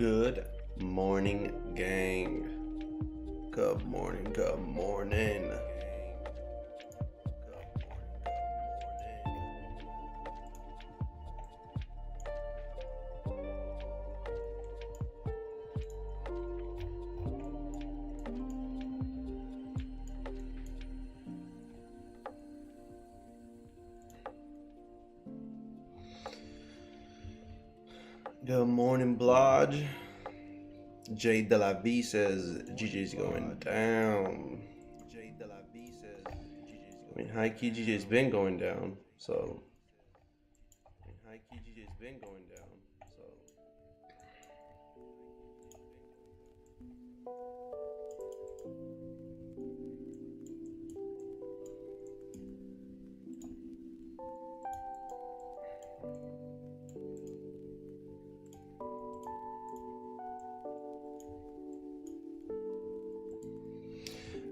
Good morning, gang. Good morning, good morning. Good morning, Blodge. Jay De La V says GJ's going down. I mean, high key GJ's been going down, so.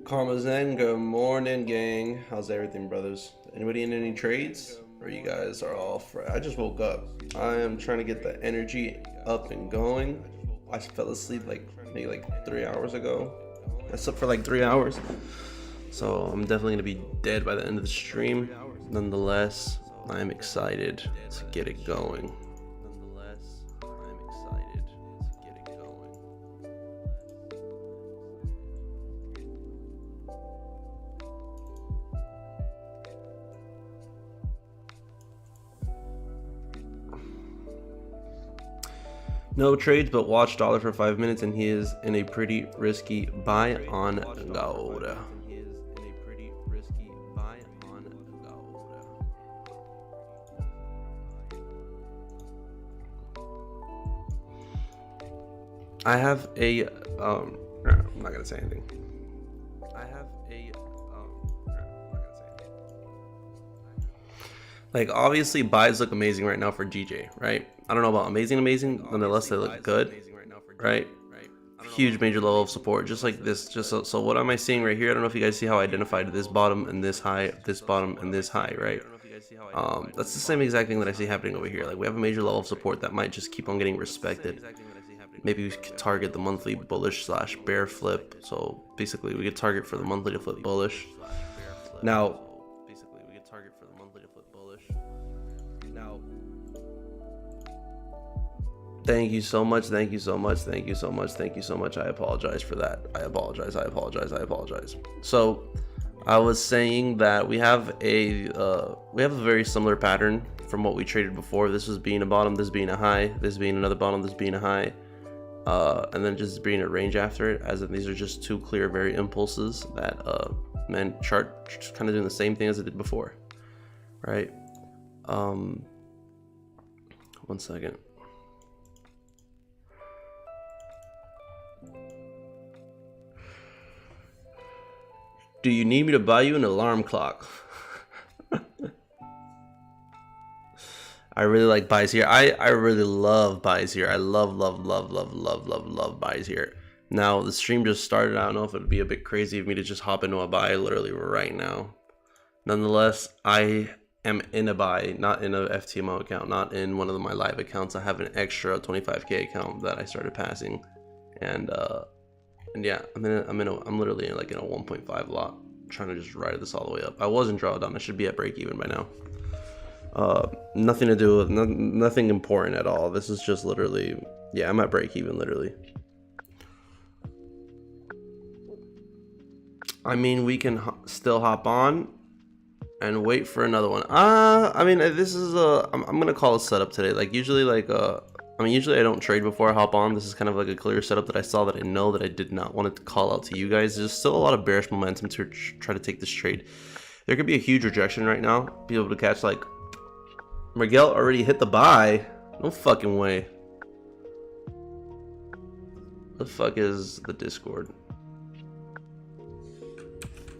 Karma Zen, good morning, gang. How's everything, brothers? Anybody in any trades? Or you guys are all fresh? I just woke up. I am trying to get the energy up and going. I fell asleep maybe 3 hours ago. I slept for 3 hours. So I'm definitely going to be dead by the end of the stream. Nonetheless, I'm excited to get it going. No trades, but watch dollar for 5 minutes, and he is in a pretty risky buy on gold. I have a I'm not gonna say anything. Obviously buys look amazing right now for GJ, right? I don't know about amazing, nonetheless they look good, right? Huge major level of support, just like this. So what am I seeing right here? I don't know if you guys see how I identified this bottom and this high, this bottom and this high, right? That's the same exact thing that I see happening over here. We have a major level of support that might just keep on getting respected. Maybe we could target the monthly bullish slash bear flip. So basically we could target for the monthly to flip bullish. Now, thank you so much. Thank you so much. Thank you so much. Thank you so much. I apologize for that. I apologize. So I was saying that we have a very similar pattern from what we traded before. This was being a bottom, this being a high, this being another bottom, this being a high, and then just being a range after it, as if these are just two clear very impulses that chart just kind of doing the same thing as it did before, right? 1 second. Do you need me to buy you an alarm clock? I really like buys here. I really love buys here. I love buys here. Now the stream just started. I don't know if it would be a bit crazy of me to just hop into a buy literally right now. Nonetheless, I am in a buy, not in a FTMO account, not in one of my live accounts. I have an extra 25k account that I started passing, and yeah, I'm literally in a 1.5 lot, trying to just ride this all the way up. I wasn't drawdown. I should be at break even by now. Nothing to do with nothing important at all. This is just literally, yeah, I'm at break even literally. I mean, we can still hop on and wait for another one. I mean, this is I'm gonna call a setup today. Usually I don't trade before I hop on. This is kind of a clear setup that I saw that I know that I did not want to call out to you guys. There's still a lot of bearish momentum to try to take this trade. There could be a huge rejection right now. Be able to catch Miguel already hit the buy. No fucking way. The fuck is the Discord?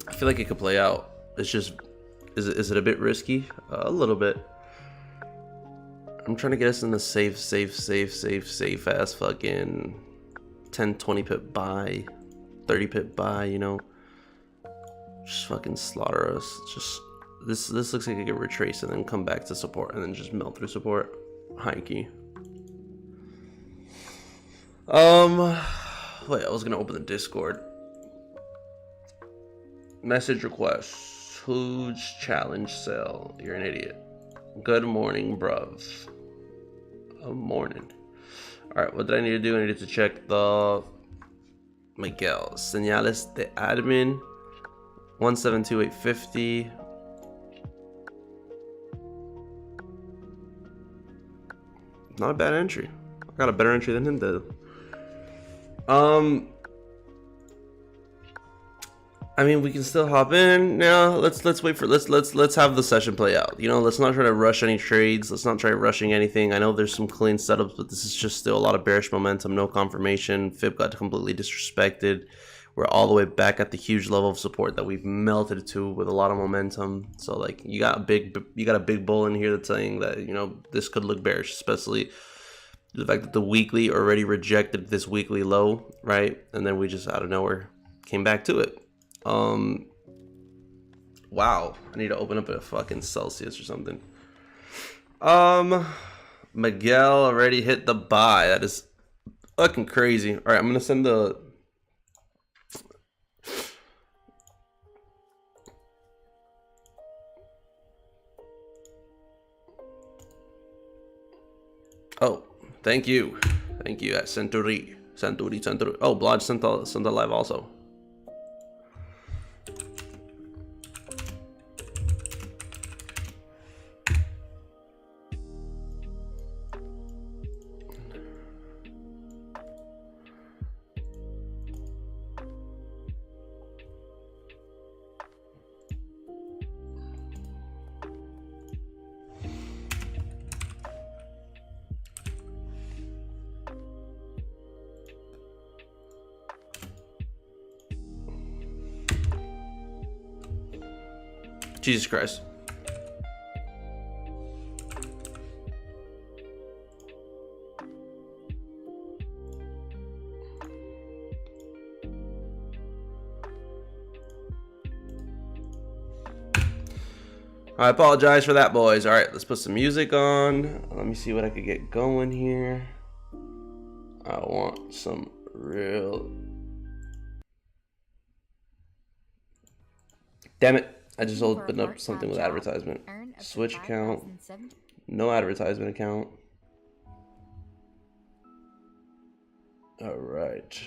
I feel like it could play out. It's just, is it a bit risky? A little bit. I'm trying to get us in the safe ass fucking 10-20 pip buy, 30 pip buy, you know, just fucking slaughter us. Just this looks like it could retrace and then come back to support and then just melt through support. High key. Wait, I was gonna open the Discord. Message request. Huge challenge sale. You're an idiot. Good morning, bruv. Morning. Alright, what did I need to do? I needed to check the Miguel. Señales de admin. 172850. Not a bad entry. I got a better entry than him did. I mean, we can still hop in now. Let's wait for let's have the session play out. You know, let's not try to rush any trades. Let's not try rushing anything. I know there's some clean setups, but this is just still a lot of bearish momentum. No confirmation. Fib got completely disrespected. We're all the way back at the huge level of support that we've melted to with a lot of momentum. So like you got a big bull in here that's saying that, you know, this could look bearish, especially the fact that the weekly already rejected this weekly low, right? And then we just out of nowhere came back to it. Wow, I need to open up a fucking Celsius or something. Miguel already hit the buy. That is fucking crazy. All right, I'm gonna send the thank you at Centuri. Oh, Blodge sent the live also. Jesus Christ. I apologize for that, boys. All right, let's put some music on. Let me see what I could get going here. I want some real... Damn it. I just opened up something with advertisement. Switch account. No advertisement account. All right.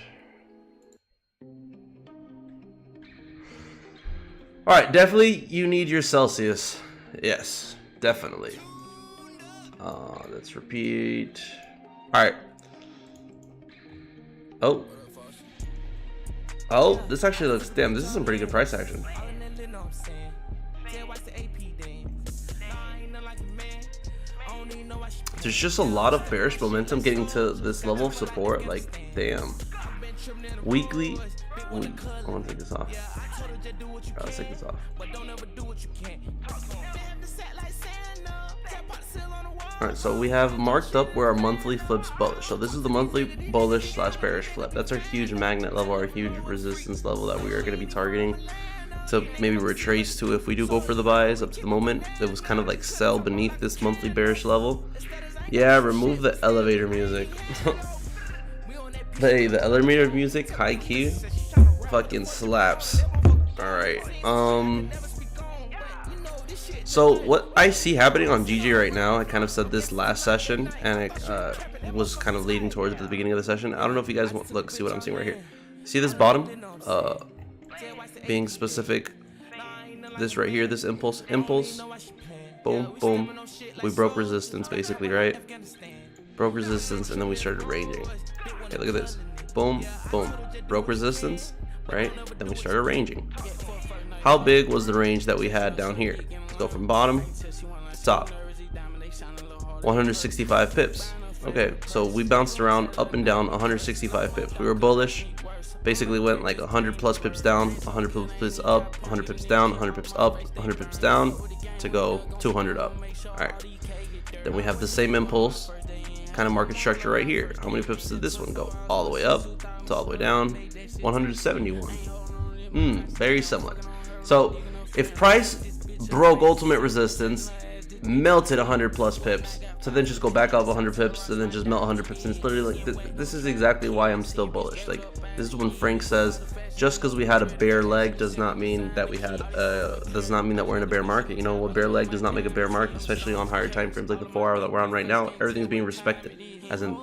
All right, definitely you need your Celsius. Yes, definitely. Let's repeat. All right. Oh, this actually looks, damn, this is some pretty good price action. There's just a lot of bearish momentum getting to this level of support. Like, damn. Weekly. I want to take this off. Right, let's take this off. Alright, so we have marked up where our monthly flips bullish. So this is the monthly bullish / bearish flip. That's our huge magnet level, our huge resistance level that we are going to be targeting to maybe retrace to if we do go for the buys. Up to the moment, it was kind of like sell beneath this monthly bearish level. Yeah, remove the elevator music. Hey, the elevator music, high key, fucking slaps. Alright, so what I see happening on GG right now, I kind of said this last session, and it was kind of leading towards the beginning of the session. I don't know if you guys want, look, see what I'm seeing right here. See this bottom? Being specific, this right here, this impulse, boom, boom. We broke resistance basically, right? Broke resistance, and then we started ranging. Okay, look at this. Boom, boom. Broke resistance, right? Then we started ranging. How big was the range that we had down here? Let's go from bottom to top. 165 pips. Okay, so we bounced around up and down 165 pips. We were bullish. Basically went like 100 plus pips down, 100 pips up, 100 pips down, 100 pips up, 100 pips down to go 200 up. All right. Then we have the same impulse kind of market structure right here. How many pips did this one go? All the way up to all the way down, 171. Very similar. So if price broke ultimate resistance, melted 100 plus pips to then just go back up 100 pips and then just melt 100 pips. And it's literally like this is exactly why I'm still bullish. Like, this is when Frank says, just because we had a bear leg does not mean that we're in a bear market. You know, a bear leg does not make a bear market, especially on higher time frames like the 4 hour that we're on right now. Everything's being respected, as in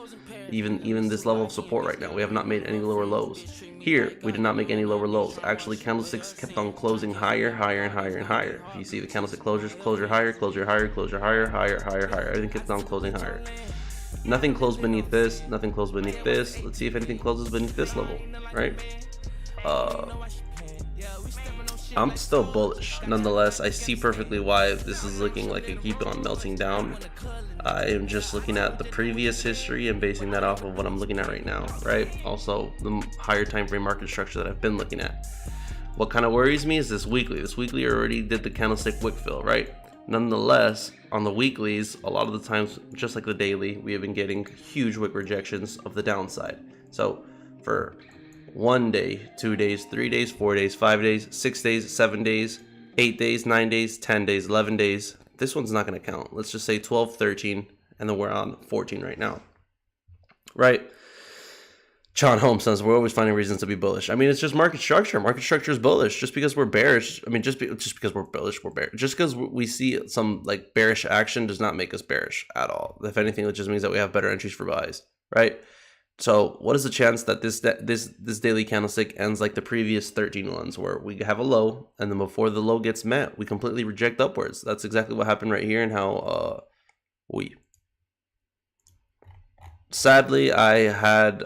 even this level of support right now. We have not made any lower lows. Here, we did not make any lower lows. Actually, candlesticks kept on closing higher, higher, and higher, and higher. If you see the candlestick closures, closure higher, closure higher, closure higher, higher, higher, higher. Everything kept on closing higher. Nothing closed beneath this. Nothing closed beneath this. Let's see if anything closes beneath this level, right? I'm still bullish. Nonetheless, I see perfectly why this is looking like it keep on melting down. I am just looking at the previous history and basing that off of what I'm looking at right now, right? Also, the higher time frame market structure that I've been looking at. What kind of worries me is this weekly. This weekly already did the candlestick wick fill, right? Nonetheless, on the weeklies, a lot of the times, just like the daily, we have been getting huge wick rejections of the downside. So for 1 day, 2 days, 3 days, 4 days, 5 days, 6 days, 7 days, 8 days, 9 days, 10 days, 11 days. This one's not going to count. Let's just say 12, 13, and then we're on 14 right now. Right? John Holmes says, we're always finding reasons to be bullish. I mean, it's just market structure. Market structure is bullish. Just because we're bearish, I mean, just because we're bullish, we're bearish. Just because we see some like bearish action does not make us bearish at all. If anything, it just means that we have better entries for buys, right? So what is the chance that this daily candlestick ends like the previous 13 ones, where we have a low, and then before the low gets met, we completely reject upwards? That's exactly what happened right here, and how sadly, I had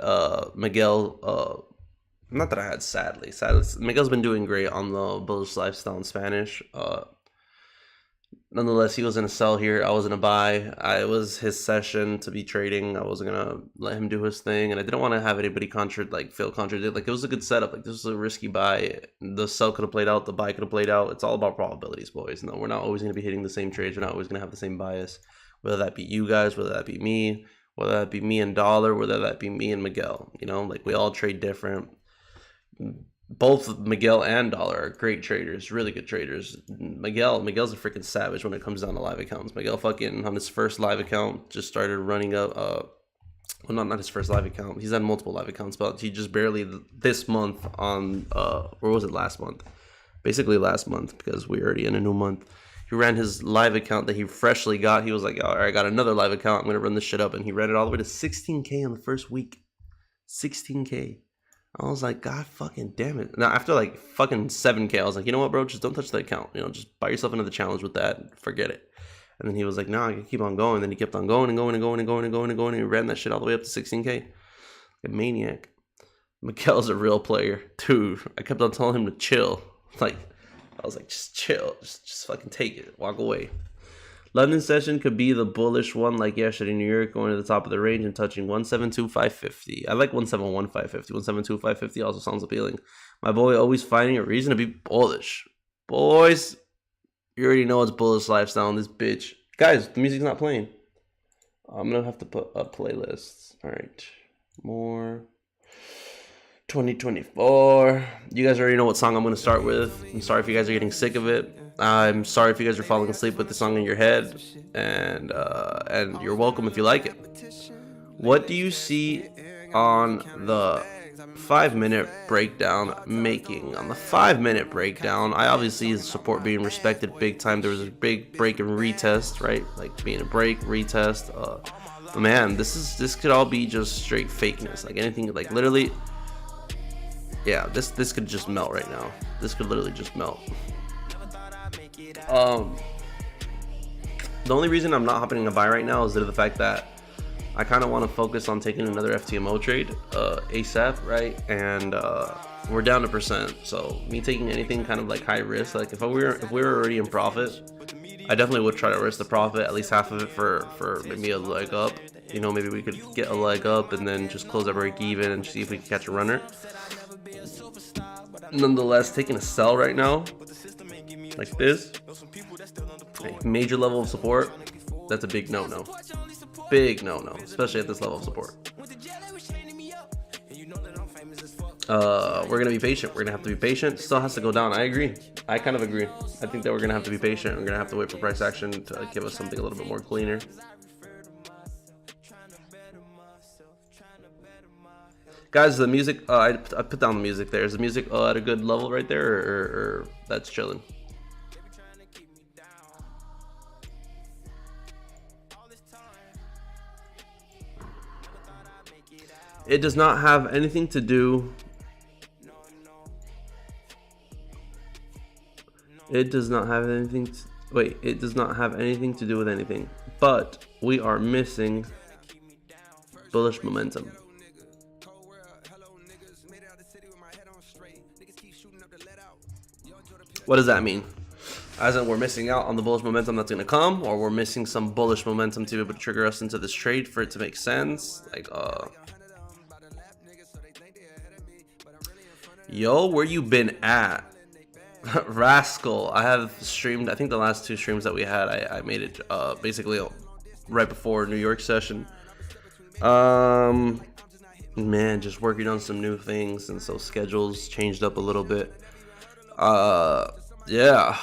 Miguel, not that I had sadly, Miguel's been doing great on the bullish lifestyle in Spanish. Nonetheless, he was in a sell here. I was in a buy. It was his session to be trading. I wasn't gonna let him do his thing, and I didn't want to have anybody feel contradicted. Like, it was a good setup. Like, this was a risky buy. The sell could have played out. The buy could have played out. It's all about probabilities, boys. No, we're not always gonna be hitting the same trades. We're not always gonna have the same bias. Whether that be you guys, whether that be me, whether that be me and Dollar, whether that be me and Miguel. You know, like, we all trade different. Both Miguel and Dollar are great traders, really good traders. Miguel's a freaking savage when it comes down to live accounts. Miguel fucking on his first live account just started running up. Well, not his first live account. He's had multiple live accounts, but he just barely this month on where was it, last month? Basically last month, because we're already in a new month. He ran his live account that he freshly got. He was like, all right, I got another live account. I'm gonna run this shit up, and he ran it all the way to 16K on the first week. 16K. I was like, God fucking damn it. Now, after like fucking 7K, I was like, you know what, bro? Just don't touch the account. You know, just buy yourself another challenge with that. Forget it. And then he was like, no, I can keep on going. Then he kept on going and going and going and going and going and going. And he ran that shit all the way up to 16K. Like a maniac. Miguel's a real player. Dude, I kept on telling him to chill. Like, I was like, just chill. Just fucking take it. Walk away. London session could be the bullish one like yesterday. New York going to the top of the range and touching 172.550. I like 171.550. 172.550 also sounds appealing. My boy always finding a reason to be bullish. Boys, you already know it's bullish lifestyle in this bitch. Guys, the music's not playing. I'm going to have to put up playlists. All right. More. 2024. You guys already know what song I'm going to start with. I'm sorry if you guys are getting sick of it. I'm sorry if you guys are falling asleep with the song in your head, and you're welcome if you like it. What do you see on the 5-minute breakdown making? On the 5-minute breakdown, I obviously see support being respected big time. There was a big break and retest, right? Like being a break, retest. But man, this could all be just straight fakeness. Like anything, like literally. Yeah, this could just melt right now. This could literally just melt. The only reason I'm not hopping in a buy right now is due to the fact that I kind of want to focus on taking another FTMO trade ASAP, right? And we're down to percent, so me taking anything kind of like high risk, like if we were already in profit, I definitely would try to risk the profit, at least half of it for maybe a leg up. You know, maybe we could get a leg up and then just close our break even and see if we can catch a runner. Nonetheless, taking a sell right now, like this, like major level of support, that's a big no-no. Big no-no, especially at this level of support. We're gonna be patient. We're gonna have to be patient. Still has to go down. I agree. I kind of agree. I think that we're gonna have to be patient. We're gonna have to wait for price action to give us something a little bit more cleaner. Guys, the music, I put down the music there. Is the music at a good level right there, or that's chilling? It does not have anything to do. It does not have anything to, wait, it does not have anything to do with anything. But we are missing bullish momentum. What does that mean? As in we're missing out on the bullish momentum that's gonna come, or we're missing some bullish momentum to be able to trigger us into this trade for it to make sense? Like, yo, where you been at? Rascal, I have streamed, I think the last 2 streams that we had, I made it basically right before New York session. Man, just working on some new things, and so schedules changed up a little bit. Yeah,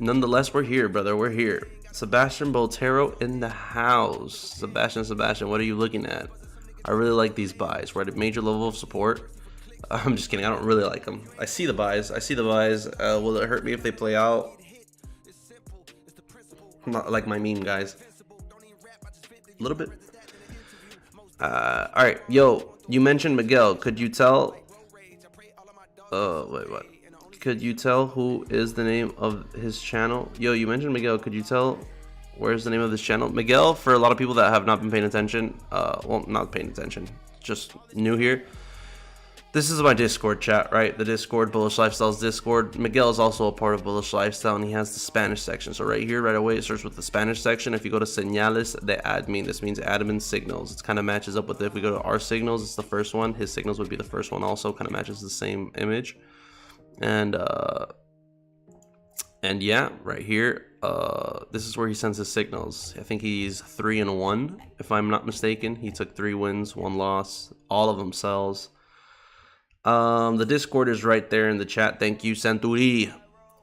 nonetheless, we're here, brother. We're here. Sebastian Boltero in the house. Sebastian, what are you looking at? I really like these buys. We're at a major level of support. I'm just kidding. I don't really like them. I see the buys. Will it hurt me if they play out? Not like my meme, guys. A little bit. All right, yo. You mentioned Miguel. Could you tell? Wait, what? Could you tell who is the name of his channel? Yo, you mentioned Miguel. Could you tell where's the name of this channel? Miguel, for a lot of people that have not been paying attention, well, not paying attention, just new here. This is my Discord chat, right? The Discord, Bullish Lifestyles Discord. Miguel is also a part of Bullish Lifestyle, and he has the Spanish section. So right here, right away, it starts with the Spanish section. If you go to Señales de Admin, this means admin signals. It kind of matches up with it. If we go to our signals, it's the first one. His signals would be the first one also. Kind of matches the same image. And yeah, right here, this is where he sends his signals. I think he's 3-1, if I'm not mistaken. He took 3 wins, 1 loss, all of them sells. The Discord is right there in the chat. Thank you, Santuri.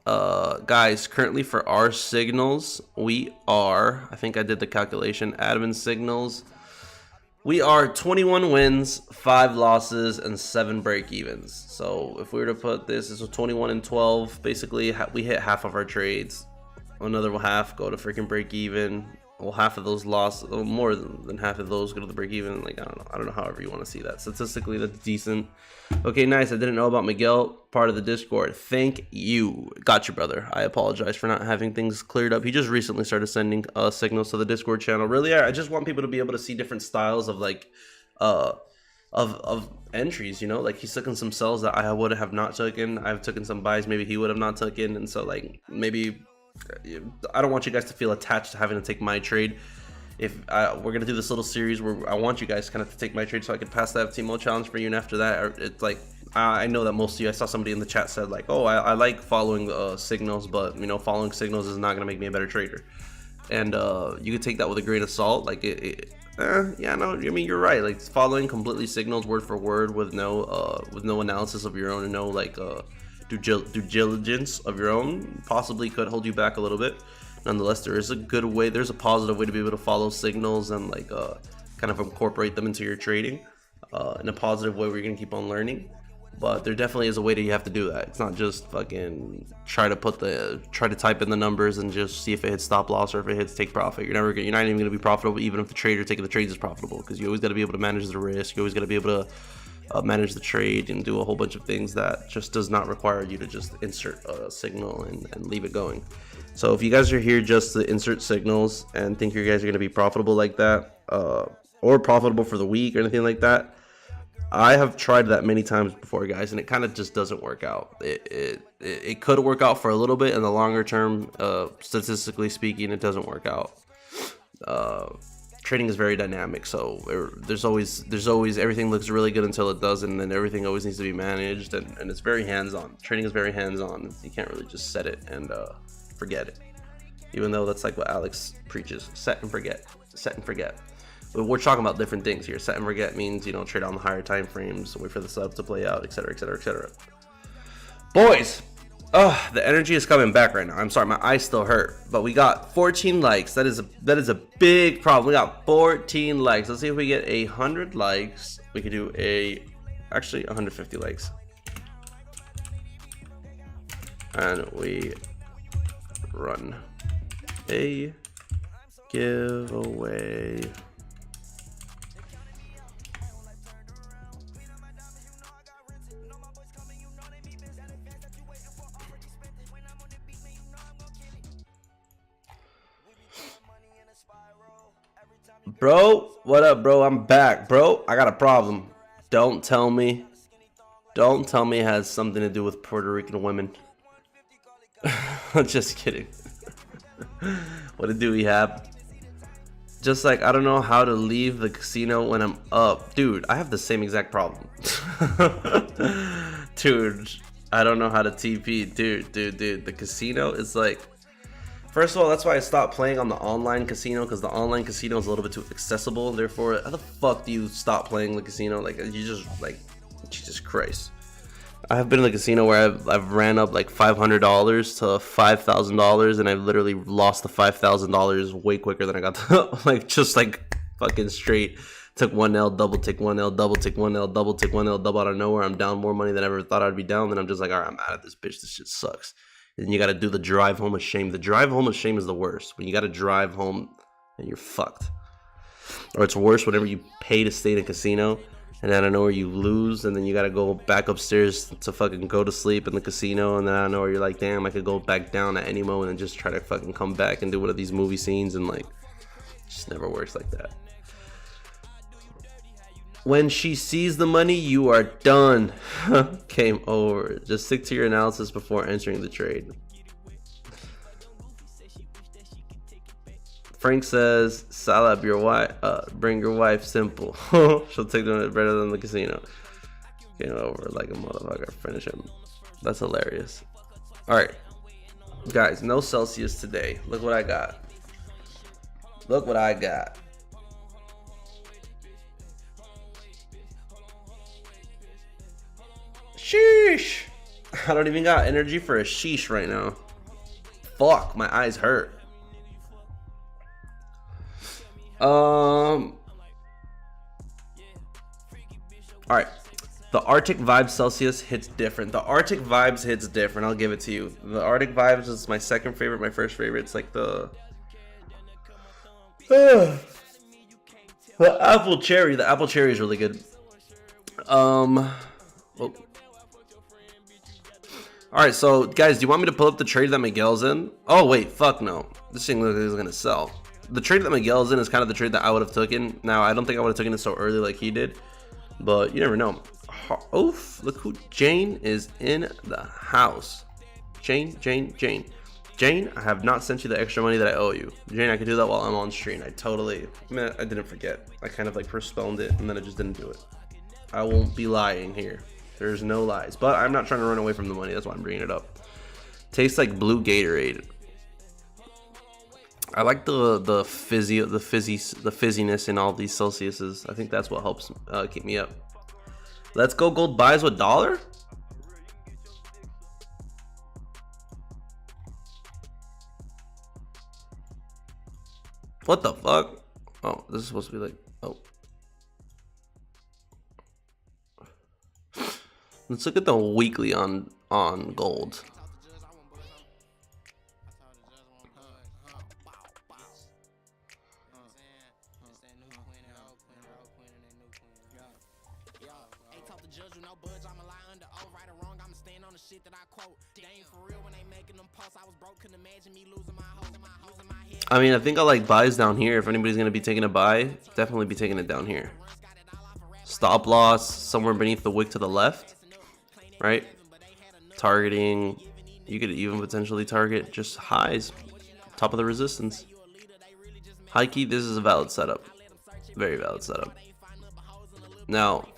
Guys, currently for our signals, we are, I think I did the calculation, admin signals, we are 21 wins, 5 losses, and 7 break-evens. So if we were to put this is 21 and 12, basically we hit half of our trades. Another half go to freaking break-even. Well, half of those losses, more than half of those go to the break-even. Like, I don't know, however you want to see that. Statistically, that's decent. Okay, nice. I didn't know about Miguel, part of the Discord. Thank you. Got you, brother. I apologize for not having things cleared up. He just recently started sending signals to the Discord channel. Really, I just want people to be able to see different styles of like, of entries, you know? Like, he's taken some sells that I would have not taken. I've taken some buys maybe he would have not taken. And so, like, maybe I don't want you guys to feel attached to having to take my trade. If we're gonna do this little series where I want you guys kind of to take my trade so I can pass the FT mode challenge for you, and after that, it's like I know that most of you, I saw somebody in the chat said like, oh, I like following signals, but you know, following signals is not gonna make me a better trader. And you could take that with a grain of salt. Like yeah, no, I mean, you're right. Like, following completely signals word for word with no analysis of your own and no like due diligence of your own possibly could hold you back a little bit. Nonetheless, there is a good way, there's a positive way to be able to follow signals and like kind of incorporate them into your trading in a positive way where you're gonna keep on learning. But there definitely is a way that you have to do that. It's not just fucking try to type in the numbers and just see if it hits stop loss or if it hits take profit. You're not even gonna be profitable even if the trader taking the trades is profitable, because you always got to be able to manage the risk. You always got to be able to manage the trade and do a whole bunch of things that just does not require you to just insert a signal and leave it going. So if you guys are here just to insert signals and think you guys are going to be profitable like that, or profitable for the week or anything like that, I have tried that many times before, guys, and it kind of just doesn't work out. It could work out for a little bit in the longer term. Statistically speaking, it doesn't work out. Trading is very dynamic, so there's always everything looks really good until it doesn't, and then everything always needs to be managed, and it's very hands-on. Trading is very hands-on. You can't really just set it and forget it, even though that's like what Alex preaches: set and forget, set and forget. we're talking about different things here. Set and forget means, you know, trade on the higher time frames, wait for the setup to play out, etc., etc., etc. Boys, the energy is coming back right now. I'm sorry, my eyes still hurt, but we got 14 likes. That is a big problem. We got 14 likes. Let's see if we get 100 likes. We could do actually 150 likes, and we run a giveaway. Bro, what up, bro? I'm back, bro. I got a problem. Don't tell me it has something to do with Puerto Rican women. Just kidding. What do we have? Just like, I don't know how to leave the casino when I'm up. Dude, I have the same exact problem. Dude, I don't know how to TP. Dude, the casino is like, first of all, that's why I stopped playing on the online casino, because the online casino is a little bit too accessible. Therefore, how the fuck do you stop playing the casino? Like, you just, like, Jesus Christ. I have been in the casino where I've ran up like $500 to $5,000, and I've literally lost the $5,000 way quicker than I got the, like, just like fucking straight. Took 1L, double tick 1L, double tick 1L, double tick 1L, double out of nowhere. I'm down more money than I ever thought I'd be down. Then I'm just like, all right, I'm out of this bitch. This shit sucks. And you got to do the drive home of shame. The drive home of shame is the worst. When you got to drive home and you're fucked. Or it's worse whenever you pay to stay in a casino and I don't know where you lose, and then you got to go back upstairs to fucking go to sleep in the casino, and then I don't know where you're like, damn, I could go back down at any moment and just try to fucking come back and do one of these movie scenes, and like, it just never works like that. When she sees the money, you are done. Game over. Just stick to your analysis before entering the trade. Frank says, Salab your wife, bring your wife, simple. She'll take them better than the casino. Game over like a motherfucker. Finish him. That's hilarious. Alright. Guys, no Celsius today. Look what I got. Look what I got. Sheesh. I don't even got energy for a sheesh right now. Fuck, my eyes hurt. All right, the Arctic Vibes Celsius hits different. The Arctic Vibes hits different. I'll give it to you. The Arctic Vibes is my second favorite. My first favorite, it's like the apple cherry. The apple cherry is really good. Oh. All right, so guys, do you want me to pull up the trade that Miguel's in? Oh wait, fuck no. This thing looks like it's gonna sell. The trade that Miguel's in is kind of the trade that I would have taken. Now, I don't think I would have taken it so early like he did, but you never know. Oof, look who Jane is in the house. Jane, I have not sent you the extra money that I owe you. Jane, I could do that while I'm on stream. I didn't forget. I kind of like postponed it, and then I just didn't do it. I won't be lying here. There's no lies, but I'm not trying to run away from the money. That's why I'm bringing it up. Tastes like blue Gatorade. I like the fizziness in all these Celsiuses. I think that's what helps keep me up. Let's go gold buys with dollar. What the fuck? Oh, this is supposed to be like, oh. Let's look at the weekly on gold. I mean, I think I like buys down here. If anybody's gonna be taking a buy, definitely be taking it down here. Stop loss somewhere beneath the wick to the left, right? Targeting, you could even potentially target just highs, top of the resistance. High key, this is a valid setup. Very valid setup. Now,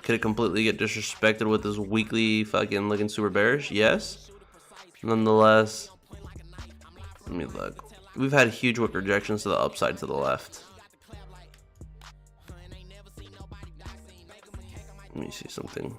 could it completely get disrespected with this weekly fucking looking super bearish? Yes. Nonetheless, let me look. We've had huge wick rejections to the upside to the left. Let me see something.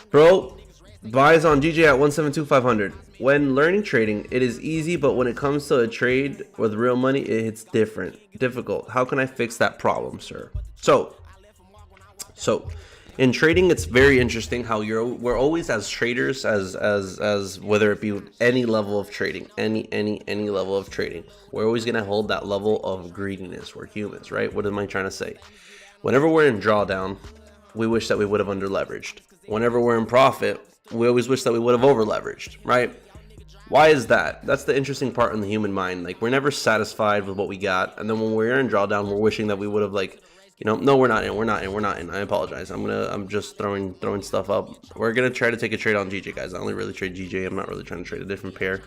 Bro, buys on DJ at 172,500. When learning trading, it is easy, but when it comes to a trade with real money, it hits difficult. How can I fix that problem, sir? So in trading, it's very interesting how we're always, as traders, as whether it be any level of trading, any level of trading, we're always gonna hold that level of greediness. We're humans, right? What am I trying to say? Whenever we're in drawdown, we wish that we would have under leveraged. Whenever we're in profit, we always wish that we would have over leveraged, right? Why is that? That's the interesting part in the human mind. Like, we're never satisfied with what we got, and then when we're in drawdown, we're wishing that we would have, like, you know, no, we're not in. I apologize. I'm just throwing stuff up. We're gonna try to take a trade on GJ, guys. I only really trade GJ. I'm not really trying to trade a different pair.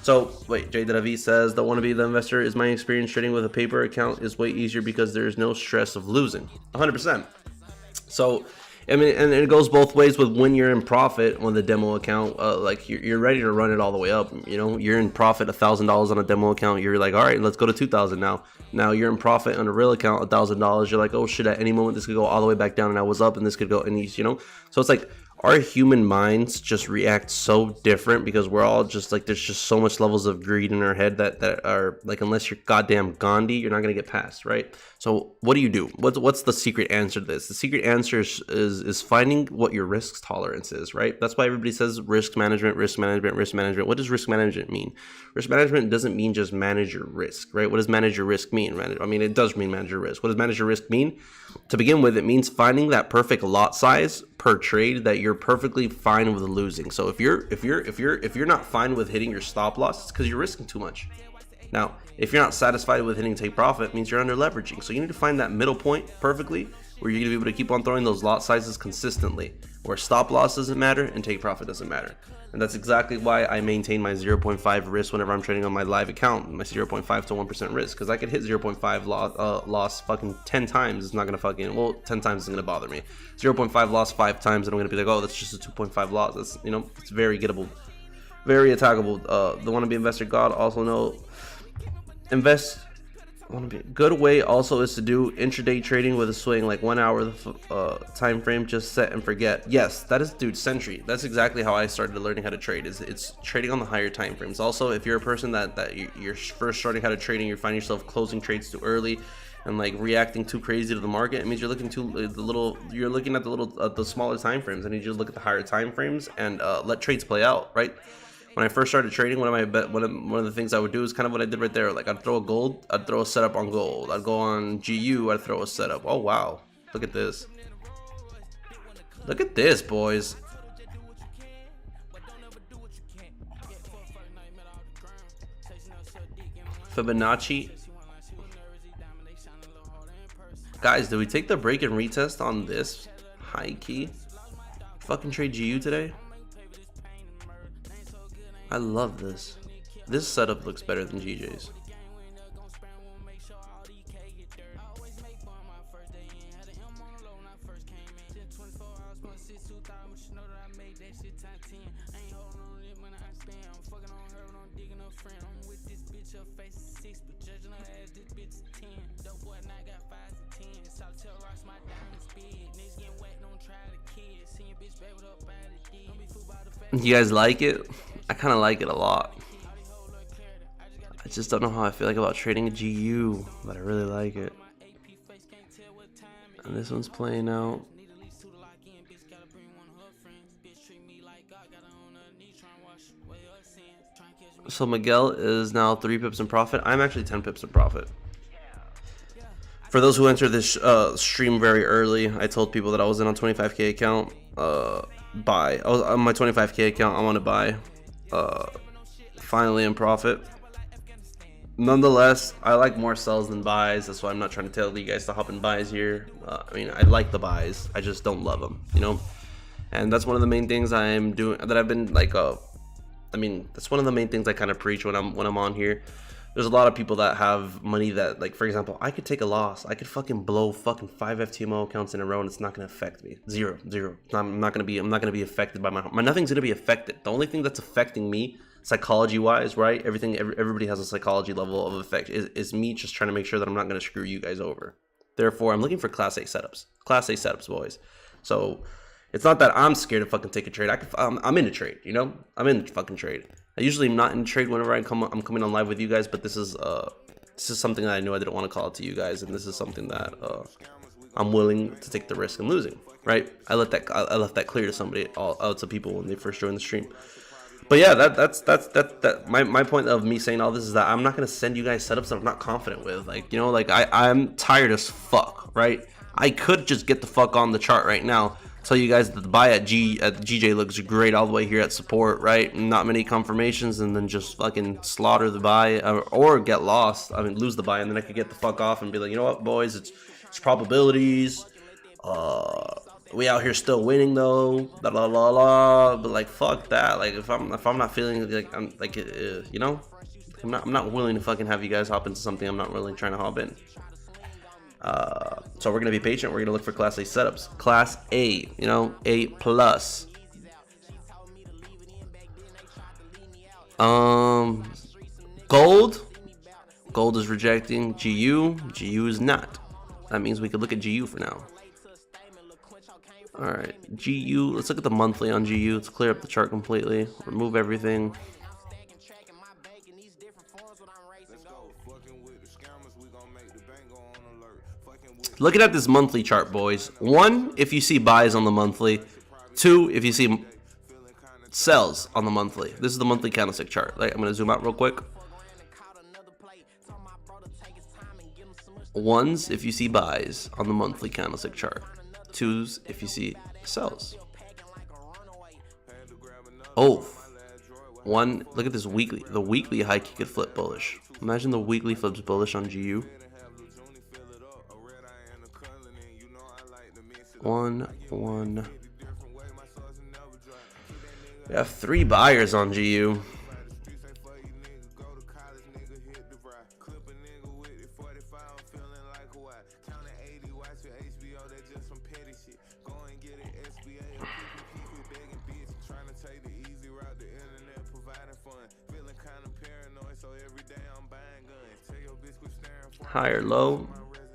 So wait, Jay Davi says, don't want to be the investor. Is my experience trading with a paper account is way easier because there is no stress of losing. 100%. So I mean, and it goes both ways with when you're in profit on the demo account. Like you're ready to run it all the way up. You know, you're in profit $1,000 on a demo account. You're like, all right, let's go to 2,000 now. Now you're in profit on a real account, $1,000. You're like, oh shit, at any moment this could go all the way back down, and I was up, and this could go, and these, you know. So it's like our human minds just react so different because we're all just like, there's just so much levels of greed in our head that are like, unless you're goddamn Gandhi, you're not gonna get past, right? So what do? What's the secret answer to this? The secret answer is finding what your risk tolerance is, right? That's why everybody says risk management. What does risk management mean? Risk management doesn't mean just manage your risk, right? What does manage your risk mean? I mean, it does mean manage your risk. What does manage your risk mean? To begin with, it means finding that perfect lot size per trade that you're perfectly fine with losing. So if you're not fine with hitting your stop loss, it's because you're risking too much. Now, if you're not satisfied with hitting take profit, it means you're under leveraging. So you need to find that middle point perfectly where you're gonna be able to keep on throwing those lot sizes consistently, where stop loss doesn't matter and take profit doesn't matter. And that's exactly why I maintain my 0.5 risk whenever I'm trading on my live account, my 0.5 to 1% risk, because I could hit 0.5 loss fucking 10 times. It's not gonna fucking, well, 10 times isn't gonna bother me. 0.5 loss 5 times, and I'm gonna be like, oh, that's just a 2.5 loss. That's, you know, it's very gettable, very attackable. The wanna be investor God also know invest. Want to be good way also is to do intraday trading with a swing, like 1 hour time frame, just set and forget. Yes, that is, dude, Sentry. That's exactly how I started learning how to trade. It's trading on the higher time frames. Also, if you're a person that you're first starting how to trading, you find yourself closing trades too early and like reacting too crazy to the market, it means you're looking you're looking at the smaller time frames. I need you to look at the higher time frames and let trades play out, right? When I first started trading, one of the things I would do is kind of what I did right there. Like, I'd throw a gold, I'd throw a setup on gold. I'd go on GU, I'd throw a setup. Oh wow, look at this. Look at this, boys. Fibonacci. Guys, did we take the break and retest on this high key? Fucking trade GU today? I love this. This setup looks better than GJ's. You guys like it? I kind of like it a lot. I just don't know how I feel like about trading a GU, but I really like it. And this one's playing out. So Miguel is now 3 pips in profit. I'm actually 10 pips in profit. For those who entered this stream very early, I told people that I was in on 25k account. Buy. I was on my 25k account. I want to buy. Finally in profit. Nonetheless, I like more sells than buys. That's why I'm not trying to tell you guys to hop in buys here. I mean, I like the buys, I just don't love them, you know. And that's one of the main things I'm doing, that I've been like I mean, that's one of the main things I kind of preach when I'm on here. There's a lot of people that have money that, like, for example, I could take a loss. I could fucking blow fucking 5 FTMO accounts in a row and it's not gonna affect me. Zero. I'm not gonna be affected by my nothing's gonna be affected. The only thing that's affecting me, psychology wise, right? Everybody has a psychology level of effect. Is me just trying to make sure that I'm not going to screw you guys over. Therefore, I'm looking for Class A setups. Class A setups, boys. So it's not that I'm scared to fucking take a trade. I'm in a trade, you know? I'm in a fucking trade. I usually am not in a trade whenever I'm coming on live with you guys, but this is something that I knew I didn't want to call it to you guys, and this is something that I'm willing to take the risk of losing, right? I left that clear to somebody, out to people when they first joined the stream. But yeah, that's my point of me saying all this is that I'm not gonna send you guys setups that I'm not confident with. Like, you know, like I'm tired as fuck, right? I could just get the fuck on the chart right now, tell you guys that the buy at GJ looks great all the way here at support, right? Not many confirmations, and then just fucking slaughter the buy or get lost. I mean, lose the buy, and then I could get the fuck off and be like, you know what, boys, it's probabilities. We out here still winning though. La la la la. But like, fuck that. Like, if I'm not feeling like I'm like, you know, I'm not willing to fucking have you guys hop into something I'm not really trying to hop in. So we're gonna be patient. We're gonna look for Class A setups. Class A, you know, A plus. Gold is rejecting. GU is not. That means we could look at GU for now. All right, GU. Let's look at the monthly on GU. Let's clear up the chart completely. Remove everything. Looking at this monthly chart, boys. 1, if you see buys on the monthly. 2, if you see sells on the monthly. This is the monthly candlestick chart. Like, I'm gonna zoom out real quick. 1s if you see buys on the monthly candlestick chart. 2s if you see sells. Oh, 1. Look at this weekly. The weekly hike you could flip bullish. Imagine the weekly flips bullish on GU. 1. We have 3 buyers on GU. Higher low,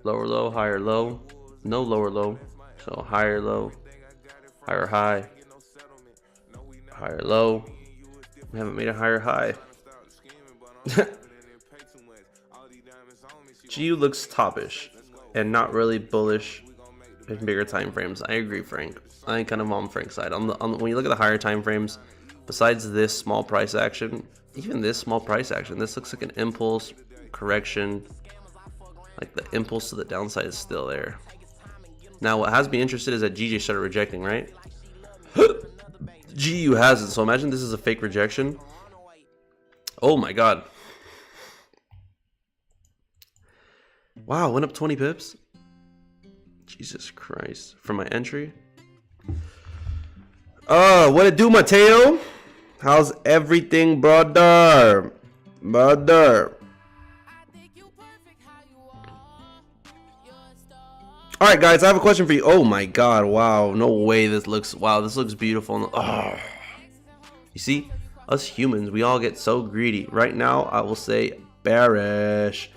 lower low, higher low, no lower low. So higher low, higher high, higher low. We haven't made a higher high. GU looks toppish and not really bullish in bigger time frames. I agree, Frank. I'm kind of on Frank's side. When you look at the higher time frames, besides this small price action, even this small price action, this looks like an impulse correction. Like, the impulse to the downside is still there. Now, what has me interested is that GJ started rejecting, right? GU hasn't, so imagine this is a fake rejection. Oh my god. Wow, went up 20 pips. Jesus Christ. For my entry. What it do, Mateo? How's everything, brother? All right, guys, I have a question for you. Oh my god, wow, no way. This looks beautiful. Oh. You see, us humans, we all get so greedy. Right now, I will say bearish.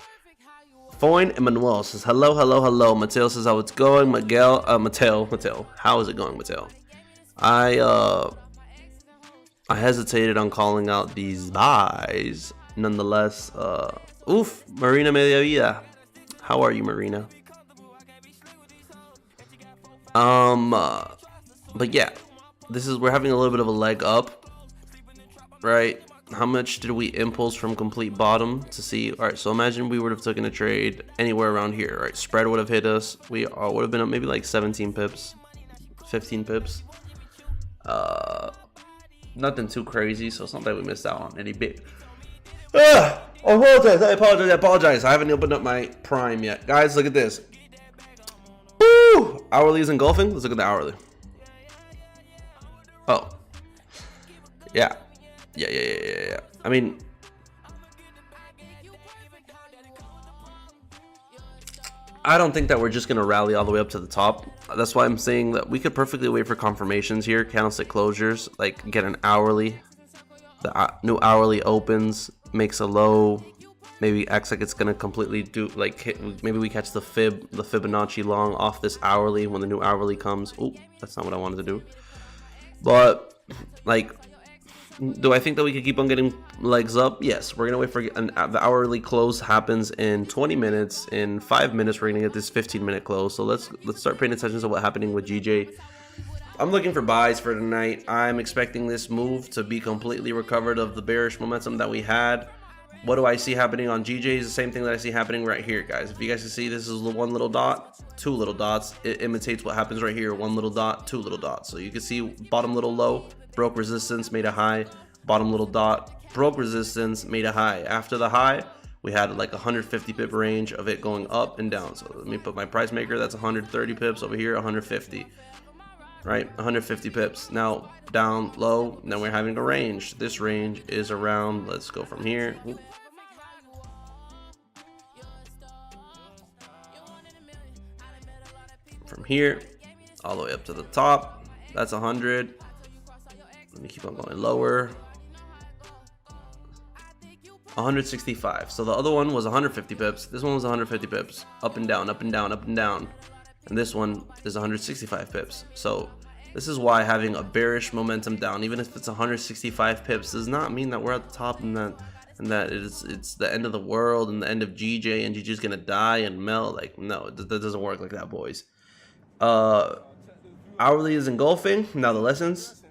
Foyne Emmanuel says hello. Mateo says how it's going. Mateo, how is it going, Mateo? I hesitated on calling out these buys. Nonetheless, Marina Media Vida. How are you, Marina? But yeah, we're having a little bit of a leg up, right? How much did we impulse from complete bottom to see? All right, so imagine we would have taken a trade anywhere around here, right? Spread would have hit us. We would have been up maybe like 17 pips, 15 pips. Nothing too crazy, so it's not that we missed out on any bit. I apologize. I haven't opened up my Prime yet. Guys, look at this. Woo! Hourly is engulfing. Let's look at the hourly. Oh. Yeah. I mean, I don't think that we're just going to rally all the way up to the top. That's why I'm saying that we could perfectly wait for confirmations here. Candlestick closures, like get an hourly The new hourly opens, makes a low, maybe acts like it's gonna completely do like hit, maybe we catch the Fibonacci long off this hourly when the new hourly comes. Oh, that's not what I wanted to do. But like, do I think that we could keep on getting legs up? Yes, we're gonna wait for the hourly close happens in 20 minutes. In 5 minutes, we're gonna get this 15-minute close. So let's start paying attention to what's happening with GJ. I'm looking for buys for tonight. I'm expecting this move to be completely recovered of the bearish momentum that we had. What do I see happening on GJ is the same thing that I see happening right here, guys. If you guys can see, this is the one little dot, two little dots. It imitates what happens right here. One little dot, two little dots. So you can see bottom little low, broke resistance, made a high. Bottom little dot, broke resistance, made a high. After the high, we had like 150 pip range of it going up and down. So let me put my price maker. That's 130 pips over here, 150. Right, 150 pips. Now down low, then we're having a range. This range is around, let's go from here. Ooh. From here all the way up to the top, that's 100. Let me keep on going lower. 165. So the other one was 150 pips. This one was 150 pips. Up and down, up and down, up and down. And this one is 165 pips. So this is why having a bearish momentum down, even if it's 165 pips, does not mean that we're at the top and that it's the end of the world and the end of GJ and GJ's gonna die and melt. Like, no, that doesn't work like that, boys. Hourly is engulfing. Now the lessons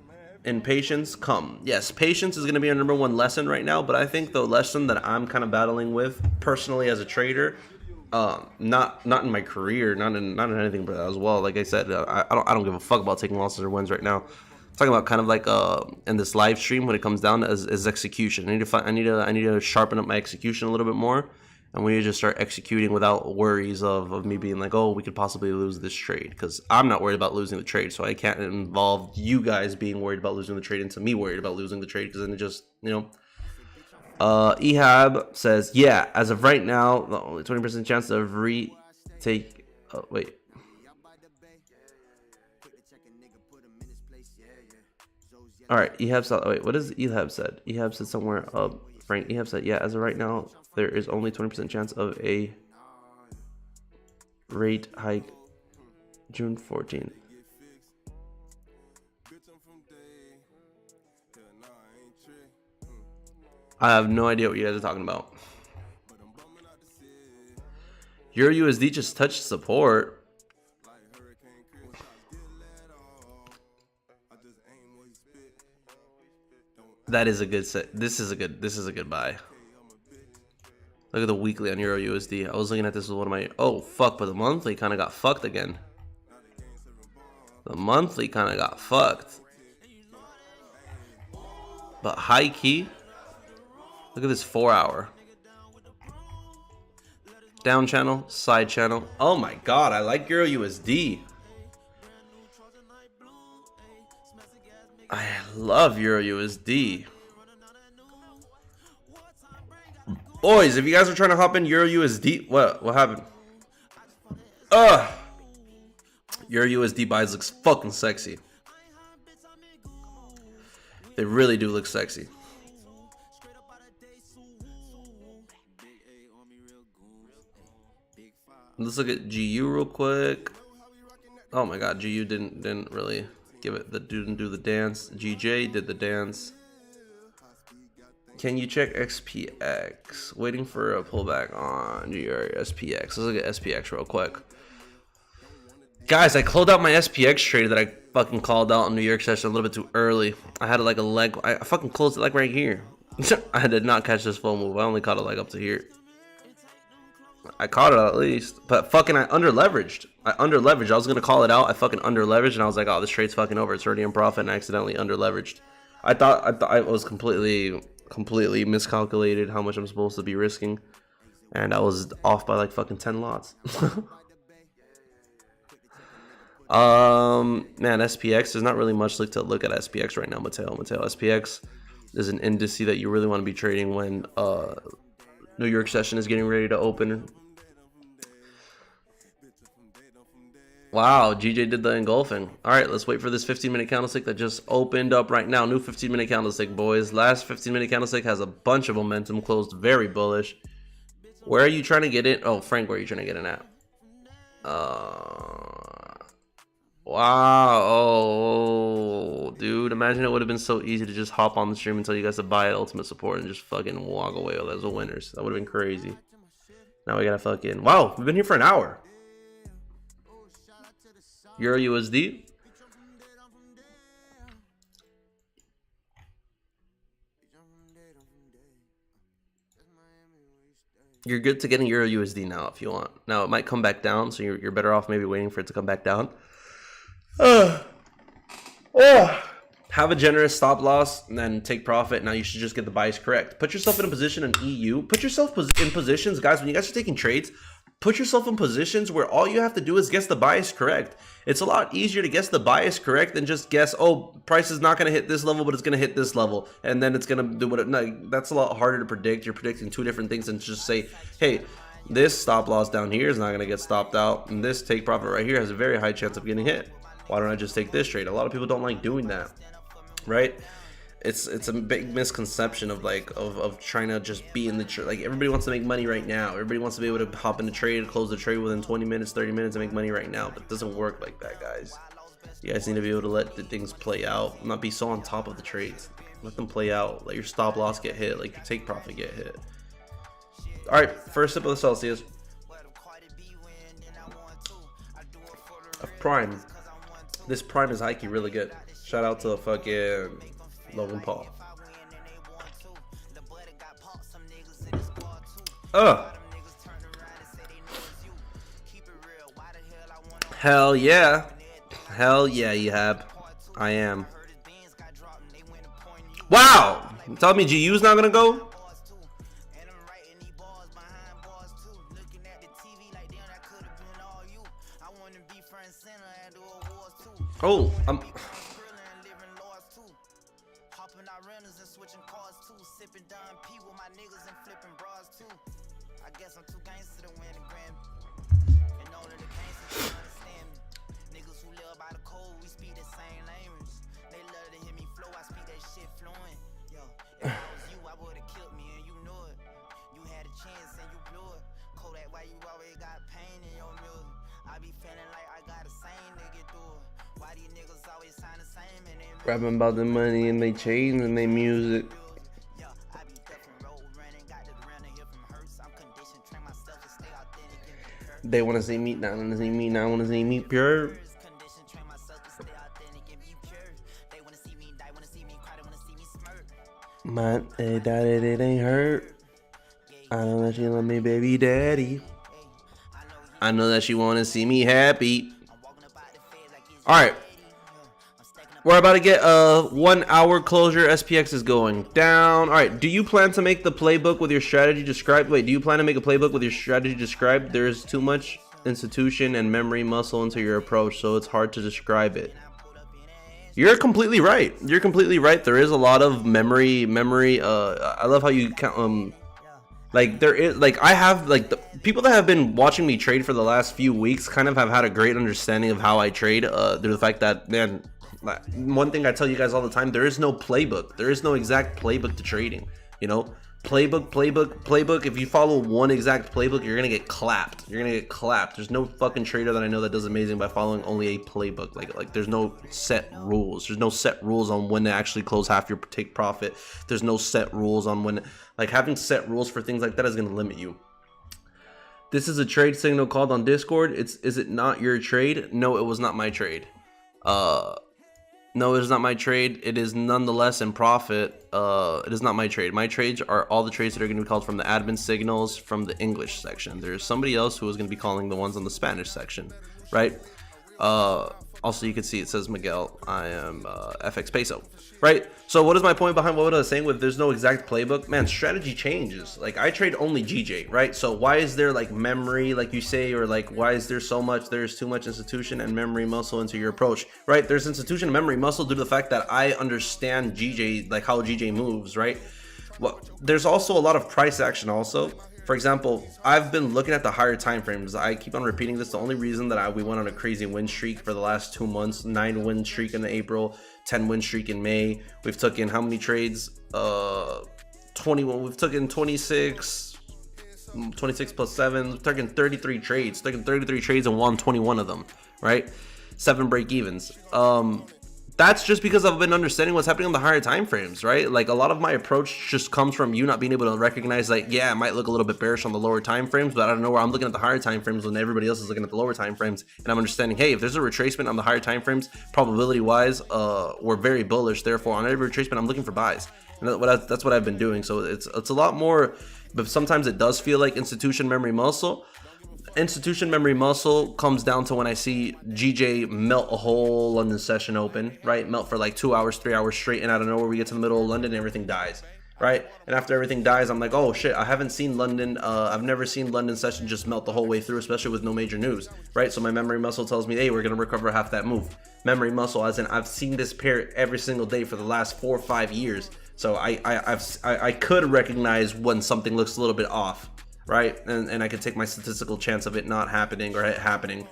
in patience come. Yes, patience is gonna be our #1 lesson right now, but I think the lesson that I'm kind of battling with personally as a trader, not in my career, not in anything but as well. Like I said, I don't give a fuck about taking losses or wins right now. I'm talking about kind of like in this live stream when it comes down to is execution. I need to sharpen up my execution a little bit more, and we need to just start executing without worries of me being like, oh, we could possibly lose this trade, because I'm not worried about losing the trade, so I can't involve you guys being worried about losing the trade into me worried about losing the trade, because then it just, you know. Ehab says, yeah, as of right now, the only 20% chance of retake. Oh, wait. All right, Ehab said, wait, what does Ehab said? Ehab said somewhere, Frank, Ehab said, yeah, as of right now, there is only 20% chance of a rate hike June 14th. I have no idea what you guys are talking about. Euro USD just touched support. That is a good set. This is a good buy. Look at the weekly on Euro USD. I was looking at this with one of my, oh fuck, but the monthly kind of got fucked again. The monthly kind of got fucked. But high key, look at this 4 hour. Down channel, side channel. Oh my god, I like Euro USD. I love Euro USD. Boys, if you guys are trying to hop in Euro USD, what happened? Euro USD buys looks fucking sexy. They really do look sexy. Let's look at GU real quick. Oh my god, GU didn't really give it, didn't do the dance. GJ did the dance. Can you check SPX? Waiting for a pullback on GR SPX. Let's look at SPX real quick. Guys, I closed out my SPX trade that I fucking called out in New York session a little bit too early. I had like a leg. I fucking closed it like right here. I did not catch this full move. I only caught it like up to here. I caught it at least, but fucking I under leveraged. I was gonna call it out. I fucking under leveraged, and I was like, oh, this trade's fucking over. It's already in profit, and I accidentally under leveraged. I thought I was completely miscalculated how much I'm supposed to be risking, and I was off by like fucking 10 lots. Man, SPX, there's not really much to look at SPX right now, Mateo. SPX is an indice that you really want to be trading when New York session is getting ready to open. Wow, GJ did the engulfing. All right, let's wait for this 15-minute candlestick that just opened up right now. New 15-minute candlestick, boys. Last 15-minute candlestick has a bunch of momentum, closed very bullish. Where are you trying to get in? Oh, Frank, where are you trying to get in at? Wow. Oh, dude, imagine it would have been so easy to just hop on the stream and tell you guys to buy at ultimate support and just fucking walk away as the winners. That would have been crazy. Now we gotta fucking... Wow, we've been here for an hour. Euro USD. You're good to getting Euro USD now if you want. Now it might come back down, so you're better off maybe waiting for it to come back down. Have a generous stop loss and then take profit. Now you should just get the bias correct. Put yourself in a position in EU. Put yourself in positions, guys, when you guys are taking trades, put yourself in positions where all you have to do is guess the bias correct. It's a lot easier to guess the bias correct than just guess, oh, price is not going to hit this level, but it's going to hit this level. And then it's going to do what it... No, that's a lot harder to predict. You're predicting two different things and just say, hey, this stop loss down here is not going to get stopped out. And this take profit right here has a very high chance of getting hit. Why don't I just take this trade? A lot of people don't like doing that, right? It's a big misconception of of trying to just be in the trade. Like, everybody wants to make money right now. Everybody wants to be able to hop in the trade, close the trade within 20 minutes, 30 minutes, and make money right now. But it doesn't work like that, guys. You guys need to be able to let the things play out, not be so on top of the trades. Let them play out. Let your stop loss get hit. Like your take profit get hit. All right, first sip of the Celsius. A prime. This prime is hikey really good. Shout out to fucking Logan Paul. Hell yeah. Hell yeah, you have. I am. Wow. Tell me GU's not gonna go? Oh, rapping about the money and they chains and they music. They want to see me, not want to see me, not want to see me pure. My daddy, it ain't hurt. I know that she love me, baby daddy. I know that she want to see me happy. All right. We're about to get a 1 hour closure. SPX is going down. All right. Do you plan to make the playbook with your strategy described? Wait, do you plan to make a playbook with your strategy described? There's too much institution and memory muscle into your approach, so it's hard to describe it. You're completely right. You're completely right. There is a lot of memory. I love how you count. Like there is, like I have, like the people that have been watching me trade for the last few weeks kind of have had a great understanding of how I trade. Through the fact that, man, one thing I tell you guys all the time, there is no playbook. There is no exact playbook to trading. You know, playbook. If you follow one exact playbook, you're gonna get clapped. You're gonna get clapped. There's no fucking trader that I know that does amazing by following only a playbook. Like there's no set rules. There's no set rules on when to actually close half your take profit. There's no set rules on when, like, having set rules for things like that is gonna limit you. This is a trade signal called on Discord. Is it not your trade? No, it was not my trade. No, it is not my trade. It is nonetheless in profit. It is not my trade. My trades are all the trades that are going to be called from the admin signals from the English section. There's somebody else who is going to be calling the ones on the Spanish section, right? Also, you can see it says Miguel. I am FX Peso, right? So what is my point behind what I was saying with there's no exact playbook? Man, strategy changes. Like, I trade only GJ, right? So why is there like memory, like you say, or like why is there so much, there's too much institution and memory muscle into your approach, right? There's institution and memory muscle due to the fact that I understand GJ, like how GJ moves, right? Well, there's also a lot of price action also. For example, I've been looking at the higher time frames. I keep on repeating this. The only reason that we went on a crazy win streak for the last 2 months, 9 win streak in April, 10 win streak in May. We've taken how many trades? 21. We've taken 26 plus 7. We've taken 33 trades. Taken 33 trades and won 21 of them, right? 7 break evens. That's just because I've been understanding what's happening on the higher time frames, right? Like, a lot of my approach just comes from you not being able to recognize, like, yeah, it might look a little bit bearish on the lower time frames, but I don't know where I'm looking at the higher time frames when everybody else is looking at the lower time frames, and I'm understanding, hey, if there's a retracement on the higher time frames, probability wise, we're very bullish. Therefore, on every retracement, I'm looking for buys, and that's what I've been doing. So it's a lot more, but sometimes it does feel like institution memory muscle. Institution memory muscle comes down to when I see GJ melt a whole London session open, right? Melt for like 2 hours, 3 hours straight, and out of nowhere we get to the middle of London and everything dies, right? And after everything dies, I'm like, oh shit, I haven't seen London, I've never seen London session just melt the whole way through, especially with no major news, right? So my memory muscle tells me, hey, we're gonna recover half that move. Memory muscle, as in I've seen this pair every single day for the last 4 or 5 years, so I could recognize when something looks a little bit off, right? And I could take my statistical chance of it not happening or it happening.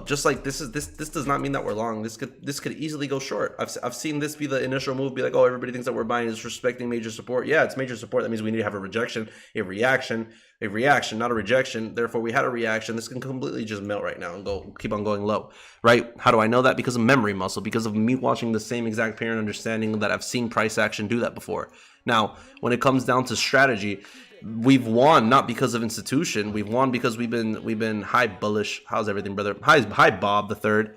Just like this does not mean that we're long. This could easily go short. I've seen this be the initial move, be like, oh, everybody thinks that we're buying is respecting major support. Yeah, it's major support. That means we need to have a rejection, a reaction, not a rejection. Therefore, we had a reaction. This can completely just melt right now and keep on going low, right? How do I know that? Because of memory muscle, because of me watching the same exact pair and understanding that I've seen price action do that before. Now, when it comes down to strategy, we've won not because of institution. We've won because we've been high bullish. How's everything, brother? Hi Bob the third.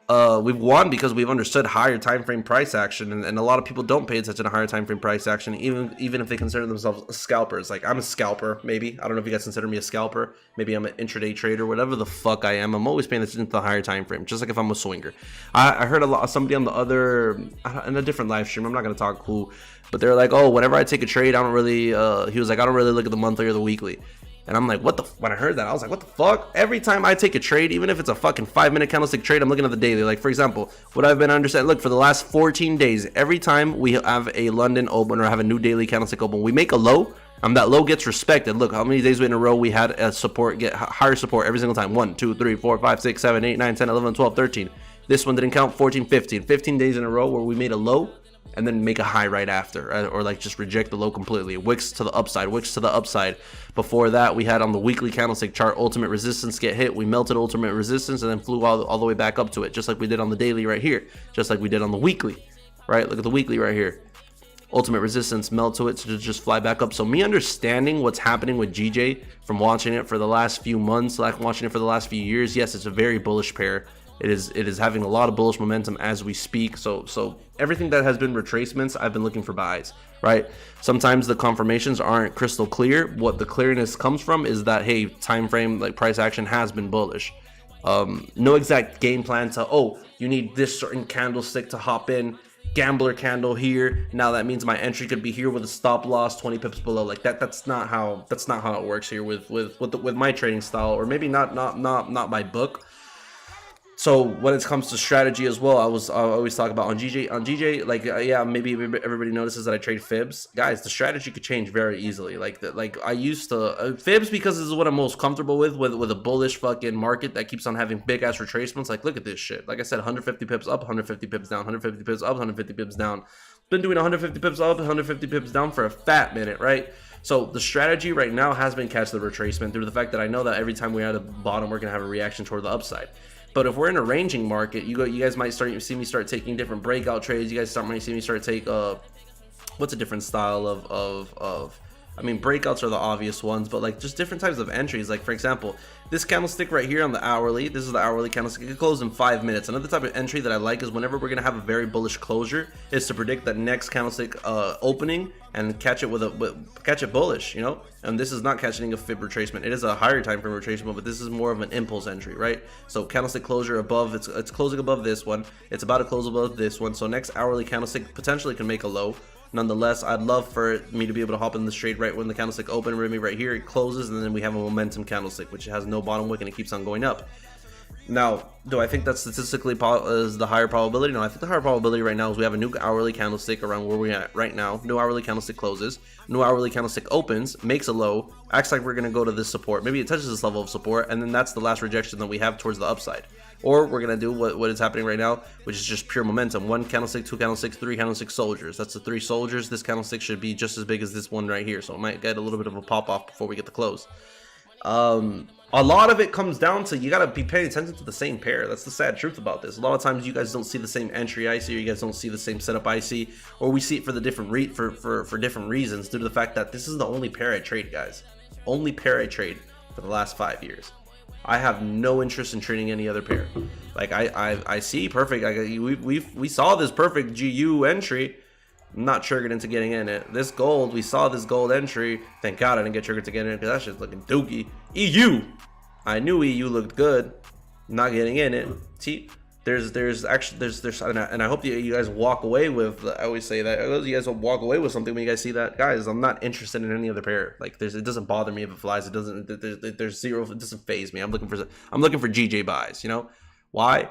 We've won because we've understood higher time frame price action, and a lot of people don't pay attention to higher time frame price action, even if they consider themselves scalpers. Like, I'm a scalper, maybe. I don't know if you guys consider me a scalper. Maybe I'm an intraday trader, whatever the fuck I am. I'm always paying attention to the higher time frame, just like if I'm a swinger. I heard somebody on the other, in a different live stream, I'm not gonna talk who, but they're like, oh, whenever I take a trade, I don't really, he was like, I don't really look at the monthly or the weekly. And I'm like, when I heard that, I was like, what the fuck? Every time I take a trade, even if it's a fucking 5-minute candlestick trade, I'm looking at the daily. Like, for example, what I've been understanding, look, for the last 14 days, every time we have a London open or have a new daily candlestick open, we make a low, that low gets respected. Look, how many days in a row we had a support, get higher support every single time. 1, 2, 3, 4, 5, 6, 7, 8, 9, 10, 11, 12, 13. This one didn't count, 14, 15. 15 days in a row where we made a low and then make a high right after, or like just reject the low completely. Wicks to the upside. Before that, we had on the weekly candlestick chart ultimate resistance get hit. We melted ultimate resistance and then flew all the way back up to it, just like we did on the daily right here, just like we did on the weekly, right? Look at the weekly right here. Ultimate resistance, melt to it to just fly back up. So me understanding what's happening with GJ from watching it for the last few months, like watching it for the last few years, yes, it's a very bullish pair. It is having a lot of bullish momentum as we speak. So everything that has been retracements, I've been looking for buys, right? Sometimes the confirmations aren't crystal clear. What the clearness comes from is that, hey, time frame, like price action has been bullish. No exact game plan to, oh, you need this certain candlestick to hop in. Gambler candle here. Now that means my entry could be here with a stop loss 20 pips below. Like that's not how it works here with my trading style, or maybe not my book. So when it comes to strategy as well, I always talk about on GJ, like yeah, maybe everybody notices that I trade fibs. Guys, the strategy could change very easily. Like I used to fibs because this is what I'm most comfortable with a bullish fucking market that keeps on having big ass retracements. Like, look at this shit. Like I said, 150 pips up, 150 pips down, 150 pips up, 150 pips down. Been doing 150 pips up, 150 pips down for a fat minute, right? So the strategy right now has been catch the retracement through the fact that I know that every time we're at the bottom, we're gonna have a reaction toward the upside. But if we're in a ranging market, you guys might see me start taking different breakout trades. You guys might see me start take what's a different style of I mean, breakouts are the obvious ones, but like just different types of entries. Like, for example, this candlestick right here on the hourly, this is the hourly candlestick. It could close in 5 minutes. Another type of entry that I like is whenever we're gonna have a very bullish closure, is to predict that next candlestick opening and catch it bullish, you know. And this is not catching a fib retracement. It is a higher time frame retracement, but this is more of an impulse entry, right? So candlestick closure above, it's closing above this one. It's about to close above this one. So next hourly candlestick potentially can make a low. Nonetheless, I'd love for me to be able to hop in the trade right when the candlestick open. Right here, it closes, and then we have a momentum candlestick, which has no bottom wick and it keeps on going up. Now, do I think that statistically is the higher probability? No, I think the higher probability right now is we have a new hourly candlestick around where we're at right now. New hourly candlestick closes. New hourly candlestick opens, makes a low, acts like we're going to go to this support. Maybe it touches this level of support, and then that's the last rejection that we have towards the upside. Or we're going to do what is happening right now, which is just pure momentum. One candlestick, two candlesticks, three candlestick soldiers. That's the three soldiers. This candlestick should be just as big as this one right here. So it might get a little bit of a pop-off before we get the close. A lot of it comes down to you got to be paying attention to the same pair. That's the sad truth about this. A lot of times you guys don't see the same entry I see, or you guys don't see the same setup I see, or we see it for the different for different reasons due to the fact that this is the only pair I trade, guys. Only pair I trade for the last 5 years. I have no interest in trading any other pair. Like I see perfect. We saw this perfect GU entry. I'm not triggered into getting in it. This gold, we saw this gold entry. Thank God I didn't get triggered to get in it because that shit's looking dookie. EU, I knew EU looked good. Not getting in it. See, there's actually and I hope you guys walk away with. I always say that you guys will walk away with something when you guys see that, guys. I'm not interested in any other pair. Like it doesn't bother me if it flies. It doesn't. There's zero. It doesn't phase me. I'm looking for GJPYs. You know why?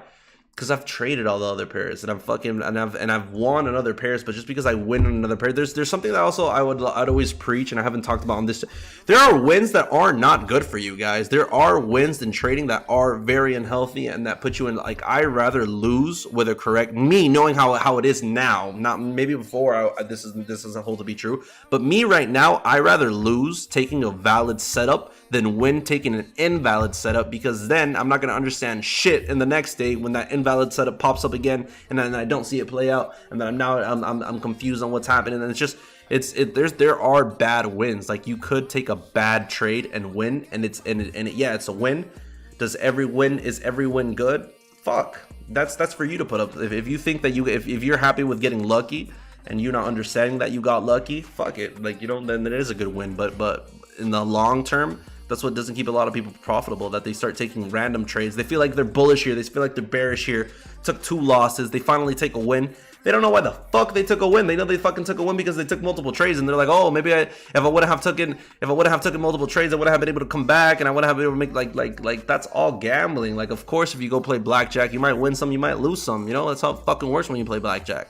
Because I've traded all the other pairs and I've won in other pairs, but just because I win in another pair, there's something that also I'd always preach, and I haven't talked about on this. There are wins that are not good for you guys. There are wins in trading that are very unhealthy and that put you in, like, I rather lose with a correct, me knowing how it is now, not maybe before this doesn't hold to be true, but me right now, I rather lose taking a valid setup than win taking an invalid setup, because then I'm not going to understand shit in the next day when that invalid setup pops up again and then I don't see it play out, and then I'm confused on what's happening. And it's just there are bad wins. Like, you could take a bad trade and win, and it's a win. Is every win good? Fuck, that's for you to put up. If you think that if you're happy with getting lucky and you're not understanding that you got lucky, fuck it. Like, you don't, then it is a good win. But in the long term, that's what doesn't keep a lot of people profitable, that they start taking random trades. They feel like they're bullish here. They feel like they're bearish here. Took 2 losses. They finally take a win. They don't know why the fuck they took a win. They know they fucking took a win because they took multiple trades, and they're like, oh, maybe if I would have taken multiple trades, I would have been able to come back, and I would have been able to make like that's all gambling. Like, of course, if you go play blackjack, you might win some, you might lose some. You know, that's how it fucking works when you play blackjack.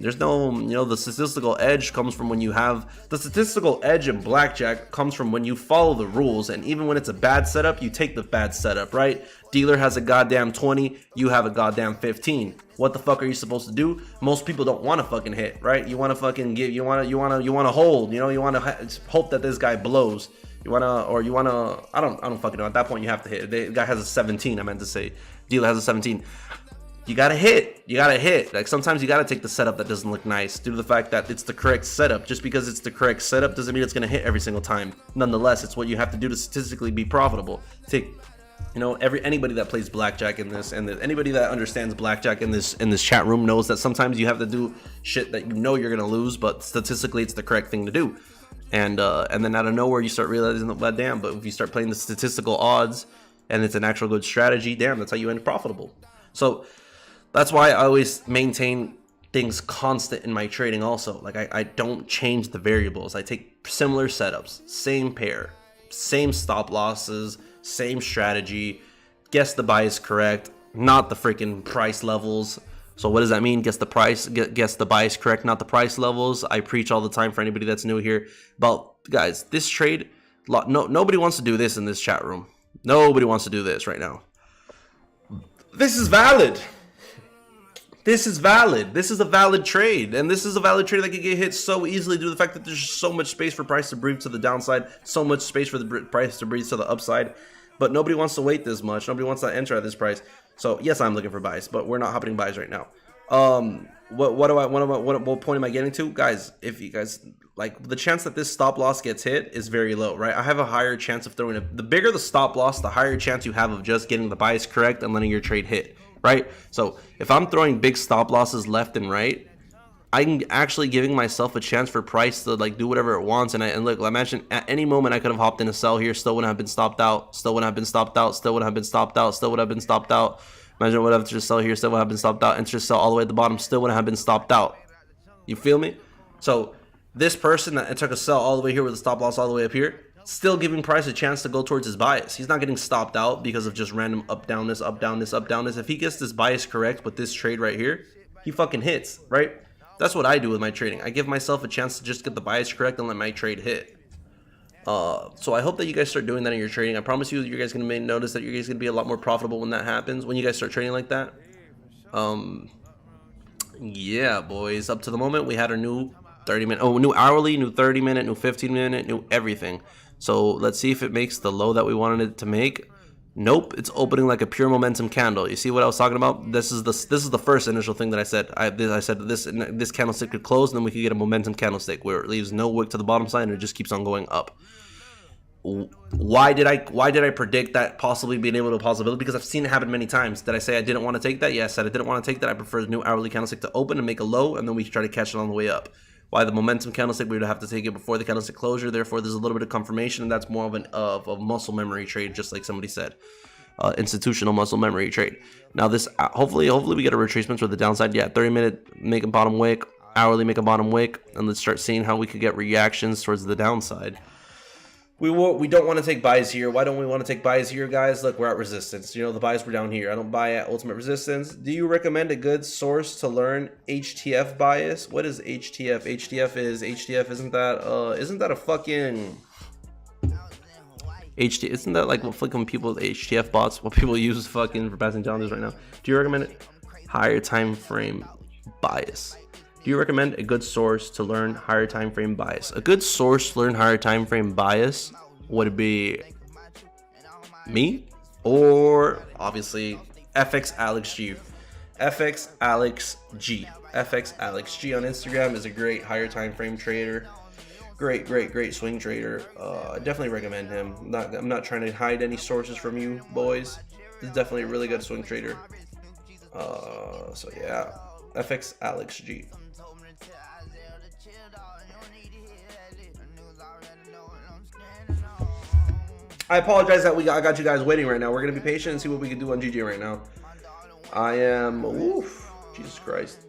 There's no, the statistical edge comes from when you have, the statistical edge in blackjack comes from when you follow the rules, and even when it's a bad setup, you take the bad setup, right? Dealer has a goddamn 20, you have a goddamn 15. What the fuck are you supposed to do? Most people don't want to fucking hit, right? You want to fucking give, you want to hold, you want to hope that this guy blows. I don't fucking know. At that point, you have to hit. The guy has a 17, I meant to say. Dealer has a 17. You gotta hit. Like, sometimes you gotta take the setup that doesn't look nice due to the fact that it's the correct setup. Just because it's the correct setup doesn't mean it's gonna hit every single time. Nonetheless, it's what you have to do to statistically be profitable. Anybody that plays blackjack in this, and anybody that understands blackjack in this chat room knows that sometimes you have to do shit that you're gonna lose, but statistically it's the correct thing to do. And then out of nowhere you start realizing that, damn, but if you start playing the statistical odds and it's an actual good strategy, damn, that's how you end profitable. So that's why I always maintain things constant in my trading also. Like, I don't change the variables. I take similar setups, same pair, same stop losses, same strategy, guess the buy is correct, not the freaking price levels. So what does that mean? Guess the price, guess the buy is correct, not the price levels. I preach all the time for anybody that's new here about, guys, this trade, nobody wants to do this in this chat room. Nobody wants to do this right now. This is valid. This is valid. This is a valid trade, and this is a valid trade that can get hit so easily due to the fact that there's so much space for price to breathe to the downside, so much space for the price to breathe to the upside. But nobody wants to wait this much. Nobody wants to enter at this price. So yes, I'm looking for buys, but we're not hopping buys right now. What point am I getting to, guys? If you guys like, the chance that this stop loss gets hit is very low, right? I have a higher chance of throwing it. The bigger the stop loss, the higher chance you have of just getting the buys correct and letting your trade hit. Right? So if I'm throwing big stop losses left and right, I'm actually giving myself a chance for price to, like, do whatever it wants. And look, I mentioned at any moment I could have hopped in a sell here, still wouldn't have been stopped out, still wouldn't have been stopped out, still wouldn't have been stopped out, still would have been stopped out. Imagine what I've just sell here, still would have been stopped out, and just sell all the way at the bottom, still wouldn't have been stopped out. You feel me? So this person that took a sell all the way here with a stop loss all the way up here, still giving price a chance to go towards his bias. He's not getting stopped out because of just random up, down this, up, down this, up, down this. If he gets this bias correct with this trade right here, he fucking hits, right? That's what I do with my trading. I give myself a chance to just get the bias correct and let my trade hit. So I hope that you guys start doing that in your trading. I promise you, you guys are gonna notice that you guys gonna be a lot more profitable when that happens. When you guys start trading like that. Yeah, boys. Up to the moment, we had a new 30-minute, new hourly, new 30-minute, new 15-minute, new everything. So let's see if it makes the low that we wanted it to make. Nope, it's opening like a pure momentum candle. You see what I was talking about? This is the first initial thing that I said. I said this candlestick could close, and then we could get a momentum candlestick where it leaves no wick to the bottom side and it just keeps on going up. Why did I predict that possibly being able to a possibility? Because I've seen it happen many times. Did I say I didn't want to take that? Yes, I said I didn't want to take that. I prefer the new hourly candlestick to open and make a low, and then we try to catch it on the way up. Why the momentum candlestick, we would have to take it before the candlestick closure. Therefore, there's a little bit of confirmation, and that's more of a muscle memory trade, just like somebody said, institutional muscle memory trade. Now this, hopefully we get a retracement for the downside. Yeah, 30-minute make a bottom wick, hourly make a bottom wick, and let's start seeing how we could get reactions towards the downside. We don't want to take buys here. Why don't we want to take buys here, guys? Look, we're at resistance. You know, the buys were down here. I don't buy at ultimate resistance. Do you recommend a good source to learn HTF bias? What is HTF? HTF isn't that a fucking HTF? Isn't that like what fucking people HTF bots? What people use fucking for passing challenges right now? Do you recommend it? Higher time frame bias. Do you recommend a good source to learn higher time frame bias? A good source to learn higher time frame bias would be me, or obviously FX Alex G. FX Alex G. FX Alex G on Instagram is a great higher time frame trader. Great swing trader. I definitely recommend him. I'm not trying to hide any sources from you boys. He's definitely a really good swing trader. So yeah, FX Alex G. I apologize that I got you guys waiting right now. We're gonna be patient and see what we can do on GG right now. I am, oof, Jesus Christ.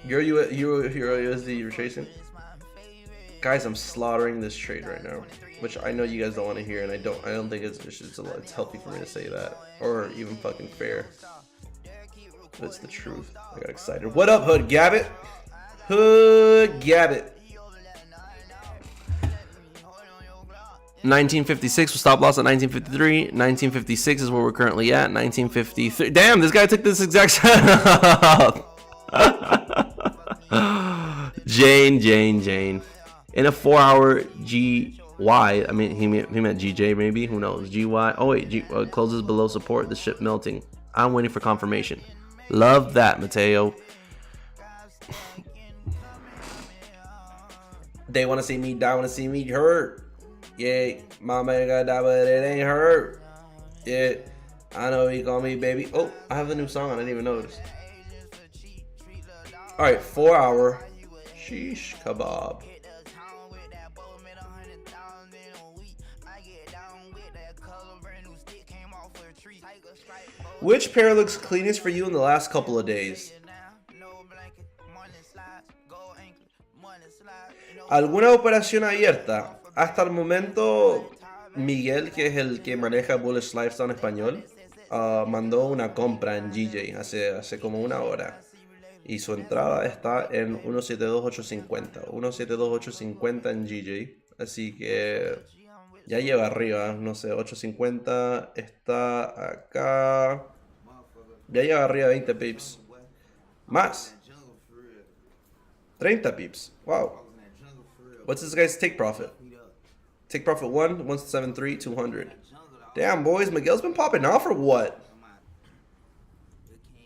Euro USD retracing. Guys, I'm slaughtering this trade right now, which I know you guys don't want to hear, and I don't think it's healthy for me to say that, or even fucking fair. But it's the truth. I got excited. What up, Hood Gabbit? Hood Gabbit. 1956 with stop loss at 1953. 1956 is where we're currently at. 1953. Damn, this guy took this exact setup. Jane. In a 4-hour GY, I mean, he meant GJ maybe. Who knows? GY. Oh wait, closes below support. The ship melting. I'm waiting for confirmation. Love that, Mateo. They want to see me die. Want to see me hurt. Yeah, mama got die, but it ain't hurt. Yeah, I know he call me baby. Oh, I have a new song. I didn't even notice. All right, 4-hour. Sheesh kebab. Which pair looks cleanest for you in the last couple of days? ¿Alguna operación abierta? Hasta el momento, Miguel, que es el que maneja Bullish Lifestyle en español, mandó una compra en GJ hace como una hora. Y su entrada está en 172850. 172850 en GJ. Así que ya lleva arriba, no sé, 850 está acá. Ya lleva arriba 20 pips. Más. 30 pips. Wow. What's this guy's take profit? Take profit 173, 200. Damn, boys, Miguel's been popping off or what?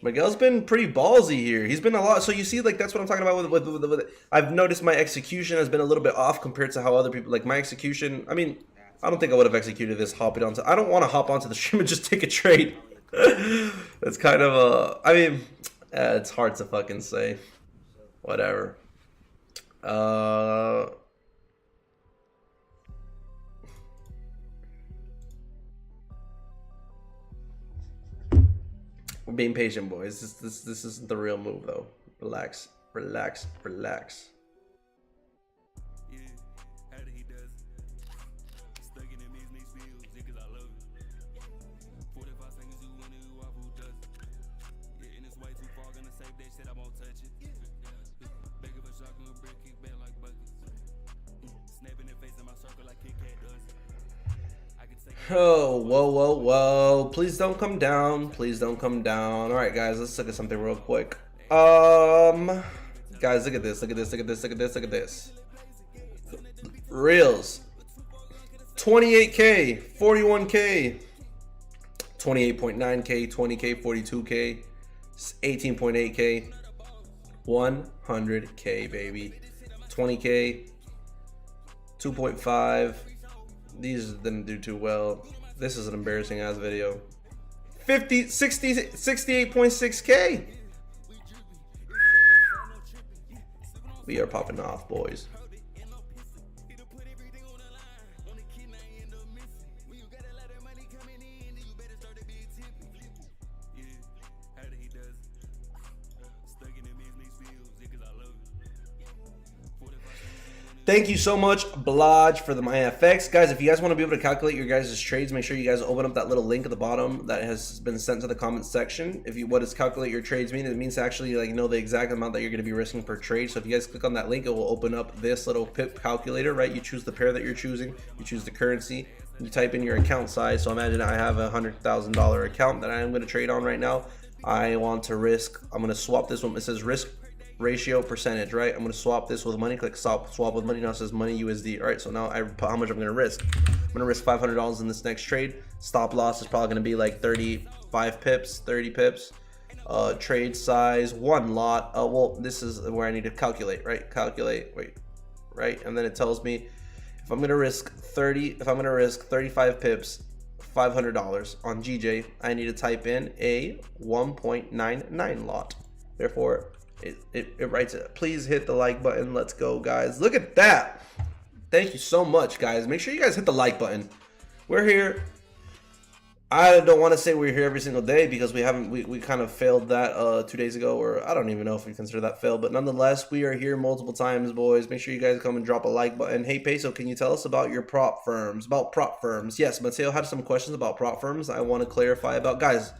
Miguel's been pretty ballsy here. He's been a lot. So you see, like, that's what I'm talking about with I've noticed my execution has been a little bit off compared to how other people, like, my execution. I mean, I don't think I would have executed this hopping onto. I don't want to hop onto the stream and just take a trade. It's kind of a. I mean, it's hard to fucking say. Whatever. We're being patient, boys. This isn't the real move, though. Relax. Relax, relax. Oh, whoa, whoa, whoa. Please don't come down. Please don't come down. All right, guys, let's look at something real quick. Guys, look at this. Look at this. Look at this. Look at this. Look at this. Reels. 28K, 41K, 28.9K, 20K, 42K, 18.8K, 100K, baby. 20K, 2.5. These didn't do too well. This is an embarrassing ass video. 68.6K. We are popping off, boys. Thank you so much, Blodge, for my FX. Guys, if you guys want to be able to calculate your guys' trades, make sure you guys open up that little link at the bottom that has been sent to the comment section. What does calculate your trades mean? It means to actually know the exact amount that you're going to be risking per trade. So if you guys click on that link, it will open up this little pip calculator, right? You choose the pair that you're choosing. You choose the currency. You type in your account size. So imagine I have a $100,000 account that I am going to trade on right now. I want to risk, I'm going to swap this one. It says risk ratio percentage, right? I'm going to swap this with money. Click swap with money. Now it says money USD. All right, so now I put how much I'm going to risk. I'm going to risk $500 in this next trade. Stop loss is probably going to be like 35 pips, 30 pips. Trade size, one lot. Well, this is where I need to calculate, right? Calculate, wait, right? And then it tells me if I'm going to risk 35 pips, $500 on GJ, I need to type in a 1.99 lot. Therefore, it writes it. Please hit the like button. Let's go, guys. Look at that. Thank you so much, guys. Make sure you guys hit the like button. We're here. I don't want to say we're here every single day because we kind of failed that 2 days ago, or I don't even know if we consider that failed, but nonetheless, we are here multiple times, boys. Make sure you guys come and drop a like button. Hey, Peso, can you tell us about your prop firms? About prop firms. Yes, Mateo had some questions about prop firms I want to clarify about. Guys,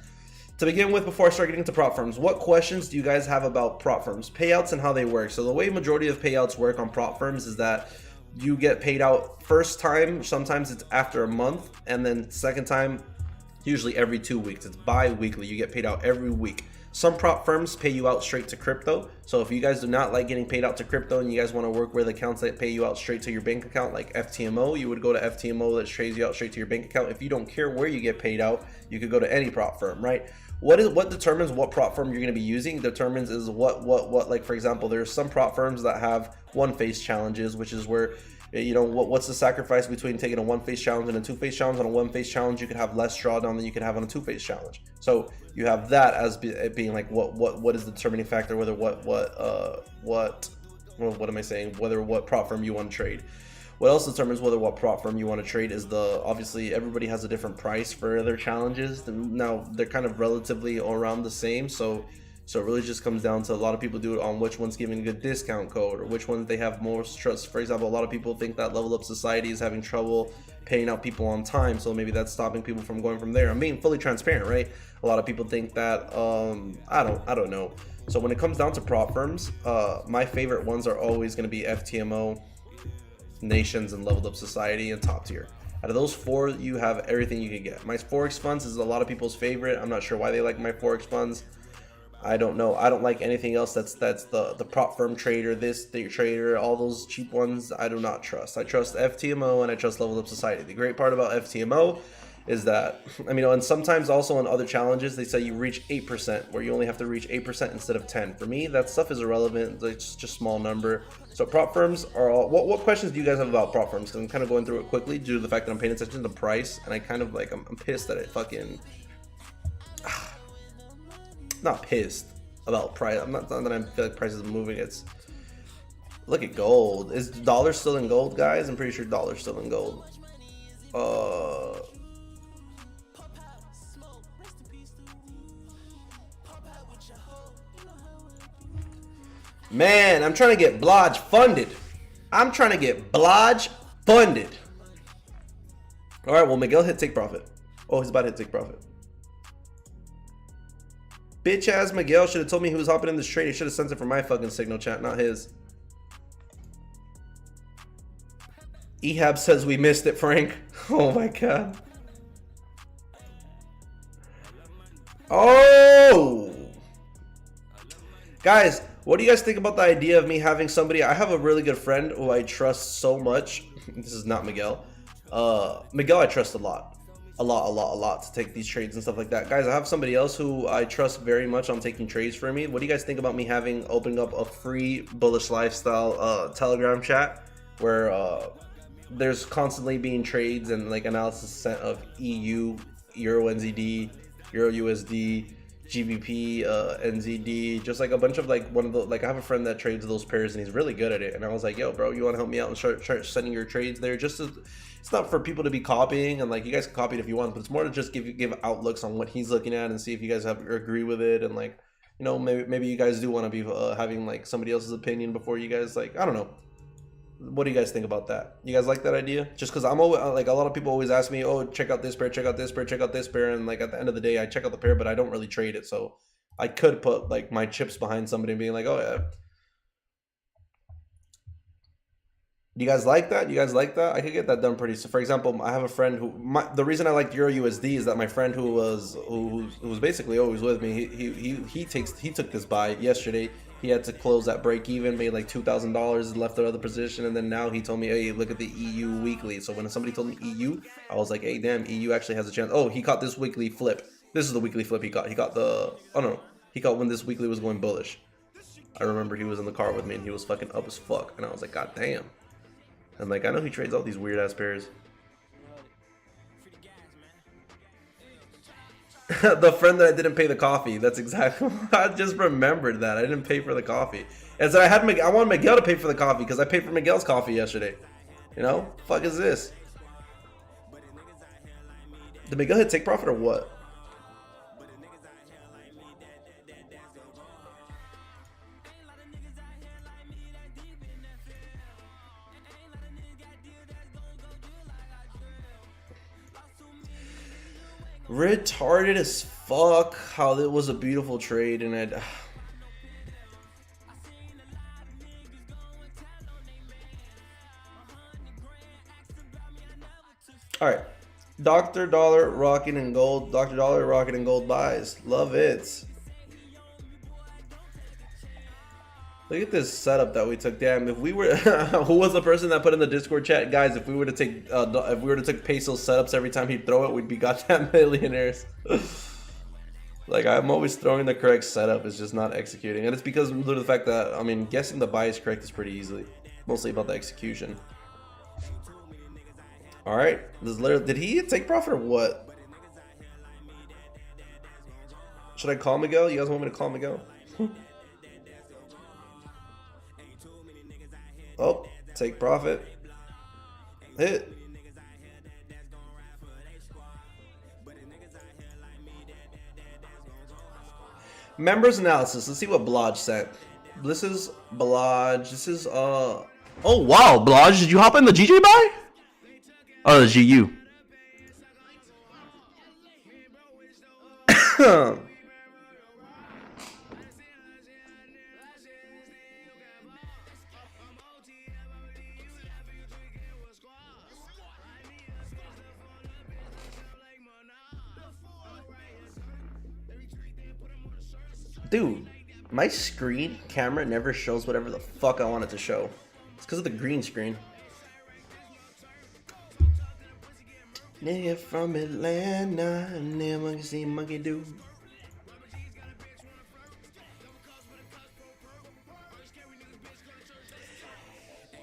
to begin with, before I start getting into prop firms, what questions do you guys have about prop firms? Payouts and how they work. So the way majority of payouts work on prop firms is that you get paid out first time, sometimes it's after a month, and then second time, usually every 2 weeks. It's bi-weekly. You get paid out every week. Some prop firms pay you out straight to crypto. So if you guys do not like getting paid out to crypto and you guys want to work with accounts that pay you out straight to your bank account, like FTMO, you would go to FTMO that trades you out straight to your bank account. If you don't care where you get paid out, you could go to any prop firm, right? What determines what prop firm you're going to be using determines is what like, for example, there's some prop firms that have one face challenges, which is where, you know, what's the sacrifice between taking a one face challenge and a two face challenge? On a one face challenge, you could have less drawdown than you could have on a two face challenge. So you have that as being like what is the determining factor, whether what am I saying, whether what prop firm you want to trade. What else determines whether what prop firm you want to trade is obviously everybody has a different price for their challenges. Now they're kind of relatively around the same, so it really just comes down to a lot of people do it on which one's giving a good discount code or which ones they have most trust. For example, a lot of people think that Level Up Society is having trouble paying out people on time, so maybe that's stopping people from going from there. I'm being fully transparent, right? A lot of people think that I don't know. So when it comes down to prop firms, my favorite ones are always going to be FTMO, Nations, and Leveled Up Society, and Top Tier. Out of those four, you have everything you can get. My Forex funds is a lot of people's favorite. I'm not sure why they like my Forex funds. I don't know. I don't like anything else that's the prop firm trader, the trader, all those cheap ones. I do not trust. I trust FTMO and I trust Leveled Up Society. The great part about FTMO is that, I mean, and sometimes also on other challenges, they say you reach 8%, where you only have to reach 8% instead of 10. For me, that stuff is irrelevant. It's just a small number. So prop firms are all, what questions do you guys have about prop firms? Because I'm kind of going through it quickly due to the fact that I'm paying attention to the price, and I kind of like, I'm pissed that it fucking, not pissed about price. I'm not that I feel like price is moving. It's, look at gold. Is dollar still in gold, guys? I'm pretty sure dollar's still in gold. Man, I'm trying to get Blodge funded. I'm trying to get Blodge funded. All right, well, Miguel hit take profit. Oh, he's about to hit take profit. Bitch ass Miguel should have told me he was hopping in this trade. He should have sent it from my fucking signal chat, not his. Ehab says we missed it, Frank. Oh my god. Oh! Guys, what do you guys think about the idea of me having somebody? I have a really good friend who I trust so much. This is not Miguel. Miguel I trust a lot. A lot to take these trades and stuff like that. Guys, I have somebody else who I trust very much on taking trades for me. What do you guys think about me opening up a free bullish lifestyle Telegram chat where there's constantly being trades and like analysis sent of EU, Euro NZD, Euro USD, GBP, NZD, just like a bunch of like I have a friend that trades those pairs and he's really good at it. And I was like, yo, bro, you want to help me out and start sending your trades there? Just to, it's not for people to be copying, and like you guys can copy it if you want, but it's more to just give outlooks on what he's looking at and see if you guys agree with it, and like, you know, maybe you guys do want to be having like somebody else's opinion before you guys, like, I don't know. What do you guys think about that? You guys like that idea? Just because I'm always like, a lot of people always ask me, oh, check out this pair, check out this pair, check out this pair, and like at the end of the day I check out the pair, but I don't really trade it. So I could put like my chips behind somebody and being like, oh yeah. Do you guys like that? You guys like that? I could get that done pretty. So for example, I have a friend who the reason I like Euro USD is that my friend who was basically always with me, he took this buy yesterday. He had to close at break even, made like $2,000, left the other position, and then now he told me, hey, look at the EU weekly. So when somebody told me EU, I was like, hey, damn, EU actually has a chance. Oh, he caught this weekly flip. This is the weekly flip he got. He got the, oh no, he caught when this weekly was going bullish. I remember he was in the car with me and he was fucking up as fuck, and I was like, god damn. And like, I know he trades all these weird ass pairs. The friend that I didn't pay the coffee. That's exactly. I just remembered that I didn't pay for the coffee, and so I wanted Miguel to pay for the coffee because I paid for Miguel's coffee yesterday. You know, fuck is this? Did Miguel hit take profit or what? Retarded as fuck how it was a beautiful trade, and it all right. Dr. Dollar rocking in gold. Dr. Dollar rocking in gold buys. Love it. Look at this setup that we took. Damn, if we were, who was the person that put in the Discord chat, guys? If we were to take Peso's setups every time he'd throw it, we'd be goddamn millionaires. Like, I'm always throwing the correct setup, it's just not executing, and it's because of the fact that, I mean, guessing the buy is correct is pretty easily, mostly about the execution. All right, this is literally, did he take profit or what? Should I call Miguel? You guys want me to call Miguel? Oh, take profit. Hit. Members analysis. Let's see what Blodge said. This is Blodge. This is oh wow, Blodge, did you hop in the GJ buy? Oh, the GU. Dude, my screen camera never shows whatever the fuck I want it to show. It's because of the green screen. Nigga from Atlanta, never see monkey do.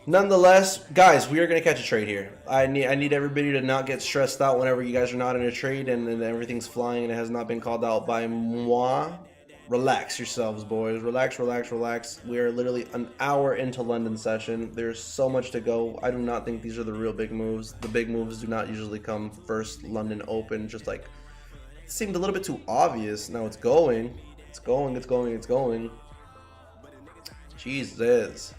Nonetheless, guys, we are gonna catch a trade here. I need everybody to not get stressed out whenever you guys are not in a trade and everything's flying and it has not been called out by moi. Relax yourselves, boys. Relax, relax, relax. We are literally an hour into London session. There's so much to go. I do not think these are the real big moves. The big moves do not usually come first London Open. Just like, it seemed a little bit too obvious. Now it's going. It's going, it's going, it's going. Jesus.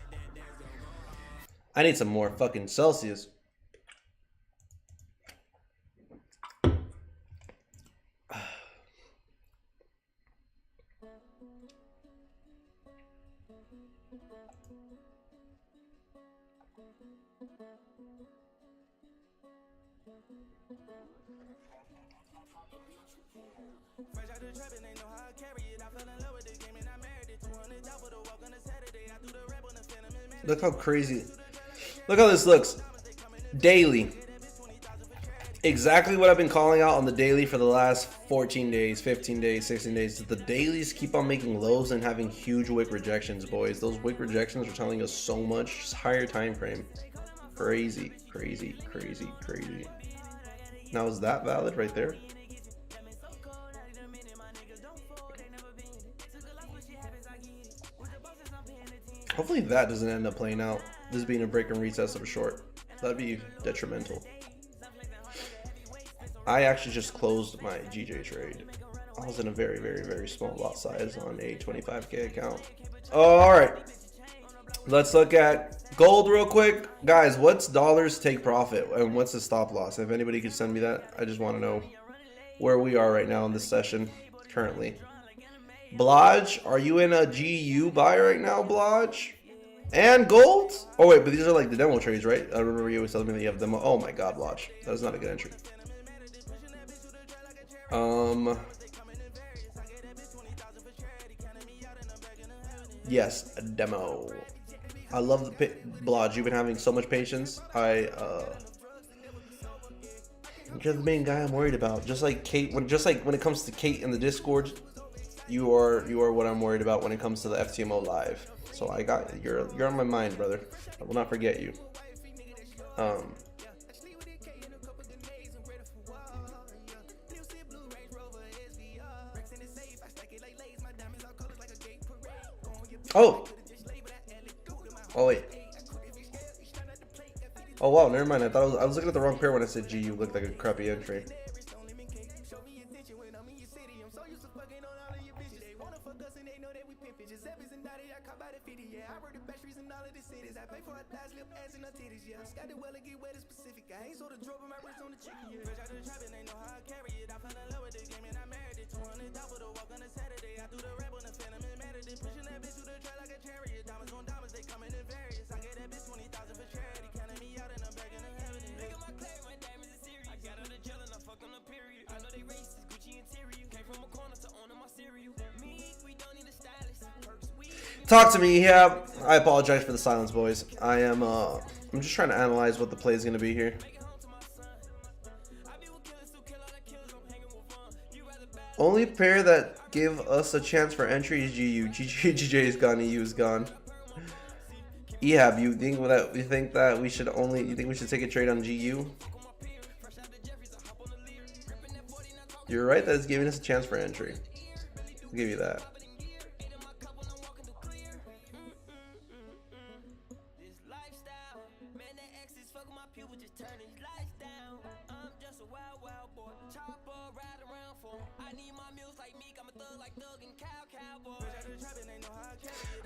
I need some more fucking Celsius. Look how crazy. Look how this looks. Daily. Exactly what I've been calling out on the daily for the last 14 days, 15 days, 16 days. The dailies keep on making lows and having huge wick rejections, boys. Those wick rejections are telling us so much. Just higher time frame. Crazy, crazy, crazy, crazy. Now is that valid right there? Hopefully that doesn't end up playing out. This being a break and retest of a short. That'd be detrimental. I actually just closed my GJ trade. I was in a very, very, very small lot size on a 25K account. All right. Let's look at gold real quick. Guys, what's dollars take profit and what's the stop loss? If anybody could send me that, I just want to know where we are right now in this session currently. Blodge, are you in a GU buy right now, Blodge? And gold? Oh wait, but these are like the demo trades, right? I remember you always telling me that you have demo. Oh my god, Blodge. That was not a good entry. Yes, a demo. I love the Blodge. You've been having so much patience. You're the main guy I'm worried about. Just like Kate, when it comes to Kate in the Discord, you are what I'm worried about when it comes to the FTMO live. So I got you're on my mind, brother. I will not forget you. Oh wait. Oh wow, never mind. I was looking at the wrong pair when I said GU looked like a crappy entry. Talk to me. Yeah, I apologize for the silence, boys. I'm just trying to analyze what the play is going to be here. Only pair that give us a chance for entry is GU. GJ is gone. EU is gone. Ehab, you think that we should take a trade on GU? You're right that it's giving us a chance for entry. I'll give you that.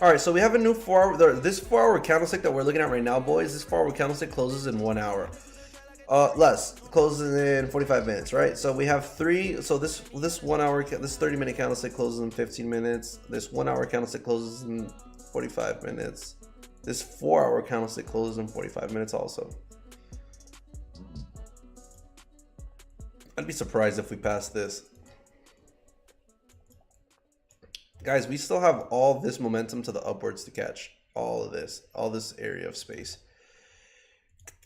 All right, so we have a new 4 hour. This 4 hour candlestick that we're looking at right now, boys. This 4 hour candlestick closes in 1 hour. Less closes in 45 minutes, right? So we have 3. So this 1 hour, this 30-minute candlestick closes in 15 minutes. This 1 hour candlestick closes in 45 minutes. This 4 hour candlestick closes in 45 minutes also. I'd be surprised if we pass this. Guys, we still have all this momentum to the upwards to catch. All this area of space.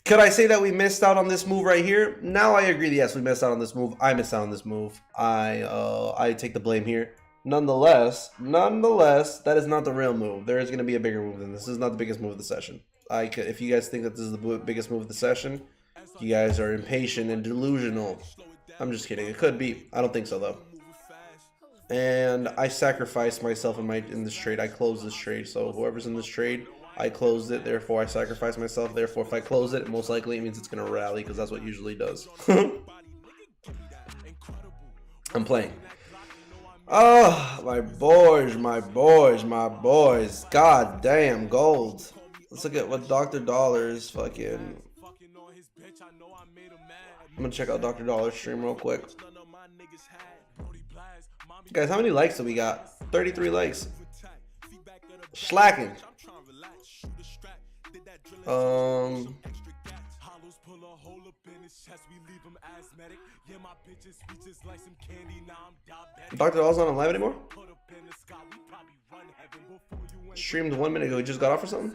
Could I say that we missed out on this move right here? Now I agree. Yes, we missed out on this move. I missed out on this move. I take the blame here. Nonetheless, that is not the real move. There is going to be a bigger move than this. This is not the biggest move of the session. If you guys think that this is the biggest move of the session, you guys are impatient and delusional. I'm just kidding. It could be. I don't think so though. And I sacrificed myself in this trade. I closed this trade. So whoever's in this trade, I closed it. Therefore, I sacrificed myself. Therefore, if I close it, most likely it means it's going to rally because that's what it usually does. I'm playing. Oh, my boys, my boys, my boys. God damn, gold. Let's look at what Dr. Dollar is fucking. I'm gonna check out Dr. Dollar's stream real quick. Guys, how many likes do we got? 33 likes. Slacking. Dr. Dollar's not on live anymore? Streamed 1 minute ago. He just got off or something?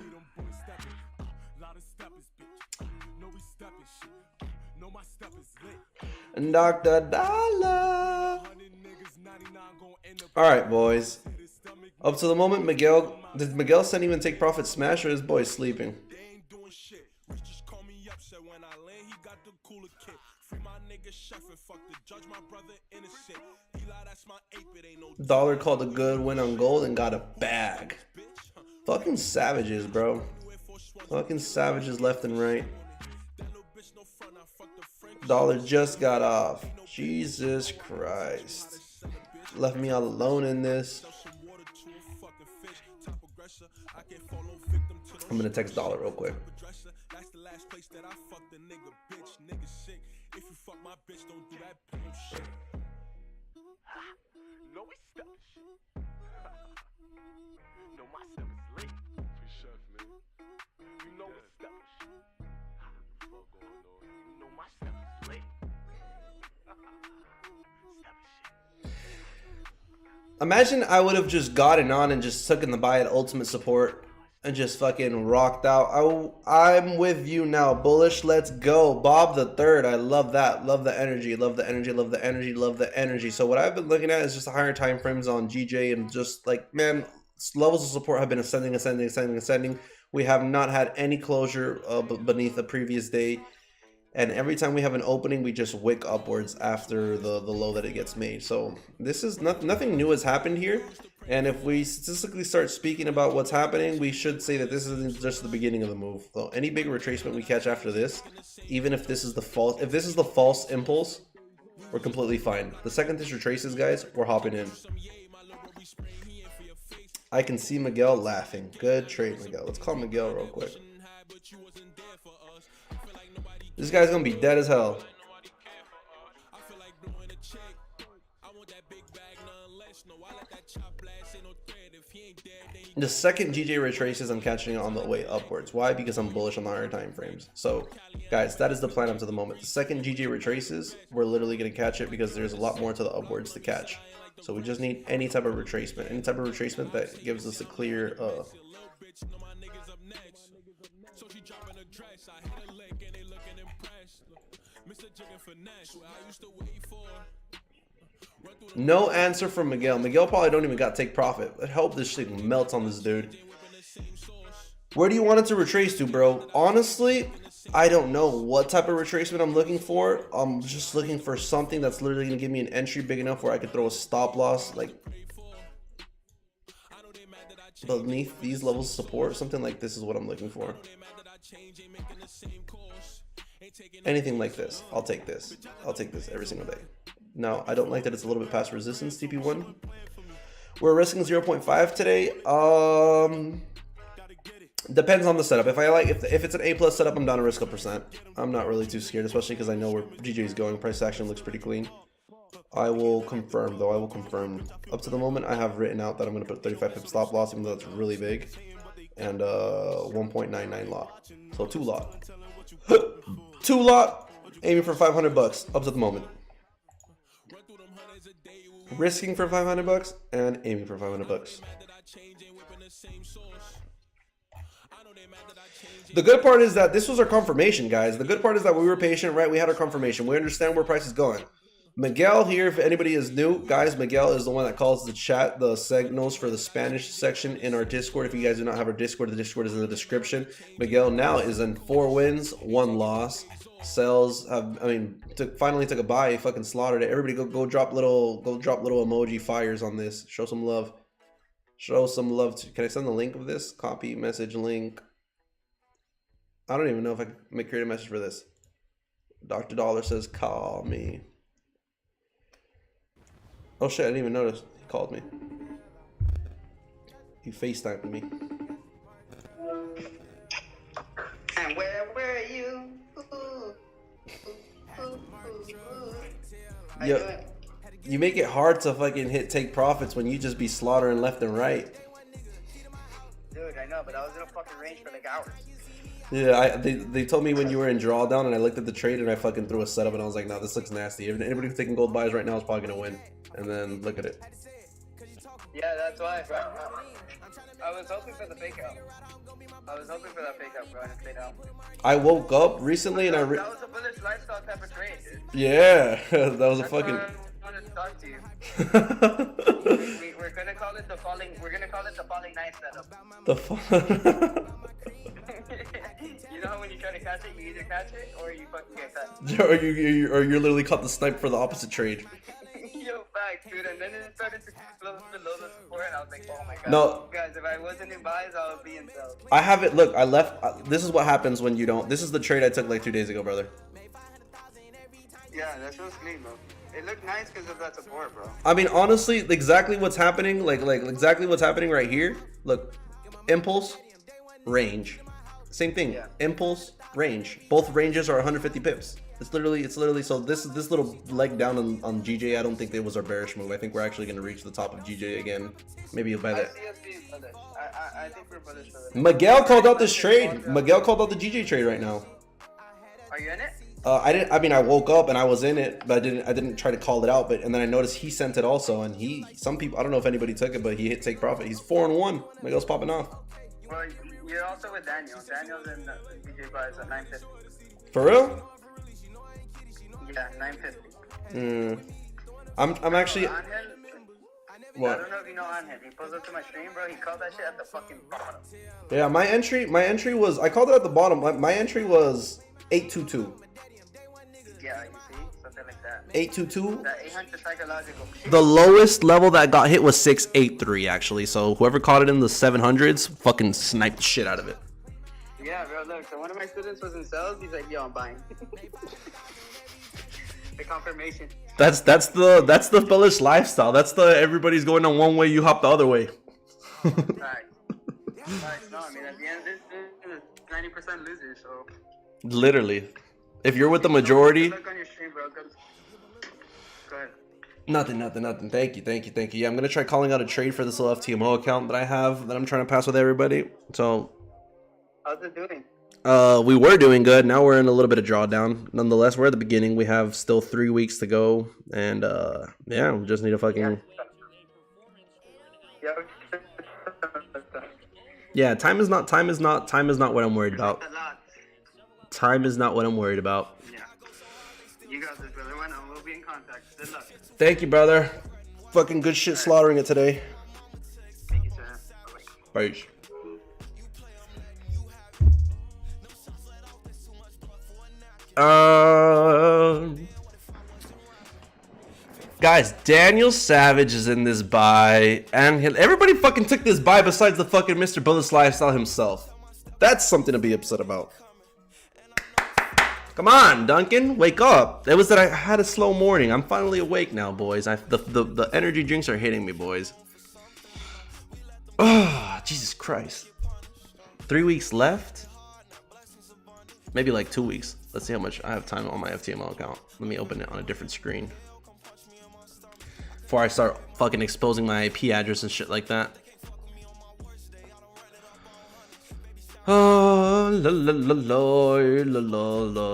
Dr. Dollar. Alright, boys. Up to the moment, Miguel. Did Miguel send even take profit smash or his boy sleeping? Dollar called a good win on gold and got a bag. Fucking savages, bro. Fucking savages left and right. Dollar just got off. Jesus Christ. Left me all alone in this. I'm gonna text Dollar real quick. Imagine I would have just gotten on and just taken the buy at ultimate support and just fucking rocked out. I'm with you now. Bullish, let's go. Bob the Third. I love that. Love the energy. Love the energy. Love the energy. Love the energy. So what I've been looking at is just the higher time frames on GJ and just like, man, levels of support have been ascending, ascending, ascending, ascending. We have not had any closure beneath the previous day. And every time we have an opening, we just wick upwards after the low that it gets made. So this is nothing new has happened here. And if we statistically start speaking about what's happening, we should say that this is just the beginning of the move. So any big retracement we catch after this, even if this is the false impulse, we're completely fine. The second this retraces, guys, we're hopping in. I can see Miguel laughing. Good trade, Miguel. Let's call Miguel real quick. This guy's gonna be dead as hell. The second GJ retraces, I'm catching it on the way upwards. Why? Because I'm bullish on the higher time frames. So, guys, that is the plan up to the moment. The second GJ retraces, we're literally gonna catch it because there's a lot more to the upwards to catch. So we just need any type of retracement, that gives us a clear. No answer from Miguel. Miguel probably don't even got take profit. I hope this thing melts on this dude. Where do you want it to retrace to, bro? Honestly, I don't know what type of retracement I'm looking for. I'm just looking for something that's literally going to give me an entry big enough where I could throw a stop loss, like beneath these levels of support. Something like this is what I'm looking for. Anything like this, I'll take this. I'll take this every single day. Now, I don't like that it's a little bit past resistance, TP1. We're risking 0.5 today. Depends on the setup. If it's an A+ setup, I'm down to risk a %. I'm not really too scared, especially because I know where GJ is going. Price action looks pretty clean. I will confirm, though. I will confirm. Up to the moment, I have written out that I'm going to put 35 pip stop loss, even though that's really big. And 1.99 lot. So 2 lot. 2 lot. Aiming for 500 bucks. Up to the moment. Risking for 500 bucks and aiming for 500 bucks. The good part is that this was our confirmation, guys. The good part is that we were patient, right? We had our confirmation. We understand where price is going. Miguel here, if anybody is new, guys, Miguel is the one that calls the chat, the signals for the Spanish section in our Discord. If you guys do not have our Discord, the Discord is in the description. Miguel now is in 4 wins, 1 loss. Sells, finally took a buy, fucking slaughtered it. Everybody go drop little emoji fires on this. Show some love. Show some love. Can I send the link of this? Copy, message, link. I don't even know if I can create a message for this. Dr. Dollar says, call me. Oh shit, I didn't even notice. called me. He FaceTimed me. And where were you? Yeah. You make it hard to fucking take profits when you just be slaughtering left and right. Dude, I know, but I was in a fucking range for like hours. Yeah, they told me when you were in drawdown, and I looked at the trade and I fucking threw a setup and I was like, no, this looks nasty. Anybody who's taking gold buys right now is probably gonna win. And then look at it. Yeah, that's why, bro. I was hoping for the fake out. I was hoping for that fake out, bro, and it played out. I woke up recently and that was a bullish lifestyle type of trade, dude. Yeah, that was a fucking. I wanted to talk to you. We're gonna call it the falling. We're gonna call it the falling knife setup. You know when you try to catch it, you either catch it or you fucking get cut. or you're literally caught the snipe for the opposite trade. Yo, facts, dude. And then it started to close below the support, and I was like, oh my god. No, guys, if I wasn't in buys, I would be in sells. I have it. Look, I left. This is what happens when you don't. This is the trade I took like 2 days ago, brother. Yeah, that was clean, bro. It looked nice because of that support, bro. I mean, honestly, exactly what's happening, like exactly what's happening right here. Look, impulse, range, same thing. Yeah. Impulse, range. Both ranges are 150 pips. It's literally. So this little leg down on GJ. I don't think it was our bearish move. I think we're actually gonna reach the top of GJ again. Maybe by that. I see us being bullish. I think we're bullish for this. Miguel called out this trade. Miguel called out the GJ trade right now. Are you in it? I didn't. I mean, I woke up and I was in it, but I didn't try to call it out. But and then I noticed he sent it also, and some people. I don't know if anybody took it, but he hit take profit. He's 4-1. Miguel's popping off. Well, you're also with Daniel. Daniel's in the BJ buys at 950. For real? Yeah, 950. I'm actually. Angel, What? I don't know if you know Angel. He pulls up to my stream, bro. He called that shit at the fucking bottom. Yeah, my entry was. I called it at the bottom. My entry was 822. Yeah, you see, something like that. 822. That 800 psychological. The lowest level that got hit was 683 actually. So whoever caught it in the 700s, fucking sniped the shit out of it. Yeah, bro. Look, so one of my students was in sales. He's like, yo, I'm buying. The confirmation. That's the bullish lifestyle. That's the everybody's going on one way, you hop the other way. Right. No, I mean at the end, this is 90% losers. So. Literally, if you're with the majority. Look on your stream, bro. Go ahead. Nothing. Thank you. Yeah, I'm gonna try calling out a trade for this little FTMO account that I have that I'm trying to pass with everybody. So. How's it doing? We were doing good. Now we're in a little bit of drawdown. Nonetheless, we're at the beginning. We have still 3 weeks to go, and yeah, we just need to fucking. Yeah, time is not what I'm worried about. Time is not what I'm worried about. Yeah. You got this, brother. We'll be in contact. Good luck. Thank you, brother. Fucking good shit slaughtering it today. Thank you, sir. Bye. Guys, Daniel Savage is in this buy, and everybody fucking took this buy besides the fucking Mr. Bullish Lifestyle himself. That's something to be upset about. Come on, Duncan, wake up. It was that I had a slow morning. I'm finally awake now, boys. The energy drinks are hitting me, boys. Oh, Jesus Christ. 3 weeks left? Maybe like 2 weeks. Let's see how much I have time on my FTMO account. Let me open it on a different screen before I start fucking exposing my IP address and shit like that. Oh, la la la la la la la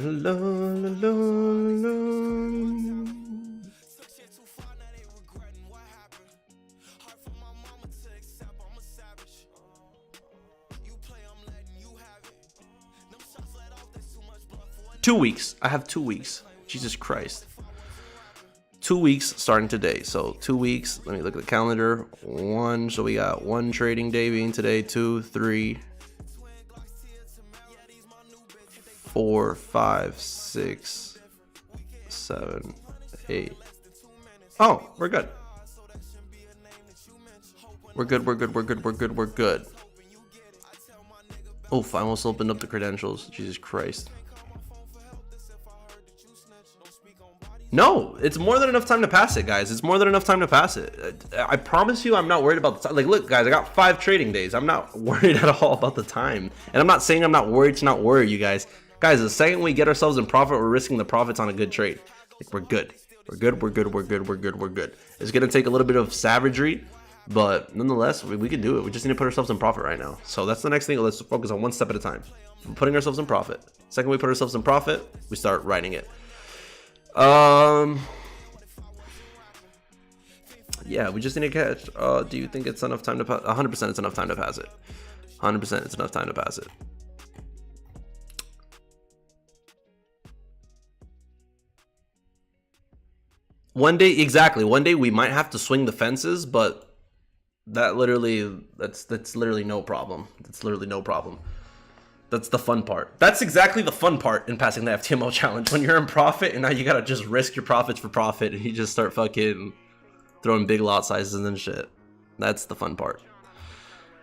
la la la. 2 weeks. I have 2 weeks. Jesus Christ. 2 weeks starting today. So 2 weeks. Let me look at the calendar. So we got 1 trading day being today. 2, 3, 4, 5, 6, 7, 8. Oh, we're good. We're good. Oof, I almost opened up the credentials. Jesus Christ. No, it's more than enough time to pass it, guys. It's more than enough time to pass it. I promise you, I'm not worried about the time. Like, look, guys, I got 5 trading days. I'm not worried at all about the time. And I'm not saying I'm not worried to not worry, you guys. Guys, the second we get ourselves in profit, we're risking the profits on a good trade. Like, we're good. We're good, we're good, we're good, we're good, we're good. It's going to take a little bit of savagery, but nonetheless, we can do it. We just need to put ourselves in profit right now. So that's the next thing. Let's focus on one step at a time. We're putting ourselves in profit. Second we put ourselves in profit, we start writing it. Yeah, we just need to catch. Do you think it's enough time to pass? 100% it's enough time to pass it. 100% it's enough time to pass it. One day, exactly. One day we might have to swing the fences, but that's literally no problem. That's literally no problem. That's the fun part. That's exactly the fun part in passing the FTMO challenge. When you're in profit and now you gotta just risk your profits for profit and you just start fucking throwing big lot sizes and shit. That's the fun part.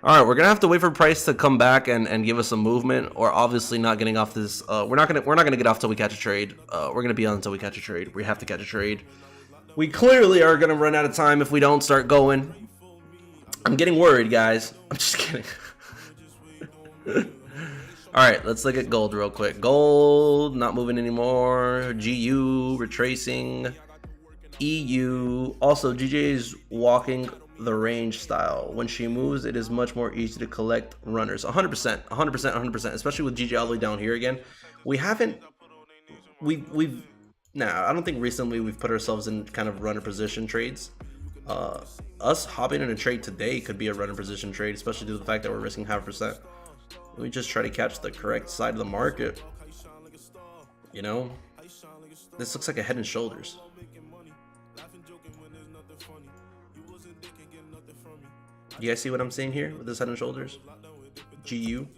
All right, we're gonna have to wait for price to come back and give us some movement, or obviously not getting off this. We're not gonna get off till we catch a trade. We're gonna be on until we catch a trade. We have to catch a trade. We clearly are gonna run out of time if we don't start going. I'm getting worried, guys. I'm just kidding. All right, let's look at gold real quick. Gold not moving anymore. GU retracing. EU also, GJ is walking the range style. When she moves, it is much more easy to collect runners. 100%, 100%, 100%. Especially with GJ all the way down here again. We've I don't think recently we've put ourselves in kind of runner position trades. Us hopping in a trade today could be a runner position trade, especially due to the fact that we're risking 0.5%. We just try to catch the correct side of the market. You know, this looks like a head and shoulders. You guys see what I'm seeing here with this head and shoulders? GU.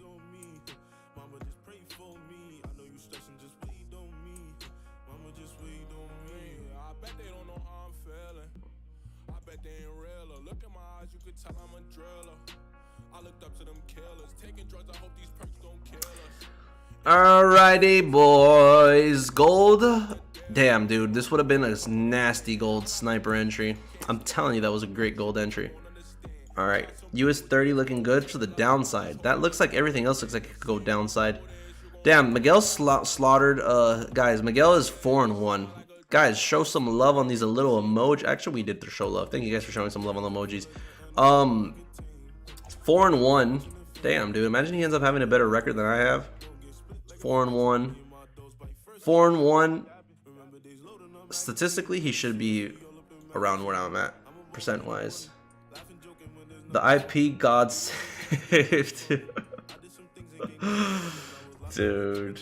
Alrighty, boys. Gold. Damn, dude. This would have been a nasty gold sniper entry. I'm telling you, that was a great gold entry. Alright. US 30 looking good to the downside. That looks like everything else looks like it could go downside. Damn, Miguel slaughtered. Guys, Miguel is 4-1. Guys, show some love on these little emoji. Actually, we did show love. Thank you guys for showing some love on the emojis. 4-1. Damn, dude. Imagine he ends up having a better record than I have. 4-1. 4-1. Statistically, he should be around where I'm at, percent-wise. The IP God saved. Dude,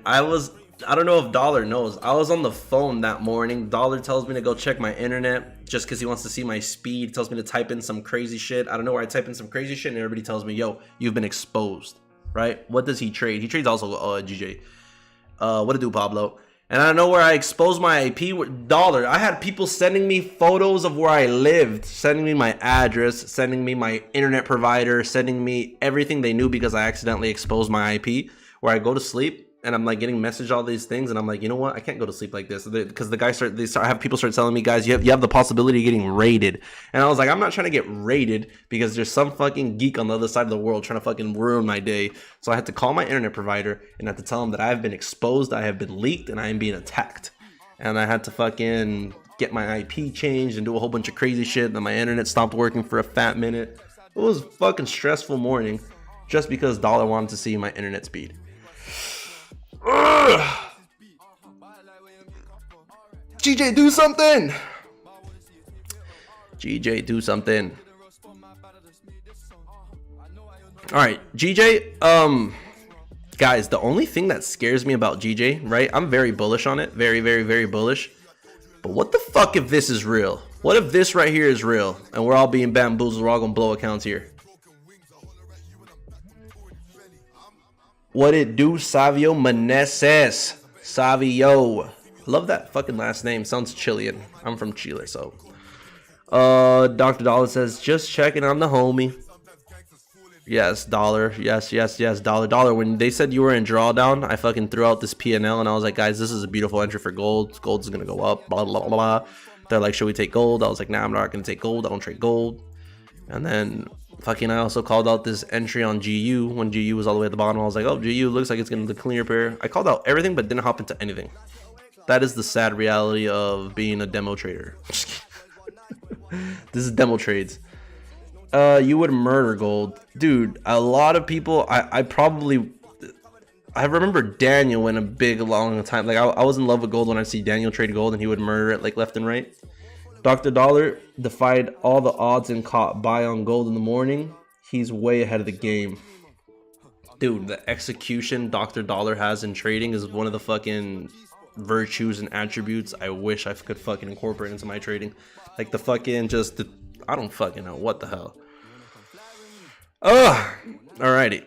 I don't know if Dollar knows. I was on the phone that morning. Dollar tells me to go check my internet just because he wants to see my speed. Tells me to type in some crazy shit. I don't know where I type in some crazy shit, and everybody tells me, yo, you've been exposed, right? What does he trade? He trades also GJ. What to do, Pablo? And I don't know where I exposed my IP with Dollar. I had people sending me photos of where I lived, sending me my address, sending me my internet provider, sending me everything they knew because I accidentally exposed my IP. Where I go to sleep and I'm like getting messaged all these things, and I'm like, you know what? I can't go to sleep like this because the guys have people start telling me, guys, you have the possibility of getting raided. And I was like, I'm not trying to get raided because there's some fucking geek on the other side of the world trying to fucking ruin my day. So I had to call my internet provider and I had to tell them that I have been exposed, I have been leaked, and I am being attacked. And I had to fucking get my IP changed and do a whole bunch of crazy shit. Then my internet stopped working for a fat minute. It was a fucking stressful morning just because Dollar wanted to see my internet speed. Ugh. GJ, do something. GJ, do something. All right, GJ. Guys, the only thing that scares me about GJ, right? I'm very bullish on it. Very, very, very bullish. But what the fuck if this is real? What if this right here is real and we're all being bamboozled? We're all gonna blow accounts here. What it do, Savio Meneses? Savio. Love that fucking last name. Sounds Chilean. I'm from Chile, so. Dr. Dollar says, just checking on the homie. Yes, dollar. Yes, yes, yes, dollar, dollar. When they said you were in drawdown, I fucking threw out this PNL and I was like, guys, this is a beautiful entry for gold. Gold's gonna go up, blah, blah, blah, blah. They're like, should we take gold? I was like, nah, I'm not gonna take gold. I don't trade gold. And then fucking I also called out this entry on GU when GU was all the way at the bottom. I was like, oh, GU looks like it's gonna clear pair. I called out everything but didn't hop into anything. That is the sad reality of being a demo trader. This is demo trades. You would murder gold, dude. A lot of people, I remember Daniel went a big long time. Like I was in love with gold when I see Daniel trade gold and he would murder it like left and right. Dr. Dollar defied all the odds and caught buy on gold in the morning. He's way ahead of the game, dude. The execution Dr. Dollar has in trading is one of the fucking virtues and attributes I wish I could fucking incorporate into my trading. Like the fucking I don't fucking know what the hell. Alrighty.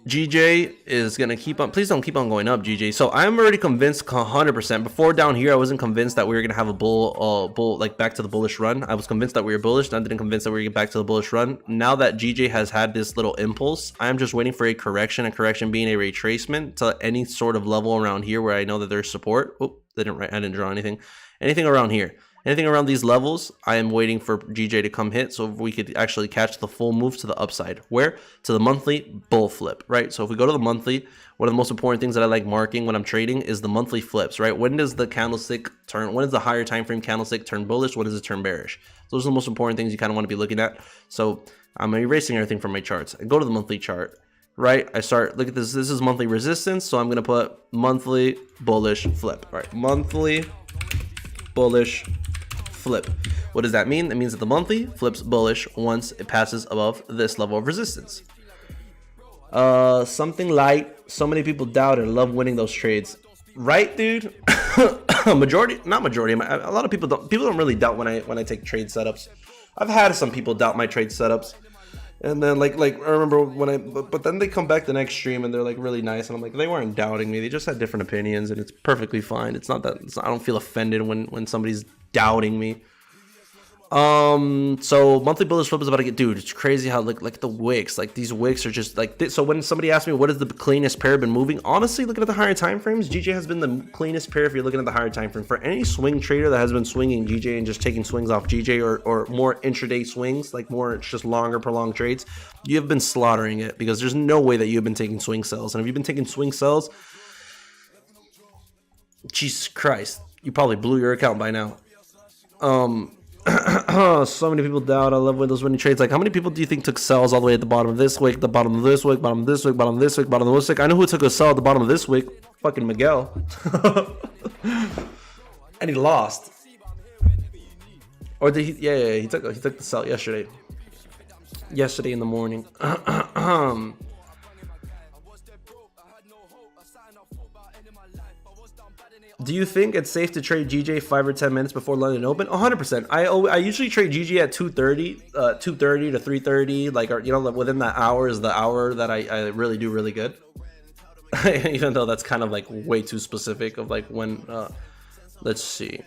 GJ is gonna keep on. Please don't keep on going up, GJ. So I'm already convinced 100%. Before down here, I wasn't convinced that we were gonna have a bull like back to the bullish run. I was convinced that we were bullish. I didn't convinced that we were gonna get back to the bullish run. Now that GJ has had this little impulse, I'm just waiting for a correction. A correction being a retracement to any sort of level around here where I know that there's support. Oh, I didn't draw anything. Anything around here. Anything around these levels, I am waiting for GJ to come hit so we could actually catch the full move to the upside. Where? To the monthly bull flip, right? So if we go to the monthly, one of the most important things that I like marking when I'm trading is the monthly flips, right? When does the candlestick turn? When does the higher time frame candlestick turn bullish? When does it turn bearish? Those are the most important things you kind of want to be looking at. So I'm erasing everything from my charts. I go to the monthly chart, right? I start, look at this. This is monthly resistance. So I'm going to put monthly bullish flip, right? Monthly bullish flip. What does that mean? That means that the monthly flips bullish once it passes above this level of resistance. Something light. So many people doubt it. Love winning those trades, right, dude? Majority, not majority. A lot of people don't really doubt when I take trade setups. I've had some people doubt my trade setups, and then like I remember when but then they come back the next stream and they're like really nice, and I'm like, they weren't doubting me. They just had different opinions, and it's perfectly fine. It's not that I don't feel offended when somebody's doubting me. So monthly bullish flip is about to get, dude, it's crazy how like the wicks, like these wicks are just like this. So when somebody asks me what is the cleanest pair been moving, honestly, looking at the higher time frames, GJ has been the cleanest pair if you're looking at the higher time frame. For any swing trader that has been swinging GJ and just taking swings off GJ or more intraday swings, like more just longer prolonged trades, you have been slaughtering it, because there's no way that you've been taking swing sells. And if you've been taking swing sells, Jesus Christ, you probably blew your account by now. So many people doubt. I love when those winning trades. Like, how many people do you think took sells all the way at the bottom of this wick, the bottom of this wick, bottom of this wick, bottom of this wick, bottom of this wick? I know who took a sell at the bottom of this wick. Fucking Miguel. And he lost. Or did he? Yeah, he took the sell yesterday. Yesterday in the morning. Do you think it's safe to trade GJ 5 or 10 minutes before London Open? 100%. I usually trade GJ at 2:30 to 3:30. Like, you know, within that hour is the hour that I really do really good. Even though that's kind of like way too specific of like when. Let's see.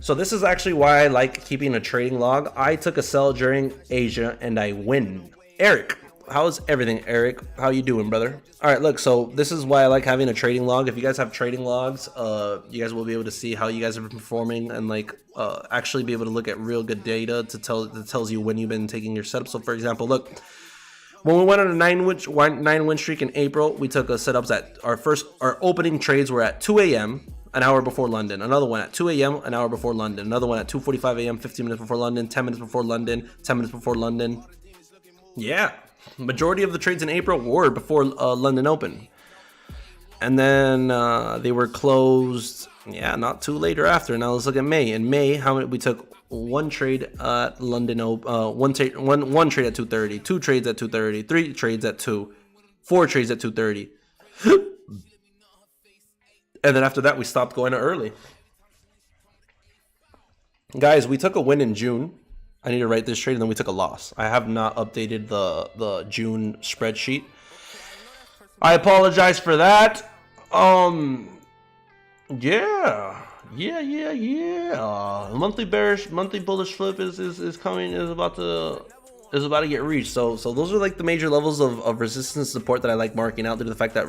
So this is actually why I like keeping a trading log. I took a sell during Asia and I win. Eric. How's everything, Eric? How you doing, brother? All right, look, so this is why I like having a trading log. If you guys have trading logs, you guys will be able to see how you guys have been performing and like actually be able to look at real good data that tells you when you've been taking your setup. So for example, look, when we went on a 9-win streak in April, we took a setups at our opening trades were at 2 a.m. an hour before London, another one at 2 a.m. an hour before London, another one at 2:45 a.m. 15 minutes before London, 10 minutes before London, 10 minutes before London. Yeah. Majority of the trades in April were before London Open, and then they were closed. Yeah, not too late or after. Now let's look at May. In May, how many we took? One trade at London Open, one trade at 2:30, 2 trades at 2:30, 3 trades at 2, 4 trades at 2:30, and then after that we stopped going early. Guys, we took a win in June. I need to write this trade, and then we took a loss. I have not updated the June spreadsheet. I apologize for that. Yeah. Monthly bullish flip is coming, is about to is about to get reached. So those are like the major levels of resistance support that I like marking out, due to the fact that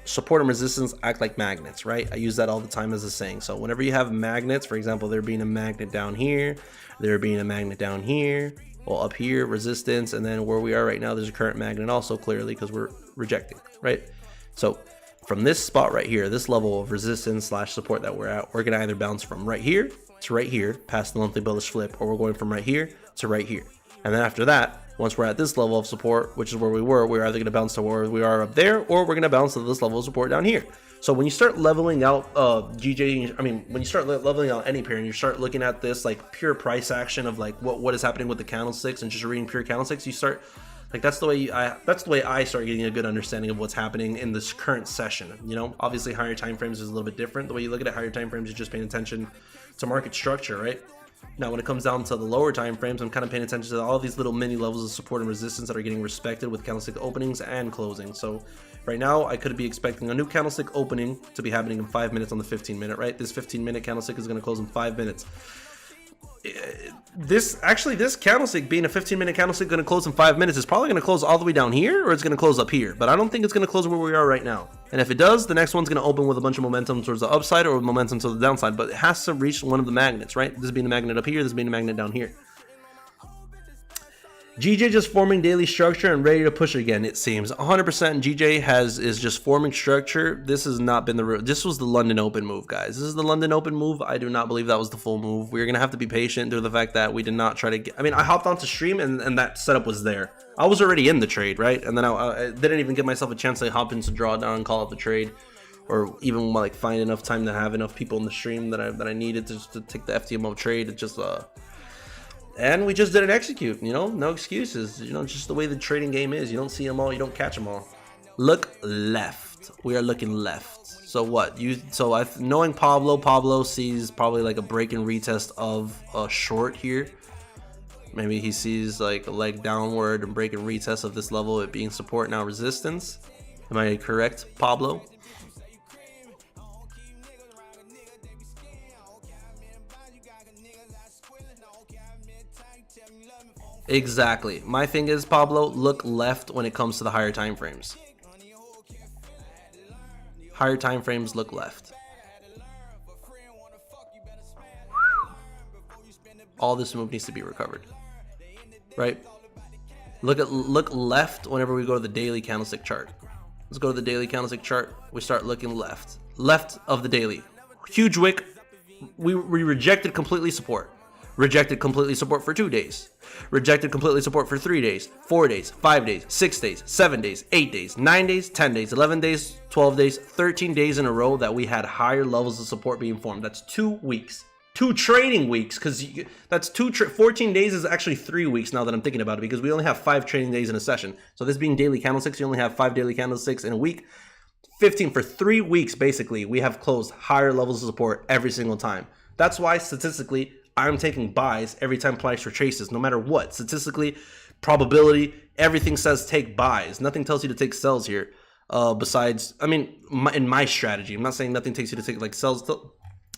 support and resistance act like magnets, right? I use that all the time as a saying. So whenever you have magnets, for example, there being a magnet down here, there being a magnet down here, well, up here, resistance, and then where we are right now, there's a current magnet also, clearly, because we're rejecting, right? So from this spot right here, this level of resistance slash support that we're at, we're gonna either bounce from right here to right here, past the monthly bullish flip, or we're going from right here to right here. And then after that, once we're at this level of support, which is where we're either gonna bounce to where we are up there, or we're gonna bounce to this level of support down here. So when you start leveling out when you start leveling out any pair and you start looking at this like pure price action of like what is happening with the candlesticks and just reading pure candlesticks, you start like that's the way I start getting a good understanding of what's happening in this current session. You know, obviously higher time frames is a little bit different. The way you look at it, higher time frames, you're just paying attention to market structure, right? Now, when it comes down to the lower time frames, I'm kind of paying attention to all these little mini levels of support and resistance that are getting respected with candlestick openings and closing. So right now, I could be expecting a new candlestick opening to be happening in 5 minutes on the 15-minute, right? This 15-minute candlestick is going to close in 5 minutes. This candlestick being a 15-minute candlestick going to close in 5 minutes is probably going to close all the way down here, or it's going to close up here, but I don't think it's going to close where we are right now. And if it does, the next one's going to open with a bunch of momentum towards the upside or with momentum to the downside, but it has to reach one of the magnets, right? This being a magnet up here, this being a magnet down here. GJ just forming daily structure and ready to push again, it seems. 100% GJ is just forming structure. This has not been this was the London Open move, guys. This is the London Open move. I do not believe that was the full move. We're going to have to be patient due to the fact that we did not try to get, I hopped onto stream and that setup was there. I was already in the trade, right? And then I didn't even give myself a chance to hop into drawdown and call out the trade, or even like find enough time to have enough people in the stream that I needed to take the FTMO trade. It just and we just didn't execute, you know, no excuses, you know, just the way the trading game is. You don't see them all, you don't catch them all. Look left. We are looking left. So what? Knowing Pablo sees probably like a break and retest of a short here. Maybe he sees like a leg downward and break and retest of this level, it being support, now resistance. Am I correct, Pablo? Exactly. My thing is, Pablo, look left when it comes to the higher time frames. Higher time frames, look left. All this move needs to be recovered, right? Look left whenever we go to the daily candlestick chart. Let's go to the daily candlestick chart. We start looking left of the daily. Huge wick. We rejected completely support. Rejected completely support for 2 days. Rejected completely support for 3 days, 4 days, 5 days, 6 days, 7 days, 8 days, 9 days, 10 days, 11 days, 12 days, 13 days in a row that we had higher levels of support being formed. That's 2 weeks. 2 trading weeks, because that's 14 days is actually 3 weeks now that I'm thinking about it, because we only have 5 trading days in a session. So this being daily candlesticks, you only have 5 daily candlesticks in a week. 15 for 3 weeks, basically, we have closed higher levels of support every single time. That's why statistically, I'm taking buys every time price retraces, no matter what. Statistically, probability, everything says take buys. Nothing tells you to take sells here. Besides, in my strategy, I'm not saying nothing takes you to take like sells.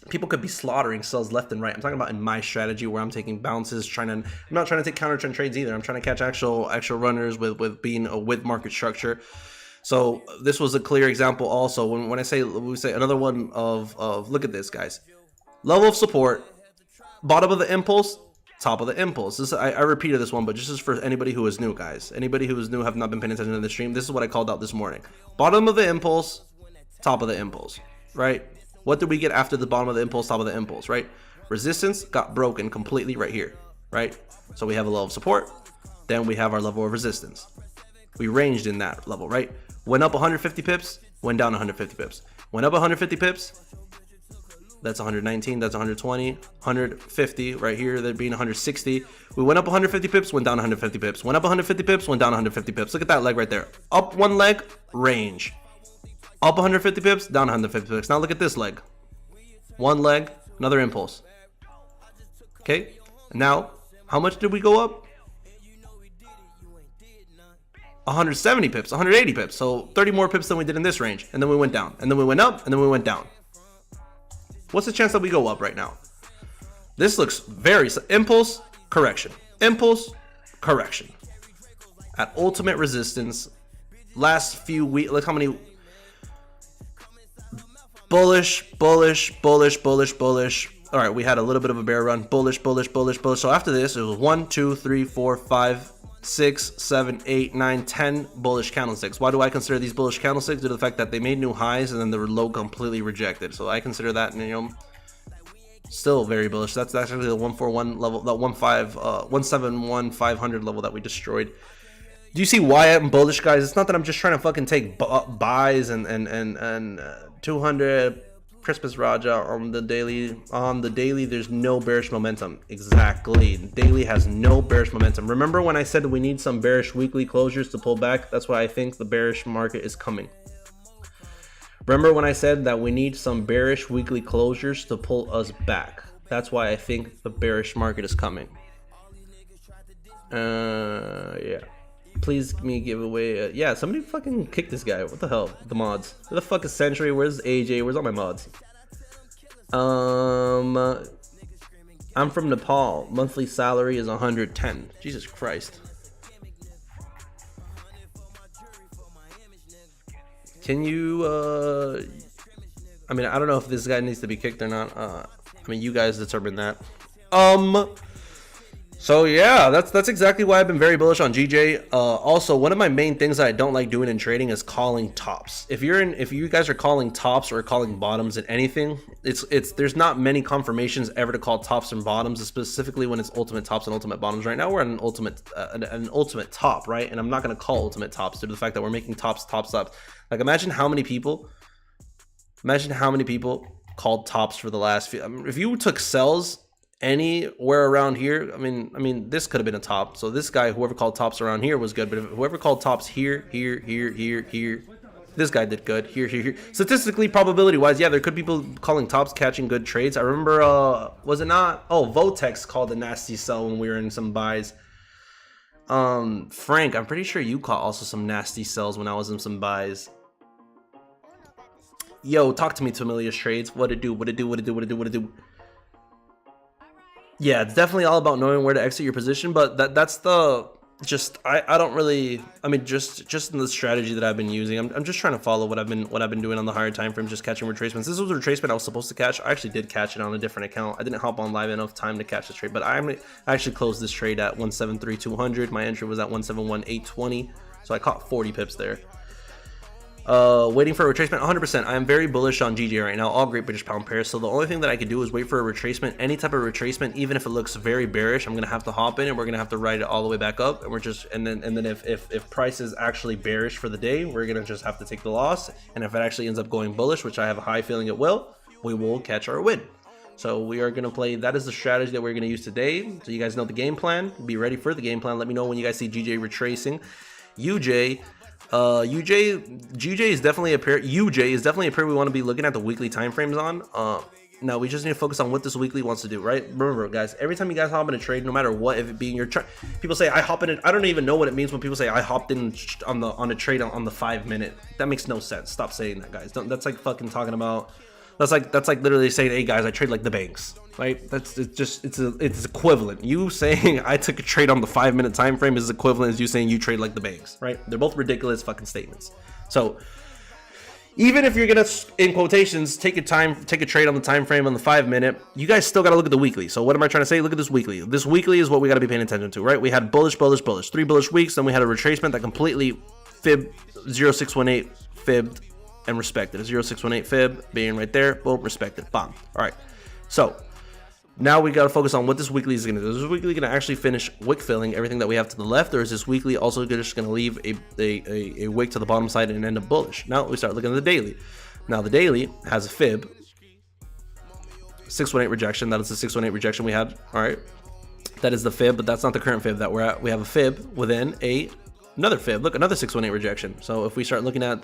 People could be slaughtering sells left and right. I'm talking about in my strategy where I'm taking bounces, I'm not trying to take counter trend trades either. I'm trying to catch actual runners with being with market structure. So this was a clear example also. When we say another one of look at this, guys. Level of support. Bottom of the impulse, top of the impulse. I repeated this one, but just as for anybody who is new, guys. Anybody who is new, have not been paying attention to the stream, this is what I called out this morning. Bottom of the impulse, top of the impulse, right? What did we get after the bottom of the impulse, top of the impulse, right? Resistance got broken completely right here, right? So we have a level of support, then we have our level of resistance. We ranged in that level, right? Went up 150 pips, went down 150 pips. Went up 150 pips, that's 119, that's 120, 150 right here, that being 160. We went up 150 pips, went down 150 pips. Went up 150 pips, went down 150 pips. Look at that leg right there. Up one leg, range. Up 150 pips, down 150 pips. Now look at this leg. One leg, another impulse. Okay, now how much did we go up? 170 pips, 180 pips. So 30 more pips than we did in this range. And then we went down, and then we went up, and then we went down. What's the chance that we go up right now? This looks very impulse, correction, impulse, correction. At ultimate resistance, last few weeks, look how many bullish. All right, we had a little bit of a bear run. Bullish. So after this, it was 1, 2, 3, 4, 5, 6, 7, 8, 9, 10 bullish candlesticks. Why do I consider these bullish candlesticks? Due to the fact that they made new highs and then the low completely rejected. So I consider that, you know, still very bullish. That's actually the 141 level, that 171 500 level that we destroyed. Do you see why I'm bullish, guys? It's not that I'm just trying to fucking take buys and 200 Christmas Raja on the daily. On the daily, there's no bearish momentum. Exactly. Daily has no bearish momentum. Remember when I said we need some bearish weekly closures to pull back? That's why I think the bearish market is coming. Remember when I said that we need some bearish weekly closures to pull us back? That's why I think the bearish market is coming. Yeah. Please give me a giveaway. Yeah, somebody fucking kick this guy. What the hell? The mods. Where the fuck is Century? Where's AJ? Where's all my mods? I'm from Nepal. Monthly salary is 110. Jesus Christ. Can you I mean, I don't know if this guy needs to be kicked or not. I mean, you guys determine that. So yeah, that's exactly why I've been very bullish on GJ. Also, one of my main things that I don't like doing in trading is calling tops. If you guys are calling tops or calling bottoms in anything, there's not many confirmations ever to call tops and bottoms, specifically when it's ultimate tops and ultimate bottoms. Right now we're at an ultimate top, right? And I'm not going to call ultimate tops due to the fact that we're making tops. Like imagine how many people called tops for the last few. I mean, if you took sells anywhere around here, I mean this could have been a top. So this guy, whoever called tops around here was good, but whoever called tops here, this guy did good. Here. Statistically, probability wise, yeah, there could be people calling tops, catching good trades. I remember was it not, Votex called a nasty sell when we were in some buys. Frank, I'm pretty sure you caught also some nasty sells when I was in some buys. Yo, talk to me, Tamilia's trades. What it do? Yeah, it's definitely all about knowing where to exit your position, but that's the I don't really, I mean, just in the strategy that I've been using, I'm just trying to follow what I've been doing on the higher time frame, just catching retracements. This was a retracement I was supposed to catch. I actually did catch it on a different account. I didn't hop on live enough time to catch this trade, but I actually closed this trade at 173.200. My entry was at 171.820, so I caught 40 pips there. Waiting for a retracement, 100%. I am very bullish on GJ right now, all Great British Pound pairs. So the only thing that I could do is wait for a retracement. Any type of retracement, even if it looks very bearish, I'm gonna have to hop in and we're gonna have to ride it all the way back up. And we're just and then if price is actually bearish for the day, we're gonna just have to take the loss. And if it actually ends up going bullish, which I have a high feeling it will, we will catch our win. So we are gonna play. That is the strategy that we're gonna use today. So you guys know the game plan. Be ready for the game plan. Let me know when you guys see GJ retracing. GJ is definitely a pair. UJ is definitely a pair we want to be looking at the weekly time frames on. Now we just need to focus on what this weekly wants to do, right? Remember, guys, every time you guys hop in a trade, no matter what, if it being your people say I hop in it. I don't even know what it means when people say I hopped in on a trade on the 5 minute. That makes no sense. Stop saying that, guys. That's like fucking talking about. That's like literally saying, hey guys, I trade like the banks, right? It's equivalent. You saying I took a trade on the 5 minute time frame is equivalent as you saying you trade like the banks, right? They're both ridiculous fucking statements. So even if you're gonna, in quotations, take a trade on the time frame on the 5 minute, you guys still gotta look at the weekly. So what am I trying to say? Look at this weekly. This weekly is what we gotta be paying attention to, right? We had bullish, 3 bullish weeks, then we had a retracement that completely fibbed 0618 fibbed and respected. A 0618 fib being right there, boom, respected, bomb. All right, so now we got to focus on what this weekly is going to do. Is this weekly going to actually finish wick filling everything that we have to the left, or is this weekly also just going to leave a wick to the bottom side and end up bullish? Now we start looking at the daily. Now the daily has a fib 618 rejection. That is the 618 rejection we had. All right, that is the fib, but that's not the current fib that we're at. We have a fib within another fib. Look, another 618 rejection. So if we start looking at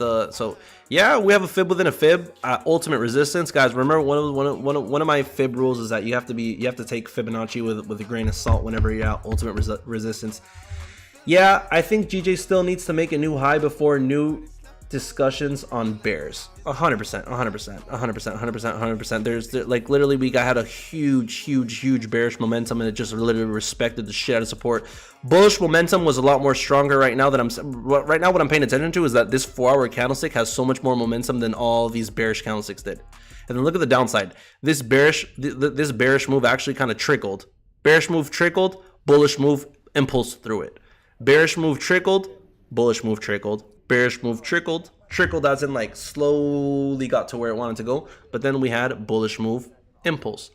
yeah, we have a fib within a fib at ultimate resistance, guys. Remember, one of my fib rules is that you have to take Fibonacci with a grain of salt whenever you're at ultimate resistance. Yeah, I think GJ still needs to make a new high before new discussions on bears. 100%, 100%, 100%, 100%, 100%. There's like literally we had a huge bearish momentum, and it just literally respected the shit out of support. Bullish momentum was a lot more stronger right now. What I'm paying attention to is that this 4-hour candlestick has so much more momentum than all these bearish candlesticks did. And then look at the downside. This bearish move actually kind of trickled. Bearish move trickled, bullish move impulse through it. Bearish move trickled, bullish move trickled. Bearish move trickled as in like slowly got to where it wanted to go, but then we had bullish move impulse.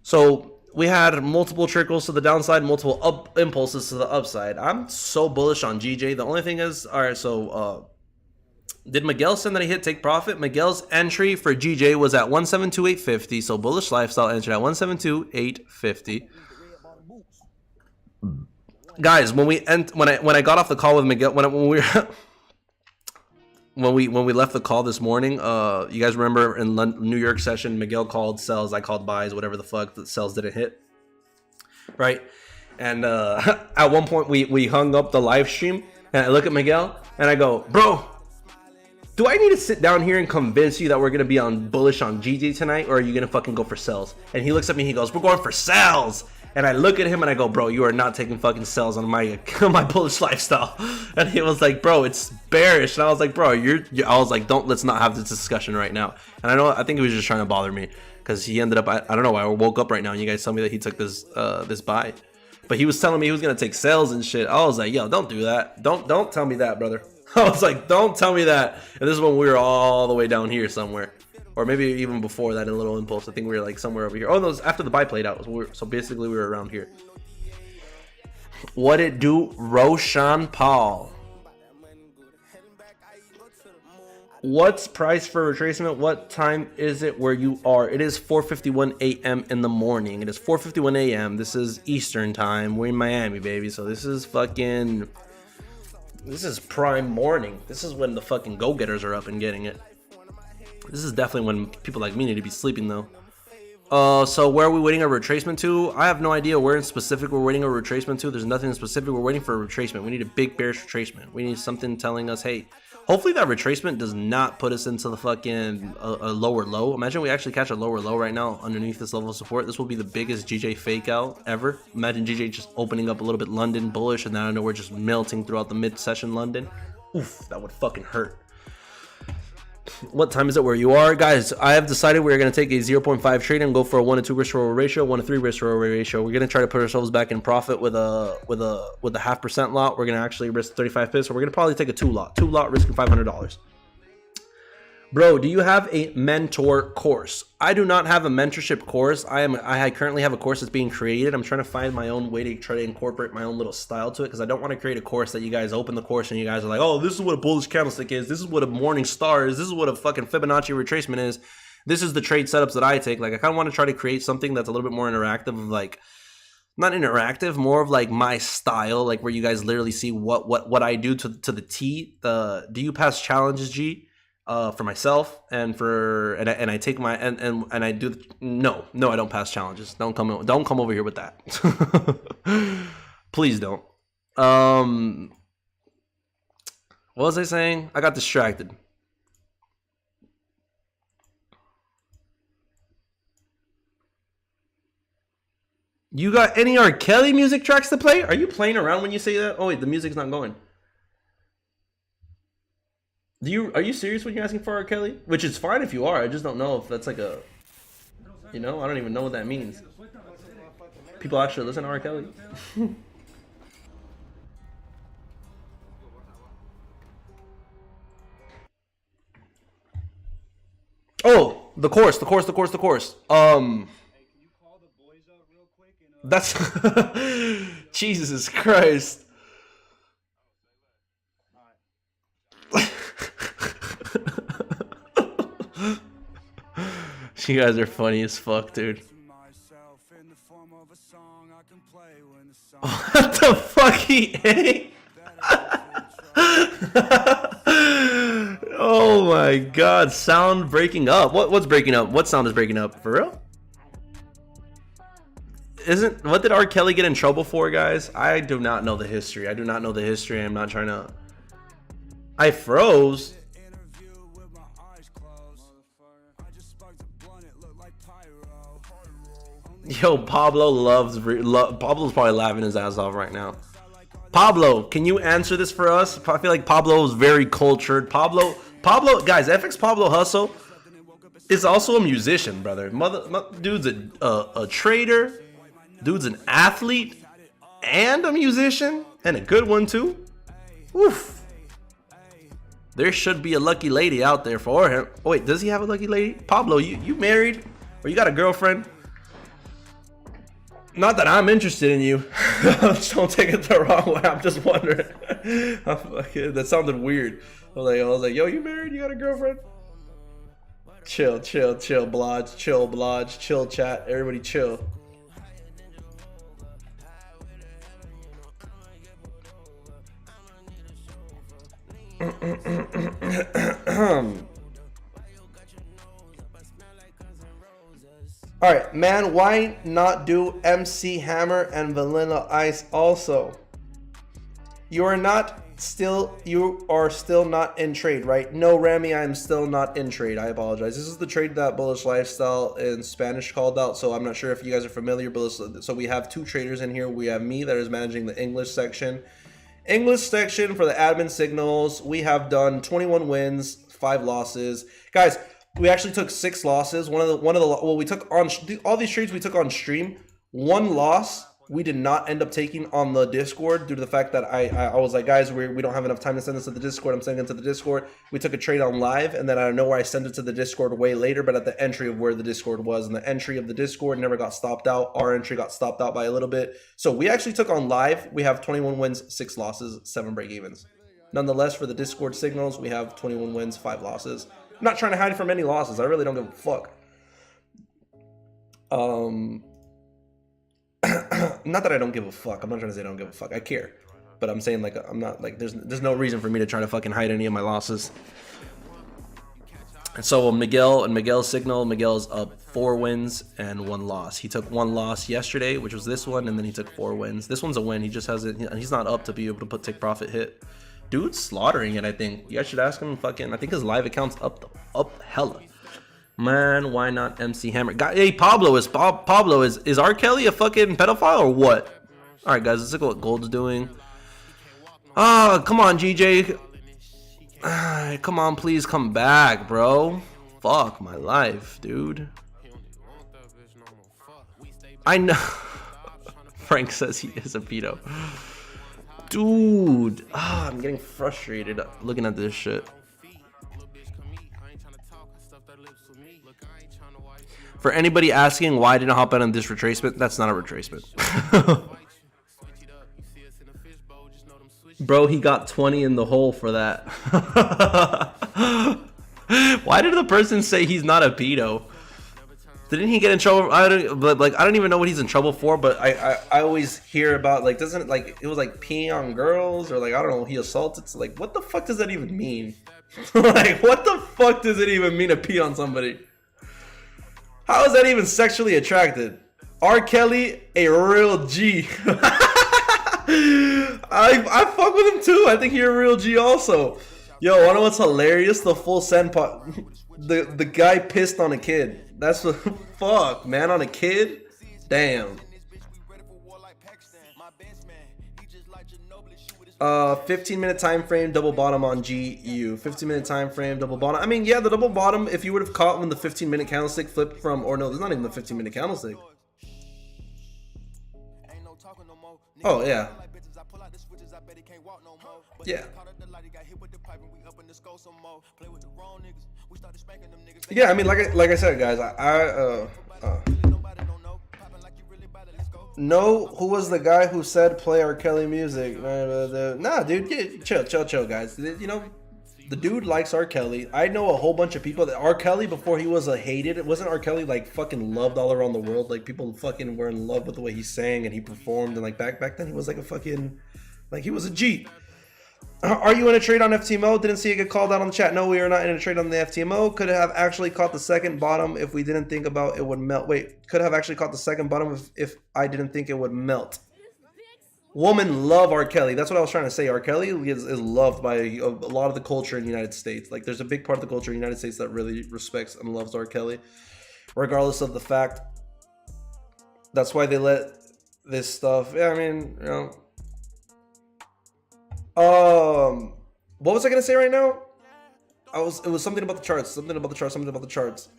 So we had multiple trickles to the downside, multiple up impulses to the upside. I'm so bullish on GJ. The only thing is, all right, so did Miguel send that he hit take profit? Miguel's entry for GJ was at 172.850, so bullish lifestyle entered at 172.850. Guys, when I got off the call with Miguel, when we left the call this morning, you guys remember in New York session, Miguel called sells, I called buys, whatever the fuck, the sells didn't hit, right? And at one point we hung up the live stream, and I look at Miguel and I go, bro, do I need to sit down here and convince you that we're gonna be on bullish on GJ tonight, or are you gonna fucking go for sells? And he looks at me, he goes, we're going for sells. And I look at him and I go, bro, you are not taking fucking sells on my bullish lifestyle. And he was like, bro, it's bearish. And I was like, bro, I was like, let's not have this discussion right now. And I think he was just trying to bother me, because he ended up, I don't know why I woke up right now and you guys tell me that he took this buy. But he was telling me he was gonna take sells and shit. I was like, yo, don't do that. Don't tell me that, brother. I was like, don't tell me that. And this is when we were all the way down here somewhere. Or maybe even before that in a little impulse. I think we were like somewhere over here. Oh, no, it was after the buy played out. So basically we were around here. What it do, Roshan Paul? What's price for retracement? What time is it where you are? It is 4:51 a.m. in the morning. It is 4:51 a.m. This is Eastern time. We're in Miami, baby. So this is prime morning. This is when the fucking go-getters are up and getting it. This is definitely when people like me need to be sleeping, though. So where are we waiting a retracement to? I have no idea where in specific we're waiting a retracement to. There's nothing in specific. We're waiting for a retracement. We need a big bearish retracement. We need something telling us, hey, hopefully that retracement does not put us into the fucking a lower low. Imagine we actually catch a lower low right now underneath this level of support. This will be the biggest GJ fake out ever. Imagine GJ just opening up a little bit London bullish, and then I know we're just melting throughout the mid-session London. Oof, that would fucking hurt. What time is it where you are? Guys, I have decided we're going to take a 0.5 trade and go for a 1 to 2 risk reward ratio, 1 to 3 risk reward ratio. We're going to try to put ourselves back in profit with a 0.5% lot. We're going to actually risk 35 pips, so we're going to probably take a 2 lot risking $500. Bro, do you have a mentor course? I do not have a mentorship course. I currently have a course that's being created. I'm trying to find my own way to try to incorporate my own little style to it, because I don't want to create a course that you guys open the course and you guys are like, oh, this is what a bullish candlestick is. This is what a morning star is. This is what a fucking Fibonacci retracement is. This is the trade setups that I take. Like, I kind of want to try to create something that's a little bit more interactive, like, not interactive, more of like my style, like where you guys literally see what I do to the T. Do you pass challenges, G? For myself and I take my and I do no I don't pass challenges. Don't come over here with that. Please don't. What was I saying? I got distracted. You got any R. Kelly music tracks to play? Are you playing around when you say that? Oh wait, the music's not going. Are you serious when you're asking for R. Kelly? Which is fine if you are. I just don't know if that's like a, I don't even know what that means. People actually listen to R. Kelly? Oh, the course. That's Jesus Christ. You guys are funny as fuck, dude. What the fuck he ate? Oh my god, sound breaking up. What's breaking up? What sound is breaking up? For real? What did R. Kelly get in trouble for, guys? I do not know the history. I'm not trying to I froze. Yo, Pablo loves. Pablo's probably laughing his ass off right now. Pablo, can you answer this for us? I feel like Pablo is very cultured. Pablo, guys, FX Pablo Hustle is also a musician, brother. Dude's a trader. Dude's an athlete and a musician, and a good one too. Oof. There should be a lucky lady out there for him. Oh, wait, does he have a lucky lady? Pablo, you married? Or you got a girlfriend? Not that I'm interested in you. Don't take it the wrong way. I'm just wondering. That sounded weird. I was like, yo, you married? You got a girlfriend? Chill, Blodge. Chill, Blodge. Chill, chat. Everybody chill. All right, man, why not do MC Hammer and Vanilla Ice also? You are still not in trade, right? No, Rami, I'm still not in trade. I apologize. This is the trade that Bullish Lifestyle in Spanish called out, so I'm not sure if you guys are familiar, but so we have two traders in here. We have me that is managing the English section. English section for the admin signals. We have done 21 wins, 5 losses. Guys, we actually took 6 losses. We took on all these trades we took on stream. 1 loss we did not end up taking on the Discord due to the fact that I was like, guys, we don't have enough time to send this to the Discord. I'm sending it to the Discord. We took a trade on live, and then I don't know where I sent it to the Discord way later, but at the entry of where the Discord was, and the entry of the Discord never got stopped out. Our entry got stopped out by a little bit. So we actually took on live. We have 21 wins, 6 losses, 7 break evens. Nonetheless, for the Discord signals, we have 21 wins, 5 losses. I'm not trying to hide from any losses. I really don't give a fuck. Not that I don't give a fuck. I'm not trying to say I don't give a fuck. I care. But I'm saying, like, I'm not, like, there's no reason for me to try to fucking hide any of my losses. And so Miguel and Miguel's signal, Miguel's up 4 wins and 1 loss. He took 1 loss yesterday, which was this one, and then he took 4 wins. This one's a win. He just hasn't, he's not up to be able to put take profit hit. Dude's slaughtering it, I think. You guys should ask him. Fucking, I think his live account's up hella. Man, why not MC Hammer? Hey, Pablo, is R. Kelly a fucking pedophile or what? All right, guys, let's look at what Gold's doing. Oh, come on, GJ. Come on, please come back, bro. Fuck my life, dude. I know. Frank says he is a pedo. Dude, I'm getting frustrated looking at this shit. For anybody asking why I didn't hop out on this retracement, that's not a retracement. Bro, he got 20 in the hole for that. Why did the person say he's not a pedo? Didn't he get in trouble? I don't even know what he's in trouble for, but I always hear about, like, doesn't it, like, it was like peeing on girls, or like, I don't know, he assaulted. So, like, what the fuck does that even mean? Like, what the fuck does it even mean to pee on somebody? How is that even sexually attracted? R. Kelly, a real G. I fuck with him too. I think you're a real G also. Yo, wanna know what's hilarious? The full send pot. The guy pissed on a kid. That's what. Fuck, man, on a kid? Damn. 15-minute time frame, double bottom on GU. 15-minute time frame, double bottom. I mean, yeah, the double bottom, if you would have caught when the 15-minute candlestick flipped from, or no, there's not even the 15-minute candlestick. Oh, yeah. Yeah. Yeah, I mean, like I said, guys, no, who was the guy who said play R. Kelly music? Nah, dude, chill, guys. You know, the dude likes R. Kelly. I know a whole bunch of people that R. Kelly, before he was a hated, it wasn't R. Kelly like fucking loved all around the world. Like, people fucking were in love with the way he sang and he performed, and like back then he was like a fucking, like, he was a G. Are you in a trade on FTMO? Didn't see it get called out on the chat. No, we are not in a trade on the FTMO. Could have actually caught the second bottom if we didn't think about it would melt. Wait, could have actually caught the second bottom if I didn't think it would melt. Women love R. Kelly. That's what I was trying to say. R. Kelly is loved by a lot of the culture in the United States. Like, there's a big part of the culture in the United States that really respects and loves R. Kelly, regardless of the fact. That's why they let this stuff. Yeah, I mean, you know. What was I gonna say right now? It was something about the charts. Something about the charts.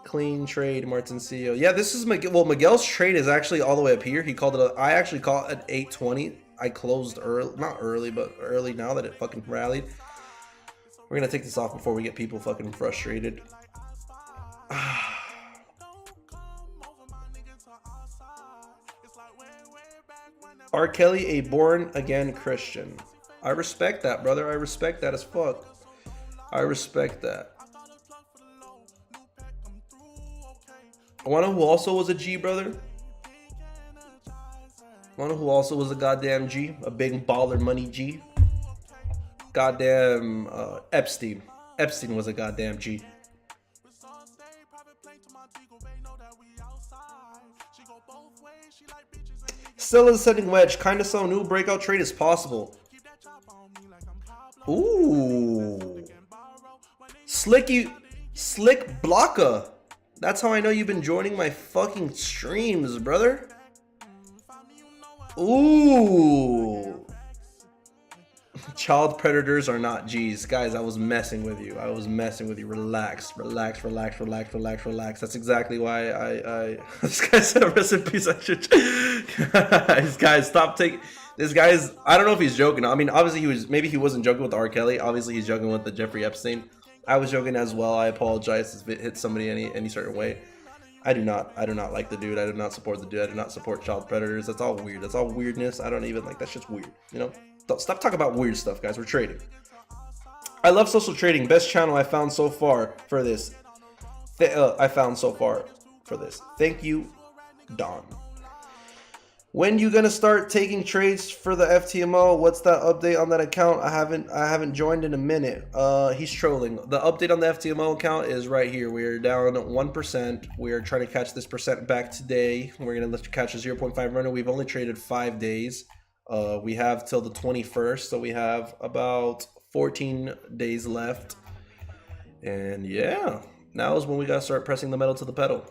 Clean trade, Martincillo. Yeah, this is Miguel. Well, Miguel's trade is actually all the way up here. He called it. I actually called it at 8:20. I closed early, not early, but early now that it fucking rallied. We're gonna take this off before we get people fucking frustrated. R. Kelly, a born-again Christian. I respect that, brother. I respect that as fuck. I respect that. Wanna who also was a G, brother? Wanna who also was a goddamn G? A big baller money G? Goddamn Epstein. Epstein was a goddamn G. Still ascending wedge. Kinda so new breakout trade is possible. Ooh. Slick Blocka. That's how I know you've been joining my fucking streams, brother. Ooh. Child predators are not G's. Guys, I was messing with you. Relax. That's exactly why I this guy said a rest in peace. I should This guy, stop taking this guy's, I don't know if he's joking. I mean, obviously maybe he wasn't joking with R. Kelly. Obviously he's joking with the Jeffrey Epstein. I was joking as well. I apologize if it hit somebody any certain way. I do not like the dude. I do not support the dude. I do not support child predators. That's all weird. That's all weirdness. I don't even like, that's just weird, you know? Stop talking about weird stuff, guys. We're trading. I love social trading. Best channel I found so far for this. Thank you, Don. When you gonna start taking trades for the FTMO? What's that update on that account? I haven't joined in a minute. He's trolling. The update on the FTMO account is right here. We're down 1%. We're trying to catch this percent back today. We're gonna let you catch a 0.5 runner. We've only traded 5 days. We have till the 21st, so we have about 14 days left. And yeah, now is when we gotta start pressing the metal to the pedal.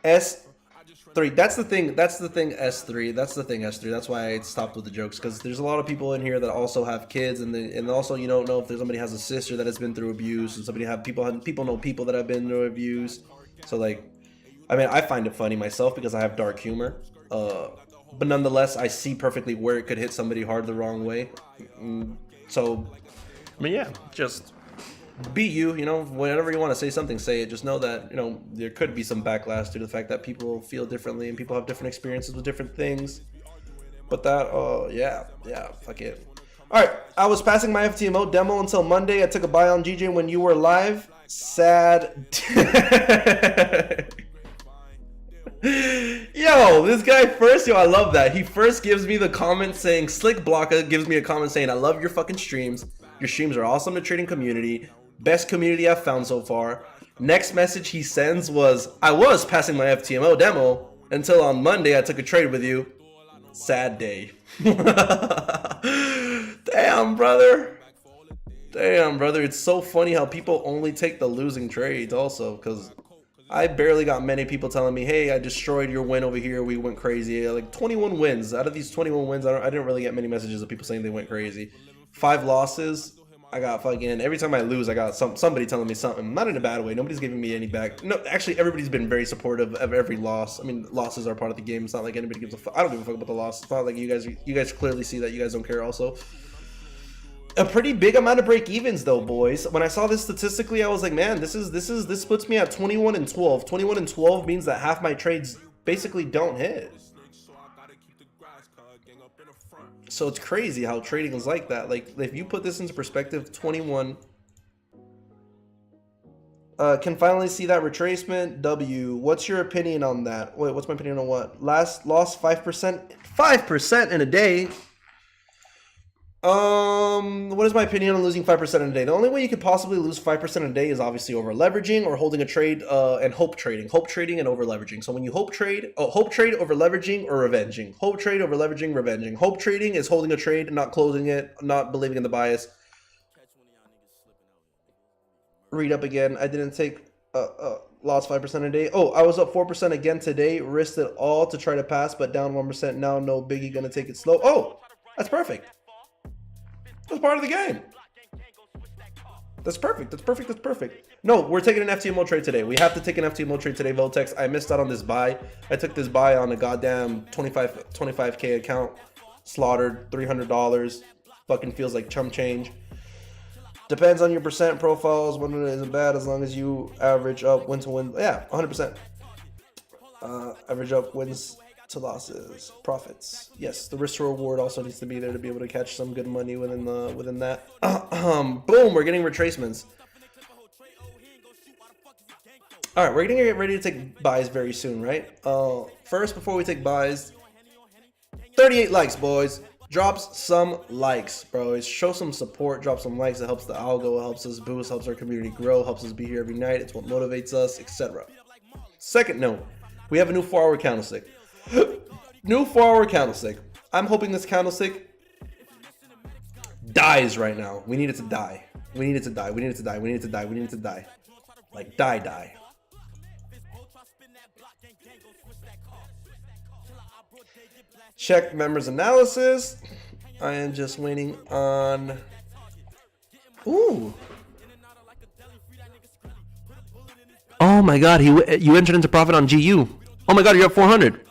S3, that's the thing S3, that's why I stopped with the jokes, because there's a lot of people in here that also have kids, and also you don't know if there's somebody has a sister that has been through abuse, and people know people that have been through abuse. So like, I mean, I find it funny myself because I have dark humor, but nonetheless I see perfectly where it could hit somebody hard the wrong way. So I mean, yeah, just be you know, whenever you want to say something, say it. Just know that, you know, there could be some backlash due to the fact that people feel differently and people have different experiences with different things. But that, yeah, fuck it. All right, I was passing my FTMO demo until Monday. I took a buy on GJ when you were live. Sad. Yo, this guy first, I love that. He first gives me the comment saying, Slick Blocka gives me a comment saying, I love your fucking streams. Your streams are awesome to trading community. Best community I've found so far. Next message he sends was, I was passing my FTMO demo until on Monday I took a trade with you. Sad day. Damn, brother. It's so funny how people only take the losing trades also, because I barely got many people telling me, hey, I destroyed your win over here. We went crazy. Like 21 wins. Out of these 21 wins, I didn't really get many messages of people saying they went crazy. 5 losses. I got fucking, every time I lose, I got somebody telling me something. Not in a bad way. Nobody's giving me any back. No, actually, everybody's been very supportive of every loss. I mean, losses are part of the game. It's not like anybody gives a fuck. I don't give a fuck about the loss. It's not like you guys clearly see that you guys don't care also. A pretty big amount of break evens though, boys. When I saw this statistically, I was like, man, this puts me at 21 and 12. 21 and 12 means that half my trades basically don't hit. So it's crazy how trading is like that. Like, if you put this into perspective, 21 can finally see that retracement. W, what's your opinion on that? Wait, what's my opinion on what? Lost 5%? 5% in a day? What is my opinion on losing 5% in a day? The only way you could possibly lose 5% a day is obviously over leveraging or holding a trade and hope trading and over leveraging. So when you hope trade over leveraging or revenging. Hope trade over leveraging, revenging. Hope trading is holding a trade and not closing it, not believing in the bias. Read up again. I didn't take lost 5% a day. Oh, I was up 4% again today. Risked it all to try to pass, but down 1% now. No biggie, gonna take it slow. Oh, that's perfect. That's part of the game. That's perfect. That's perfect. That's perfect. No, we're taking an FTMO trade today. We have to take an FTMO trade today, Voltex. I missed out on this buy. I took this buy on a goddamn 25K account. Slaughtered $300. Fucking feels like chump change. Depends on your percent profiles. When it isn't bad as long as you average up win to win. Yeah, 100%. Average up wins to losses, profits. Yes, the risk to reward also needs to be there to be able to catch some good money within that. Boom, we're getting retracements. All right, we're gonna get ready to take buys very soon, right? First, before we take buys, 38 likes, boys. Drops some likes, bro. Show some support, drop some likes. It helps the algo, it helps us boost, helps our community grow, helps us be here every night. It's what motivates us, etc. Second note, we have a new 4-hour candlestick. New 4-hour candlestick. I'm hoping this candlestick dies right now. We need it to die. We need it to die. We need it to die. We need it to die. We need it to die. Like die. Check members analysis. I am just waiting on. Ooh. Oh my God! You entered into profit on GU. Oh my God! You're up 400.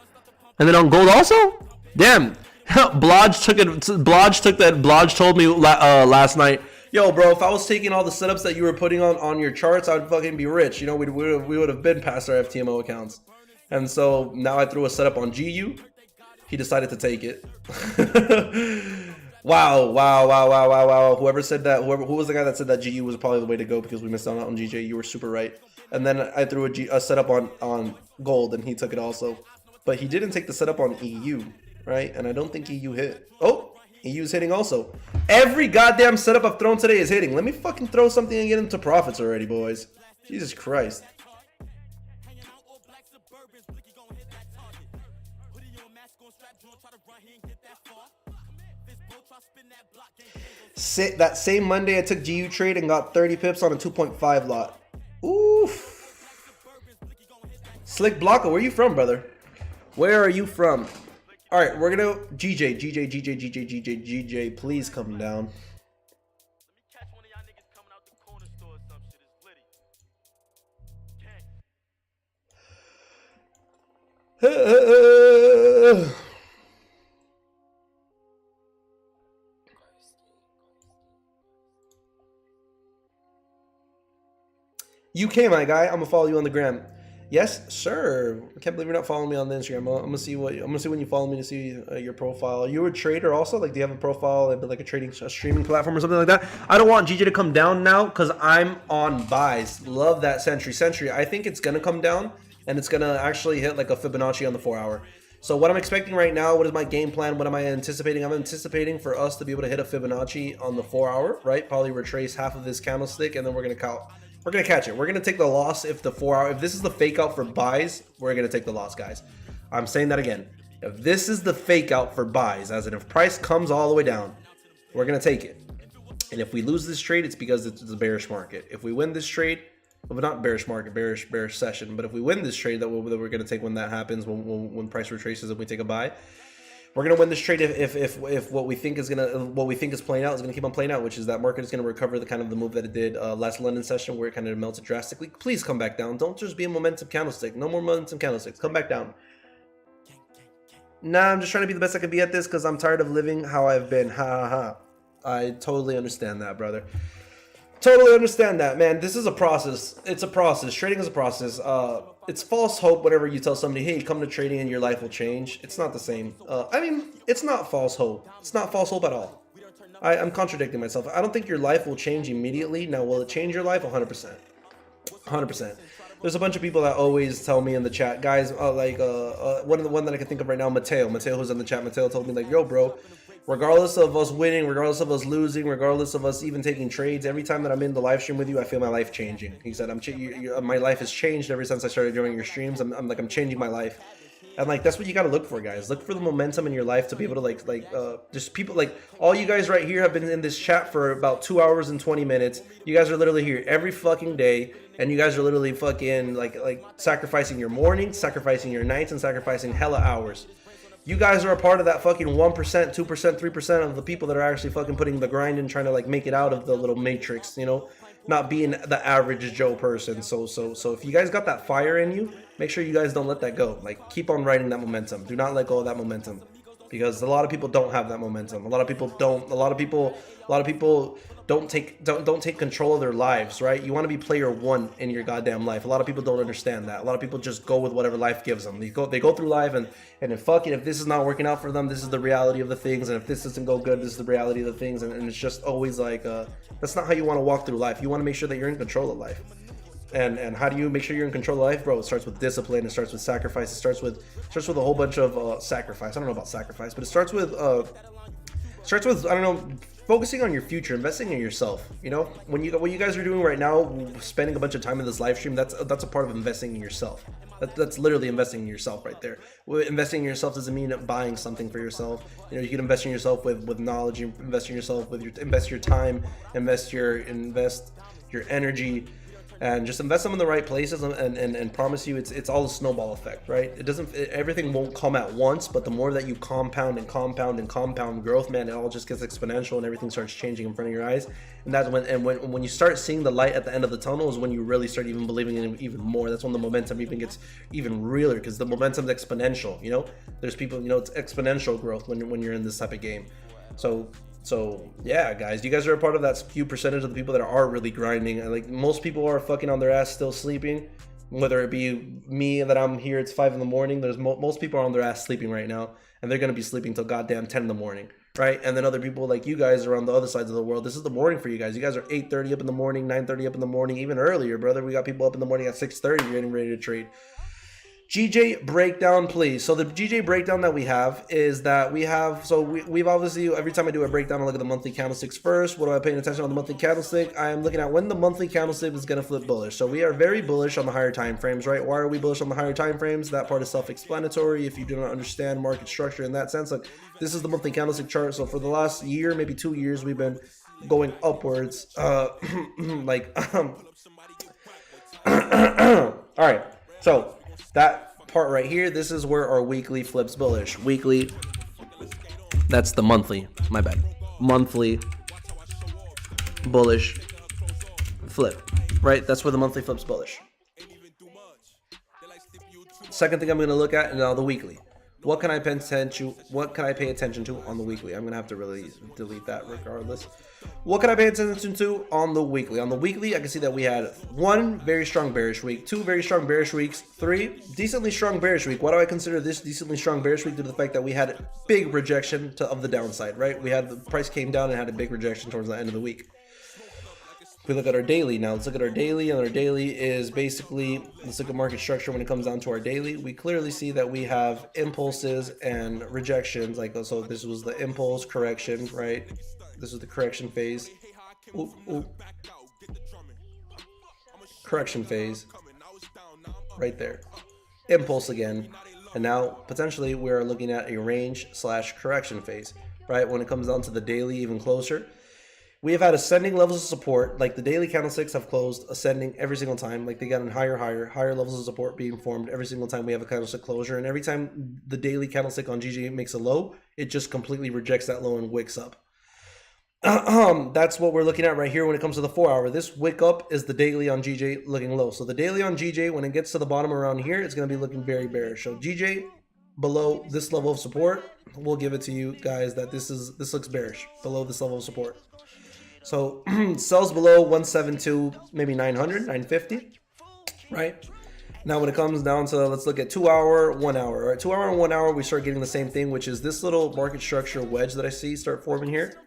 And then on gold also? Damn. Blodge took it. Blodge took that. Blodge told me last night, yo, bro, if I was taking all the setups that you were putting on your charts, I'd fucking be rich. You know, we would have been past our FTMO accounts. And so now I threw a setup on GU. He decided to take it. Wow. Whoever said that, who was the guy that said that GU was probably the way to go because we missed out on GJ? You were super right. And then I threw a setup on gold and he took it also. But he didn't take the setup on EU, right? And I don't think EU hit. Oh, EU's hitting also. Every goddamn setup I've thrown today is hitting. Let me fucking throw something and get into profits already, boys. Jesus Christ. That same Monday, I took GU trade and got 30 pips on a 2.5 lot. Oof. Slick Blocker, where you from, brother? Where are you from? All right, we're gonna GJ, please come down. UK, my guy, I'm gonna follow you on the gram. Yes, sir. I can't believe you're not following me on the Instagram. I'm gonna see when you follow me to see your profile. Are you a trader also? Like, do you have a profile like a streaming platform or something like that? I don't want GJ to come down now because I'm on buys. Love that Sentry. I think it's gonna come down and it's gonna actually hit like a Fibonacci on the 4-hour. So what I'm expecting right now, what is my game plan? What am I anticipating? I'm anticipating for us to be able to hit a Fibonacci on the 4-hour, right? Probably retrace half of this candlestick and then we're gonna catch it. We're gonna take the loss if the 4-hour. If this is the fake out for buys, we're gonna take the loss, guys. I'm saying that again. If this is the fake out for buys, as in if price comes all the way down, we're gonna take it. And if we lose this trade, it's because it's a bearish market. If we win this trade, well, not bearish market, bearish session. But if we win this trade, that we're gonna take when that happens, when price retraces and we take a buy. We're gonna win this trade if what we think is playing out is gonna keep on playing out, which is that market is gonna recover the kind of the move that it did last London session where it kind of melted drastically. Please come back down. Don't just be a momentum candlestick. No more momentum candlesticks. Come back down. Nah, I'm just trying to be the best I can be at this because I'm tired of living how I've been. Ha. I totally understand that, brother. Totally understand that, man. This is a process. It's a process. Trading is a process. It's false hope whenever you tell somebody, hey, come to trading and your life will change. It's not the same. I mean, it's not false hope. It's not false hope at all. I'm contradicting myself. I don't think your life will change immediately. Now, will it change your life? 100%. 100%. There's a bunch of people that always tell me in the chat, guys, one that I can think of right now, Mateo, who's in the chat. Mateo told me, like, yo, bro, regardless of us winning, regardless of us losing, regardless of us even taking trades, every time that I'm in the live stream with you, I feel my life changing. He said, my life has changed ever since I started joining your streams. I'm changing my life. And like, that's what you got to look for, guys. Look for the momentum in your life to be able to just people like all you guys right here have been in this chat for about 2 hours and 20 minutes. You guys are literally here every fucking day. And you guys are literally fucking like sacrificing your mornings, sacrificing your nights, and sacrificing hella hours. You guys are a part of that fucking 1%, 2%, 3% of the people that are actually fucking putting the grind in, trying to like make it out of the little matrix, you know, not being the average Joe person. So if you guys got that fire in you, make sure you guys don't let that go. Like, keep on riding that momentum. Do not let go of that momentum, because a lot of people don't have that momentum. A lot of people don't take control of their lives, right? You want to be player one in your goddamn life. A lot of people don't understand that. A lot of people just go with whatever life gives them. They go through life and if fuck it, if this is not working out for them, this is the reality of the things. And if this doesn't go good, this is the reality of the things. And it's just always like, that's not how you want to walk through life. You want to make sure that you're in control of life. And how do you make sure you're in control of life, bro? It starts with discipline. It starts with sacrifice. It starts with a whole bunch of sacrifice. I don't know about sacrifice, but it starts with I don't know, focusing on your future, investing in yourself. You know, what you guys are doing right now, spending a bunch of time in this live stream, that's a part of investing in yourself. That's literally investing in yourself right there. Investing in yourself doesn't mean buying something for yourself. You know, you can invest in yourself with knowledge. You invest in yourself with invest your time, invest your energy. And just invest them in the right places, and promise you it's all a snowball effect, right? Everything won't come at once, but the more that you compound growth, man, it all just gets exponential and everything starts changing in front of your eyes. And that's when you start seeing the light at the end of the tunnel is when you really start even believing in it even more. That's when the momentum even gets even realer, because the momentum's exponential, you know? There's people, you know, it's exponential growth when you're in this type of game. So yeah, guys, you guys are a part of that few percentage of the people that are really grinding. Like, most people are fucking on their ass still sleeping, whether it be me that I'm here, it's 5 in the morning. There's most people are on their ass sleeping right now, and they're going to be sleeping till goddamn 10 in the morning, right? And then other people like you guys are on the other sides of the world. This is the morning for you guys. You guys are 8:30 up in the morning, 9:30 up in the morning, even earlier, brother. We got people up in the morning at 6:30 getting ready to trade. GJ breakdown, please. So the GJ breakdown that we have is that we've obviously, every time I do a breakdown, I look at the monthly candlesticks first. What am I paying attention on the monthly candlestick? I am looking at when the monthly candlestick is going to flip bullish. So we are very bullish on the higher time frames, right? Why are we bullish on the higher time frames? That part is self-explanatory. If you do not understand market structure in that sense, like, this is the monthly candlestick chart. So for the last year, maybe 2 years, we've been going upwards. All right. So that part right here, this is where our weekly flips bullish. Weekly, that's the monthly, my bad. Monthly bullish flip, right? That's where the monthly flips bullish. Second thing I'm going to look at now, the weekly. What can I pay attention to on the weekly? I'm going to have to really delete that regardless. What can I pay attention to on the weekly? On the weekly, I can see that we had 1 very strong bearish week, 2 very strong bearish weeks, 3 decently strong bearish week. Why do I consider this decently strong bearish week? Due to the fact that we had a big rejection of the downside, right? We had the price came down and had a big rejection towards the end of the week. If we look at our daily now, let's look at our daily, and our daily is basically, let's look at market structure. When it comes down to our daily, we clearly see that we have impulses and rejections. Like, so this was the impulse correction, right? This is the correction phase. Ooh, ooh. Correction phase right there. Impulse again. And now potentially we're looking at a range / correction phase, right? When it comes down to the daily, even closer. We have had ascending levels of support. Like, the daily candlesticks have closed ascending every single time. Like, they got in higher levels of support being formed every single time we have a candlestick closure. And every time the daily candlestick on GJ makes a low, it just completely rejects that low and wicks up. That's what we're looking at right here when it comes to the 4 hour. This wick up is the daily on GJ looking low. So the daily on GJ, when it gets to the bottom around here, it's going to be looking very bearish. So GJ below this level of support, we'll give it to you guys that this looks bearish below this level of support. So sells below 172, maybe 900, 950, right? Now when it comes down to, let's look at 2 hour, 1 hour. All right, 2 hour and 1 hour, we start getting the same thing, which is this little market structure wedge that I see start forming here.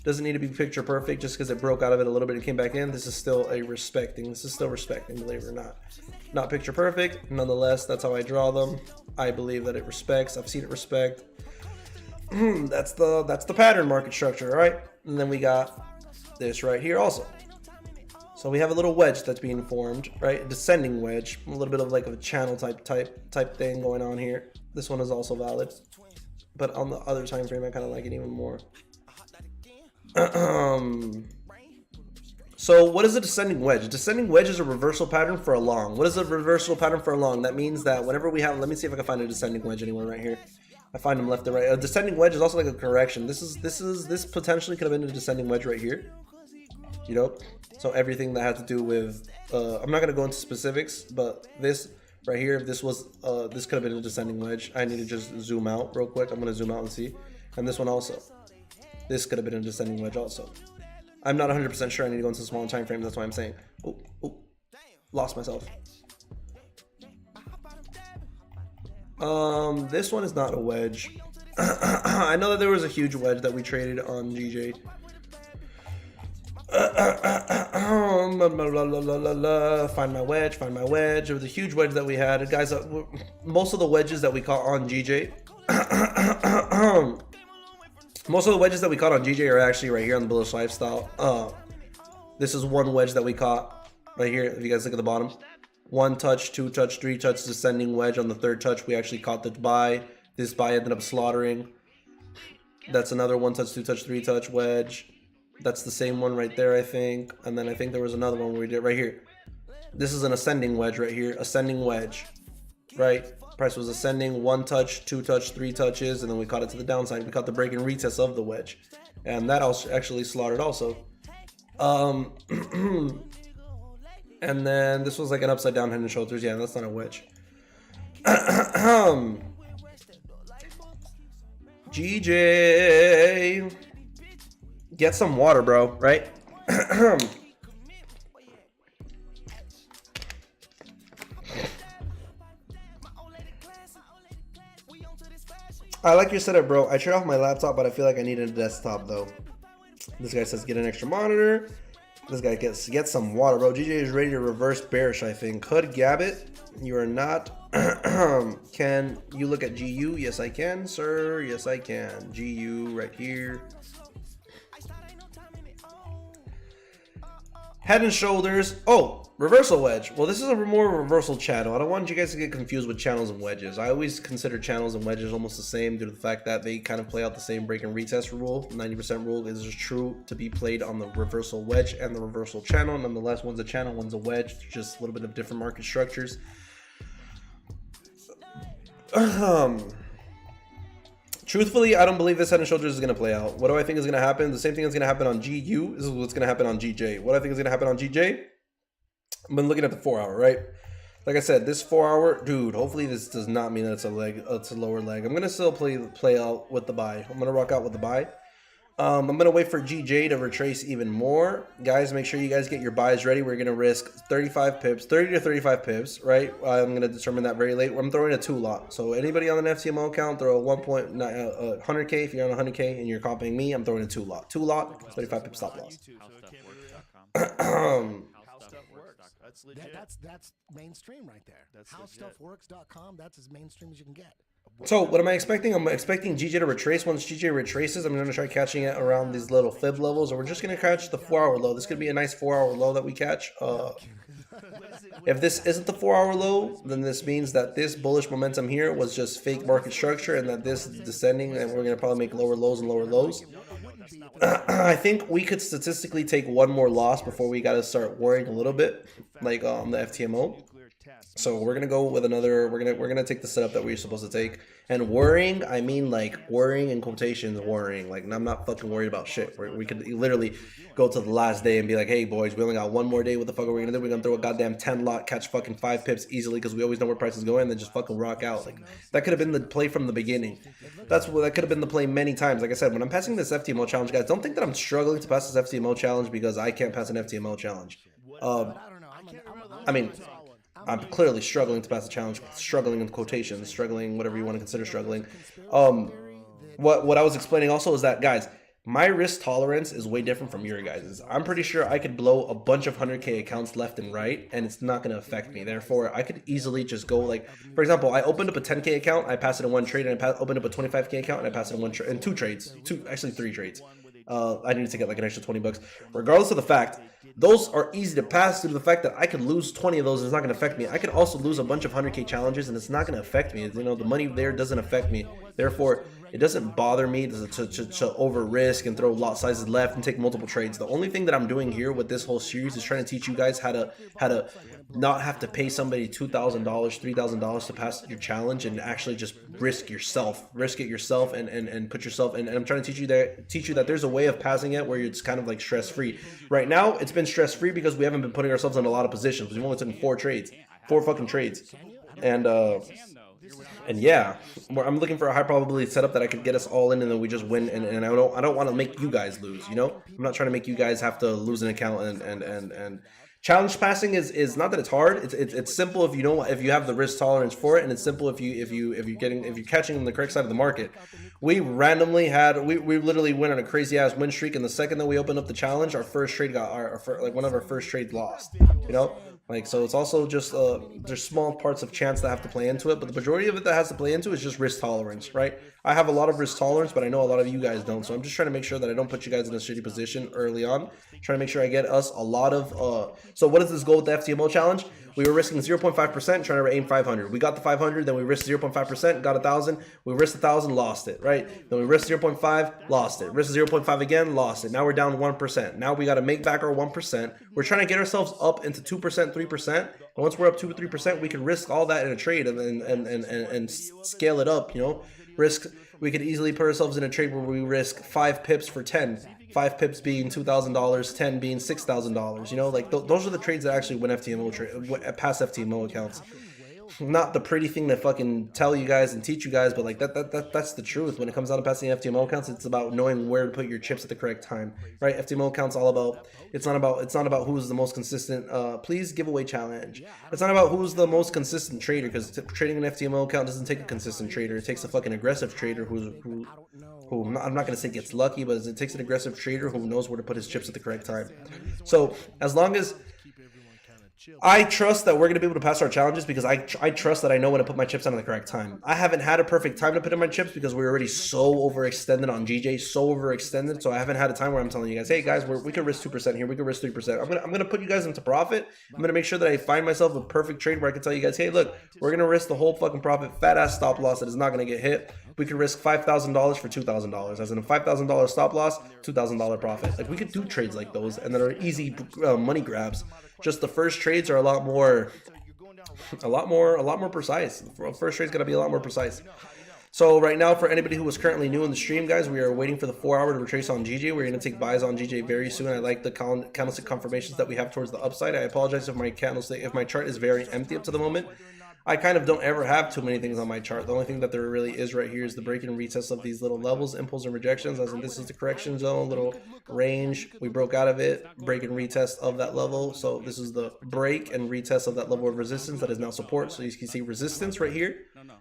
Doesn't need to be picture perfect just because it broke out of it a little bit and came back in. This is still respecting, believe it or not. Not picture perfect, nonetheless, that's how I draw them. I believe that it respects. I've seen it respect. That's the pattern market structure, all right? And then we got this right here also. So we have a little wedge that's being formed, right? A descending wedge, a little bit of like a channel type thing going on here. This one is also valid, but on the other time frame, I kind of like it even more. So what is a descending wedge? A descending wedge is a reversal pattern for a long. What is a reversal pattern for a long? That means that whenever we have, let me see if I can find a descending wedge anywhere right here. I find them left to right. A descending wedge is also like a correction. This potentially could have been a descending wedge right here. You know, so everything that had to do with, I'm not gonna go into specifics, but this right here, this could have been a descending wedge. I need to just zoom out real quick. I'm gonna zoom out and see. And this one also. This could have been a descending wedge also. I'm not 100% sure. I need to go into smaller time frames. That's why I'm saying. Oh, lost myself. This one is not a wedge. I know that there was a huge wedge that we traded on GJ. Find my wedge. It was a huge wedge that we had, guys. Most of the wedges that we caught on GJ. Most of the wedges that we caught on GJ are actually right here on the bullish lifestyle. This is one wedge that we caught right here. If you guys look at the bottom, 1 touch, 2 touch, 3 touch, descending wedge. On the 3rd touch, we actually caught the buy. This buy ended up slaughtering. That's another 1 touch, 2 touch, 3 touch wedge. That's the same one right there, I think. And then I think there was another one where we did right here. This is an ascending wedge right here. Ascending wedge, right? Price was ascending, 1 touch, 2 touch, 3 touches, and then we caught it to the downside. We caught the break and retest of the wedge, and that also actually slaughtered also. And then this was like an upside down head and shoulders. Yeah, that's not a wedge. GJ, get some water, bro. Right? I like your setup, bro. I turned off my laptop, but I feel like I need a desktop, though. This guy says get an extra monitor. This guy gets get some water, bro. GJ is ready to reverse bearish, I think. Hood Gabbit, you are not. Can you look at GU? Yes, I can, sir. Yes, I can. GU right here. Head and shoulders. Oh, reversal wedge. Well, this is a more reversal channel. I don't want you guys to get confused with channels and wedges. I always consider channels and wedges almost the same due to the fact that they kind of play out the same break and retest rule. 90% rule is true to be played on the reversal wedge and the reversal channel. Nonetheless, one's a channel, one's a wedge. Just a little bit of different market structures. Truthfully, I don't believe this head and shoulders is going to play out. What do I think is going to happen? The same thing that's going to happen on GU. This is what's going to happen on GJ. What I think is going to happen on GJ? I've been looking at the 4 hour, right? Like I said, this 4 hour, dude, hopefully this does not mean that it's a leg, it's a lower leg. I'm going to still play out with the buy. I'm going to rock out with the buy. I'm going to wait for GJ to retrace even more. Guys, make sure you guys get your buys ready. We're going to risk 35 pips, 30 to 35 pips, right? I'm going to determine that very late. I'm throwing a 2 lot. So anybody on an FTMO account, throw a 100K. If you're on 100K and you're copying me, I'm throwing a 2 lot. 2 lot, 35 pip stop loss. That's mainstream right there. HowStuffWorks.com, that's as mainstream as you can get. So what am I expecting? I'm expecting GJ to retrace. Once GJ retraces, I'm going to try catching it around these little fib levels, or we're just going to catch the 4 hour low. This could be a nice 4 hour low that we catch. If this isn't the 4 hour low, then this means that this bullish momentum here was just fake market structure, and that this is descending, and we're going to probably make lower lows and lower lows. I think we could statistically take one more loss before we got to start worrying a little bit, like the FTMO. So we're gonna go with another. We're gonna take the setup that we're supposed to take. And worrying, I mean like worrying in quotations, worrying. Like I'm not fucking worried about shit. We could literally go to the last day and be like, hey boys, we only got one more day. What the fuck are we gonna do? We're gonna throw a goddamn 10 lot, catch fucking 5 pips easily because we always know where prices go, and then just fucking rock out. Like that could have been the play from the beginning. That could have been the play many times. Like I said, when I'm passing this FTMO challenge, guys, don't think that I'm struggling to pass this FTMO challenge because I can't pass an FTMO challenge. I mean, I'm clearly struggling to pass the challenge, struggling in quotations, struggling, whatever you want to consider struggling. What I was explaining also is that, guys, my risk tolerance is way different from your guys's. I'm pretty sure I could blow a bunch of 100K accounts left and right, and it's not going to affect me. Therefore, I could easily just go like, for example, I opened up a 10K account, I passed it in one trade, and I opened up a 25K account, and I passed it in two trades, actually 3 trades. I need to get like an extra 20 bucks. Regardless of the fact, those are easy to pass due to the fact that I could lose 20 of those and it's not going to affect me. I could also lose a bunch of 100K challenges and it's not going to affect me. You know, the money there doesn't affect me. Therefore, it doesn't bother me to over risk and throw lot sizes left and take multiple trades. The only thing that I'm doing here with this whole series is trying to teach you guys how to not have to pay somebody $2,000, $3,000 to pass your challenge and actually just risk it yourself and put yourself and I'm trying to teach you that there's a way of passing it where it's kind of like stress free. Right now, it's been stress free because we haven't been putting ourselves in a lot of positions. We've only taken 4 fucking trades, and yeah, I'm looking for a high probability setup that I could get us all in and then we just win. And I don't want to make you guys lose. You know, I'm not trying to make you guys have to lose an account and challenge passing is not that it's hard. It's simple if you have the risk tolerance for it, and it's simple if you're catching on the correct side of the market. We randomly we literally went on a crazy ass win streak, and the second that we opened up the challenge, our first trade got like one of our first trades lost. You know, like, so it's also just there's small parts of chance that have to play into it, but the majority of it that has to play into is just risk tolerance, right? I have a lot of risk tolerance, but I know a lot of you guys don't, so I'm just trying to make sure that I don't put you guys in a shitty position early on. Trying to make sure I get us a lot of so what is this goal with the FTMO challenge? We were risking 0.5%, trying to aim 500. We got the 500, then we risked 0.5%, got 1,000. We risked 1,000, lost it, right? Then we risked 0.5, lost it. Risked 0.5 again, lost it. Now we're down 1%. Now we got to make back our 1%. We're trying to get ourselves up into 2%, 3%. And once we're up 2 or 3%, we can risk all that in a trade and scale it up, you know? We could easily put ourselves in a trade where we risk 5 pips for 10. 5 pips being $2,000, 10 being $6,000. You know, like those are the trades that actually win FTMO pass FTMO accounts. Not the pretty thing to fucking tell you guys and teach you guys, but like that's the truth. When it comes down to passing FTMO accounts, it's about knowing where to put your chips at the correct time, right? FTMO accounts all about it's not about who's the most consistent. Please giveaway challenge. It's not about who's the most consistent trader, because trading an FTMO account doesn't take a consistent trader. It takes a fucking aggressive trader who I'm not gonna say gets lucky, but it takes an aggressive trader who knows where to put his chips at the correct time. So as long as I trust that we're going to be able to pass our challenges, because I trust that I know when to put my chips on at the correct time. I haven't had a perfect time to put in my chips because we're already so overextended on GJ, so overextended. So I haven't had a time where I'm telling you guys, hey guys, we could risk 2% here, we could risk 3%. I'm gonna put you guys into profit. I'm gonna make sure that I find myself a perfect trade where I can tell you guys, hey, look, we're gonna risk the whole fucking profit, fat ass stop loss that is not gonna get hit. We could risk $5,000 for $2,000, as in a $5,000 stop loss, $2,000 profit. Like, we could do trades like those, and that are easy money grabs. Just the first trades are a lot more precise. The first trade's gonna be a lot more precise. So right now, for anybody who was currently new in the stream, guys, we are waiting for the 4-hour to retrace on GJ. We're gonna take buys on GJ very soon. I like the candlestick confirmations that we have towards the upside. I apologize if my chart is very empty up to the moment. I kind of don't ever have too many things on my chart. The only thing that there really is right here is the break and retest of these little levels, impulse and rejections, as in this is the correction zone, little range. We broke out of it, break and retest of that level. So this is the break and retest of that level of resistance that is now support. So you can see resistance right here.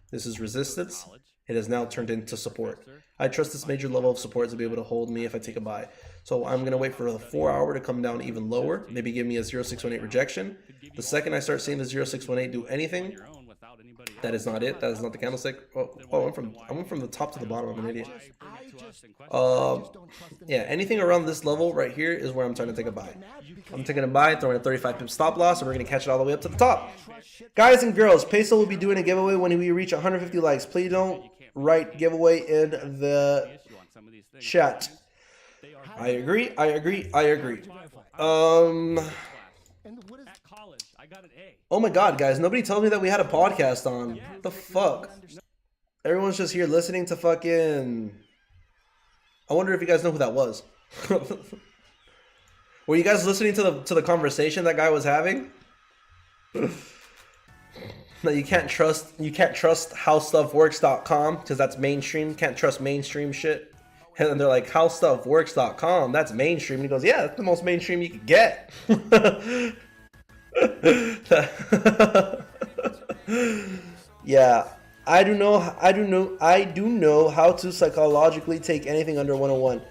This is resistance. It has now turned into support. I trust this major level of support to be able to hold me if I take a buy. So I'm going to wait for the 4-hour to come down even lower, maybe give me a 0.618 rejection. The second I start seeing the 0.618 do anything, that is not it. That is not the candlestick. I went from the top to the bottom. I'm an idiot. Yeah, anything around this level right here is where I'm trying to take a buy. I'm taking a buy, throwing a 35 pip stop loss, and we're going to catch it all the way up to the top. Guys and girls, Peso will be doing a giveaway when we reach 150 likes. Please don't write giveaway in the chat. I agree. Oh my god, guys, nobody told me that we had a podcast on. What the fuck? Everyone's just here listening to fucking... I wonder if you guys know who that was. Were you guys listening to the conversation that guy was having? That you can't trust howstuffworks.com because that's mainstream. Can't trust mainstream shit. And they're like, howstuffworks.com, that's mainstream. And he goes, yeah, that's the most mainstream you could get. Yeah, I do know how to psychologically take anything under 101.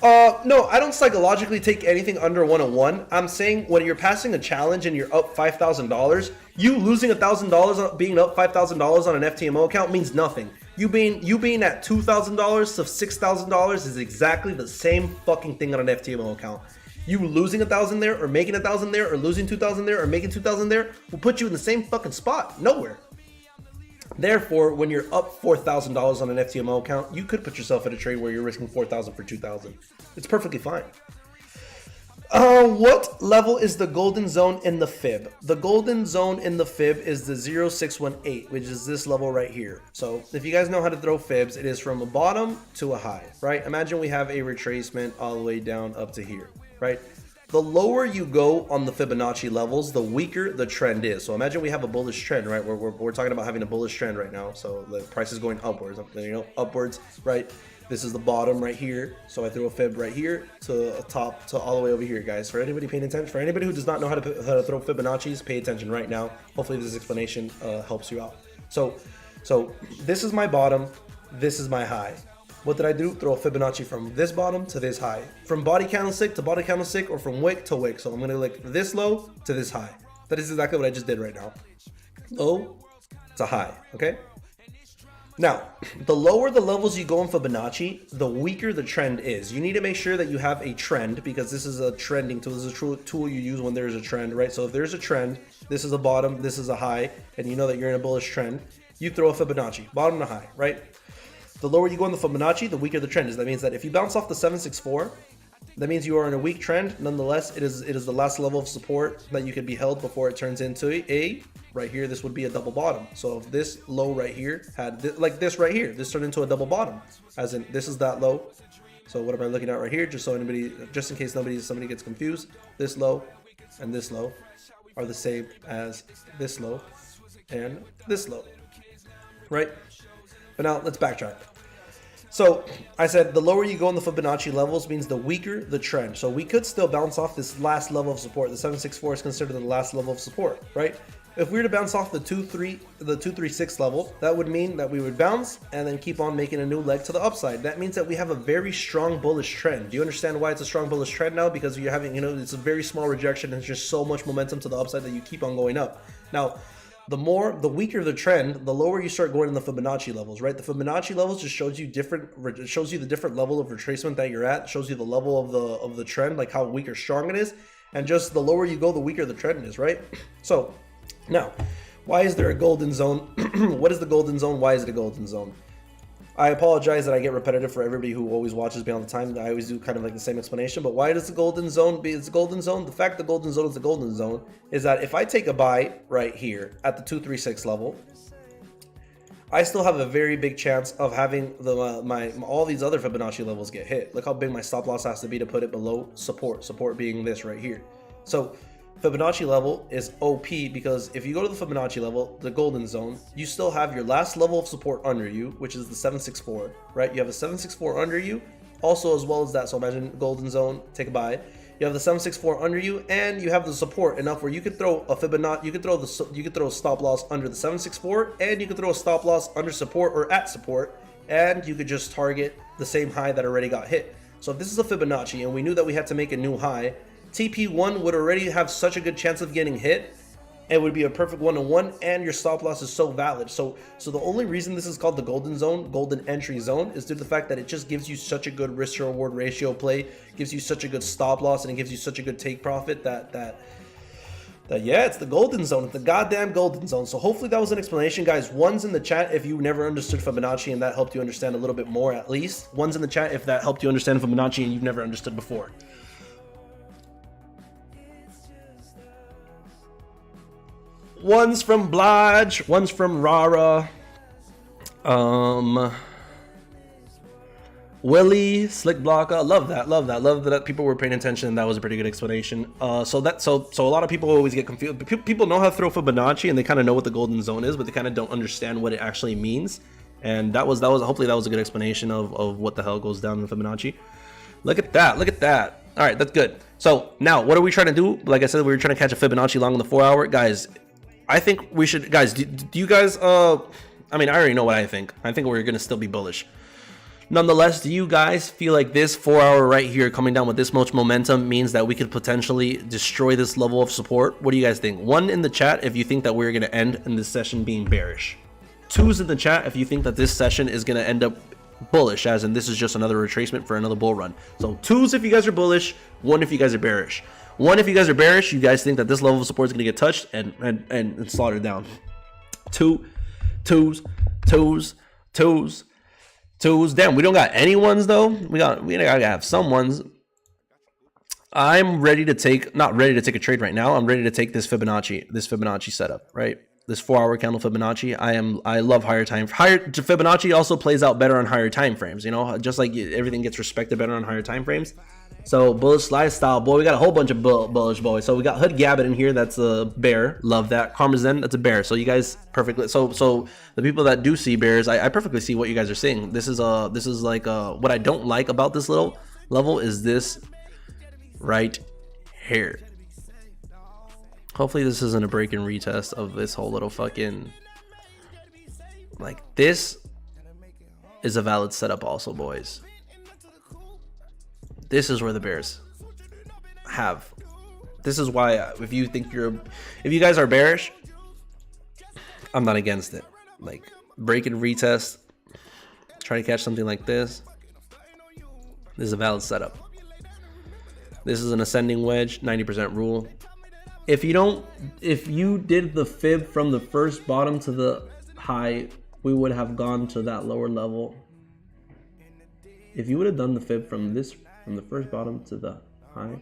No, I don't psychologically take anything under 101. I'm saying when you're passing a challenge and you're up $5,000, you losing $1,000 being up $5,000 on an FTMO account means nothing. You being at $2,000 to $6,000 is exactly the same fucking thing on an FTMO account. You losing 1,000 there, or making 1,000 there, or losing 2,000 there, or making 2,000 there will put you in the same fucking spot. Nowhere. Therefore, when you're up $4,000 on an FTMO account, you could put yourself in a trade where you're risking 4,000 for 2,000. It's perfectly fine. What level is the golden zone in the fib? The golden zone in the fib is the 0618, which is this level right here. So if you guys know how to throw fibs, it is from a bottom to a high, right? Imagine we have a retracement all the way down up to here, right? The lower you go on the Fibonacci levels, the weaker the trend is. So imagine we have a bullish trend, right? We're talking about having a bullish trend right now. So the price is going upwards, upwards, right? This is the bottom right here. So I threw a fib right here to top to all the way over here, guys. For anybody paying attention, for anybody who does not know how to throw Fibonacci's, pay attention right now. Hopefully this explanation helps you out. So this is my bottom. This is my high. What did I do? Throw a Fibonacci from this bottom to this high. From body candlestick to body candlestick, or from wick to wick. So I'm going to like this low to this high. That is exactly what I just did right now. Low to high, okay? Now, the lower the levels you go in Fibonacci, the weaker the trend is. You need to make sure that you have a trend, because this is a trending tool. This is a tool you use when there's a trend, right? So if there's a trend, this is a bottom, this is a high, and you know that you're in a bullish trend, you throw a Fibonacci, bottom to high, right? The lower you go in the Fibonacci, the weaker the trend is. That means that if you bounce off the 764, that means you are in a weak trend. Nonetheless, it is the last level of support that you could be held before it turns into a right here. This would be a double bottom. So if this low right here had like this right here, this turned into a double bottom, as in this is that low. So what am I looking at right here? Just in case somebody gets confused, this low and this low are the same as this low and this low, right? But now let's backtrack. So I said the lower you go in the Fibonacci levels means the weaker the trend. So we could still bounce off this last level of support. The 764 is considered the last level of support, right? If we were to bounce off the 236 level, that would mean that we would bounce and then keep on making a new leg to the upside. That means that we have a very strong bullish trend. Do you understand why it's a strong bullish trend now? Because you're having, it's a very small rejection and it's just so much momentum to the upside that you keep on going up. Now, the weaker the trend, the lower you start going in the Fibonacci levels, right? The Fibonacci levels just shows you the different level of retracement that you're at, shows you the level of the trend, like how weak or strong it is, and just the lower you go, the weaker the trend is, right? So now, why is there a golden zone? What is the golden zone? Why is it a golden zone? I apologize that I get repetitive for everybody who always watches me all the time. I always do kind of like the same explanation, but why does the golden zone be the golden zone? The fact the golden zone is the golden zone is that if I take a buy right here at the 236 level, I still have a very big chance of having all these other Fibonacci levels get hit. Look how big my stop loss has to be to put it below support being this right here. So Fibonacci level is OP because if you go to the Fibonacci level, the golden zone, you still have your last level of support under you, which is the 764, right? You have a 764 under you, also as well as that. So imagine golden zone, take a buy. You have the 764 under you, and you have the support enough where you could throw a Fibonacci, you could throw a stop loss under the 764, and you could throw a stop loss under support or at support, and you could just target the same high that already got hit. So if this is a Fibonacci, and we knew that we had to make a new high, TP1 would already have such a good chance of getting hit. It would be a perfect one-on-one, and your stop loss is so valid. So the only reason this is called the golden zone, golden entry zone, is due to the fact that it just gives you such a good risk to reward ratio play, gives you such a good stop loss, and it gives you such a good take profit that yeah, it's the golden zone. It's the goddamn golden zone. So hopefully that was an explanation, guys. One's in the chat if you never understood Fibonacci and that helped you understand a little bit more, at least. One's in the chat if that helped you understand Fibonacci and you've never understood before. One's from Blige, one's from Rara, Willie, Slick Blocka. Love that people were paying attention, and that was a pretty good explanation. So a lot of people always get confused. People know how to throw Fibonacci and they kind of know what the golden zone is, but they kind of don't understand what it actually means. And that was hopefully that was a good explanation of what the hell goes down in Fibonacci. Look at that. All right, that's good. So now what are we trying to do? Like I said, we were trying to catch a Fibonacci long in the 4 hour, guys. I think we should, guys, do you guys, I mean, I already know what I think. I think we're going to still be bullish. Nonetheless, do you guys feel like this 4 hour right here coming down with this much momentum means that we could potentially destroy this level of support? What do you guys think? 1 in the chat if you think that we're going to end in this session being bearish. 2's in the chat if you think that this session is going to end up bullish, as in this is just another retracement for another bull run. So 2's if you guys are bullish, 1 if you guys are bearish. 1 if you guys are bearish, you guys think that this level of support is going to get touched and slaughtered down. 2's. Damn, we don't got any ones though. We gotta have some ones. I'm ready to take, not ready to take a trade right now. I'm ready to take this Fibonacci setup, right? This 4 hour candle Fibonacci. I love higher Fibonacci also plays out better on higher time frames, you know, just like everything gets respected better on higher time frames. So bullish lifestyle, boy, we got a whole bunch of bullish boys. So we got Hood Gabbit in here, that's a bear, love that. Karma Zen, that's a bear. So you guys perfectly, so the people that do see bears, I perfectly see what you guys are seeing. This is like what I don't like about this little level is this right here. Hopefully this isn't a break and retest of this whole little fucking, like, this is a valid setup also, boys. This is where the bears have. This is why if you guys are bearish, I'm not against it. Like, break and retest, try to catch something like this. This is a valid setup. This is an ascending wedge, 90% rule. If you did the fib from the first bottom to the high, we would have gone to that lower level. If you would have done the fib from the first bottom to the high,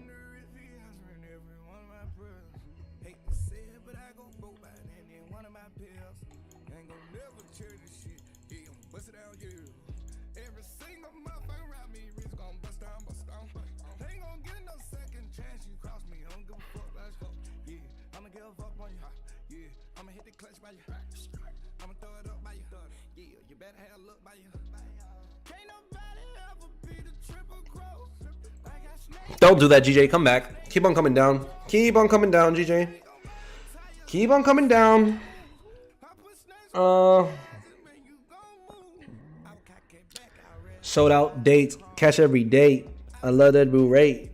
don't do that, GJ. Come back. Keep on coming down. Keep on coming down, GJ. Keep on coming down. Sold out dates. Cash every day. I love that boo rate.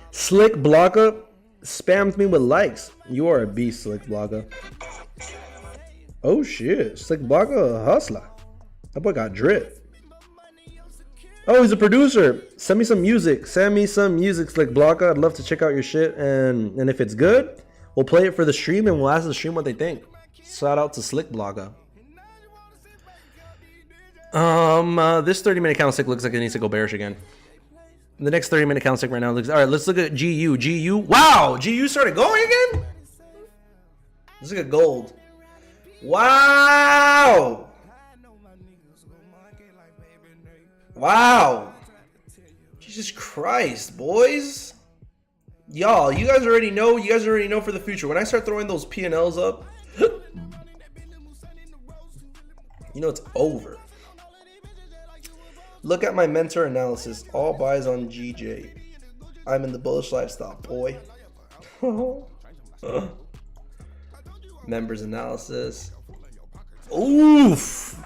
Slick Blocker spams me with likes. You are a beast, Slick Blocker. Oh shit, Slick Blocker, a hustler. That boy got drip. Oh, he's a producer. Send me some music. Send me some music, Slick Blocker. I'd love to check out your shit, and if it's good, we'll play it for the stream and we'll ask the stream what they think. Shout out to Slick Blocker. This 30-minute candlestick looks like it needs to go bearish again. The next 30-minute candlestick right now looks all right. Let's look at GU. GU. Wow, GU started going again. Let's look at gold. Wow. Wow. Jesus Christ, boys. Y'all, you guys already know. You guys already know for the future. When I start throwing those P&Ls up, you know it's over. Look at my mentor analysis. All buys on GJ. I'm in the bullish lifestyle, boy. Members analysis. Oof.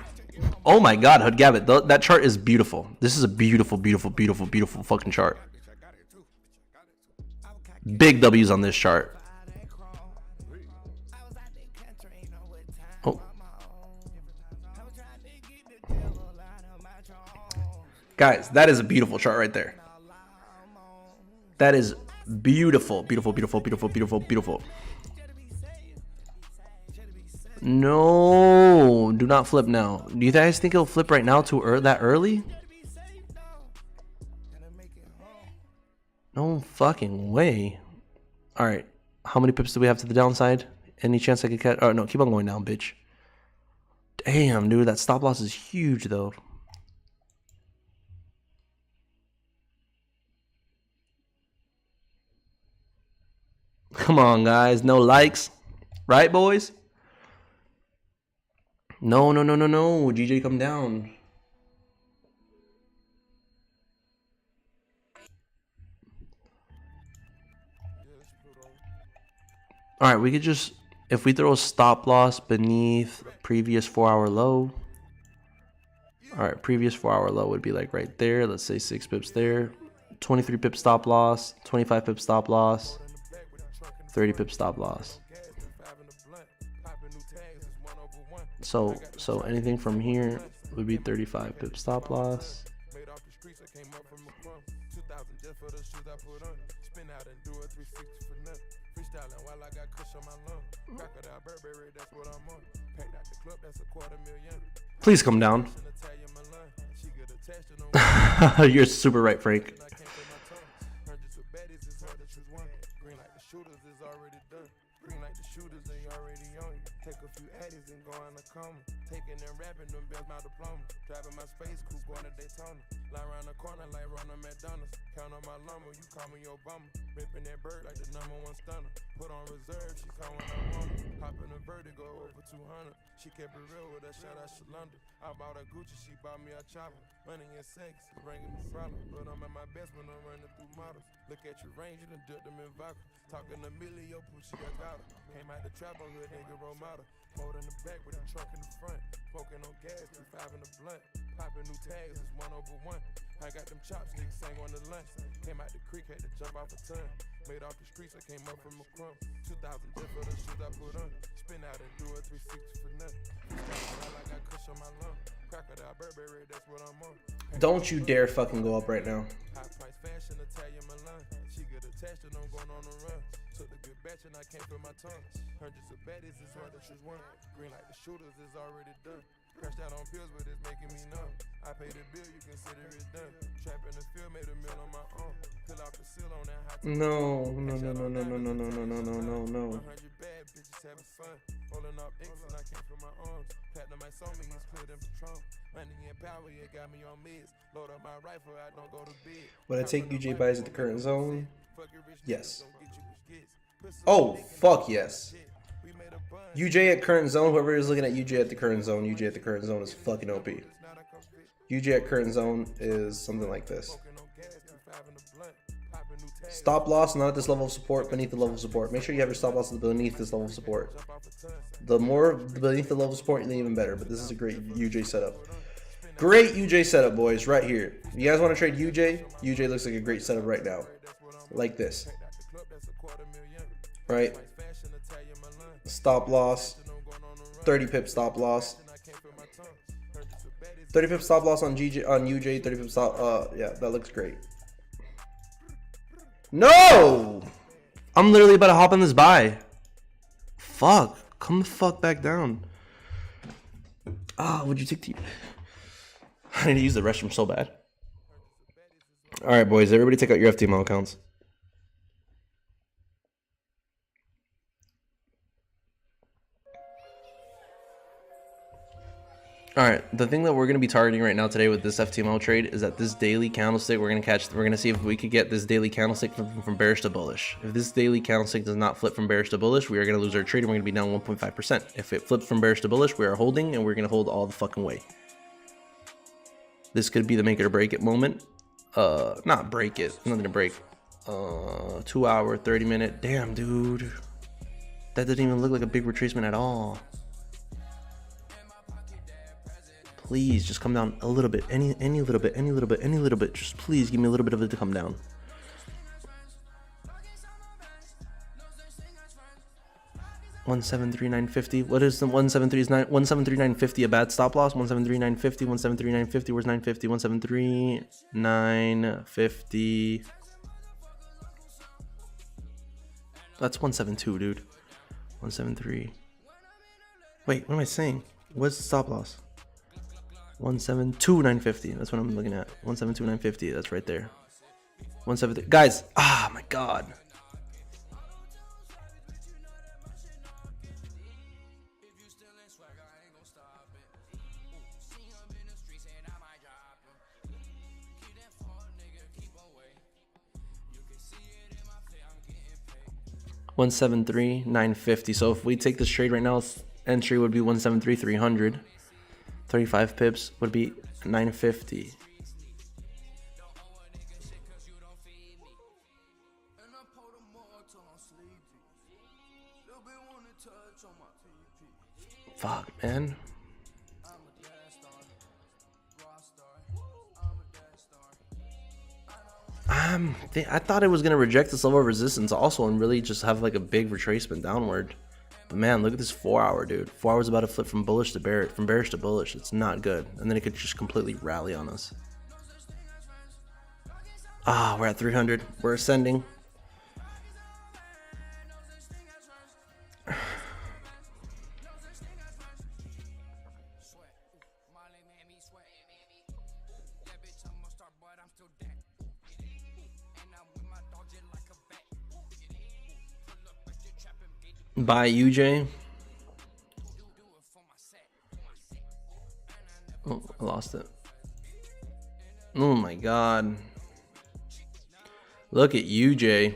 Oh my God, Hood Gabbit. That chart is beautiful. This is a beautiful, beautiful, beautiful, beautiful fucking chart. Big W's on this chart. Oh. Guys, that is a beautiful chart right there. That is beautiful, beautiful, beautiful, beautiful, beautiful, beautiful. No, do not flip now. Do you guys think it'll flip right now that early? No fucking way. All right, how many pips do we have to the downside? Any chance I could catch? Oh no, keep on going down, bitch. Damn, dude, that stop loss is huge though. Come on, guys, no likes, right, boys? No, no, no, no, no. GJ, come down. All right, we could just if we throw a stop loss beneath previous 4-hour low, all right, previous 4-hour low would be like right there. Let's say 6 pips there. 23 pip stop loss, 25 pip stop loss, 30 pip stop loss. So anything from here would be 35 pip stop loss. Please come down. You're super right, Frank. Take a few addies and go on a coma. Taking them rapping, them bills my diploma. Driving my space coupe, going to Daytona. Lie around the corner like Ronald McDonald's. Count on my lumber, you call me your bummer. Ripping that bird like the #1 stunner. Put on reserve, she come when I want her. Hop in the vertigo over 200. She kept it real with a shot out Shalonda. I bought a Gucci, she bought me a chopper. Running in sex, bringing me problems. But I'm at my best when I'm running through models. Look at your range, you done dipped them in vodka. Talking a million, yo, Pucci, I got her. Came out the trap, on hood, nigga, role model. Mold in the back with a truck in the front. Smoking on gas, 2.5 in the blunt. Popping new tags, it's 1/1. I got them chopsticks, sang on the lunch. Came out the creek, had to jump off a ton. Made off the streets, I came up from a crumb. 2,000 just for the shoes I put on. Spin out and do a 360 for nothing. I got kush on my lung. Crocodile, Burberry, that's what I'm on. Don't you dare fucking go up right now. High price fashion, Italian Milan. She get attached and I'm going on the run. Took the good batch and I can't feel my tongue. Hundreds of baddies is hard to choose one. Green like the shooters is already done. Crashed out on pills, but it's making me numb. I paid the bill, you consider it done. Trap in the field, made a meal on my own. Pull off the seal on that hot. No. 100 bad bitches having fun. Rolling off X and I can't feel my arms. Platinum my song, it's clear than Patron. Money and power, it got me on meds. Load up my rifle, I don't go to bed. Would I take UJ buys at the current zone? Yes. Oh, fuck yes. UJ at current zone, whoever is looking at UJ at the current zone, UJ at the current zone is fucking OP. UJ at current zone is something like this. Stop loss not at this level of support, beneath the level of support. Make sure you have your stop loss beneath this level of support. The more beneath the level of support, then even better. But this is a great UJ setup. Great UJ setup, boys, right here. If you guys want to trade UJ, UJ looks like a great setup right now. Like this. Right? Stop loss. 30 pip stop loss. 30 pip stop loss on UJ, 30 pip stop, yeah, that looks great. No! I'm literally about to hop on this buy. Fuck. Come the fuck back down. Ah, would you take the... I need to use the restroom so bad. Alright, boys. Everybody take out your FTML accounts. Alright, the thing that we're going to be targeting right now today with this FTML trade is that this daily candlestick, we're going to see if we could get this daily candlestick from bearish to bullish. If this daily candlestick does not flip from bearish to bullish, we are going to lose our trade and we're going to be down 1.5%. If it flips from bearish to bullish, we are holding and we're going to hold all the fucking way. This could be the make it or break it moment. Not break it, nothing to break. 2 hour, 30 minute. Damn, dude. That didn't even look like a big retracement at all. Please just come down a little bit, any little bit. Just please give me a little bit of it to come down. $173,950. What is the 173,950 a bad stop loss? 173,950. 173,950. Where's 950? 173,950. That's 172, dude. 173. Wait, what am I saying? What's the stop loss? 172,950. That's what I'm looking at. 172,950. That's right there. 173. Guys, ah, my God. $173,950. So if we take this trade right now, entry would be 173,300. 35 pips would be 950. Fuck, man. I thought it was gonna reject this level of resistance also and really just have like a big retracement downward. But man, look at this 4 hour, dude. 4 hours about to flip from bullish to bearish, from bearish to bullish. It's not good. And then it could just completely rally on us. Ah, we're at 300. We're ascending. Bye, UJ. Oh, I lost it. Oh my god. Look at UJ.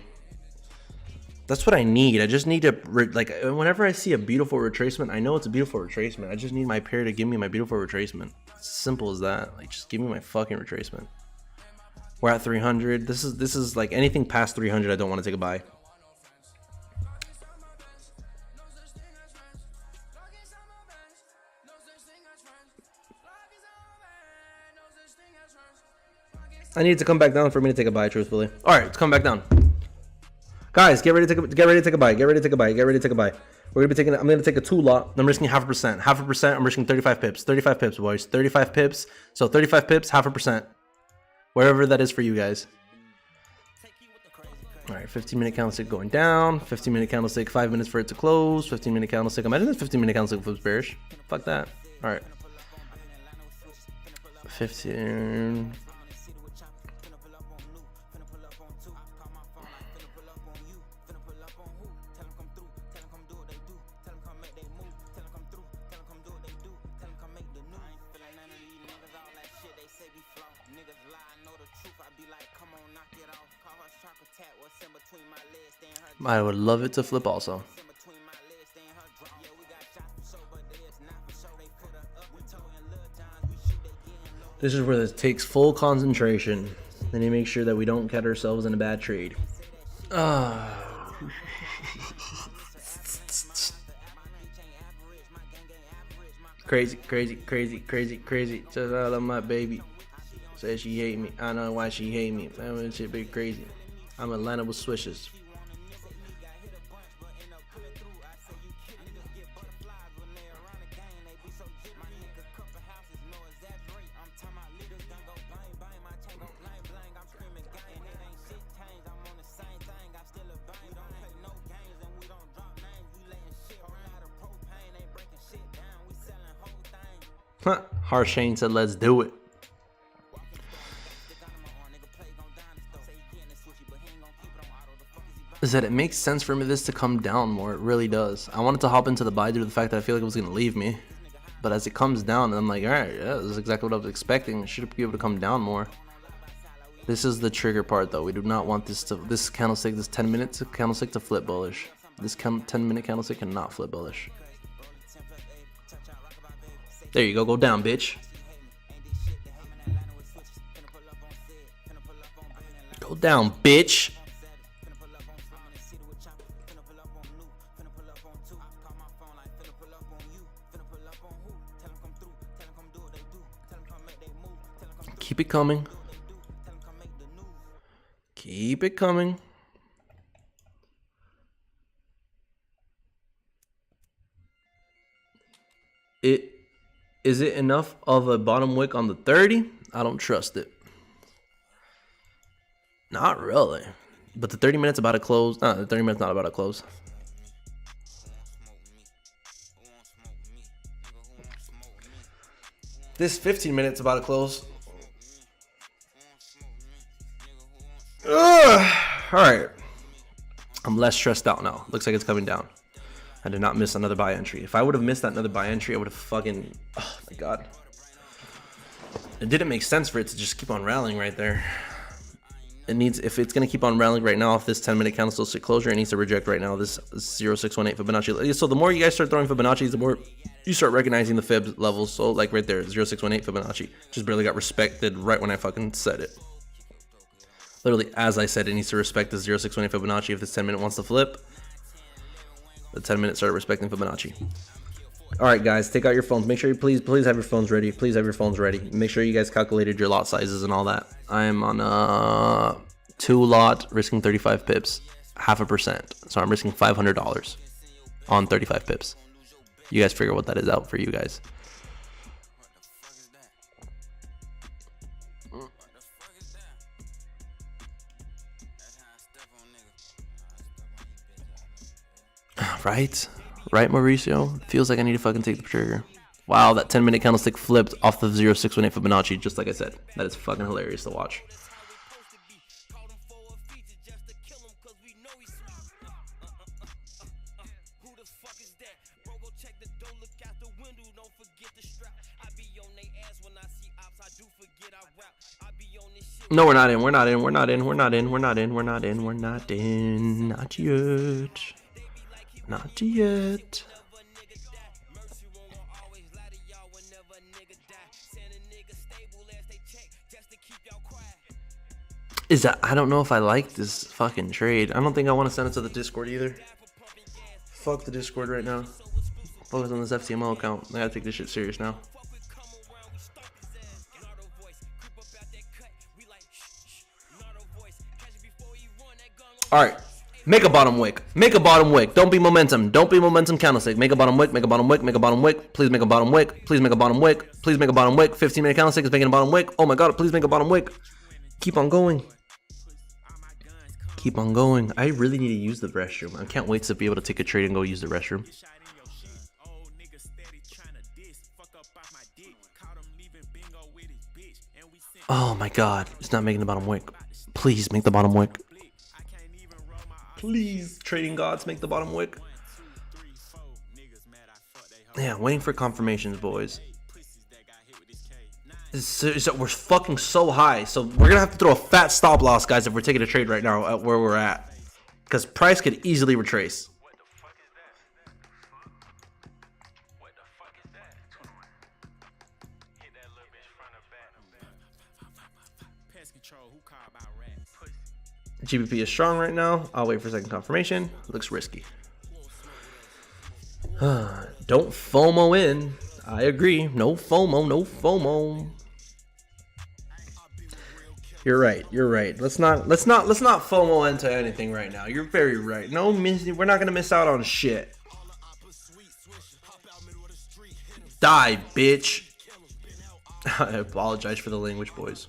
That's what I need. I just need to, like, whenever I see a beautiful retracement, I know it's a beautiful retracement. I just need my pair to give me my beautiful retracement. It's simple as that. Like, just give me my fucking retracement. We're at 300. This is like anything past 300, I don't want to take a buy. I need it to come back down for me to take a buy, truthfully. All right, let's come back down. Guys, get ready to take a buy. Get ready to take a buy. Get ready to take a buy. We're gonna be taking. I'm gonna take a 2 lot. I'm risking 0.5%. 0.5%. I'm risking 35 pips. 35 pips, boys. 35 pips. So 35 pips, 0.5%. Wherever that is for you guys. All right, 15-minute candlestick going down. 15-minute candlestick. 5 minutes for it to close. 15-minute candlestick. Imagine this 15-minute candlestick flips bearish. Fuck that. All right. 15. I would love it to flip also. This is where it takes full concentration. Then you make sure that we don't get ourselves in a bad trade. Crazy, crazy, crazy, crazy, crazy. Just I love my baby. Says she hate me. I know why she hate me. That shit be crazy. I'm Atlanta with swishes. Huh. Harshane said, let's do it. Is that it makes sense for me this to come down more. It really does. I wanted to hop into the buy due to the fact that I feel like it was going to leave me. But as it comes down, I'm like, alright, yeah, this is exactly what I was expecting. It should be able to come down more. This is the trigger part though. We do not want this candlestick, this 10-minute candlestick to flip bullish. This 10-minute candlestick cannot flip bullish. There you go. Go down, bitch. Go down, bitch. Keep it coming. Keep it coming. Is it enough of a bottom wick on the 30? I don't trust it. Not really. But the 30 minutes about to close. The 30 minutes not about to close. This 15 minutes about to close. Alright. I'm less stressed out now. Looks like it's coming down. I did not miss another buy entry. If I would have missed that another buy entry, I would have fucking... Oh my god. It didn't make sense for it to just keep on rallying right there. It needs... If it's going to keep on rallying right now off this 10-minute candlestick closure, it needs to reject right now this 0618 Fibonacci. So the more you guys start throwing Fibonacci's, the more you start recognizing the Fib levels. So like right there, 0618 Fibonacci. Just barely got respected right when I fucking said it. Literally, as I said, it needs to respect the 0618 Fibonacci if this 10-minute wants to flip. The 10-minute started respecting Fibonacci. All right, guys, take out your phones. Make sure you please have your phones ready. Please have your phones ready. Make sure you guys calculated your lot sizes and all that. I am on 2 lot, risking 35 pips, 0.5%. So I'm risking $500 on 35 pips. You guys figure what that is out for you guys. Right? Right, Mauricio? Feels like I need to fucking take the trigger. Wow, that 10-minute candlestick flipped off the 0.618 Fibonacci, just like I said. That is fucking hilarious to watch. No, we're not in. We're not in. We're not in. We're not in. We're not in. We're not in. We're not in. Not yet. Not yet. Is that, I don't know if I like this fucking trade. I don't think I want to send it to the Discord either. Fuck the Discord right now. Focus on this FTMO account. I gotta take this shit serious now. Alright. Make a bottom wick. Make a bottom wick. Don't be momentum. Don't be momentum candlestick. Make a bottom wick. Make a bottom wick. Make a bottom wick. Please make a bottom wick. Please make a bottom wick. Please make a bottom wick. 15-minute candlestick is making a bottom wick. Oh my god, please make a bottom wick. Keep on going. Keep on going. I really need to use the restroom. I can't wait to be able to take a trade and go use the restroom. Oh my god. It's not making the bottom wick. Please make the bottom wick. Please, trading gods, make the bottom wick. Yeah, waiting for confirmations, boys. We're fucking so high, so we're gonna have to throw a fat stop loss, guys, if we're taking a trade right now at where we're at, because price could easily retrace. GBP is strong right now. I'll wait for second confirmation. Looks risky. Don't FOMO in. I agree. No FOMO. No FOMO. You're right. You're right. Let's not FOMO into anything right now. You're very right. No, we're not gonna miss out on shit. Die, bitch. I apologize for the language, boys.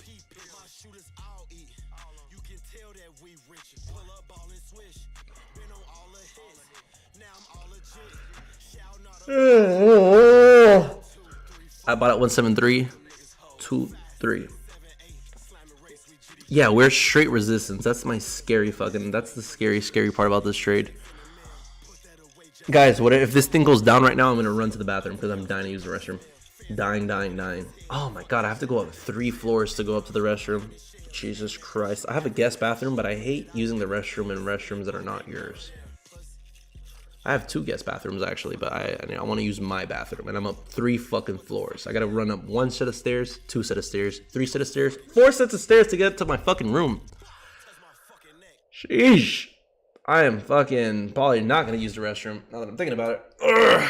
I bought it 173.23. Yeah, we're straight resistance. That's my scary fucking. That's the scary part about this trade, guys. What if this thing goes down right now? I'm gonna run to the bathroom because I'm dying to use the restroom. Dying. Oh my god, I have to go up 3 floors to go up to the restroom. Jesus Christ. I have a guest bathroom, but I hate using the restroom in restrooms that are not yours. I have 2 guest bathrooms actually, but I want to use my bathroom, and I'm up 3 fucking floors. I gotta run up 1 set of stairs, 2 set of stairs, 3 set of stairs, 4 sets of stairs to get to my fucking room. Sheesh. I am fucking probably not gonna use the restroom now that I'm thinking about it. Ugh.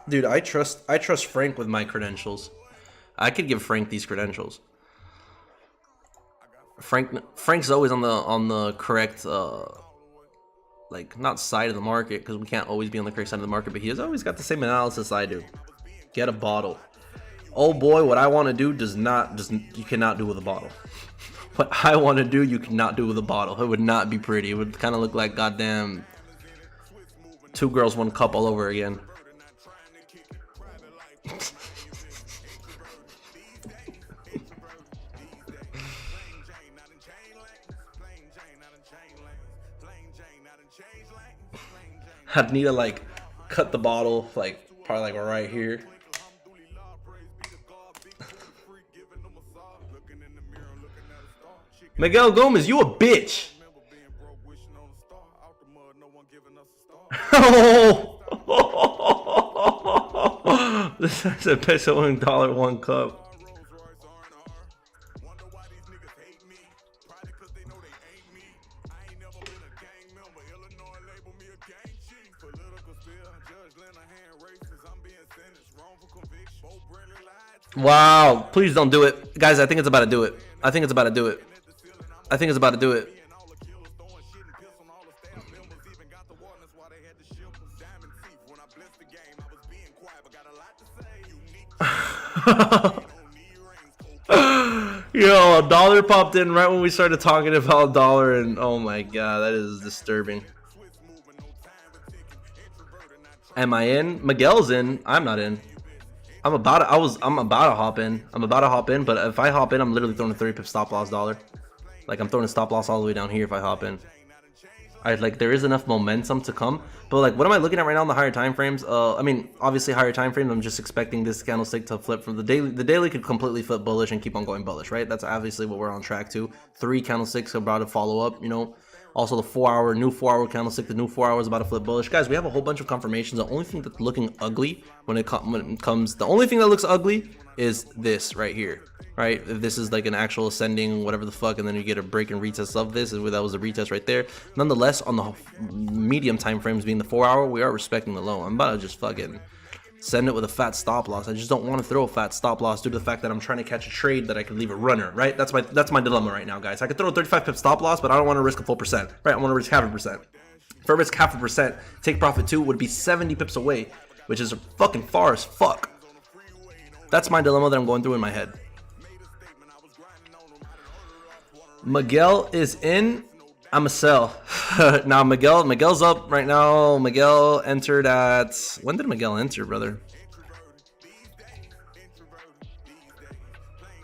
Dude, I trust Frank with my credentials. I could give Frank these credentials. Frank's always on the correct like, not side of the market, because we can't always be on the correct side of the market, but he has always got the same analysis I do. Get a bottle. Oh boy, what I want to do you cannot do with a bottle. What I want to do, you cannot do with a bottle. It would not be pretty. It would kind of look like goddamn 2 girls, 1 cup all over again. I'd need to like cut the bottle, like probably like right here. Miguel Gomez, you a bitch. This is a peso and dollar 1 cup. Wow, please don't do it. Guys, I think it's about to do it. I think it's about to do it. I think it's about to do it. Yo, a dollar popped in right when we started talking about dollar, and oh my god, that is disturbing. Am I in? Miguel's in. I'm not in. I'm about to hop in. I'm about to hop in, but if I hop in, I'm literally throwing a 30 pip stop loss dollar. Like, I'm throwing a stop loss all the way down here if I hop in. Like, there is enough momentum to come, but like, what am I looking at right now in the higher time frames? I mean, obviously higher time frames, I'm just expecting this candlestick to flip from the daily. The daily could completely flip bullish and keep on going bullish, right? That's obviously what we're on track to. 3 candlesticks are about to follow up, you know. Also, the 4-hour, new 4-hour candlestick, the new 4 hours about to flip bullish. Guys, we have a whole bunch of confirmations. The only thing that's looking ugly when it comes, the only thing that looks ugly is this right here, right? If this is like an actual ascending, whatever the fuck, and then you get a break and retest of this, that was a retest right there. Nonetheless, on the medium time frames being the 4-hour, we are respecting the low. I'm about to just fucking send it with a fat stop loss. I just don't want to throw a fat stop loss due to the fact that I'm trying to catch a trade that I could leave a runner, right? That's my dilemma right now, guys. I could throw a 35 pip stop loss, but I don't want to risk a full percent, right? I want to risk half a percent. If I risk half a percent, take profit 2 would be 70 pips away, which is fucking far as fuck. That's my dilemma that I'm going through in my head. Miguel is in. I'm a sell. Now Miguel's up right now. Miguel entered at, when did Miguel enter, brother?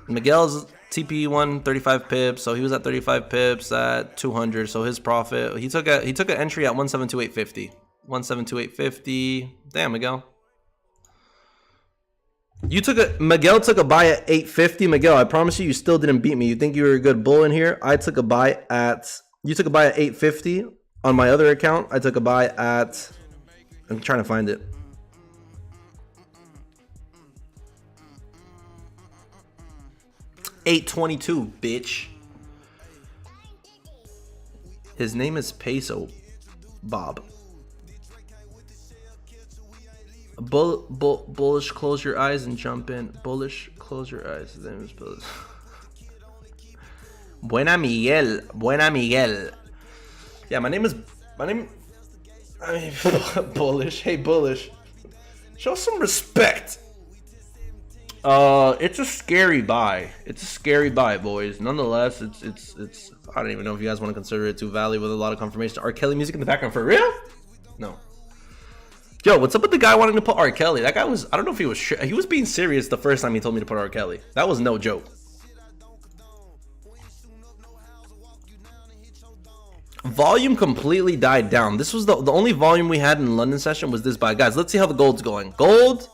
Miguel's TP won 35 pips, so he was at 35 pips at 200. So his profit, he took an entry at 172.850. 172.850. Damn, Miguel. Miguel took a buy at 850. Miguel, I promise you still didn't beat me. You think you were a good bull in here? I took a buy at, you took a buy at 850 on my other account. I took a buy at, I'm trying to find it. $822, bitch. His name is Peso Bob. Bullish, close your eyes and jump in. Bullish, close your eyes. His name is Bullish. Buena Miguel. Buena Miguel. Yeah, I mean, Bullish. Hey, Bullish. Show some respect. It's a scary buy. It's a scary buy, boys. Nonetheless, it's I don't even know if you guys want to consider it too value with a lot of confirmation. R. Kelly music in the background for real? No. Yo, what's up with the guy wanting to put R. Kelly? That guy was, I don't know if he was being serious the first time he told me to put R. Kelly. That was no joke. Volume completely died down. This was the only volume we had in the London session was this buy. Guys, let's see how the gold's going. Gold,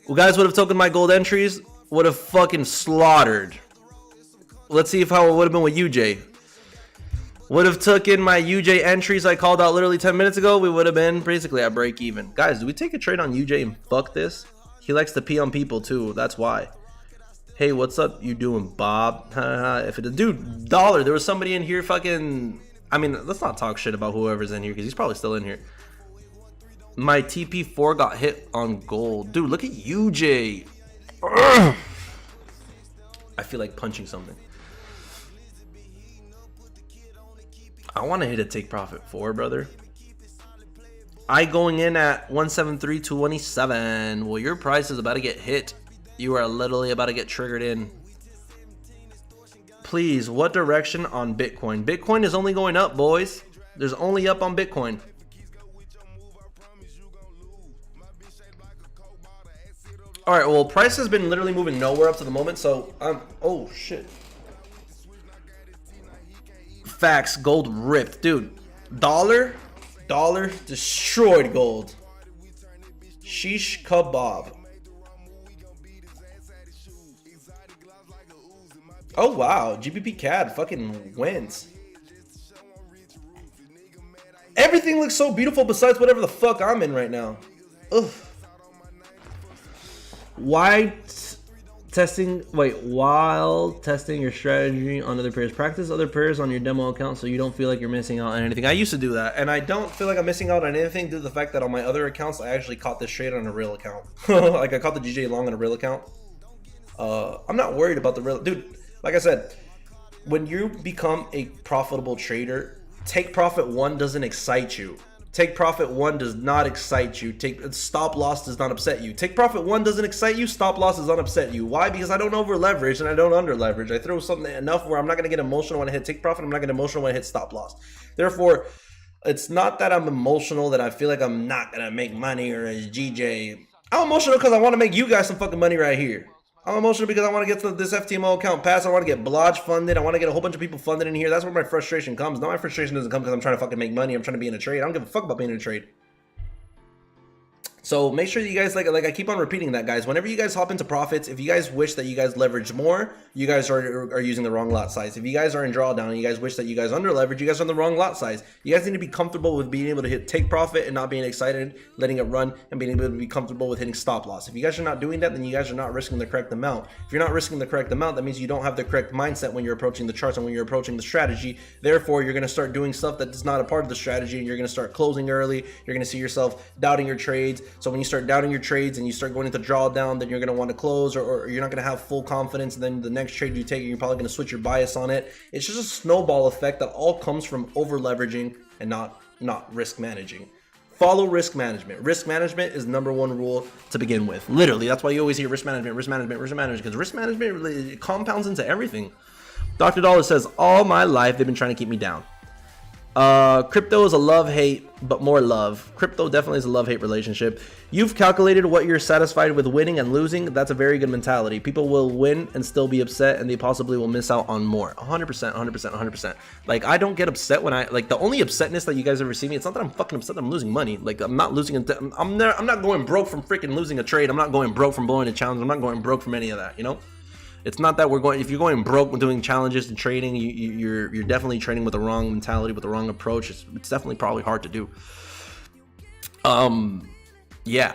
you guys would have taken my gold entries, would have fucking slaughtered. Let's see how it would have been with UJ. Would have taken my UJ entries I called out literally 10 minutes ago. We would have been basically at break even. Guys, do we take a trade on UJ and fuck this? He likes to pee on people too. That's why. Hey, what's up? You doing, Bob? If it, dude, dollar. There was somebody in here fucking. I mean, let's not talk shit about whoever's in here because he's probably still in here. My TP4 got hit on gold. Dude, look at UJ. Ugh. I feel like punching something. I want to hit a take profit 4, brother. I going in at 173.27. Well, your price is about to get hit. You are literally about to get triggered in. Please, what direction on Bitcoin? Bitcoin is only going up, boys. There's only up on Bitcoin. All right, well, price has been literally moving nowhere up to the moment, so oh shit. Facts, gold ripped, dude. Dollar destroyed gold. Sheesh kebab. Oh wow, GBPJPY fucking wins. Everything looks so beautiful besides whatever the fuck I'm in right now. Ugh. while testing your strategy on other pairs, practice other pairs on your demo account so you don't feel like you're missing out on anything. I used to do that, and I don't feel like I'm missing out on anything due to the fact that on my other accounts, I actually caught this trade on a real account. Like I caught the GJ long on a real account. I'm not worried about the real, dude. Like I said, when you become a profitable trader, take profit one doesn't excite you. Take profit one does not excite you. Stop loss does not upset you. Take profit one doesn't excite you. Stop loss does not upset you. Why? Because I don't over leverage and I don't under leverage. I throw something enough where I'm not going to get emotional when I hit take profit. I'm not going to get emotional when I hit stop loss. Therefore, it's not that I'm emotional that I feel like I'm not going to make money or as GJ. I'm emotional because I want to make you guys some fucking money right here. I'm emotional because I want to get to this FTMO account pass. I want to get Blodge funded. I want to get a whole bunch of people funded in here. That's where my frustration comes. No, my frustration doesn't come because I'm trying to fucking make money. I'm trying to be in a trade. I don't give a fuck about being in a trade. So make sure you guys, like I keep on repeating that, guys. Whenever you guys hop into profits, if you guys wish that you guys leverage more, you guys are using the wrong lot size. If you guys are in drawdown and you guys wish that you guys under leverage, you guys are on the wrong lot size. You guys need to be comfortable with being able to hit take profit and not being excited, letting it run, and being able to be comfortable with hitting stop loss. If you guys are not doing that, then you guys are not risking the correct amount. If you're not risking the correct amount, that means you don't have the correct mindset when you're approaching the charts and when you're approaching the strategy. Therefore, you're going to start doing stuff that is not a part of the strategy, and you're going to start closing early. You're going to see yourself doubting your trades. So when you start doubting your trades and you start going into drawdown, then you're going to want to close, or you're not going to have full confidence, and then the next trade you take, you're probably going to switch your bias on it. It's just a snowball effect that all comes from over leveraging and not risk managing. Follow risk management. Risk management is #1 rule to begin with. Literally, that's why you always hear risk management, because risk management really compounds into everything. Dr. Dollar says, all my life they've been trying to keep me down. Crypto is a love-hate, but more love. Crypto definitely is a love-hate relationship. You've calculated what you're satisfied with winning and losing. That's a very good mentality. People will win and still be upset, and they possibly will miss out on more. 100%, 100%, 100%. Like, I don't get upset when like, the only upsetness that you guys ever see me, it's not that I'm fucking upset that I'm losing money. Like, I'm not losing, I'm not going broke from freaking losing a trade. I'm not going broke from blowing a challenge. I'm not going broke from any of that, you know? It's not that we're going, if you're going broke with doing challenges and trading, you're definitely trading with the wrong mentality, with the wrong approach. It's definitely probably hard to do. Yeah,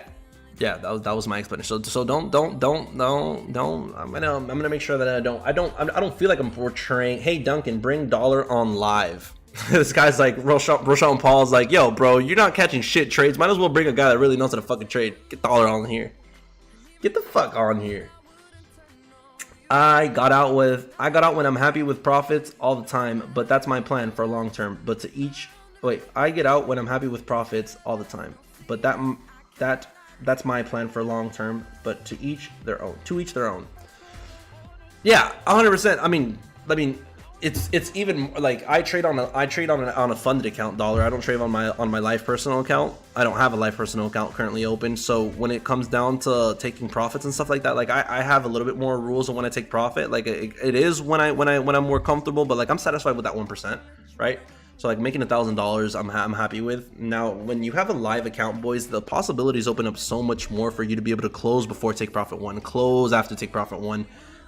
that was my explanation. So don't. I'm gonna make sure that I don't feel like I'm portraying, hey Duncan, bring dollar on live. This guy's like, Roshan Paul's like, yo bro, you're not catching shit trades. Might as well bring a guy that really knows how to fucking trade. Get dollar on here. Get the fuck on here. I got out when I'm happy with profits all the time, but that's my plan for long term. But I get out when I'm happy with profits all the time, but that's my plan for long term. But to each their own. To each their own. Yeah, 100%. I mean, it's even like I trade on a funded account, dollar. I don't trade on my live personal account. I don't have a live personal account currently open. So when it comes down to taking profits and stuff like that, like I have a little bit more rules on when I take profit. Like it is when I'm more comfortable, but like I'm satisfied with that 1%, right? So like making $1,000, I'm happy with. Now when you have a live account, boys, the possibilities open up so much more for you to be able to close before take profit one, close after take profit one.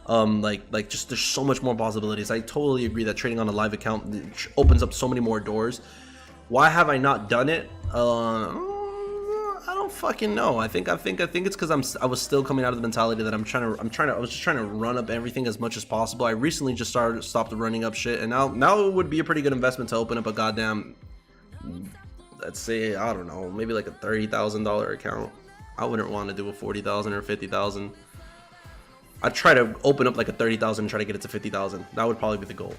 Like just there's so much more possibilities. I totally agree that trading on a live account opens up so many more doors. Why have I not done it? I don't fucking know. I think it's because I was still coming out of the mentality that I was just trying to run up everything as much as possible. I recently just stopped running up shit, and now it would be a pretty good investment to open up a goddamn, let's say, I don't know, maybe like a $30,000 account. I wouldn't want to do a $40,000 or $50,000. I'd try to open up like a $30,000 and try to get it to $50,000. That would probably be the goal.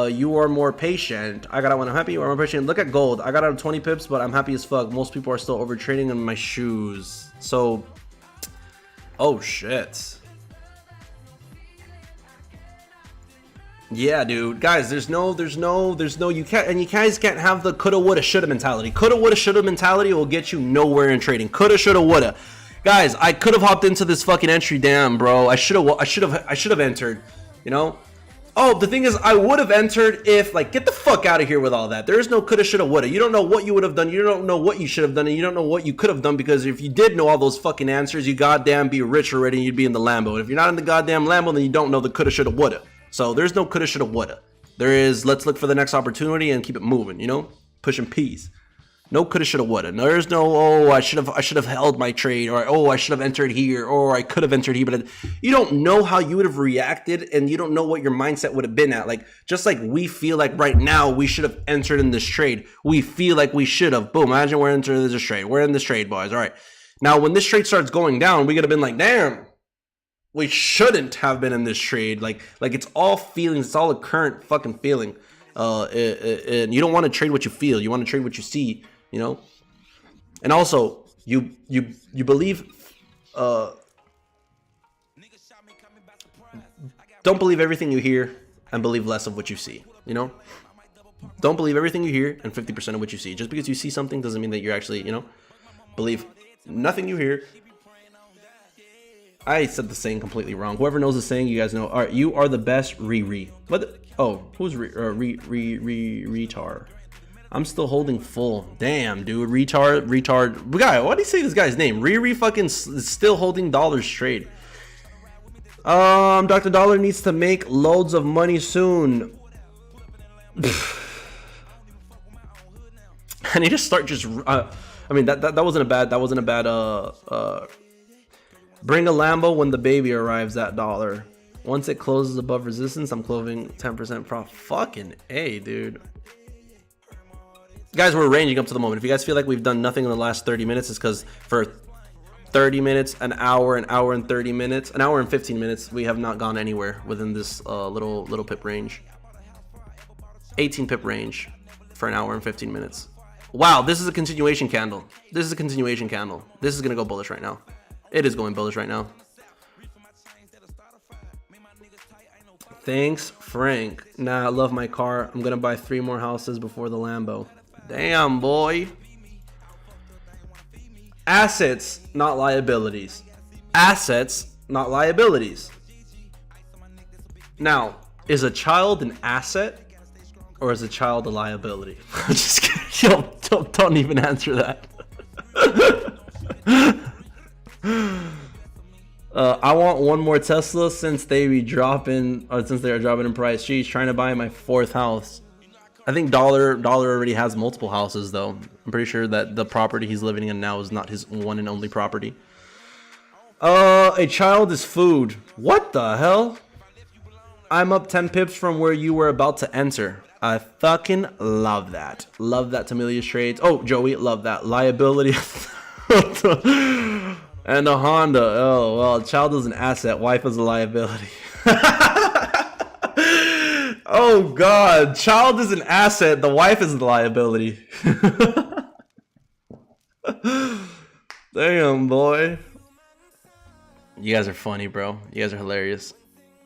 You are more patient. I got out when I'm happy. You are more patient. Look at gold. I got out of 20 pips, but I'm happy as fuck. Most people are still over trading in my shoes. So, oh shit. Yeah, dude. Guys, there's no, you can't, and you guys can't have the coulda, woulda, shoulda mentality. Coulda, woulda, shoulda mentality will get you nowhere in trading. Coulda, shoulda, woulda. Guys, I could have hopped into this fucking entry. Damn, bro. I should have entered, you know? Oh, the thing is, I would have entered if, like, get the fuck out of here with all that. There is no coulda, shoulda, woulda. You don't know what you would have done. You don't know what you should have done, and you don't know what you could have done, because if you did know all those fucking answers, you goddamn be rich already, and you'd be in the Lambo. And if you're not in the goddamn Lambo, then you don't know the coulda, shoulda, woulda. So there's no coulda, shoulda, woulda. There is, let's look for the next opportunity and keep it moving, you know? Pushing peas. No coulda, shoulda, woulda. No, there's no, oh, I should have held my trade, or oh, I should have entered here, or I could have entered here, but you don't know how you would have reacted, and you don't know what your mindset would have been at. Like, just like we feel like right now we should have entered in this trade. We feel like we should have. Boom, imagine we're entering this trade. We're in this trade, boys. All right. Now, when this trade starts going down, we could have been like, damn, we shouldn't have been in this trade. Like it's all feelings. It's all a current fucking feeling. And you don't want to trade what you feel. You want to trade what you see, you know? And also, you believe, don't believe everything you hear and believe less of what you see, you know? Don't believe everything you hear and 50% of what you see. Just because you see something doesn't mean that you're actually, you know, believe nothing you hear. I said the saying completely wrong. Whoever knows the saying, you guys know. All right, you are the best, Riri. What? Oh, who's retard? I'm still holding full. Damn, dude, retard. Guy, why do you say this guy's name? Riri fucking still holding dollars trade. Dr. Dollar needs to make loads of money soon. I need to start just. I mean that wasn't a bad. Bring a Lambo when the baby arrives at dollar. Once it closes above resistance, I'm closing 10% profit. Fucking A, dude. Guys, we're ranging up to the moment. If you guys feel like we've done nothing in the last 30 minutes, it's because for 30 minutes, an hour and 30 minutes, an hour and 15 minutes, we have not gone anywhere within this little pip range. 18 pip range for an hour and 15 minutes. Wow, this is a continuation candle. This is a continuation candle. This is going to go bullish right now. It is going bullish right now. Thanks, Frank. Nah, I love my car. I'm going to buy 3 more houses before the Lambo. Damn, boy. Assets, not liabilities. Assets, not liabilities. Now, is a child an asset or is a child a liability? Just kidding. Yo, don't even answer that. I want one more Tesla since they are dropping in price. She's trying to buy my 4th house. I think Dollar already has multiple houses though. I'm pretty sure that the property he's living in now is not his one and only property. A child is food. What the hell? I'm up 10 pips from where you were about to enter. I fucking love that. Love that Tamilia's trades. Oh, Joey, love that. Liability. And a Honda. Oh, well, child is an asset. Wife is a liability. Oh, God. Child is an asset. The wife is the liability. Damn, boy. You guys are funny, bro. You guys are hilarious.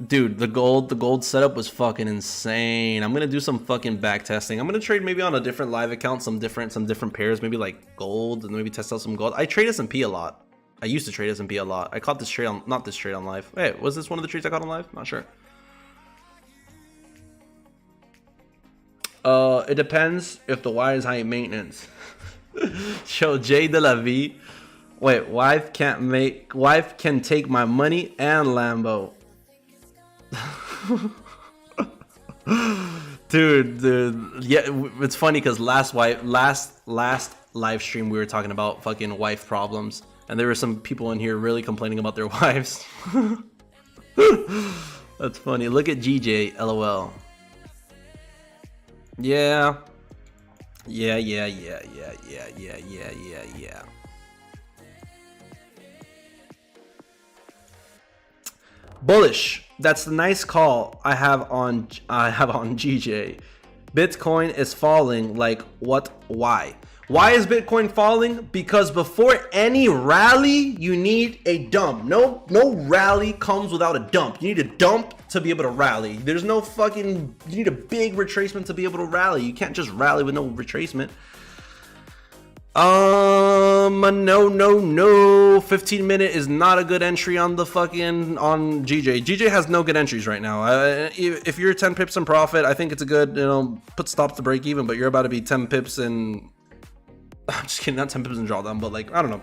Dude, the gold setup was fucking insane. I'm gonna do some fucking back testing. I'm gonna trade maybe on a different live account, some different pairs, maybe like gold, and maybe test out some gold. I trade S&P a lot. I used to trade S&P a lot. I caught this trade on, not this trade on live. Wait, was this one of the trades I caught on live? Not sure. It depends if the Y is high maintenance. Show J de la vie. Wait, wife can take my money and Lambo. dude, yeah, it's funny because last live stream we were talking about fucking wife problems, and there were some people in here really complaining about their wives. That's funny. Look at GJ, LOL. Yeah. Bullish. That's the nice call I have on GJ. Bitcoin is falling. Like what? Why? Why is Bitcoin falling? Because before any rally, you need a dump. No rally comes without a dump. You need a dump to be able to rally. There's no fucking. You need a big retracement to be able to rally. You can't just rally with no retracement. No. 15 minute is not a good entry on the fucking GJ. GJ has no good entries right now. If you're 10 pips in profit, I think it's a good, put stop to break even, but you're about to be 10 pips in. I'm just kidding, not 10 pips in drawdown, but like, I don't know.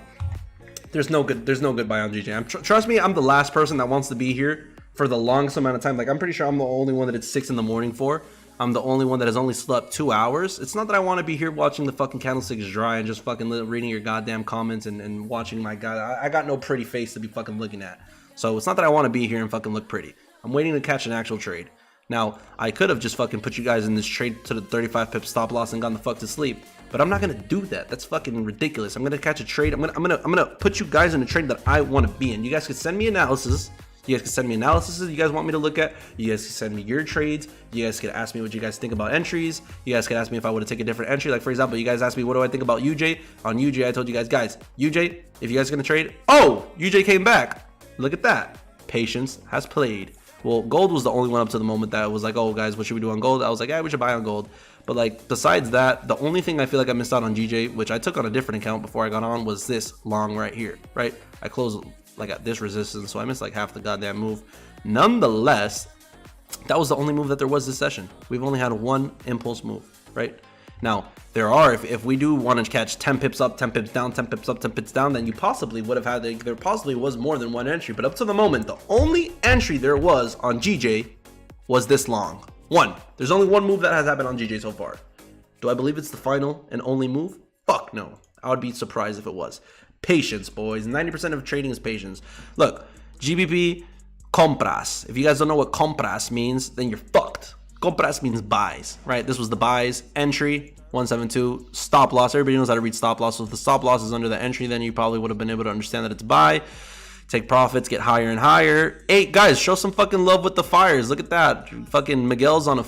There's no good buy on GJ. Trust me, I'm the last person that wants to be here for the longest amount of time. Like, I'm pretty sure I'm the only one that it's 6 in the morning for. I'm the only one that has only slept 2 hours. It's not that I want to be here watching the fucking candlesticks dry and just fucking reading your goddamn comments and watching my god. I got no pretty face to be fucking looking at. So it's not that I want to be here and fucking look pretty. I'm waiting to catch an actual trade. Now, I could have just fucking put you guys in this trade to the 35 pip stop loss and gone the fuck to sleep. But I'm not gonna do that. That's fucking ridiculous. I'm gonna catch a trade. I'm gonna put you guys in a trade that I want to be in. You guys can send me analysis. You guys can send me analysis you guys want me to look at. You guys can send me your trades. You guys can ask me what you guys think about entries. You guys can ask me if I would take a different entry. Like, for example, you guys asked me, what do I think about UJ? On UJ, I told you guys, UJ, if you guys are gonna trade, oh, UJ came back. Look at that. Patience has played. Well, gold was the only one up to the moment that was like, oh, guys, what should we do on gold? I was like, yeah, we should buy on gold. But, like, besides that, the only thing I feel like I missed out on GJ, which I took on a different account before I got on, was this long right here, right? I closed, like, at this resistance, so I missed, like, half the goddamn move. Nonetheless, that was the only move that there was this session. We've only had one impulse move, right? Now, there are, if we do want to catch 10 pips up, 10 pips down, 10 pips up, 10 pips down, then you possibly would have had, there possibly was more than one entry. But up to the moment, the only entry there was on GJ was this long. One. There's only one move that has happened on GJ so far. Do I believe it's the final and only move? Fuck no. I would be surprised if it was. Patience, boys. 90% of trading is patience. Look, GBP compras. If you guys don't know what compras means, then you're fucked. Compras means buys, right? This was the buys. Entry, 172. Stop loss. Everybody knows how to read stop loss. So if the stop loss is under the entry, then you probably would have been able to understand that it's buy. Take profits, get higher and higher. Hey, guys, show some fucking love with the fires. Look at that. Fucking Miguel's on a...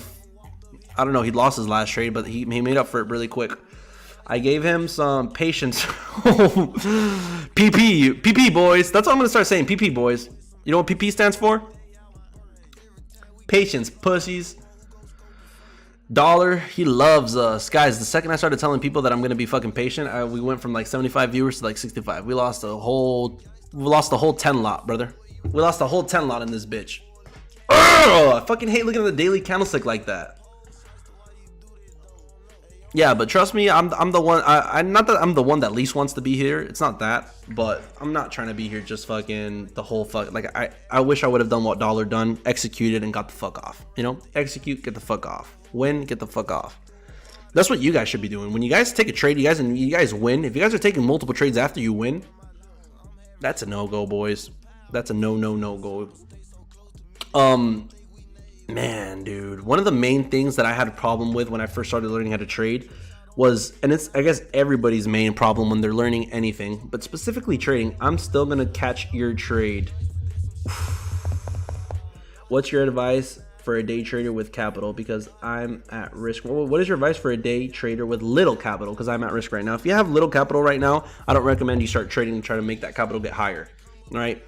I don't know. He lost his last trade, but he made up for it really quick. I gave him some patience. PP, boys. That's what I'm going to start saying. PP, boys. You know what PP stands for? Patience, pussies. Dollar, he loves us. Guys, the second I started telling people that I'm going to be fucking patient, we went from like 75 viewers to like 65. We lost the whole 10 lot, brother. We lost the whole 10 lot in this bitch. Ugh, I fucking hate looking at the daily candlestick like that. Yeah, but trust me, I'm the one. I'm not that I'm the one that least wants to be here. It's not that, but I'm not trying to be here just fucking the whole fuck. Like I wish I would have done what Dollar done, executed and got the fuck off. You know, execute, get the fuck off. Win, get the fuck off. That's what you guys should be doing. When you guys take a trade, you guys win. If you guys are taking multiple trades after you win, that's a no-go, boys. That's a no-go. Man, dude, one of the main things that I had a problem with when I first started learning how to trade was, and it's I guess everybody's main problem when they're learning anything, but specifically trading, I'm still gonna catch your trade. What's your advice for a day trader with capital? Because I'm at risk. What is your advice for a day trader with little capital? Because I'm at risk right now. If you have little capital right now, I don't recommend you start trading and try to make that capital get higher. All right.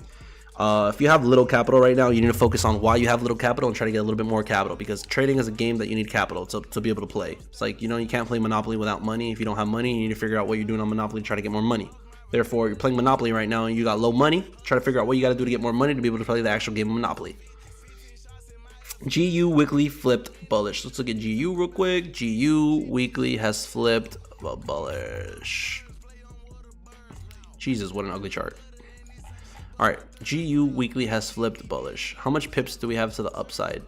If you have little capital right now, you need to focus on why you have little capital and try to get a little bit more capital, because trading is a game that you need capital to be able to play. It's like, you know, you can't play Monopoly without money. If you don't have money, you need to figure out what you're doing on Monopoly to try to get more money. Therefore, you're playing Monopoly right now and you got low money. Try to figure out what you got to do to get more money to be able to play the actual game of Monopoly. GU weekly flipped bullish. Let's look at GU real quick. GU weekly has flipped bullish. Jesus, what an ugly chart. All right, GU weekly has flipped bullish. How much pips do we have to the upside?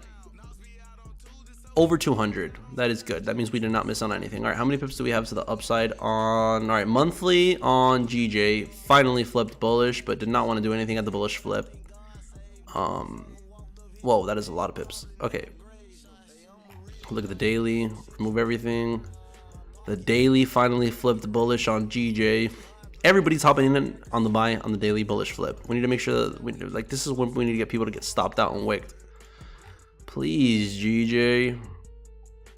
Over 200. That is good. That means we did not miss on anything. All right, how many pips do we have to the upside on? All right, monthly on GJ finally flipped bullish, but did not want to do anything at the bullish flip. Whoa, that is a lot of pips. Okay, look at the daily. Remove everything. The daily finally flipped bullish on GJ. Everybody's hopping in on the buy on the daily bullish flip. We need to make sure that like this is when we need to get people to get stopped out and wicked. Please, GJ.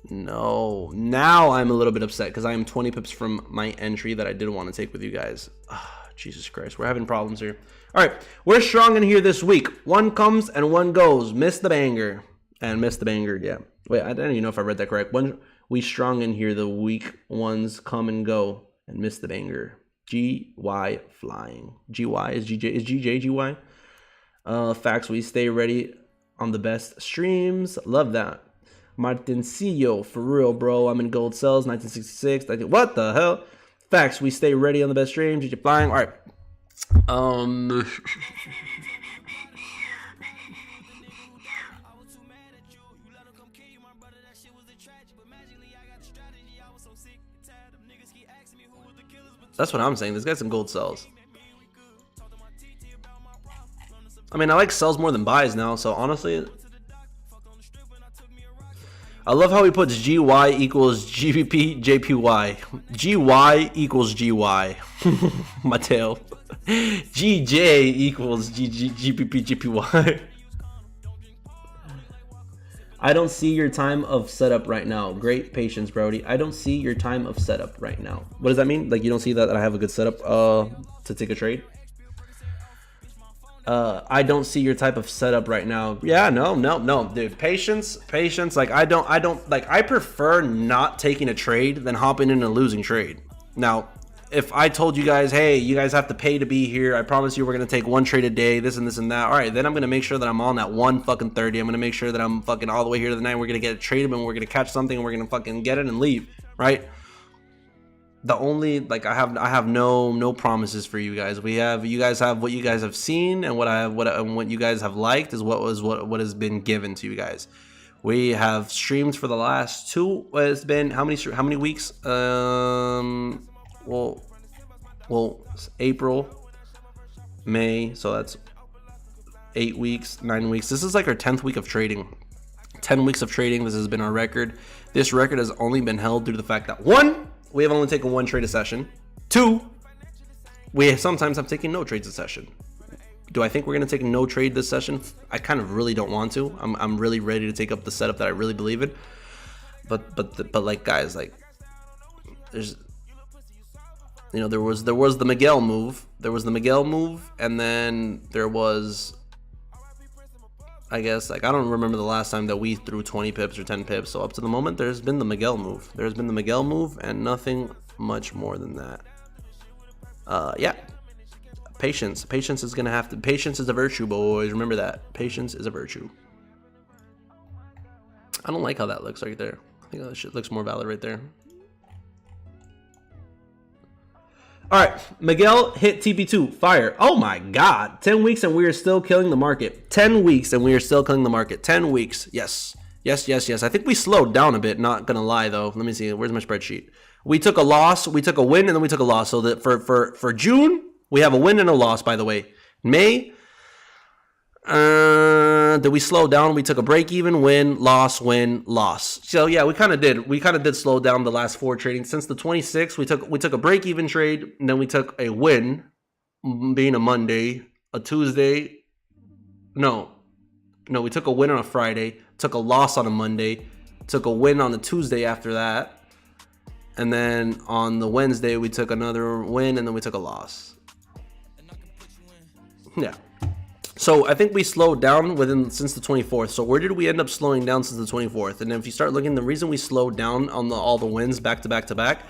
No. Now I'm a little bit upset because I am 20 pips from my entry that I did want to take with you guys. Oh, Jesus Christ, we're having problems here. All right, we're strong in here this week. One comes and one goes. Miss the banger and miss the banger. Yeah. Wait, I don't even know if I read that correct. When we strong in here, the weak ones come and go and miss the banger. GY flying. GY is GJ. Is GJ GY? Facts, we stay ready on the best streams. Love that. Martincillo, for real, bro. I'm in gold cells, 1966. What the hell? Facts, we stay ready on the best streams. GJ flying. All right. That's what I'm saying. This guy's some gold sells. I mean, I like sells more than buys now, so honestly, I love how he puts GY equals GBPJPY. GY equals GY. Mateo. GJ equals GBPJPY. I don't see your time of setup right now. Great patience, Brody. I don't see your time of setup right now. What does that mean? Like, you don't see that I have a good setup to take a trade? I don't see your type of setup right now. Yeah, no, dude. Patience. Like, I don't like, I prefer not taking a trade than hopping in a losing trade. Now, if I told you guys, hey, you guys have to pay to be here, I promise you we're gonna take one trade a day, this and this and that. All right, then I'm gonna make sure that I'm on that 1:30. I'm gonna make sure that I'm fucking all the way here to the night. We're gonna get a trade and we're gonna catch something and we're gonna fucking get it and leave, right? The only, like, I have no promises for you guys. You guys have what you guys have seen, and what you guys have liked is what has been given to you guys. We have streams for the last two. It's been how many weeks? Well, April, May, so that's 8 weeks, 9 weeks. This is like our 10th week of trading. 10 weeks of trading. This has been our record. This record has only been held due to the fact that 1, we have only taken 1 trade a session. 2, we sometimes have taken no trades a session. Do I think we're gonna take no trade this session? I kind of really don't want to. I'm really ready to take up the setup that I really believe in. But like, guys, like, there's, you know, there was the Miguel move. There was the Miguel move, and then there was, I guess, like, I don't remember the last time that we threw 20 pips or 10 pips. So up to the moment, there's been the Miguel move. There's been the Miguel move, and nothing much more than that. Yeah. Patience. Patience is gonna have to. Patience is a virtue, boys. Remember that. Patience is a virtue. I don't like how that looks right there. I think that shit looks more valid right there. All right, Miguel hit TP2, fire. Oh my God, 10 weeks and we are still killing the market. 10 weeks and we are still killing the market. 10 weeks, yes. Yes. I think we slowed down a bit, not gonna lie though. Let me see, where's my spreadsheet? We took a loss, we took a win, and then we took a loss. So that for June, we have a win and a loss, by the way. May, did we slow down? We took a break even, win, loss. So yeah, we kind of did slow down the last 4 trading. Since the 26th, we took a break even trade, and then we took a win, being a Monday, a Tuesday. No, we took a win on a Friday, took a loss on a Monday, took a win on a Tuesday after that, and then on the Wednesday we took another win, and then we took a loss. Yeah. So I think we slowed down since the 24th. So where did we end up slowing down since the 24th? And then if you start looking, the reason we slowed down on all the wins back to back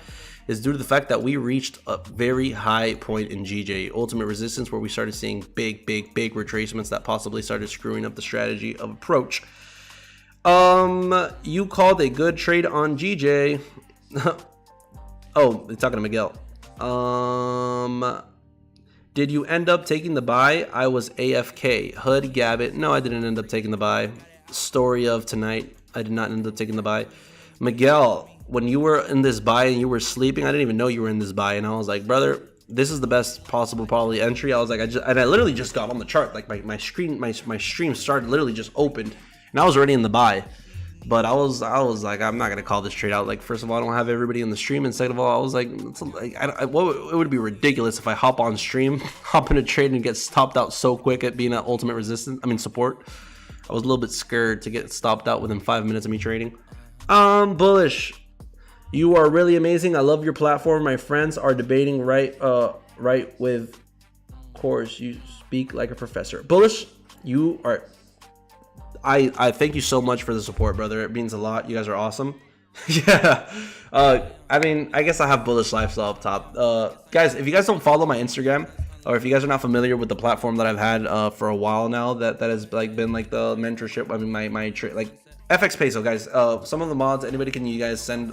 is due to the fact that we reached a very high point in GJ ultimate resistance, where we started seeing big retracements that possibly started screwing up the strategy of approach. You called a good trade on GJ. Oh, they're talking to Miguel. Did you end up taking the buy? I was AFK. Hood Gabbit. No, I didn't end up taking the buy. Story of tonight. I did not end up taking the buy. Miguel, when you were in this buy and you were sleeping, I didn't even know you were in this buy, and I was like, brother, this is the best possible probably entry. I was like, I literally just got on the chart. Like my stream started, literally just opened, and I was already in the buy. But I was like, I'm not gonna call this trade out. Like, first of all, I don't have everybody in the stream, and second of all, I was like, it would be ridiculous if I hop on stream, hop in a trade, and get stopped out so quick at being at ultimate resistance. I mean support. I was a little bit scared to get stopped out within 5 minutes of me trading. Bullish. You are really amazing. I love your platform. My friends are debating right with course. You speak like a professor. Bullish. You are. I thank you so much for the support, brother. It means a lot. You guys are awesome. Yeah. I mean, I guess I have bullish lifestyle up top. Guys, if you guys don't follow my Instagram, or if you guys are not familiar with the platform that I've had for a while now, that has like been like the mentorship. I mean, my like FX Peso, guys. Some of the mods, anybody, can you guys send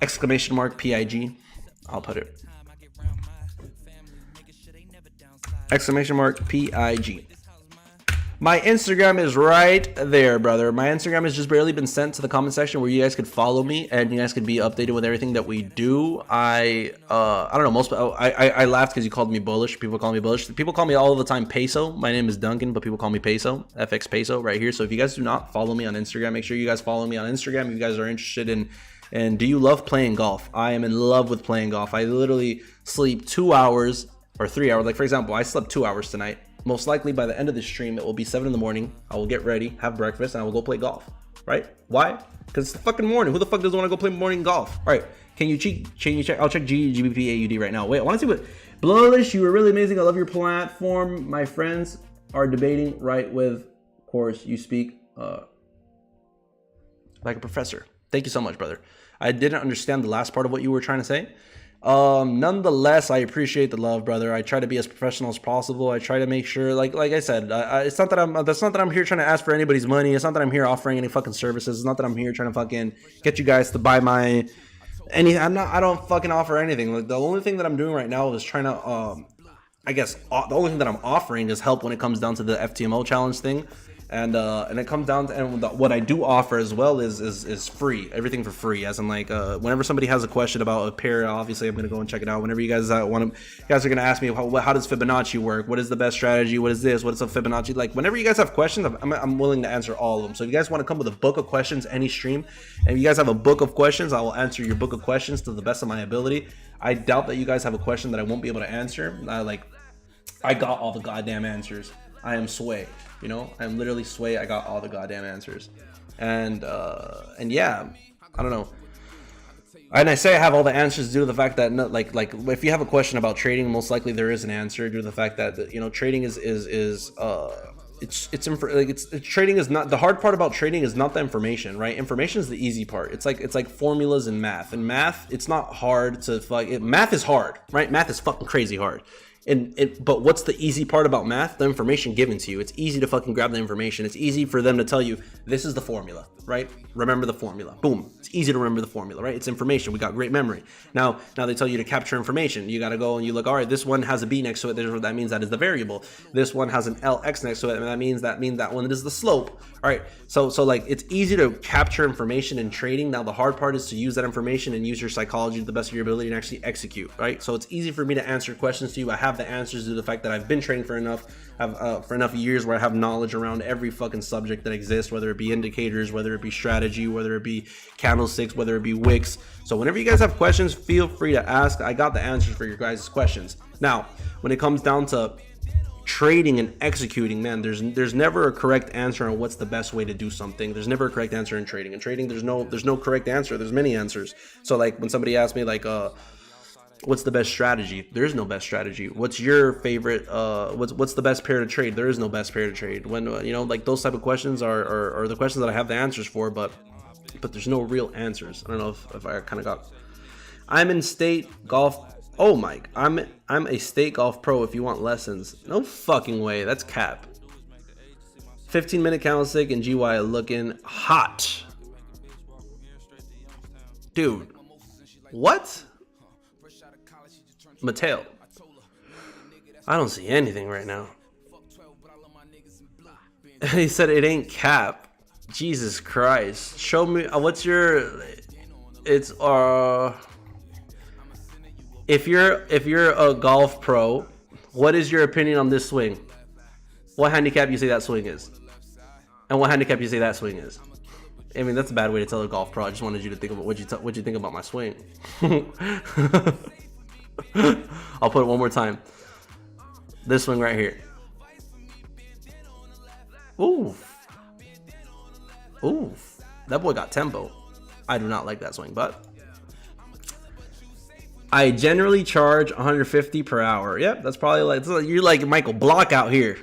!PIG? I'll put it. !PIG. My Instagram is right there, brother. My Instagram has just barely been sent to the comment section where you guys could follow me and you guys could be updated with everything that we do. I don't know. I laughed because you called me bullish. People call me bullish. People call me all the time Peso. My name is Duncan, but people call me Peso. FX Peso right here. So if you guys do not follow me on Instagram, make sure you guys follow me on Instagram. If you guys are interested in, and do you love playing golf? I am in love with playing golf. I literally sleep 2 hours or 3 hours. Like for example, I slept 2 hours tonight. Most likely by the end of the stream, it will be 7 in the morning. I will get ready, have breakfast, and I will go play golf. Right? Why? Because it's the fucking morning. Who the fuck doesn't want to go play morning golf? All right. Can you check? I'll check GBPJPY now. Wait, I want to see what. Blowlish, you were really amazing. I love your platform. My friends are debating right with. Of course, you speak like a professor. Thank you so much, brother. I didn't understand the last part of what you were trying to say. Nonetheless, I appreciate the love, brother. I try to be as professional as possible. I try to make sure, like I said, it's not that that's not that I'm here trying to ask for anybody's money. It's not that I'm here offering any fucking services. It's not that I'm here trying to fucking get you guys to buy my any. I don't fucking offer anything. Like the only thing that I'm doing right now is trying to, I guess the only thing that I'm offering is help when it comes down to the FTMO challenge thing. And it comes down to, and what I do offer as well is free, everything for free. As in, like, whenever somebody has a question about a pair, obviously I'm gonna go and check it out. Whenever you guys want to, you guys are gonna ask me how does Fibonacci work? What is the best strategy? What is this? What is a Fibonacci? Like, whenever you guys have questions, I'm willing to answer all of them. So if you guys want to come with a book of questions, any stream, and if you guys have a book of questions, I will answer your book of questions to the best of my ability. I doubt that you guys have a question that I won't be able to answer. I got all the goddamn answers. I am Sway, you know, I'm literally Sway. I got all the goddamn answers. And yeah, I don't know. And I say I have all the answers due to the fact that, like if you have a question about trading, most likely there is an answer due to the fact that, you know, trading trading is not the hard part about trading is not the information, right? Information is the easy part. It's like formulas in math. In math, it's not hard to math is hard, right? Math is fucking crazy hard. But what's the easy part about math? The information given to you. It's easy to fucking grab the information. It's easy for them to tell you, this is the formula, right? Remember the formula. Boom. It's easy to remember the formula, right? It's information. We got great memory. Now they tell you to capture information. You got to go and you look, all right, this one has a B next to it. That means that is the variable. This one has an LX next to it. And that means that one is the slope. All right. So like, it's easy to capture information in trading. Now the hard part is to use that information and use your psychology to the best of your ability and actually execute, right? So it's easy for me to answer questions to you. I have the answers due to the fact that I've been trading for enough years where I have knowledge around every fucking subject that exists, whether it be indicators, whether it be strategy, whether it be candlesticks, whether it be wicks. So whenever you guys have questions, feel free to ask. I got the answers for your guys' questions. Now, when it comes down to trading and executing, man, there's never a correct answer on what's the best way to do something. There's never a correct answer in trading. In trading, there's no correct answer. There's many answers. So like when somebody asks me like, what's the best strategy? There is no best strategy. What's your favorite? What's the best pair to trade? There is no best pair to trade. When you know, like those type of questions are the questions that I have the answers for, but there's no real answers. I don't know if I kind of got. I'm in state golf. Oh Mike, I'm a state golf pro. If you want lessons, no fucking way. That's cap. 15-minute candlestick and GY looking hot, dude. What? Mateo, I don't see anything right now. He said it ain't cap. Jesus Christ. Show me what's your, it's if you're a golf pro, what is your opinion on this swing? What handicap you say that swing is? And what handicap you say that swing is? I mean, that's a bad way to tell a golf pro. I just wanted you to think about what you think about my swing. I'll put it one more time. This swing right here. Ooh. Ooh. That boy got tempo. I do not like that swing, but I generally charge 150 per hour. Yep, that's probably like, you're like Michael Block out here.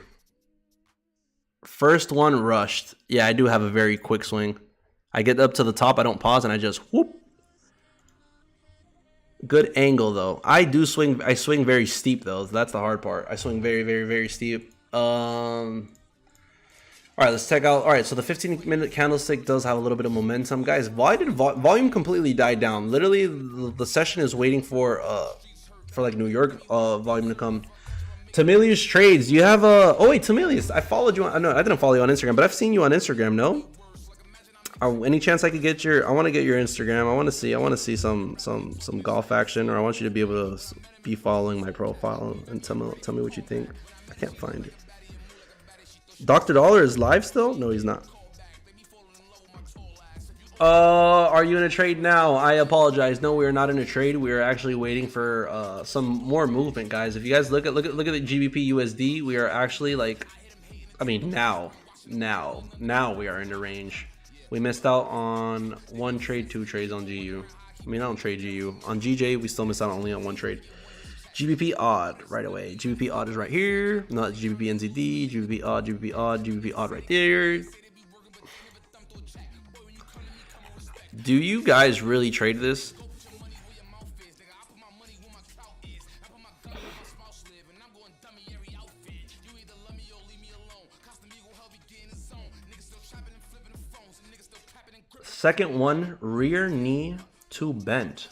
First one rushed. Yeah, I do have a very quick swing. I get up to the top, I don't pause, and I just whoop. Good angle though. I swing very steep though. That's the hard part. I swing very, very, very steep. All right, let's check out. All right, so the 15-minute candlestick does have a little bit of momentum, guys. Why did volume completely die down? Literally, the session is waiting for like New York volume to come. Tamilius Trades. You have a... Oh, wait, Tamilius. I followed you on... No, I didn't follow you on Instagram, but I've seen you on Instagram, no? Any chance I could get your... I want to get your Instagram. I want to see some golf action, or I want you to be able to be following my profile and tell me what you think. I can't find it. Dr. Dollar is live still? No, he's not. Are you in a trade now? I apologize. No, we are not in a trade. We are actually waiting for some more movement, guys. If you guys look at the GBPUSD, we are actually like, I mean, now we are in the range. We missed out on one trade, two trades on GU. I mean, I don't trade GU. On GJ, we still missed out only on one trade. GBP odd right away. GBP odd is right here. Not GBP NZD. GBP odd. GBP odd. GBP odd right there. Do you guys really trade this? Second one, rear knee to bent.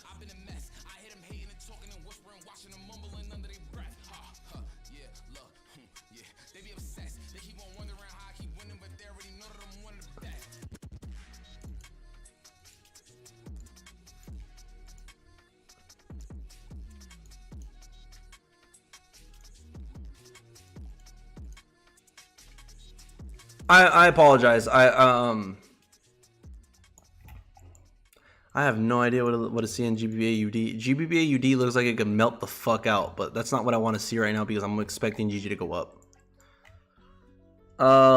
I apologize. I have no idea what to see in GBPAUD. GBPAUD looks like it could melt the fuck out, but that's not what I want to see right now because I'm expecting GG to go up.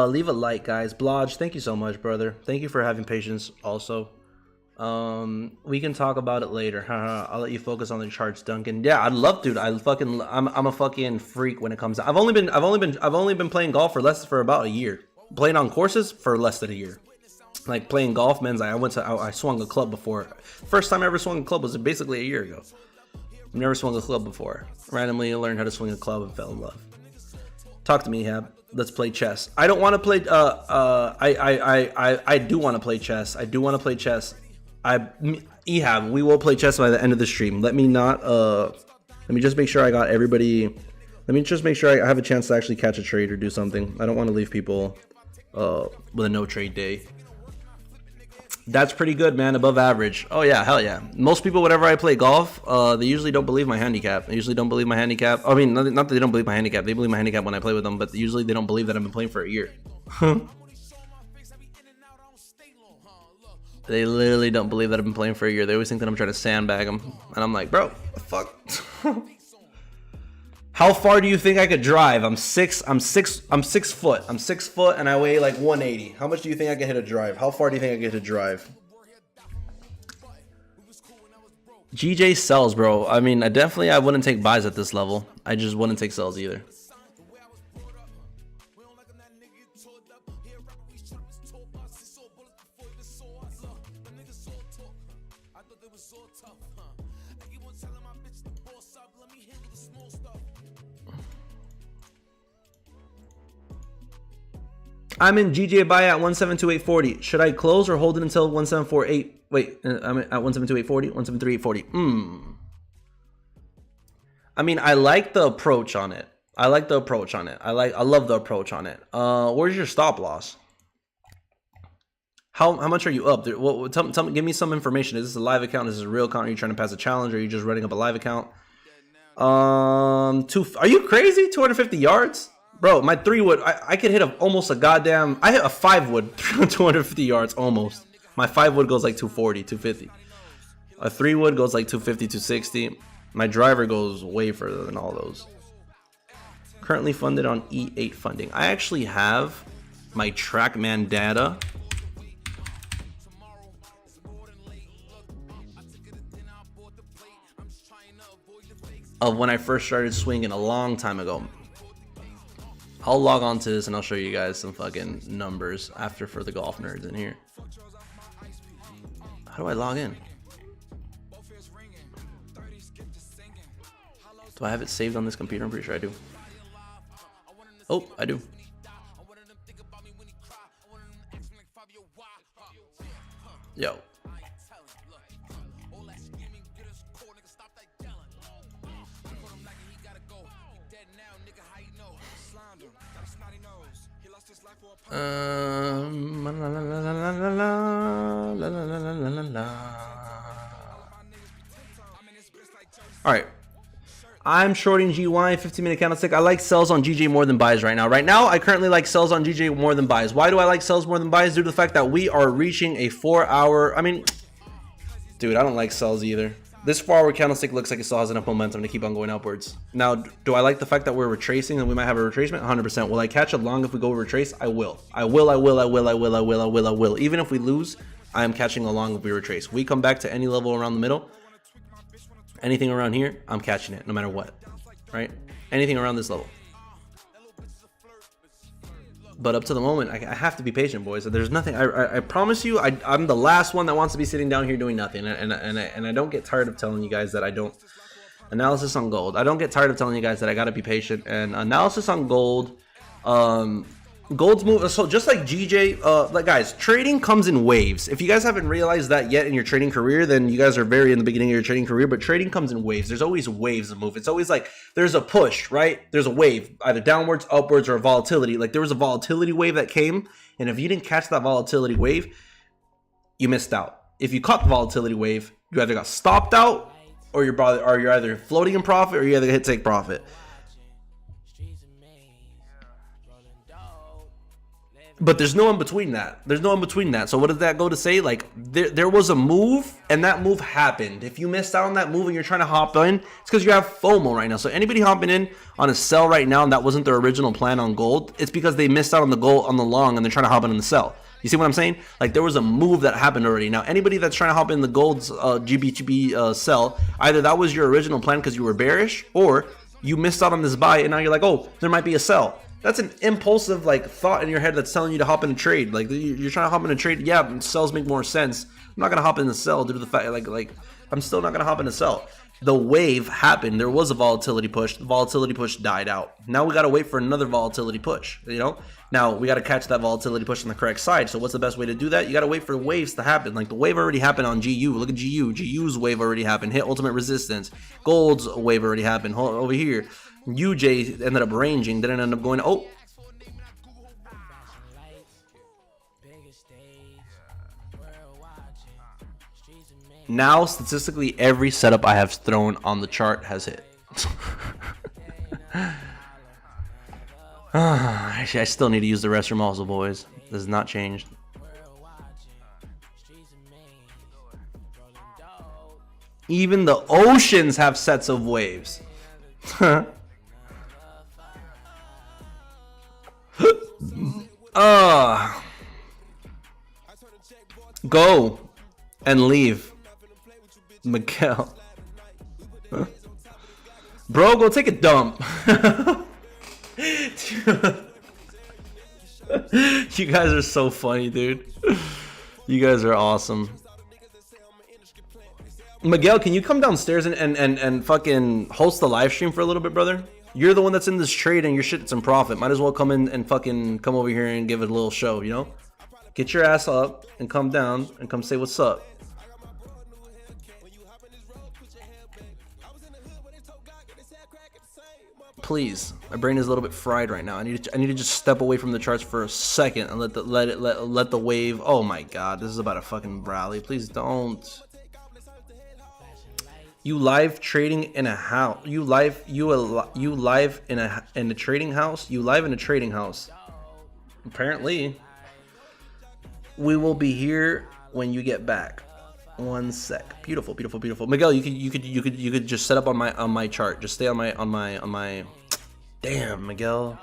Leave a like, guys. Blodge, thank you so much, brother. Thank you for having patience also. We can talk about it later. I'll let you focus on the charts, Duncan. Yeah, I'd love to. I'm a fucking freak when it comes to, I've only been playing golf for about a year. Playing on courses for less than a year. Like playing golf, man. I swung a club before. First time I ever swung a club was basically a year ago. I've never swung a club before. Randomly learned how to swing a club and fell in love. Talk to me, Hab. Let's play chess. I don't want to play. I do want to play chess. I do want to play chess. Ehab, we will play chess by the end of the stream. Let me just make sure I got everybody. Let me just make sure I have a chance to actually catch a trade or do something. I don't want to leave people with a no trade day. That's pretty good, man. Above average. Oh yeah, hell yeah. Most people, whenever I play golf, they usually don't believe my handicap. They usually don't believe my handicap. I mean, not that they don't believe my handicap. They believe my handicap when I play with them, but usually they don't believe that I've been playing for a year. They literally don't believe that I've been playing for a year. They always think that I'm trying to sandbag them, and I'm like, bro, what the fuck? How far do you think I could drive? I'm 6 foot. I'm 6 foot and I weigh like 180. How much do you think I can hit a drive? How far do you think I can hit a drive? GJ sells, bro. I mean, I wouldn't take buys at this level. I just wouldn't take sells either. I'm in GBPJPY at 172.840. Should I close or hold it until 174.8? Wait, I'm at 172.840, 173.840. I mean, I like the approach on it. I love the approach on it. Where's your stop loss? How much are you up? Give me some information. Is this a live account? Is this a real account? Are you trying to pass a challenge? Or are you just running up a live account? Are you crazy? 250 yards? Bro, my 3-wood, I could hit almost a goddamn... I hit a 5-wood 250 yards almost. My 5-wood goes like 240, 250. A 3-wood goes like 250, 260. My driver goes way further than all those. Currently funded on E8 funding. I actually have my TrackMan data. Of when I first started swinging a long time ago. I'll log on to this and I'll show you guys some fucking numbers after for the golf nerds in here. How do I log in? Do I have it saved on this computer? I'm pretty sure I do. Oh, I do. Yo. All right. I'm shorting GY 15-minute candlestick. I like sells on GJ more than buys right now. Right now, I currently like sells on GJ more than buys. Why do I like sells more than buys? Due to the fact that we are reaching a 4-hour. I mean, dude, I don't like sells either. This 4-hour candlestick looks like it still has enough momentum to keep on going upwards. Now, do I like the fact that we're retracing and we might have a retracement? 100%. Will I catch a long if we go retrace? I will. I will. Even if we lose, I am catching a long if we retrace. We come back to any level around the middle. Anything around here, I'm catching it no matter what, right? Anything around this level. But up to the moment, I have to be patient, boys. There's nothing. I promise you, I'm the last one that wants to be sitting down here doing nothing. And I don't get tired of telling you guys that I don't. Analysis on gold. I don't get tired of telling you guys that I got to be patient. And analysis on gold. Gold's move. So just like GJ, like guys, trading comes in waves. If you guys haven't realized that yet in your trading career, then you guys are very in the beginning of your trading career. But trading comes in waves. There's always waves of move. It's always like there's a push, right? There's a wave, either downwards, upwards, or a volatility. Like there was a volatility wave that came, and if you didn't catch that volatility wave, you missed out. If you caught the volatility wave, you either got stopped out, or you're either floating in profit, or you either hit take profit. But there's no in between that. There's no in between that. So what did that go to say? Like there was a move and that move happened. If you missed out on that move and you're trying to hop in, it's because you have FOMO right now. So anybody hopping in on a sell right now and that wasn't their original plan on gold, it's because they missed out on the gold on the long and they're trying to hop in on the sell. You see what I'm saying? Like there was a move that happened already. Now anybody that's trying to hop in the gold's GBPJPY sell, either that was your original plan because you were bearish, or you missed out on this buy and now you're like, oh, there might be a sell. That's an impulsive like thought in your head that's telling you to hop in a trade. Like you're trying to hop in a trade. Yeah, sells make more sense. I'm not gonna hop in the sell due to the fact like I'm still not gonna hop in the sell. The wave happened. There was a volatility push. The volatility push died out. Now we gotta wait for another volatility push. You know. Now we gotta catch that volatility push on the correct side. So what's the best way to do that? You gotta wait for the waves to happen. Like the wave already happened on GU. Look at GU. GU's wave already happened. Hit ultimate resistance. Gold's wave already happened. Over here. UJ ended up ranging, didn't end up going. Oh, now statistically every setup I have thrown on the chart has hit. Actually, I still need to use the restroom also, boys. This has not changed. Even the oceans have sets of waves. Go and leave, Miguel. Bro, go take a dump. You guys are so funny, dude. You guys are awesome. Miguel, can you come downstairs and fucking host the live stream for a little bit, brother? You're the one that's in this trade and your shit's in profit. Might as well come in and fucking come over here and give it a little show, you know? Get your ass up and come down and come say what's up. Please, my brain is a little bit fried right now. I need to just step away from the charts for a second and let the wave. Oh my god, this is about a fucking rally. Please don't. You live trading in a house. You live in a trading house. You live in a trading house. Apparently, we will be here when you get back. One sec. Beautiful, beautiful, beautiful. Miguel, you could just set up on my chart. Just stay on my. Damn, Miguel.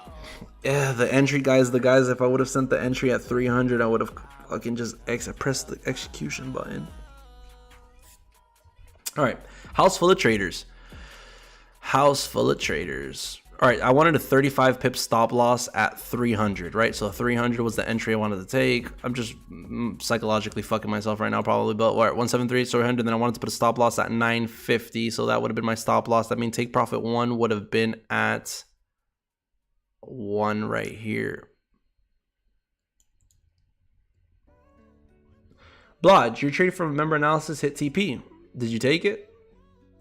Yeah, the entry guys. The guys. If I would have sent the entry at 300, I would have fucking just pressed the execution button. All right, house full of traders. House full of traders. All right, I wanted a 35 pip stop loss at 300, right? So 300 was the entry I wanted to take. I'm just psychologically fucking myself right now, probably. But what? 173, 400. Then I wanted to put a stop loss at 950, so that would have been my stop loss. That means take profit one would have been at 1 right here. Blodge, you're trading from member analysis. Hit TP. Did you take it?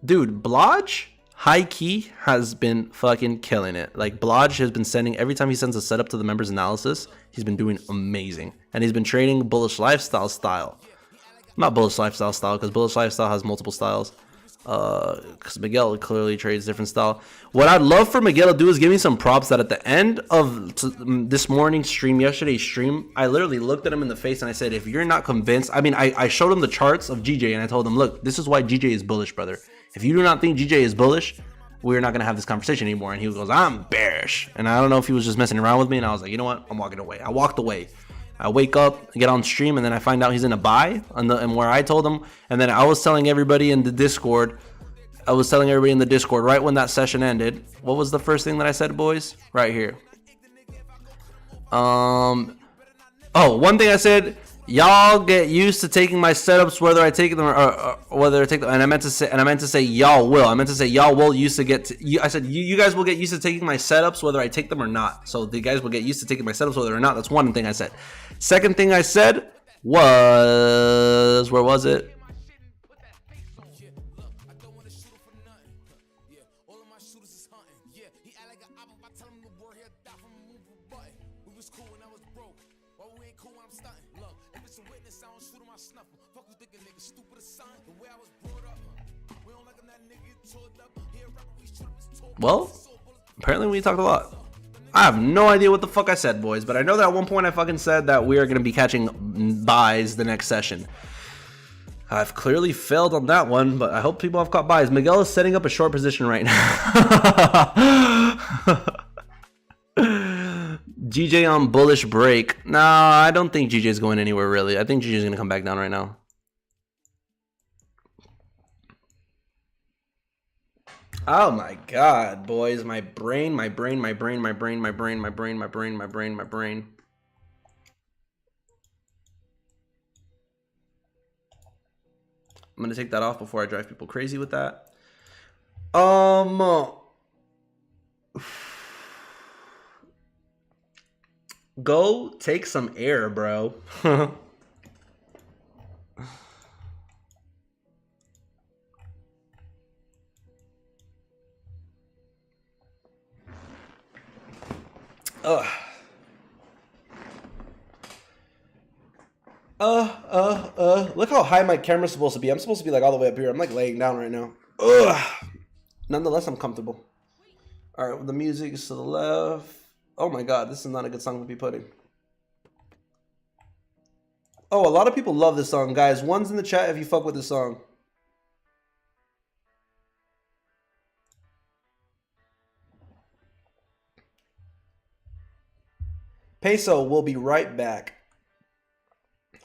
Dude, Blodge? high key has been fucking killing it. Like Blodge has been sending, every time he sends a setup to the members analysis, he's been doing amazing. And he's been trading bullish lifestyle style. Not bullish lifestyle style, because bullish lifestyle has multiple styles. Because Miguel clearly trades different style. What I'd love for Miguel to do is give me some props that at the end of this morning's stream, yesterday's stream, I literally looked at him in the face and I said, if you're not convinced, I mean, I showed him the charts of GJ and I told him, look, this is why GJ is bullish, brother. If you do not think GJ is bullish, we're not going to have this conversation anymore. And he goes, I'm bearish. And I don't know if he was just messing around with me. And I was like, you know what? I'm walking away. I walked away. I wake up, get on stream, and then I find out he's in a buy. And where I told him, and then I was telling everybody in the Discord, right when that session ended, what was the first thing that I said, boys? Right here. Oh, one thing I said, y'all get used to taking my setups, whether I take them or whether I take them. And I meant to say y'all will. I meant to say y'all will used to get to, I said you guys will get used to taking my setups, whether I take them or not. So the guys will get used to taking my setups, whether or not. That's one thing I said. Second thing I said was, where was it? Well, apparently we talked a lot. I have no idea what the fuck I said, boys, but I know that at one point I fucking said that we are going to be catching buys the next session. I've clearly failed on that one, but I hope people have caught buys. Miguel is setting up a short position right now. GJ on bullish break. No, I don't think GJ is going anywhere, really. I think GJ is going to come back down right now. Oh my god, boys. My brain. I'm gonna take that off before I drive people crazy with that. Go take some air, bro. Ugh. Look how high my camera's supposed to be. I'm supposed to be like all the way up here. I'm like laying down right now. Ugh. Nonetheless, I'm comfortable. All right, well, the music is to the left. Oh my god, this is not a good song to be putting. Oh, a lot of people love this song, guys. One's in the chat if you fuck with this song. Peso will be right back.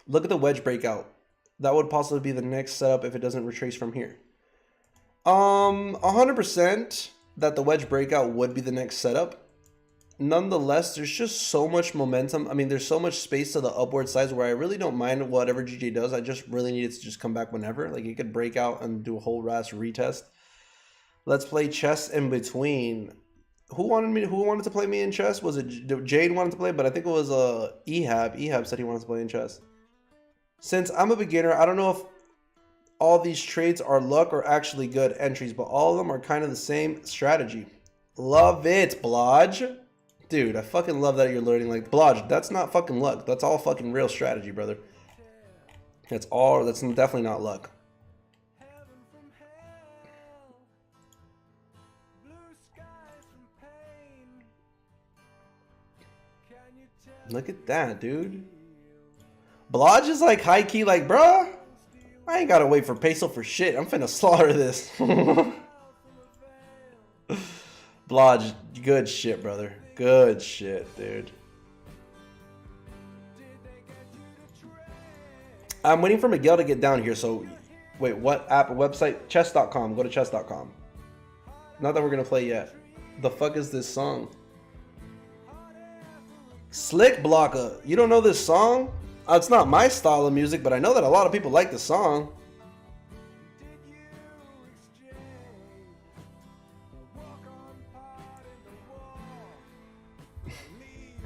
Look at the wedge breakout. That would possibly be the next setup if it doesn't retrace from here. 100% that the wedge breakout would be the next setup. Nonetheless, there's just so much momentum. I mean, there's so much space to the upward sides where I really don't mind whatever GJ does. I just really need it to just come back whenever. Like, it could break out and do a whole RAS retest. Let's play chess in between. Who wanted to play me in chess? Was it Jade wanted to play? But I think it was Ehab. Ehab said he wanted to play in chess. Since I'm a beginner, I don't know if all these trades are luck or actually good entries, but all of them are kind of the same strategy. Love it, Blodge. Dude, I fucking love that you're learning. Like, Blodge, that's not fucking luck. That's all fucking real strategy, brother. That's definitely not luck. Look at that, dude. Blodge is like high key, like, bruh, I ain't gotta wait for Peso for shit. I'm finna slaughter this. Blodge, good shit, brother. Good shit, dude. I'm waiting for Miguel to get down here. So, wait, what app, website? Chess.com. Go to chess.com. Not that we're gonna play yet. The fuck is this song? Slick Blocker. You don't know this song? It's not my style of music, but I know that a lot of people like the song.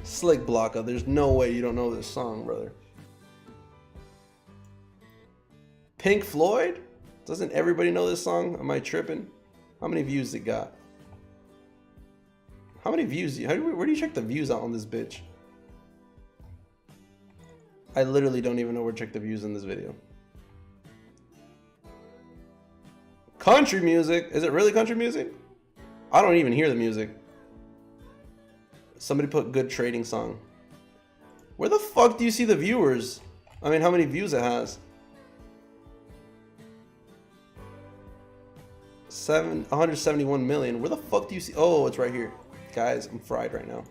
Slick Blocker. There's no way you don't know this song, brother. Pink Floyd? Doesn't everybody know this song? Am I tripping? How many views it got? How many views? Where do you check the views out on this bitch? I literally don't even know where to check the views in this video. Country music? Is it really country music? I don't even hear the music. Somebody put good trading song. Where the fuck do you see the viewers? I mean, how many views it has? 171 million. Where the fuck do you see? Oh, it's right here. Guys, I'm fried right now.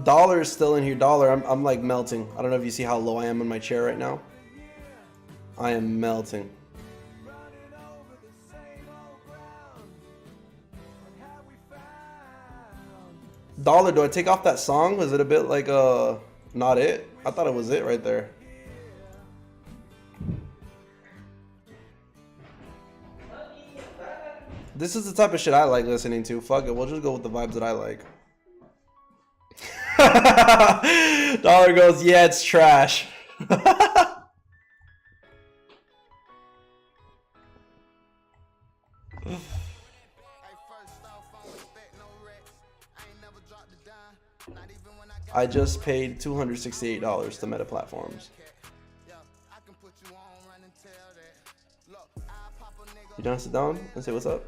Dollar is still in here. Dollar, I'm like melting. I don't know if you see how low I am in my chair right now. I am melting. Dollar, do I take off that song? Was it a bit like not it? I thought it was it right there. This is the type of shit I like listening to. Fuck it, we'll just go with the vibes that I like. Dollar goes, yeah, it's trash. I just paid $268 to Meta Platforms. You done? Sit down and say what's up.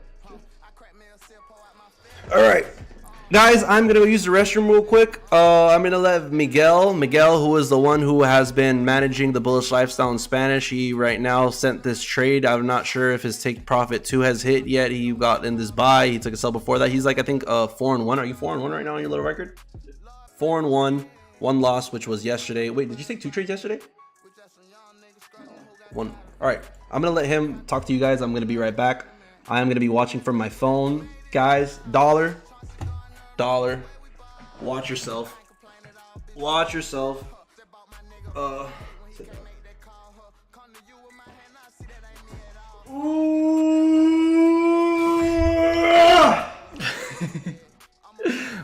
All right, guys, I'm gonna go use the restroom real quick. I'm gonna let Miguel, who is the one who has been managing the bullish lifestyle in Spanish. He right now sent this trade. I'm not sure if his take profit 2 has hit yet. He got in this buy. He took a sell before that. He's like, I think 4-1. Are you 4-1 right now on your little record? 4-1, 1 loss, which was yesterday. Wait, did you take 2 trades yesterday? 1. All right, I'm gonna let him talk to you guys. I'm gonna be right back. I am gonna be watching from my phone, guys. Dollar, watch yourself. Watch yourself.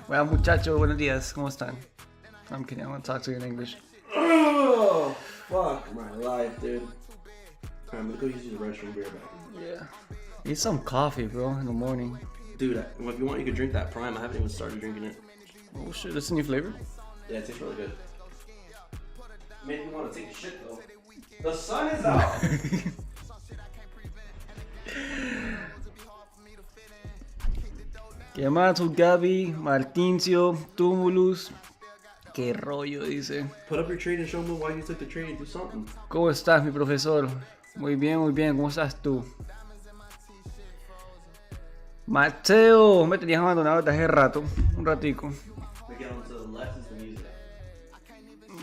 Well, muchachos, buenos días. ¿Cómo están? I'm kidding. I want to talk to you in English. Oh, fuck my life, dude. I'm gonna go use the restroom. Be right back. Yeah. Need some coffee, bro, in the morning. Dude, if you want, you could drink that Prime. I haven't even started drinking it. Oh shit, that's a new flavor? Yeah, it tastes really good. Made me want to take a shit though. The sun is out. ¿Qué más, Gaby, Martincio, Tumulus? ¿Qué rollo, dice? Put up your trade and show me why you took the trade. Do something. ¿Cómo estás, mi profesor? Muy bien, muy bien. ¿Cómo estás tú? Mateo, me tenías abandonado desde hace rato. Un ratico.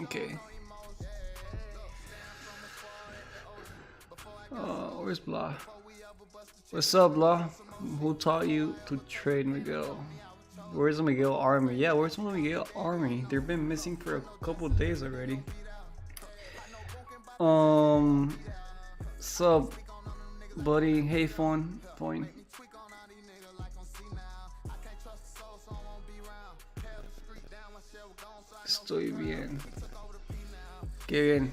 Okay. Where's Blah? What's up, Blah? Who taught you to trade Miguel? Where's the Miguel army? Yeah, where's the Miguel army? They've been missing for a couple days already. Sup, buddy? Hey, phone. Estoy bien. Qué bien.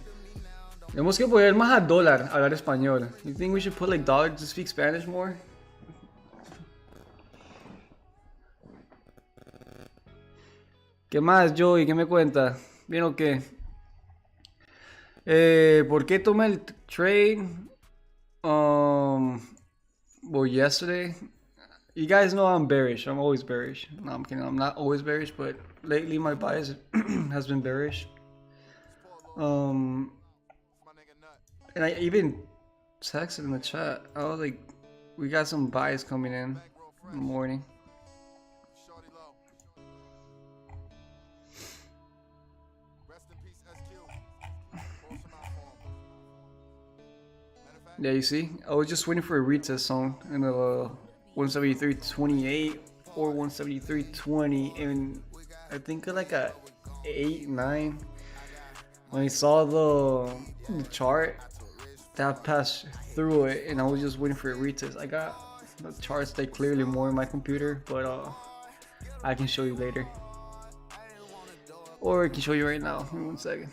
Tenemos que poner más a dólar, hablar español. You think we should put like dollar to speak Spanish more? ¿Qué más, Joey? ¿Qué me cuenta? ¿Bien o qué? ¿Por qué tomé el trade? Well, yesterday. You guys know I'm bearish. I'm always bearish. No, I'm kidding. I'm not always bearish, but lately my bias has been bearish. And I even texted in the chat. I was like, we got some buys coming in the morning. Yeah, you see? I was just waiting for a retest zone in the 173.28 or 173.20, and I think like a 8-9. When I saw the chart, that passed through it, and I was just waiting for a retest. I got the charts that clearly more in my computer, but I can show you later, or I can show you right now. In 1 second.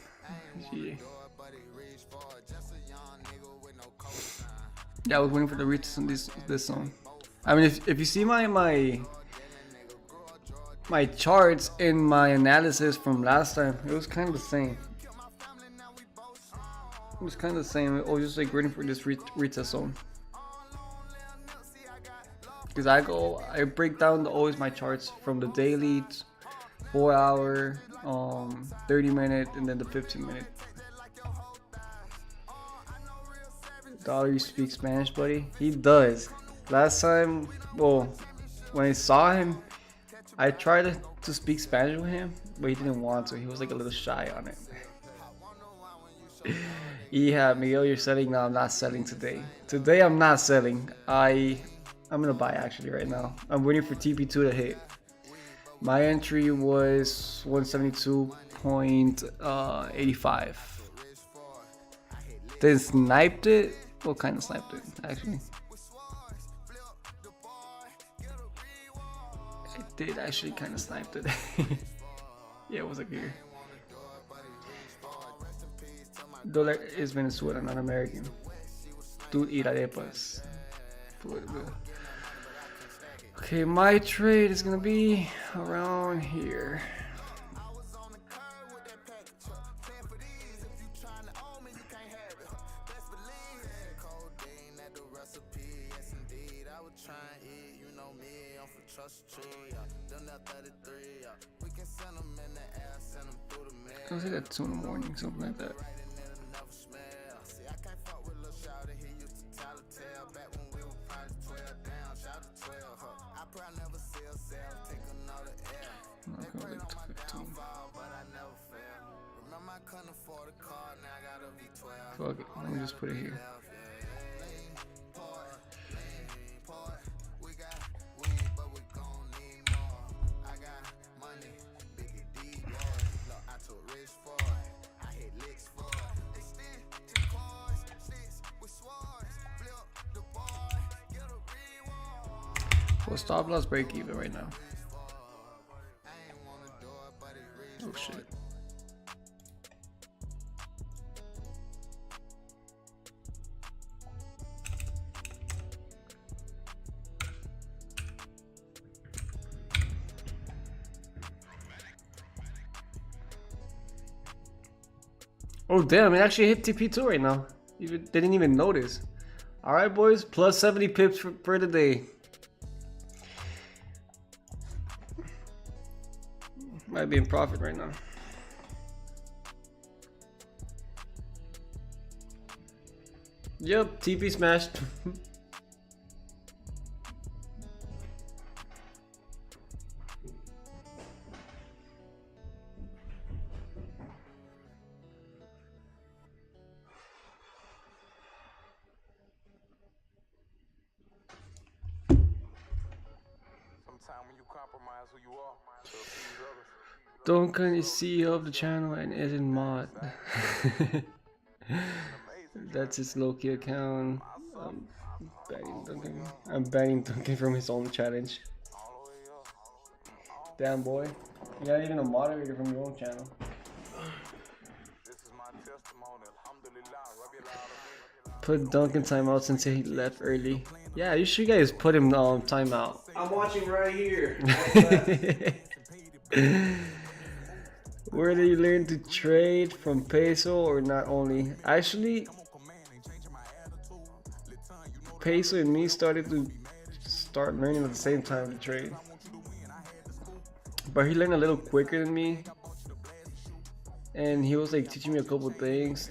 Yeah, I was waiting for the retest on this song. I mean, if you see my charts in my analysis from last time, it was kind of the same. It was kind of the same. I was just like waiting for this retest zone. Because I break down always my charts from the daily, 4 hour, 30 minute, and then the 15 minute. Dollar, you speak Spanish, buddy? He does. Last time, well, when I saw him, I tried to speak Spanish with him, but he didn't want to. He was like a little shy on it. Yeah, Miguel, you're selling now. I'm not selling today. Today I'm not selling. I'm gonna buy actually right now. I'm waiting for TP2 to hit. My entry was 172.85. Then sniped it. Well, kind of sniped it actually. I did actually kind of sniped it. Yeah, it was like here. Dollar is Venezuela, not American. Dude, eat arepas. Okay, my trade is gonna be around here. I was like at 2 in the morning, something like that. Fuck it, let me just put it here. Well, stop loss break even right now. Oh shit. Oh damn, it actually hit TP2 right now. Didn't even notice. Alright boys, plus 70 pips for the day. Might be in profit right now. Yep, TP smashed. Duncan is CEO of the channel and isn't mod. That's his low-key account. I'm banning Duncan from his own challenge. Damn boy, you're not even a moderator from your own channel. Put Duncan timeout since he left early. Yeah, you should guys put him on timeout. I'm watching right here. Where did you learn to trade? From peso or not only? Actually, peso and me started learning at the same time to trade. But he learned a little quicker than me. And he was like teaching me a couple things.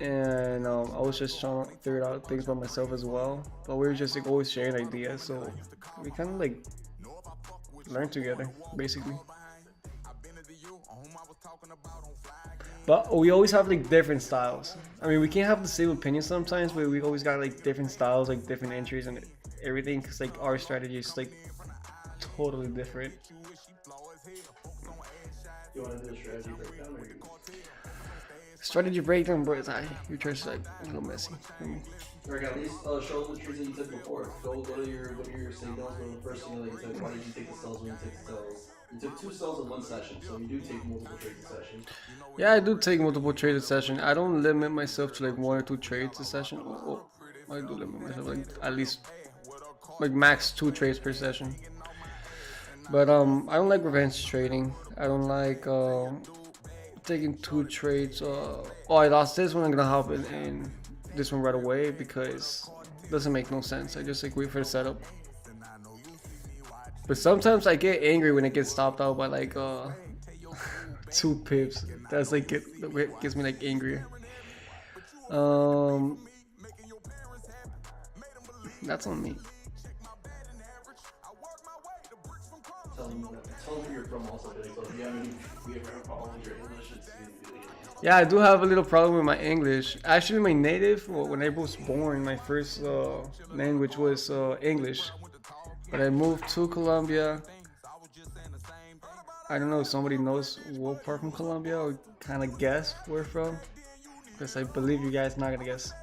And I was just trying to figure out things by myself as well. But we were just like always sharing ideas. So we kind of like learned together, basically. But we always have like different styles. I mean, we can't have the same opinion sometimes, but we always got like different styles, like different entries and everything. Cause like our strategy is like totally different. You want to do a strategy breakdown or? Strategy breakdown, bro. Your chart is like a little messy. Rick, at least show the trades that you took before. Go to your signals. Go to the first thing that you took. Why did you take the sells when you took the sells? You took 2 sells in one session, so you do take multiple trades a session. Yeah, I do take multiple trades a session. I don't limit myself to like 1 or 2 trades a session. Well, I do limit myself like at least like max 2 trades per session. But I don't like revenge trading. I don't like taking 2 trades. Oh, I lost this one. I'm gonna hop in this one right away because it doesn't make no sense. I just like wait for the setup. But sometimes I get angry when it gets stopped out by like 2 pips. That's like it gets me like angry. That's on me. Tell them where you're from also. So if you have any problem with your English, it's really Yeah, I do have a little problem with my English. Actually, my native, when I was born, my first language was English. But I moved to Colombia. I don't know if somebody knows what part from Colombia or kind of guess where from. Because I believe you guys not gonna guess.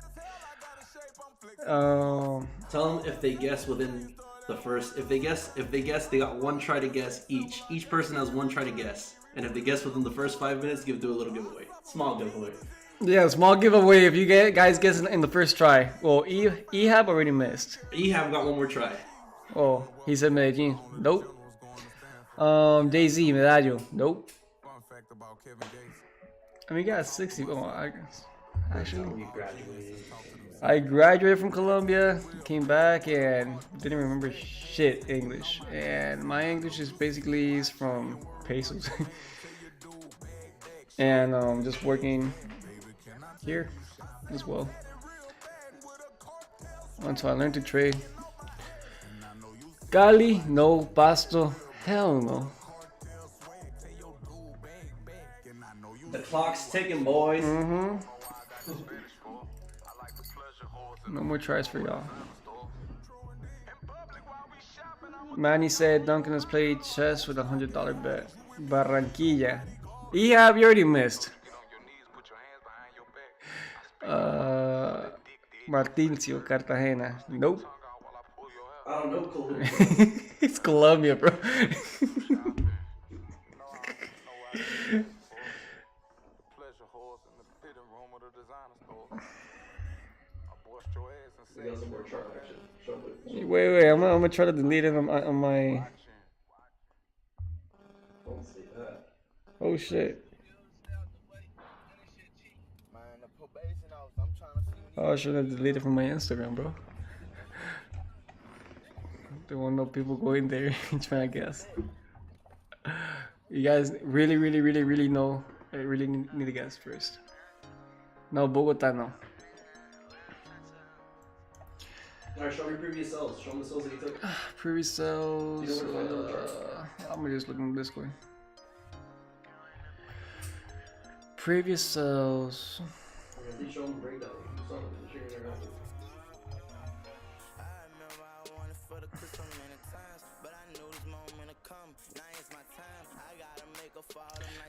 Tell them if they guess within the first. If they guess, they got 1 try to guess each. Each person has 1 try to guess, and if they guess within the first 5 minutes, do a little giveaway, small giveaway. Yeah, small giveaway if you guys guess in the first try. Well, Ehab already missed. Ehab got 1 more try. Oh, he said Medellin. Nope. Jay-Z, Medallo. Nope. I mean, you got 60. Oh, I guess. Actually, I graduated from Colombia, came back, and didn't remember shit English. And my English is basically from pesos. And just working here as well. Until I learned to trade. Cali, no. Pasto, hell no. The clock's ticking, boys. No more tries for y'all. Manny said Duncan has played chess with a $100 bet. Barranquilla. Ehab, you already missed. Martincio, Cartagena. Nope. I don't know Colombia. It's Colombia, bro. Wait, I'm gonna try to delete it on my. Don't say that. Oh shit. Oh, I should have deleted from my Instagram, bro. Don't want no people going there and trying to guess. You guys really know. I really need to guess first. No, Bogota, no. Alright, show me previous sells. Show me the sells that you took. Previous sells. You know where to find those I'm gonna just look on this one. Previous sells. At least show them the breakdown. You saw them in the trigger there.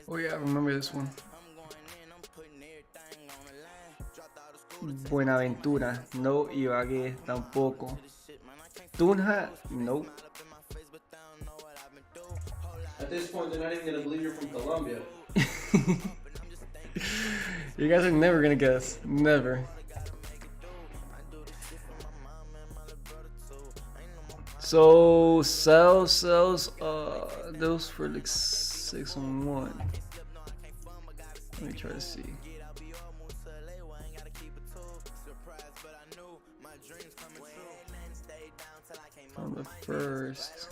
Oh yeah, I remember this one. Buenaventura, no. Ibagué, tampoco. Tunja, nope. At this point, they're not even gonna believe you're from Colombia. You guys are never gonna guess. Never. So sells those for like 6 on 1. Let me try to see. On the first.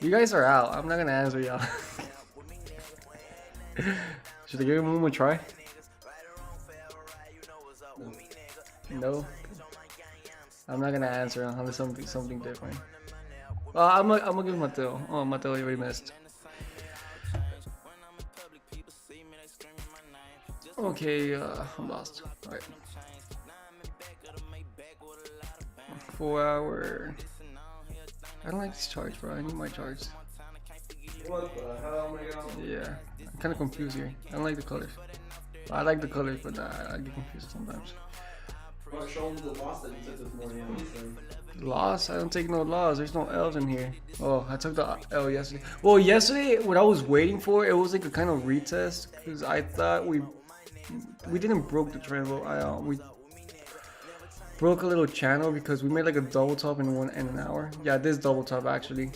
You guys are out. I'm not gonna answer y'all. Should I give him one more try? No. I'm not gonna answer unless something different. I'm gonna give Mateo. Oh, Mateo, you already missed. Okay, I'm lost. Alright. 4 hour. I don't like this charge, bro. I need my charge. What the hell, man? Yeah, I'm kind of confused here. I don't like the colors. I like the colors, but I get confused sometimes. Well, show them the loss that you took this morning. Loss? I don't take no loss. There's no L's in here. Oh, I took the L yesterday. Well, yesterday, what I was waiting for, it was like a kind of retest. Because I thought we we didn't broke the trend, but we broke a little channel because we made like a double top in an hour. Yeah, this double top actually.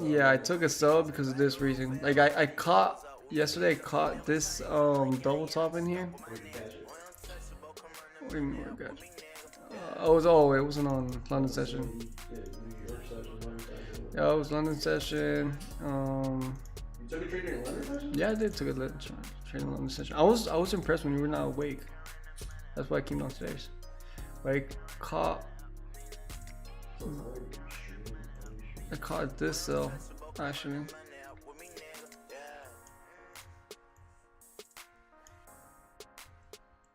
Yeah, I took a sell because of this reason. Like I caught yesterday. I caught this double top in here. What do you mean we're good? It wasn't on London session. Yeah, it was London session. You took a trade in London session? Yeah, I did took a trade in London session. I was impressed when you were not awake. That's why I came downstairs. Like I caught this sell actually.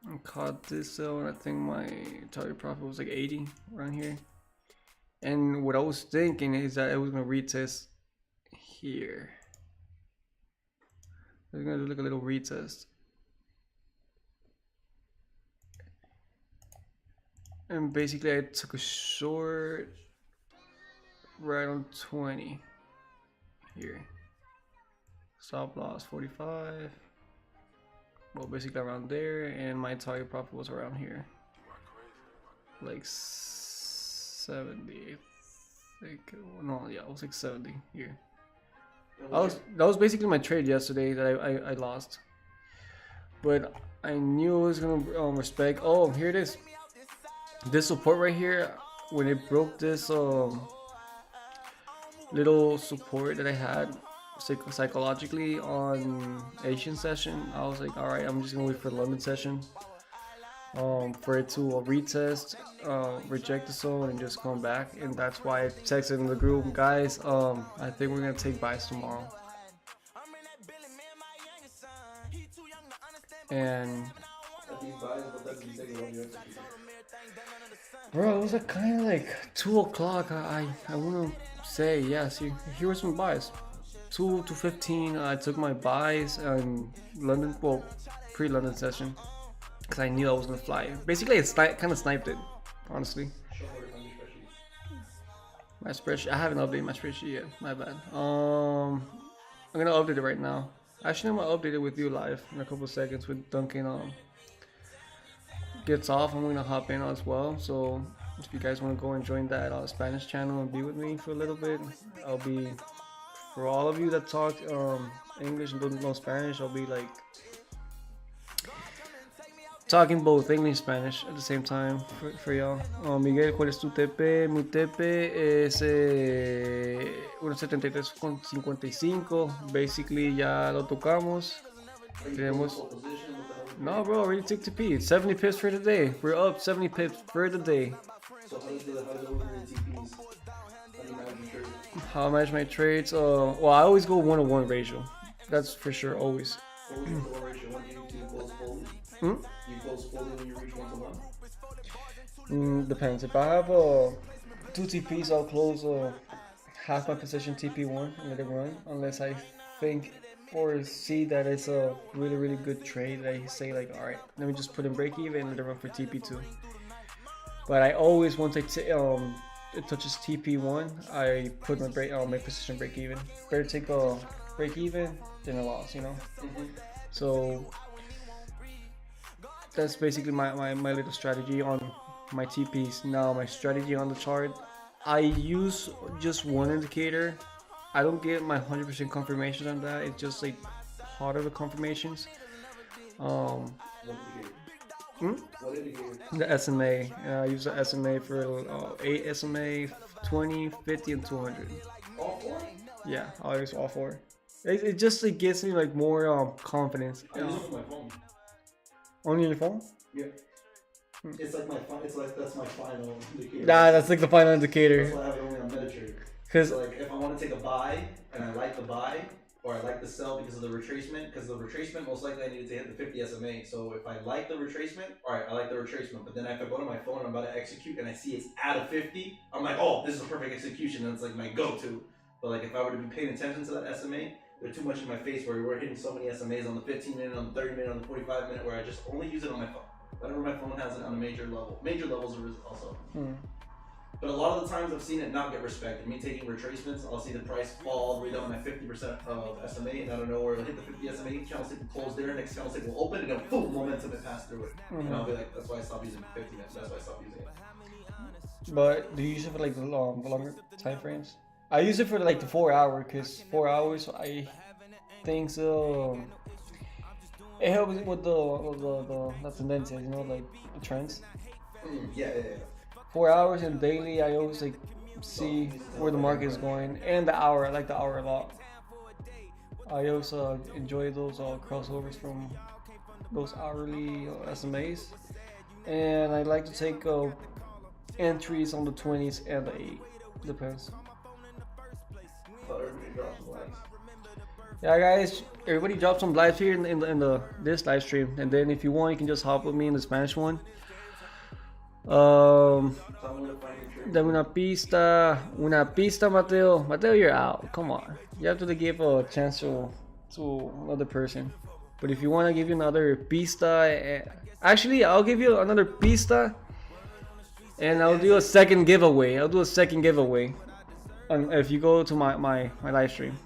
I caught this sell, and I think my target profit was like 80 around here. And what I was thinking is that it was gonna retest here. It's gonna do like a little retest. And basically I took a short right on 20 here. Stop loss 45. Well, basically around there, and my target profit was around here. Like 70. No, yeah, it was like 70 here. That was basically my trade yesterday that I lost. But I knew it was gonna respect. Oh, here it is. This support right here, when it broke this little support that I had psychologically on Asian session, I was like, all right, I'm just gonna wait for the London session for it to retest, reject the zone, and just come back. And that's why I texted in the group, guys, I think we're gonna take buys tomorrow. And bro, it was like kind of like 2 o'clock. I wanna say yes. Here were some buys. 2 to 15. I took my buys in London, well, pre-London session, because I knew I was gonna fly. Basically, it's kind of sniped it, honestly. My spreadsheet. I haven't updated my spreadsheet yet. My bad. I'm gonna update it right now. Actually, I'm gonna update it with you live in a couple of seconds with Duncan. Gets off, I'm gonna hop in as well. So if you guys want to go and join that Spanish channel and be with me for a little bit, I'll be, for all of you that talk English and don't know Spanish, I'll be like talking both English and Spanish at the same time for y'all. Miguel, ¿cuál es tu TP? Mi TP es 1.73.55. Basically ya lo tocamos. Tenemos. No, bro, I already took TP. 70 pips for the day. We're up 70 pips for the day. So how do TPs? How I manage my trades? Well, I always go 1-to-1 ratio. That's for sure, always. What was the ratio? When do you close fully? You close fully when you reach 1-to-1? Depends. If I have 2 TPs, I'll close half my position TP1 and let it run. Unless I think or see that it's a really good trade that I say like, all right, let me just put in break even and let it run for TP2. But I always, once it touches TP1, I put my my position break even. Better take a break even than a loss, you know. So that's basically my little strategy on my TPs. Now my strategy on the chart, I use just one indicator. I don't get my 100% confirmation on that. It's just like part of the confirmations. What indicator? The SMA. I use the SMA for 8 SMA, 20, 50, and 200. All 4? Yeah, I use all 4. It just like gives me like more confidence. I use it with my phone. Only on your phone? Yeah. It's like that's my final indicator. Nah, that's like the final indicator. That's why I have it only on MetaTrader. Cause so like if I want to take a buy and I like the buy, or I like the sell because of the retracement, most likely I needed to hit the 50 SMA. So if I like the retracement, alright, I like the retracement, but then if I go to my phone and I'm about to execute and I see it's at a 50, I'm like, oh, this is a perfect execution, and it's like my go-to. But like if I were to be paying attention to that SMA, they're too much in my face where we're hitting so many SMAs on the 15 minute, on the 30 minute, on the 45 minute, where I just only use it on my phone. Whatever my phone has it on a major level. Major levels are also. But a lot of the times I've seen it not get respected. Me taking retracements, I'll see the price fall all the way down at 50% of SMA, and out of nowhere it'll hit the 50 SMA, candlestick will close there, next candlestick will open, and then boom, momentum it pass through it. And I'll be like, that's why I stopped using 50 minutes, that's why I stopped using it. But do you use it for like the longer time frames? I use it for like the 4 hour, because 4 hours I think so. It helps with the tendencies, you know, like the trends. Yeah. 4 hours and daily, I always like see where the market is going, and the hour. I like the hour a lot. I also enjoy those crossovers from those hourly SMAs, and I like to take entries on the 20s and the 8. Depends. Yeah, guys, everybody drop some lives here in this live stream, and then if you want, you can just hop with me in the Spanish one. Dame una pista, Mateo. Mateo, you're out. Come on, you have to give a chance to another person. But if you want to give you another pista, actually, I'll give you another pista, and I'll do a second giveaway. If you go to my live stream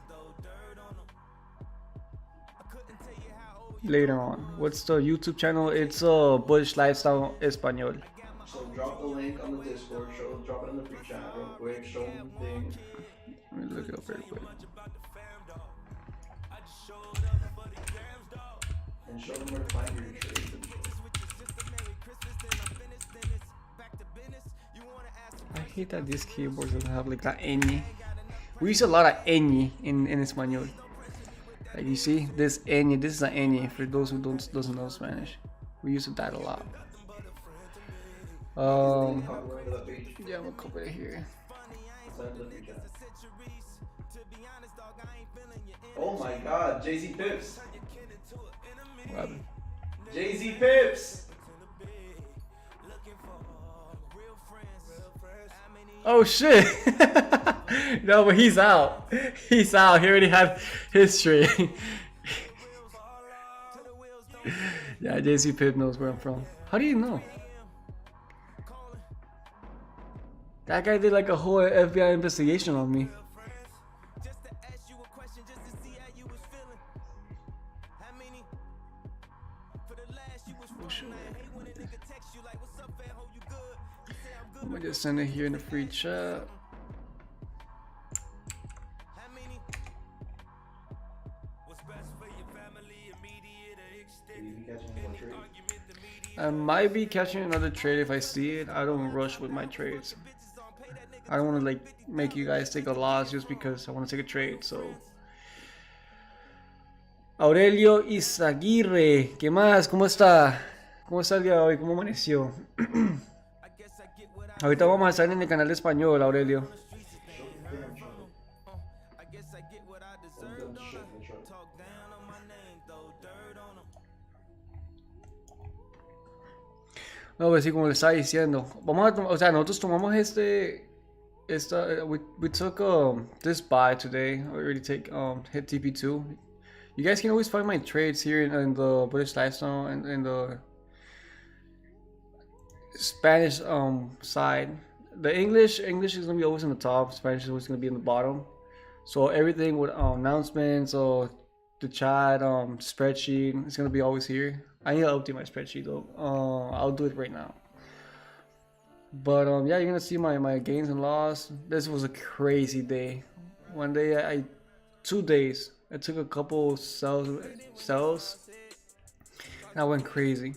later on. What's the YouTube channel? It's Bullish Lifestyle Español. So drop the link on the Discord, drop it in the free chat real quick, show them the thing. Let me look it up very quick. And show them where to find your trades. I hate that these keyboards don't have like that ñ. We use a lot of ñ in Español. Like you see, this ñ, this is an ñ for those who doesn't know Spanish. We use that a lot. Yeah, I'm gonna copy it here. Oh my God, Jay-Z Pips. What happened? Jay-Z Pips. Oh shit! No, but he's out. He's out. He already had history. Yeah, JC Pip knows where I'm from. How do you know? That guy did like a whole FBI investigation on me. I'm gonna just send it here in the free chat. I might be catching another trade if I see it. I don't rush with my trades. I don't want to like make you guys take a loss just because I want to take a trade. So Aurelio Izaguirre, ¿qué más? ¿Cómo está? ¿Cómo está el día de hoy? ¿Cómo amaneció? Ahorita vamos a estar en el canal de español, Aurelio. No, pues sí, como le estaba diciendo, vamos a o sea, nosotros tomamos we took this buy today. I already hit TP2. You guys can always find my trades here in the British Lifestyle and in the Spanish side. The English is gonna be always in the top. Spanish is always gonna be in the bottom. So everything with announcements or the chat spreadsheet is gonna be always here. I need to update my spreadsheet though. I'll do it right now. But yeah, you're gonna see my gains and loss. This was a crazy day. One day 2 days. I took a couple sells and I went crazy.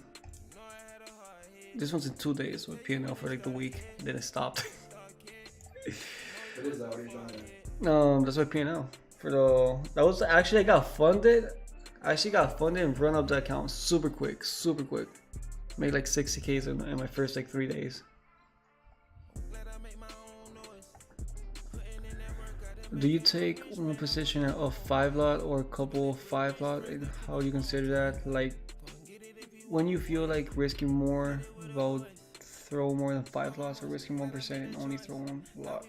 This one's in 2 days with P&L for like the week. Then it stopped. What is that? What are you trying to? That's my P&L for that was actually I got funded. I actually got funded and run up the account super quick. Made like 60K in my first like 3 days. Do you take one position of 5 lot or a couple 5 lot? How do you consider that? Like when you feel like risking more, about throw more than 5 lots, or risking 1% and only throw 1 lot.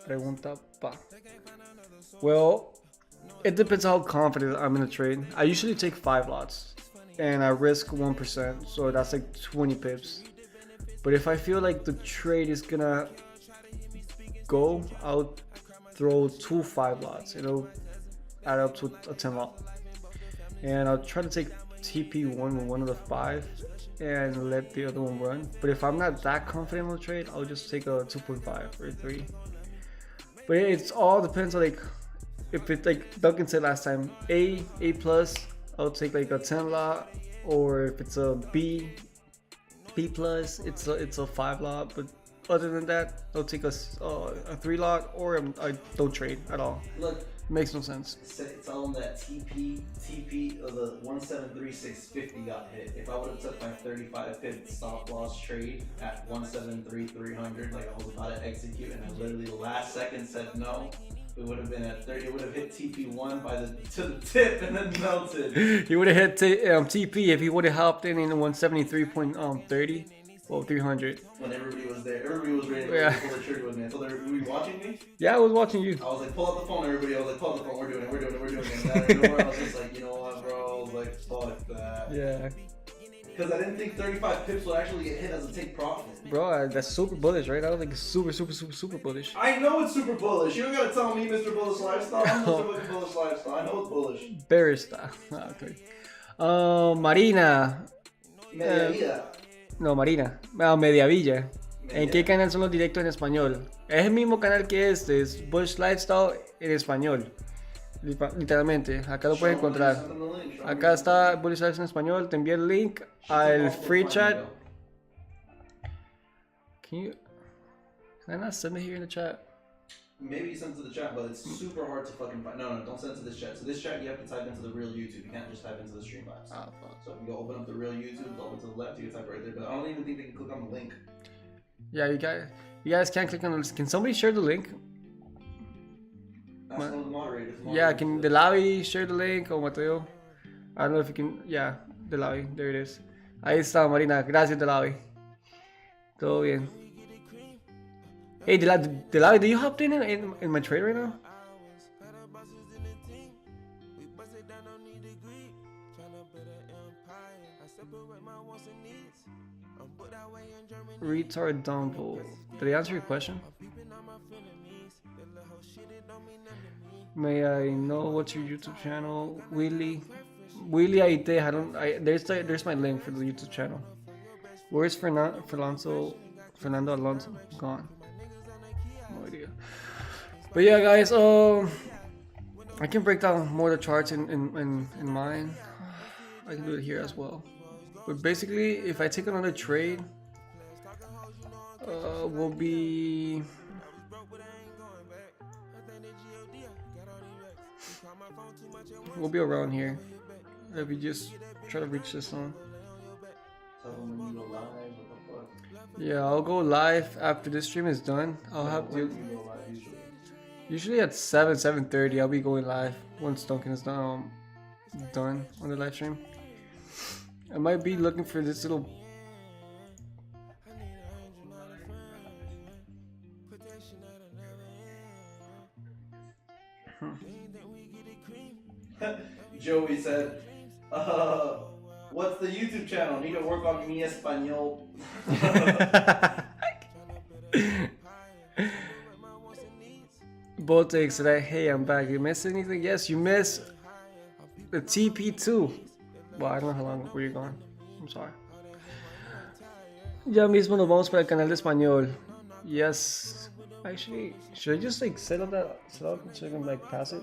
Pregunta pa. Well, it depends how confident I'm in a trade. I usually take 5 lots and I risk 1%, so that's like 20 pips. But if I feel like the trade is gonna go, I'll throw 2 5 lots. It'll add up to a 10 lot. And I'll try to take TP1 with one of the 5 and let the other one run. But if I'm not that confident on the trade, I'll just take a 2.5 or 3. But it's all depends on like, if it's like Duncan said last time, A plus, I'll take like a 10 lot, or if it's a B plus, it's a 5 lot. But other than that, I'll take a 3 lot, or I don't trade at all. Look, makes no sense. Tell them that TP of the 173,650 got hit. If I would have took my 35 pip stop loss trade at 173,300, like I was about to execute, and I literally last second said no, it would have been at 30. It would have hit TP1 to the tip and then melted. He would have hit TP if he would have hopped in 173.30. Well, 300. When everybody was there, everybody was ready to pull the trigger with me. I told everybody, were you watching me? Yeah, I was watching you. I was like, pull out the phone, everybody. I was like, pull out the phone, we're doing it. And out of nowhere, I was just like, you know what, bro? I was like, fuck that. Yeah. Because I didn't think 35 pips would actually get hit as a take profit. Bro, that's super bullish, right? I was like super bullish. I know it's super bullish. You don't gotta tell me Mr. Bullish Lifestyle. I'm Mr. fucking Bullish Lifestyle. I know it's bullish. Bearish style. Okay. Marina. No, Marina. Mediavilla. ¿En qué canal son los directos en español? Es el mismo canal que este, es Bullish Lifestyle en español. Literalmente, acá lo puedes encontrar. Acá está Bullish Lifestyle en español. Te envié el link al free chat. Can I not send it here in the chat? Maybe you send it to the chat, but it's super hard to fucking find. No, don't send it to this chat. So this chat, you have to type into the real YouTube. You can't just type into the stream vibes. Oh, fuck. So if you go open up the real YouTube, go over to the left, you can type right there. But I don't even think they can click on the link. Yeah, you guys can't click on the link. Can somebody share the link? That's one of the moderators. Yeah, can Delavi share the link or Mateo? I don't know if you can. Yeah, Delavi, there it is. Ahí está, Marina. Gracias, Delavi. Todo bien. Hey, Delavi, do you hop in my trade right now? Retard Dumbo. Did I answer your question? May I know what's your YouTube channel? Willie Aite. There's my link for the YouTube channel. Where's Fernando Alonso? Gone. No idea. But yeah, guys, I can break down more of the charts in mine. I can do it here as well. But basically, if I take another trade, we'll be around here. If we just try to reach this one. Yeah, I'll go live after this stream is done. I'll have to. Usually at 7:30, I'll be going live once Duncan is done on the live stream. I might be looking for this little. Joey said, what's the YouTube channel? Need to work on mi español. Botex said, hey, I'm back. You missed anything? Yes, you missed the TP2. Well, I don't know how long were you gone. I'm sorry. Ya mismo nos vamos para el canal de español. Yes. Actually, should I just like set up so I can like pass it?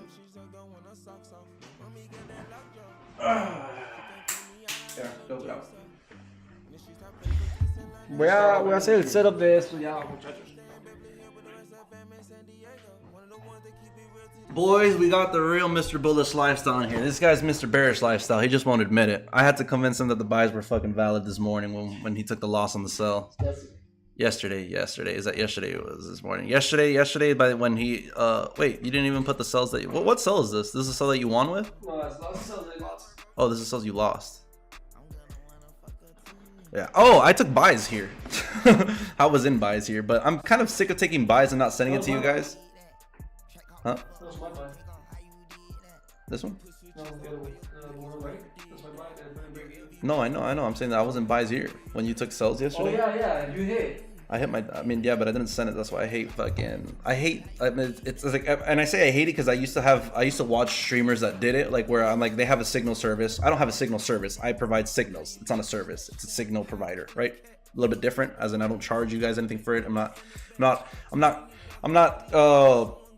Voy a hacer el setup de esto ya, muchachos. Boys, we got the real Mr. Bullish Lifestyle in here. This guy's Mr. Bearish Lifestyle. He just won't admit it. I had to convince him that the buys were fucking valid this morning when he took the loss on the sell. Yesterday. Is that yesterday? It was this morning. Yesterday by when he wait, you didn't even put the sells that what sell is this? This is a sell that you won with? No, that's not the sell that I lost. Oh, this is sells you lost. Yeah. Oh, I took buys here. I was in buys here, but I'm kind of sick of taking buys and not sending it to you guys. Huh? This one? No, I know. I'm saying that I was in buys here when you took sells yesterday. Oh yeah, you hit. I hit my. I mean, yeah, but I didn't send it. That's why I hate fucking. I hate. I mean, it's like, and I say I hate it because I used to watch streamers that did it, like where I'm like they have a signal service. I don't have a signal service. I provide signals. It's not a service. It's a signal provider, right? A little bit different, as in I don't charge you guys anything for it. I'm not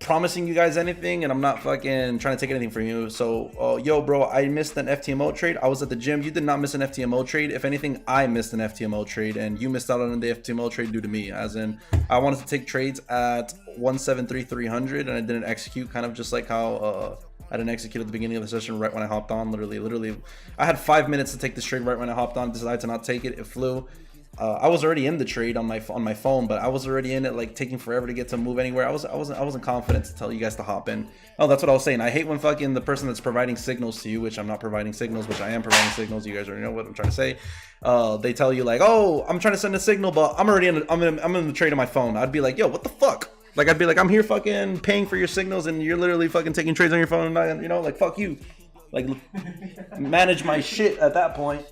promising you guys anything, and I'm not fucking trying to take anything from you. So yo bro, I missed an FTMO trade. I was at the gym. You did not miss an FTMO trade. If anything, I missed an FTMO trade, and you missed out on the FTMO trade due to me, as in I wanted to take trades at 173,300 and I didn't execute, kind of just like how I didn't execute at the beginning of the session right when I hopped on. Literally I had 5 minutes to take this trade right when I hopped on, decided to not take it. It flew. I was already in the trade on my phone, but I was already in it, like taking forever to get to move anywhere. I wasn't confident to tell you guys to hop in. Oh, that's what I was saying. I hate when fucking the person that's providing signals to you, which I'm not providing signals, which I am providing signals. You guys already know what I'm trying to say. They tell you like, oh, I'm trying to send a signal, but I'm already I'm in the trade on my phone. I'd be like, yo, what the fuck? Like I'd be like, I'm here fucking paying for your signals, and you're literally fucking taking trades on your phone, and you know, like fuck you. Like manage my shit at that point.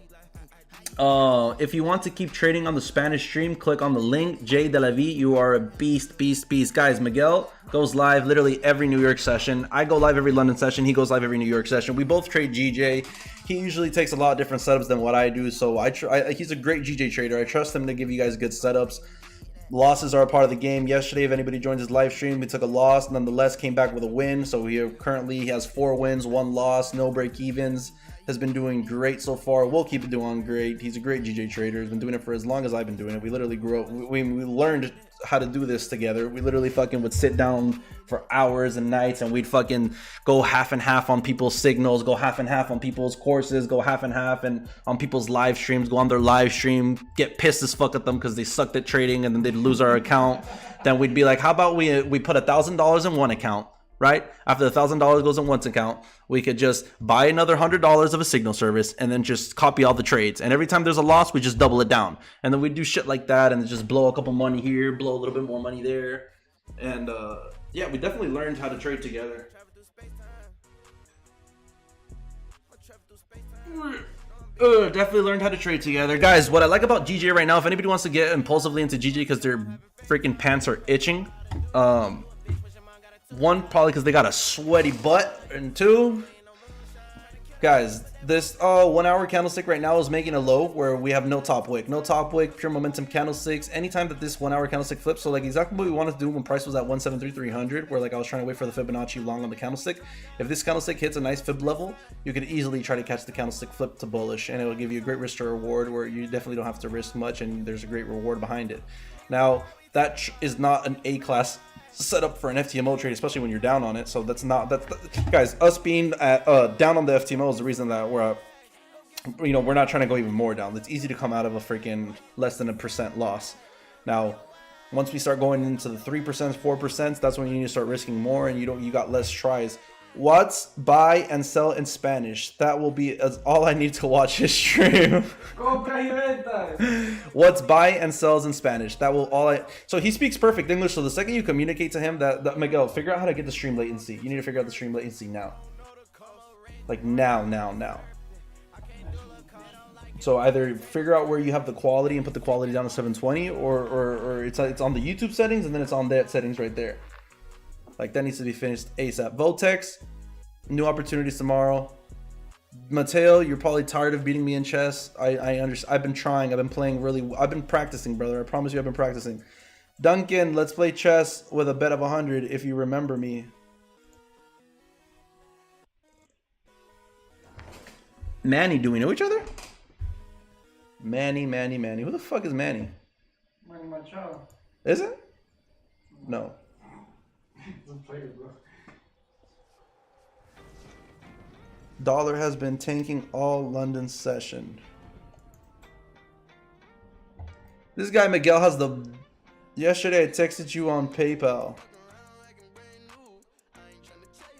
If you want to keep trading on the Spanish stream, click on the link. J de la V, you are a beast. Guys, Miguel goes live literally every New York session. I go live every London session. He goes live every New York session. We both trade GJ. He usually takes a lot of different setups than what I do. So he's a great GJ trader. I trust him to give you guys good setups. Losses are a part of the game. Yesterday, if anybody joined his live stream, we took a loss. Nonetheless, came back with a win. So he has 4 wins, 1 loss, no break evens. Has been doing great so far. We'll keep it doing great. He's a great GJ trader. He's been doing it for as long as I've been doing it. We literally grew up. We learned how to do this together. We literally fucking would sit down for hours and nights, and we'd fucking go half and half on people's signals, go half and half on people's courses, go half and half and on people's live streams, go on their live stream, get pissed as fuck at them because they sucked at trading, and then they'd lose our account. Then we'd be like, how about we put $1,000 in one account? Right after the $1,000 goes in one's account, we could just buy another $100 of a signal service and then just copy all the trades. And every time there's a loss, we just double it down. And then we do shit like that and just blow a couple money here, blow a little bit more money there. And yeah, we definitely learned how to trade together. Definitely learned how to trade together, guys. What I like about GJ right now, if anybody wants to get impulsively into GJ because their freaking pants are itching, one, probably because they got a sweaty butt, and 2, guys, this 1 hour candlestick right now is making a low where we have no top wick, pure momentum candlesticks. Anytime that this 1 hour candlestick flips, so like exactly what we wanted to do when price was at 173,300, where like I was trying to wait for the Fibonacci long on the candlestick. If this candlestick hits a nice fib level, you could easily try to catch the candlestick flip to bullish, and it will give you a great risk to reward where you definitely don't have to risk much, and there's a great reward behind it. Now that is not an A-class setup for an FTMO trade, especially when you're down on it. So that's guys, us being down on the FTMO is the reason that we're not trying to go even more down. It's easy to come out of a freaking less than 1% loss. Now once we start going into the 3%, 4%, that's when you need to start risking more, and you got less tries. What's buy and sell in Spanish? That will be all I need to watch his stream. What's buy and sells in Spanish? That will so he speaks perfect English. So the second you communicate to him that Miguel, figure out how to get the stream latency. You need to figure out the stream latency now. Like now. So either figure out where you have the quality and put the quality down to 720, or it's on the YouTube settings, and then it's on that settings right there. Like that needs to be finished ASAP. Votex, new opportunities tomorrow. Mateo, you're probably tired of beating me in chess. I understand. I've been trying. I've been playing I've been practicing, brother. I promise you I've been practicing. Duncan, let's play chess with a bet of 100 if you remember me. Manny, do we know each other? Manny. Who the fuck is Manny? Manny Machado. Is it? No. Dollar has been tanking all London session. This guy Miguel has the... Yesterday I texted you on PayPal.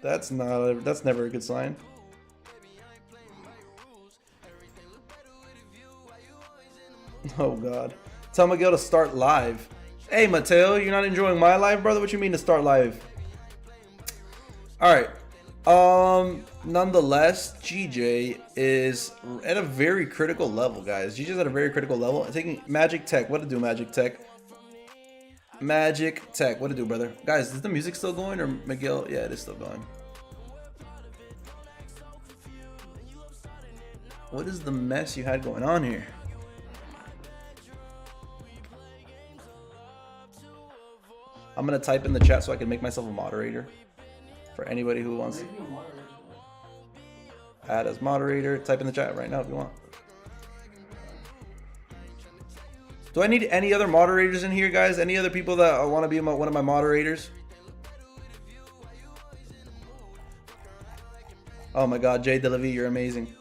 That's never a good sign. Oh god. Tell Miguel to start live. Hey Mateo, you're not enjoying my live, brother? What you mean to start live? Alright. Nonetheless, GJ is at a very critical level, guys. GJ's at a very critical level. Taking Magic Tech. What to do, Magic Tech? Magic Tech. What to do, brother? Guys, is the music still going or Miguel? Yeah, it is still going. What is the mess you had going on here? I'm gonna type in the chat so I can make myself a moderator for anybody who wants to add as moderator. Type in the chat right now if you want. Do I need any other moderators in here, guys? Any other people that want to be one of my moderators? Oh my God, Jay Delavie, you're amazing.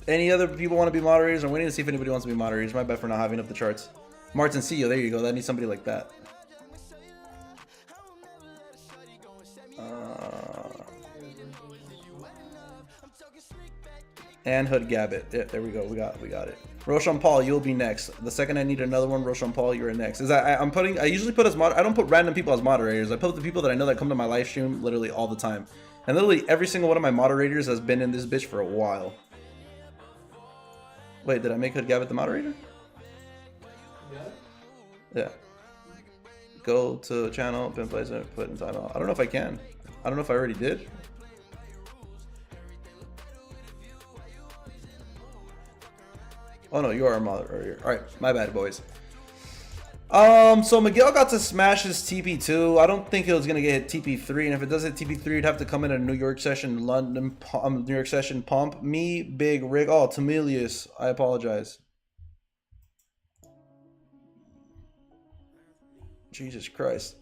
Any other people want to be moderators? I'm waiting to see if anybody wants to be moderators. My bad for not having up the charts. Martin CEO, there you go. That needs somebody like that. And Hood Gabbit. Yeah, there we go. We got it. Roshan Paul, you'll be next. The second I need another one, Roshan Paul, you're next. Is that I usually put as I don't put random people as moderators. I put the people that I know that come to my live stream literally all the time. And literally every single one of my moderators has been in this bitch for a while. Wait, did I make Hood Gabbit the moderator? Yeah. Go to channel, pin place, and put in title. I don't know if I can. I don't know if I already did. Oh no, you are a moderator. All right, my bad, boys. So Miguel got to smash his TP2. I don't think it was gonna get hit TP3, and if it does hit TP3, it'd have to come in a New York session, New York session pump. Me, Big Rig. Oh, Tamilius, I apologize. Jesus Christ.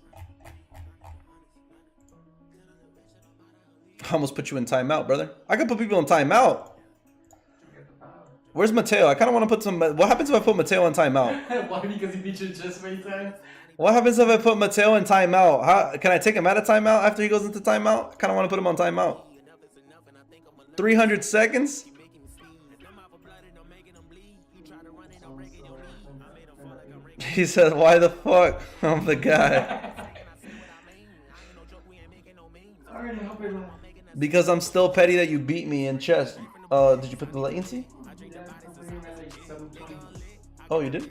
I almost put you in timeout, brother. I can put people in timeout. Where's Mateo? I kind of want to put some... What happens if I put Mateo in timeout? Why? Because he beat you just many times? What happens if I put Mateo in timeout? How, can I take him out of timeout after he goes into timeout? I kind of want to put him on timeout. 300 seconds? He said, why the fuck? I'm the guy. Because I'm still petty that you beat me in chess. Did you put the latency? Oh, you did?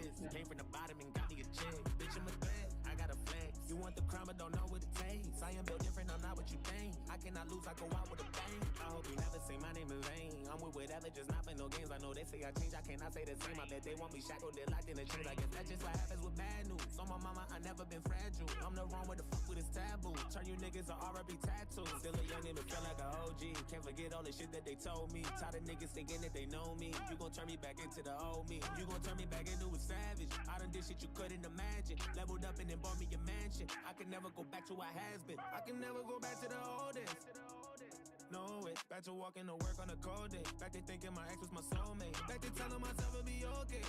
Back to walking to work on a cold day. Back to thinking my ex was my soulmate. Back to telling myself it'll be okay.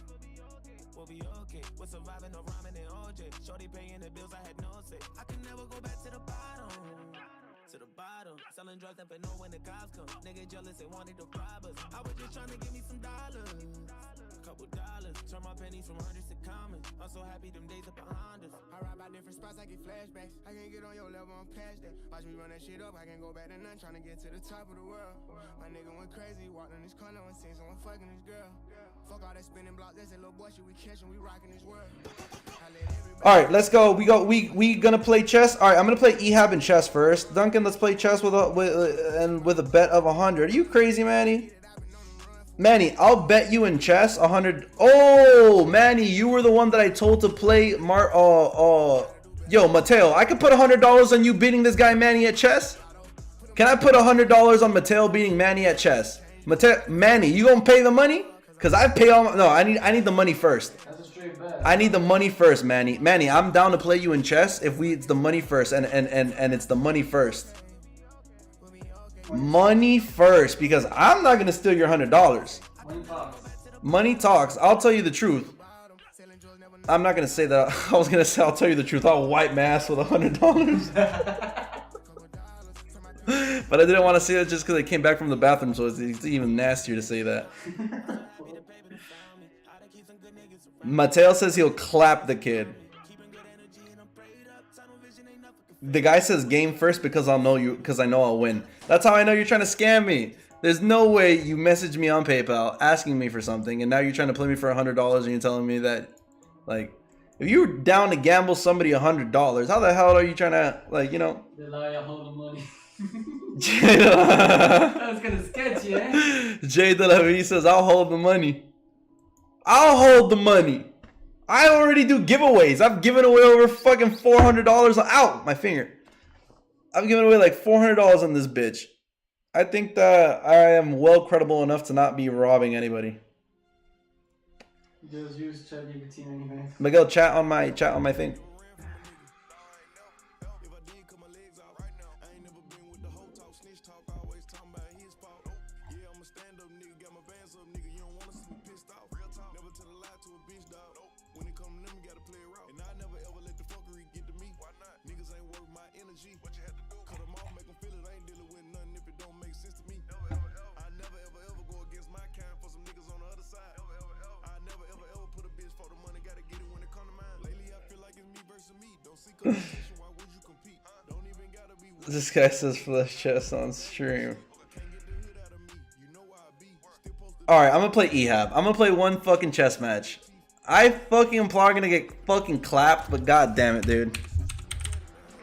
We'll be okay. We're surviving no rhyming and OJ. Shorty paying the bills, I had no say. I can never go back to the bottom. To the bottom. Selling drugs, never know when the cops come. Nigga jealous, they wanted to rob us. I was just trying to give me some dollars. Couple dollars. Turn my pennies from hundreds to common. I'm so happy them days are behind us. I ride by different spots, I get flashbacks. I can't get on your level, I'm past that. Watch me run that shit up, I can go back to none. Trying to get to the top of the world. My nigga went crazy, walked in this corner and seen someone fucking this girl. Fuck all that spinning block, that's that little boy shit we catching, we rocking this world. All right, let's go. We gonna play chess. All right, I'm gonna play Ehab and chess first. Duncan, let's play chess with a bet of 100. Are you crazy, Manny? Manny, I'll bet you in chess 100. Oh, Manny, you were the one that I told to play Yo, Mateo, I could put $100 on you beating this guy Manny at chess. Can I put $100 on Mateo beating Manny at chess? Manny, you gonna pay the money? Cause I pay all. No, I need the money first. That's a straight bet. I need the money first, Manny. Manny, I'm down to play you in chess if it's the money first, and it's the money first. Money first, because I'm not gonna steal your $100. Money talks. Money talks. I'll tell you the truth. I'm not gonna say that. I was gonna say I'll tell you the truth. I'll wipe my ass with $100. But I didn't want to say that just because I came back from the bathroom, so it's even nastier to say that. Mateo says he'll clap the kid. The guy says game first because I'll know you, because I know I'll win. That's how I know you're trying to scam me. There's no way you messaged me on PayPal asking me for something, and now you're trying to play me for $100, and you're telling me that, like, if you were down to gamble somebody $100, how the hell are you trying to, like, you know? They allow you to hold the money. Jay That was kind of sketchy, eh? Jay De La Vie says, I'll hold the money. I'll hold the money. I already do giveaways. I've given away over fucking $400. Ow, my finger. I've given away like $400 on this bitch. I think that I am well credible enough to not be robbing anybody. Just use ChatGPT anyway. Miguel, chat on my thing. This guy says flush chess on stream. Alright, I'm gonna play EHAB. I'm gonna play one fucking chess match. I fucking am probably gonna get fucking clapped, but god damn it, dude.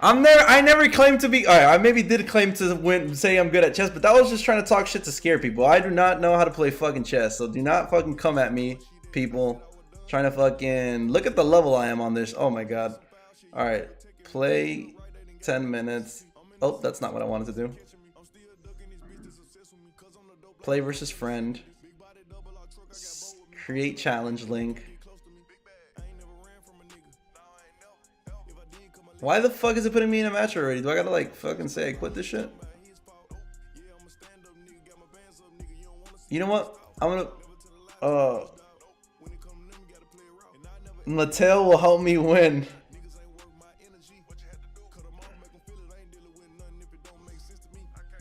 I never claimed to be. Alright, I maybe did claim to win, say I'm good at chess, but that was just trying to talk shit to scare people. I do not know how to play fucking chess, so do not fucking come at me, people. Trying to fucking look at the level I am on this. Oh my god. Alright, play 10 minutes. Oh, that's not what I wanted to do. Play versus friend. Create challenge link. Why the fuck is it putting me in a match already? Do I gotta like fucking say I quit this shit? You know what? I'm gonna Mattel will help me win.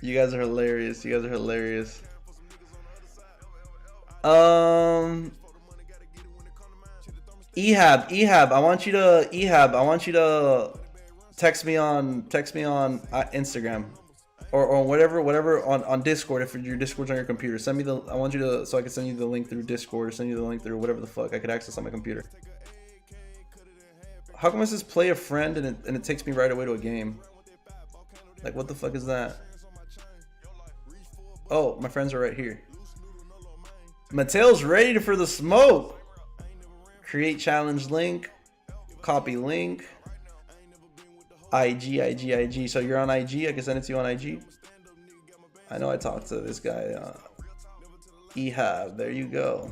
You guys are hilarious. You guys are hilarious. Ehab, I want you to text me on Instagram or whatever on Discord. If your Discord's on your computer, send me I want you to, so I can send you the link through Discord or send you the link through whatever the fuck I could access on my computer. How come it says play a friend and it takes me right away to a game? Like, what the fuck is that? Oh, my friends are right here. Mattel's ready for the smoke. Create challenge link. Copy link. IG. So you're on IG? I can send it to you on IG. I know I talked to this guy. Ehab. There you go.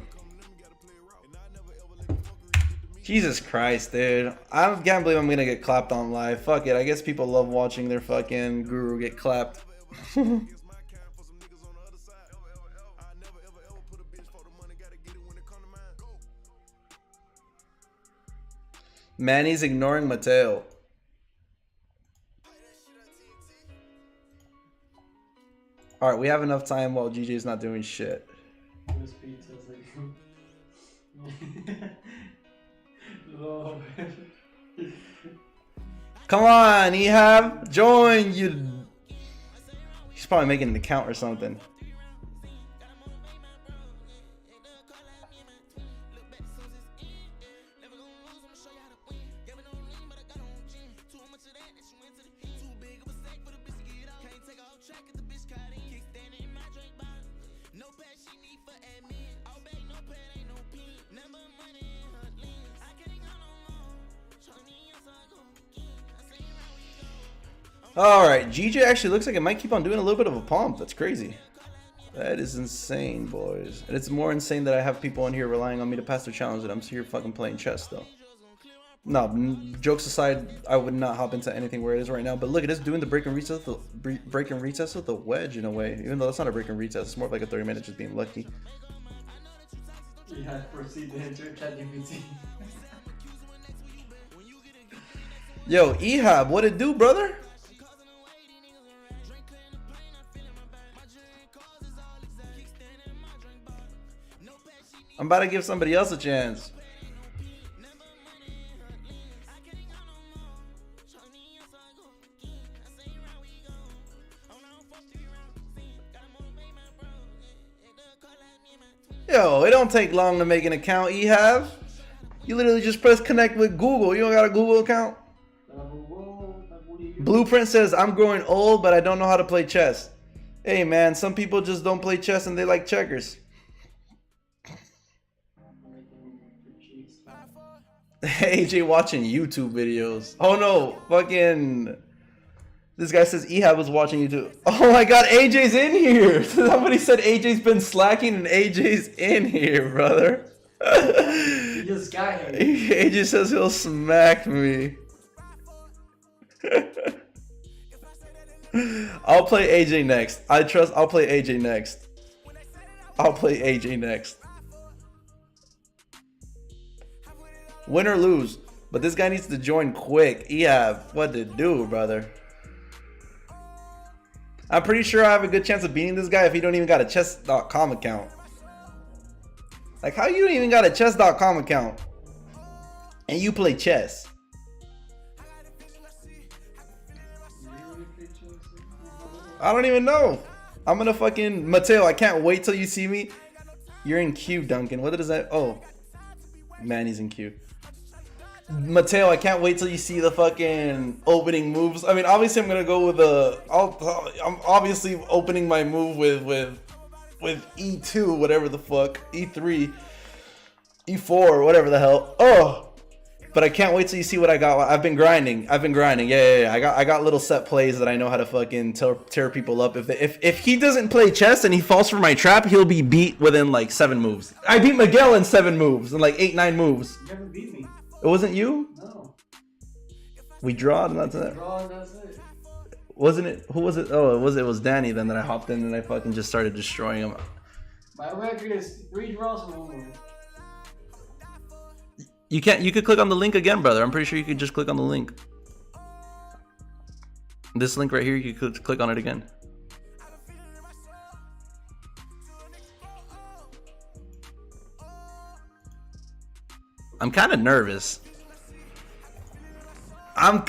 Jesus Christ, dude. I can't believe I'm going to get clapped on live. Fuck it. I guess people love watching their fucking guru get clapped. Manny's ignoring Mateo. Alright, we have enough time while GJ's not doing shit. Come on, Ehab. Join you. He's probably making an account or something. Alright, GJ actually looks like it might keep on doing a little bit of a pump. That's crazy. That is insane, boys. And it's more insane that I have people in here relying on me to pass their challenge and I'm here fucking playing chess, though. No, jokes aside, I would not hop into anything where it is right now. But look, it is doing the break and recess with the wedge in a way. Even though that's not a break and recess, it's more of like a 30-minute just being lucky. Yeah, proceed to enter ChatGPT. Yo, Ehab, what it do, brother? I'm about to give somebody else a chance. Yo, it don't take long to make an account, Ehab. You literally just press connect with Google. You don't got a Google account? Blueprint says, I'm growing old, but I don't know how to play chess. Hey, man, some people just don't play chess and they like checkers. AJ watching YouTube videos. Oh, no. Fucking... This guy says Ehab was watching YouTube. Oh, my God. AJ's in here. Somebody said AJ's been slacking and AJ's in here, brother. He just got here. AJ says he'll smack me. I'll play AJ next. I'll play AJ next. I'll play AJ next. Win or lose. But this guy needs to join quick. Ehab, what to do, brother? I'm pretty sure I have a good chance of beating this guy if he don't even got a chess.com account. Like, how you don't even got a chess.com account? And you play chess? I don't even know. I'm gonna fucking... Mateo, I can't wait till you see me. You're in queue, Duncan. What is that? Oh. Man, he's in queue. Mateo, I can't wait till you see the fucking opening moves. I mean, obviously I'm gonna go with I'm obviously opening my move with E2, whatever the fuck, E3, E4, whatever the hell. Oh, but I can't wait till you see what I got. I've been grinding. Yeah. I got little set plays that I know how to fucking tear people up. If he doesn't play chess and he falls for my trap, he'll be beat within like 7 moves. I beat Miguel in 7 moves, in like 8-9 moves. You never beat me. It wasn't you? No. We drawed, and that's it. Wasn't it? Who was it? Oh, it was Danny then that I hopped in and I fucking just started destroying him. My record is 3 draws and 1 win. You could click on the link again, brother. I'm pretty sure you could just click on the link. This link right here, you could click on it again. I'm kind of nervous. I'm not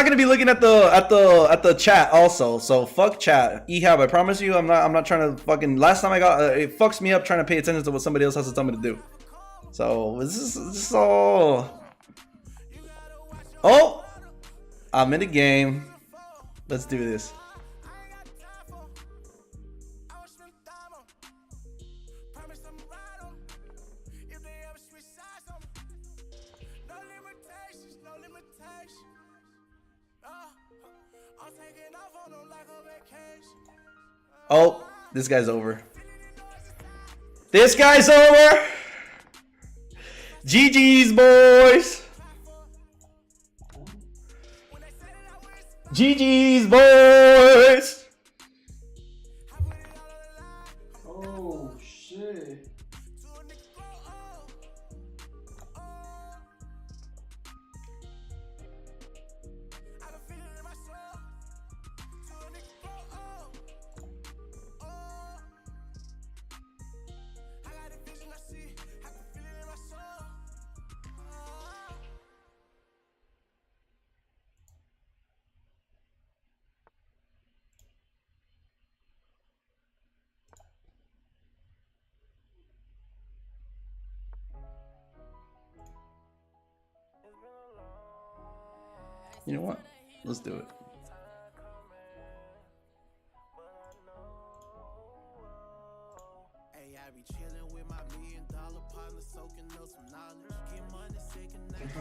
gonna be looking at the chat also. So fuck chat. Ehab, I promise you, I'm not trying to fucking. Last time I got it fucks me up trying to pay attention to what somebody else has to tell me to do. So this is all. Oh, I'm in the game. Let's do this. Oh, this guy's over. This guy's over. GG's, boys. GG's, boys. Oh, shit. You know what? Let's do it.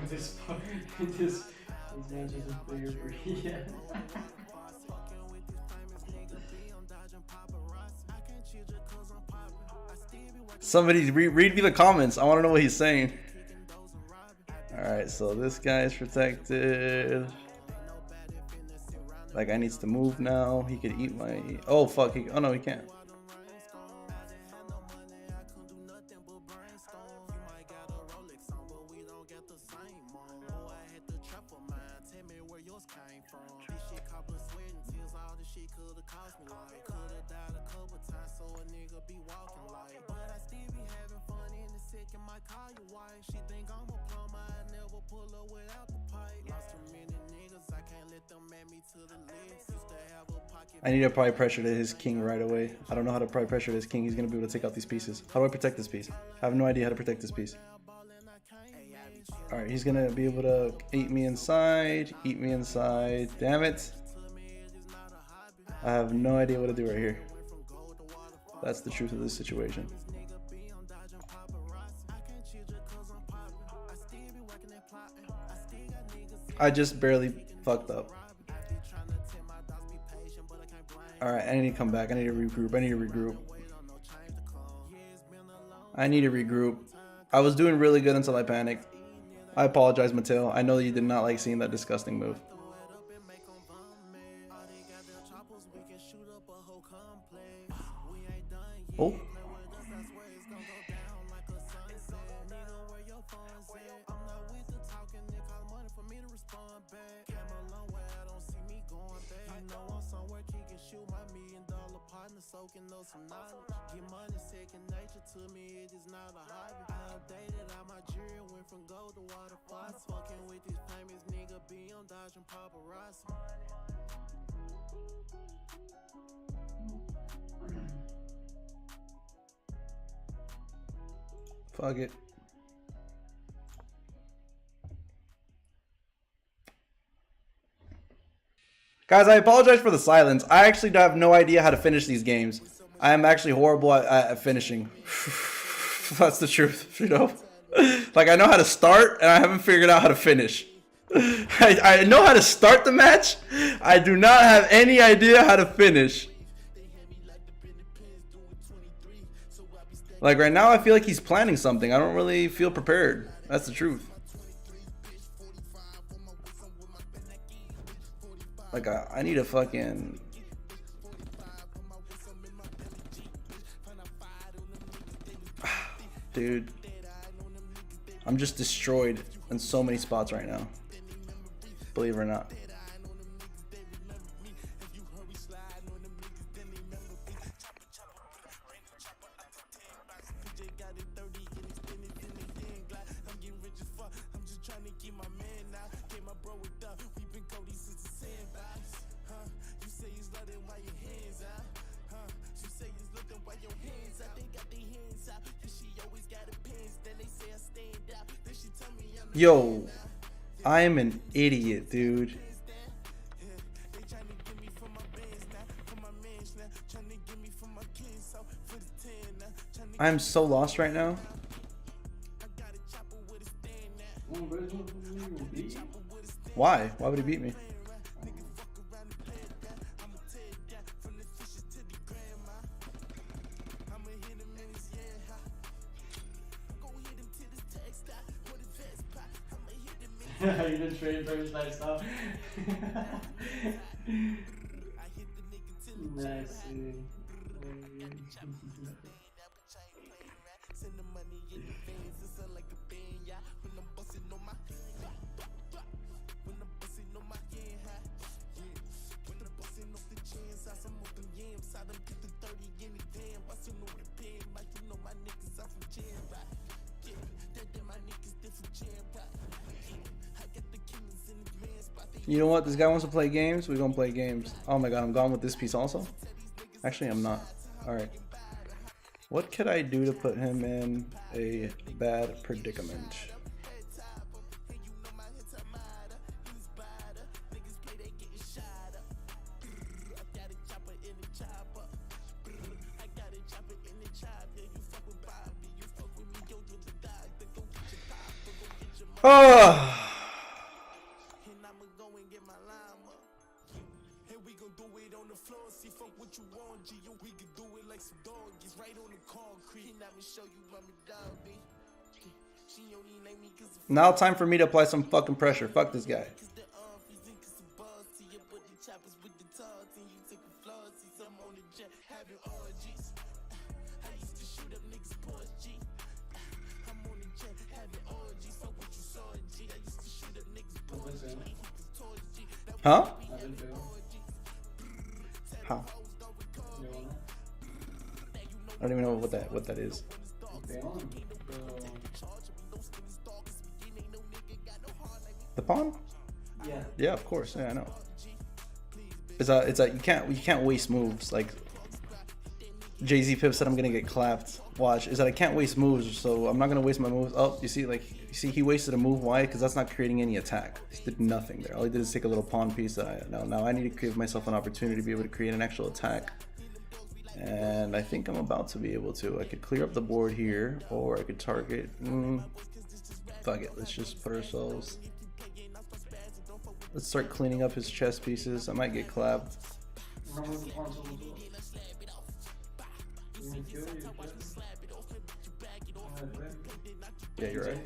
This match is a bigger for yeah. Somebody read me the comments. I want to know what he's saying. Alright, so this guy's protected. That guy needs to move now. He could eat my... Oh, fuck. Oh, no, he can't. Lost too many niggas, I can't let them add me to the list. Used to have a I need to apply pressure to his king right away. I don't know how to apply pressure to his king. He's going to be able to take out these pieces. How do I protect this piece? I have no idea how to protect this piece. Alright, he's going to be able to eat me inside. Eat me inside. Damn it. I have no idea what to do right here. That's the truth of this situation. I just barely fucked up. Alright, I need to come back. I need to regroup. I need to regroup. I need to regroup. I was doing really good until I panicked. I apologize, Mateo. I know that you did not like seeing that disgusting move. Oh. Soaking up some knowledge, get money second nature to me, it is not a hobby. I updated all my jewelry, went from gold to water faucet. Fucking with this famous nigga, be on dodging paparazzi. Fuck it. Guys, I apologize for the silence. I actually have no idea how to finish these games. I am actually horrible at finishing. That's the truth, you know? Like, I know how to start, and I haven't figured out how to finish. I know how to start the match. I do not have any idea how to finish. Like, right now, I feel like he's planning something. I don't really feel prepared. That's the truth. Like, I need a fucking... Dude. I'm just destroyed in so many spots right now. Believe it or not. Yo, I am an idiot, dude. I'm so lost right now. Why? Why would he beat me? You didn't trade for his lifestyle. Nice. You know what? This guy wants to play games. We're gonna play games. Oh my god, I'm gone with this piece also. Actually, I'm not. Alright. What could I do to put him in a bad predicament? Oh! Now time for me to apply some fucking pressure. Fuck this guy. Huh? How? I don't even know what that is. The pawn? Yeah. Yeah, of course. Yeah, I know. is that you can't waste moves. Like Jay-Z Pip said, I'm gonna get clapped. Watch, is that I can't waste moves, so I'm not gonna waste my moves. Oh, you see, he wasted a move. Why? Because that's not creating any attack. He did nothing there. All he did is take a little pawn piece. That now I need to give myself an opportunity to be able to create an actual attack. And I think I'm about to be able to. I could clear up the board here, or I could target. Fuck it. Let's just put ourselves. Let's start cleaning up his chess pieces. I might get clapped. Yeah, you're right.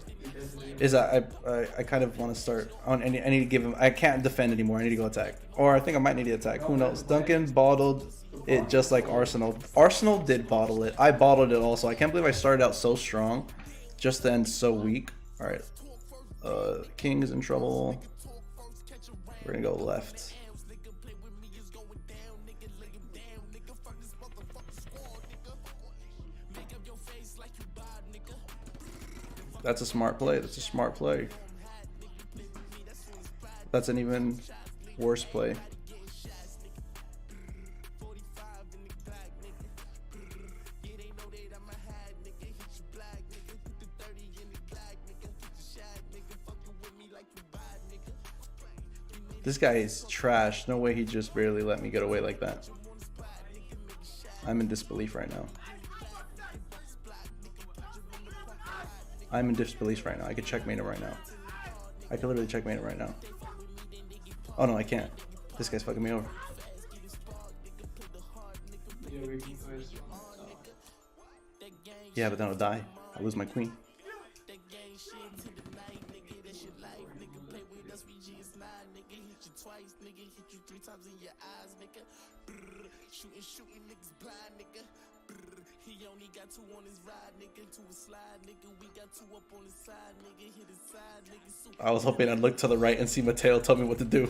Is that I kind of want to start on. I need to give him. I can't defend anymore. I need to go attack, or I think I might need to attack. Who knows? Duncan bottled it just like Arsenal. Arsenal did bottle it. I bottled it also. I can't believe I started out so strong, just to end so weak. All right, King is in trouble. We're gonna go left. That's a smart play. That's a smart play. That's an even worse play. This guy is trash. No way he just barely let me get away like that. I'm in disbelief right now. I'm in disbelief right now. I could checkmate him right now. I could literally checkmate him right now. Oh no, I can't. This guy's fucking me over. Yeah, but then I'll die. I'll lose my queen. I was hoping I'd look to the right and see Mateo tell me what to do.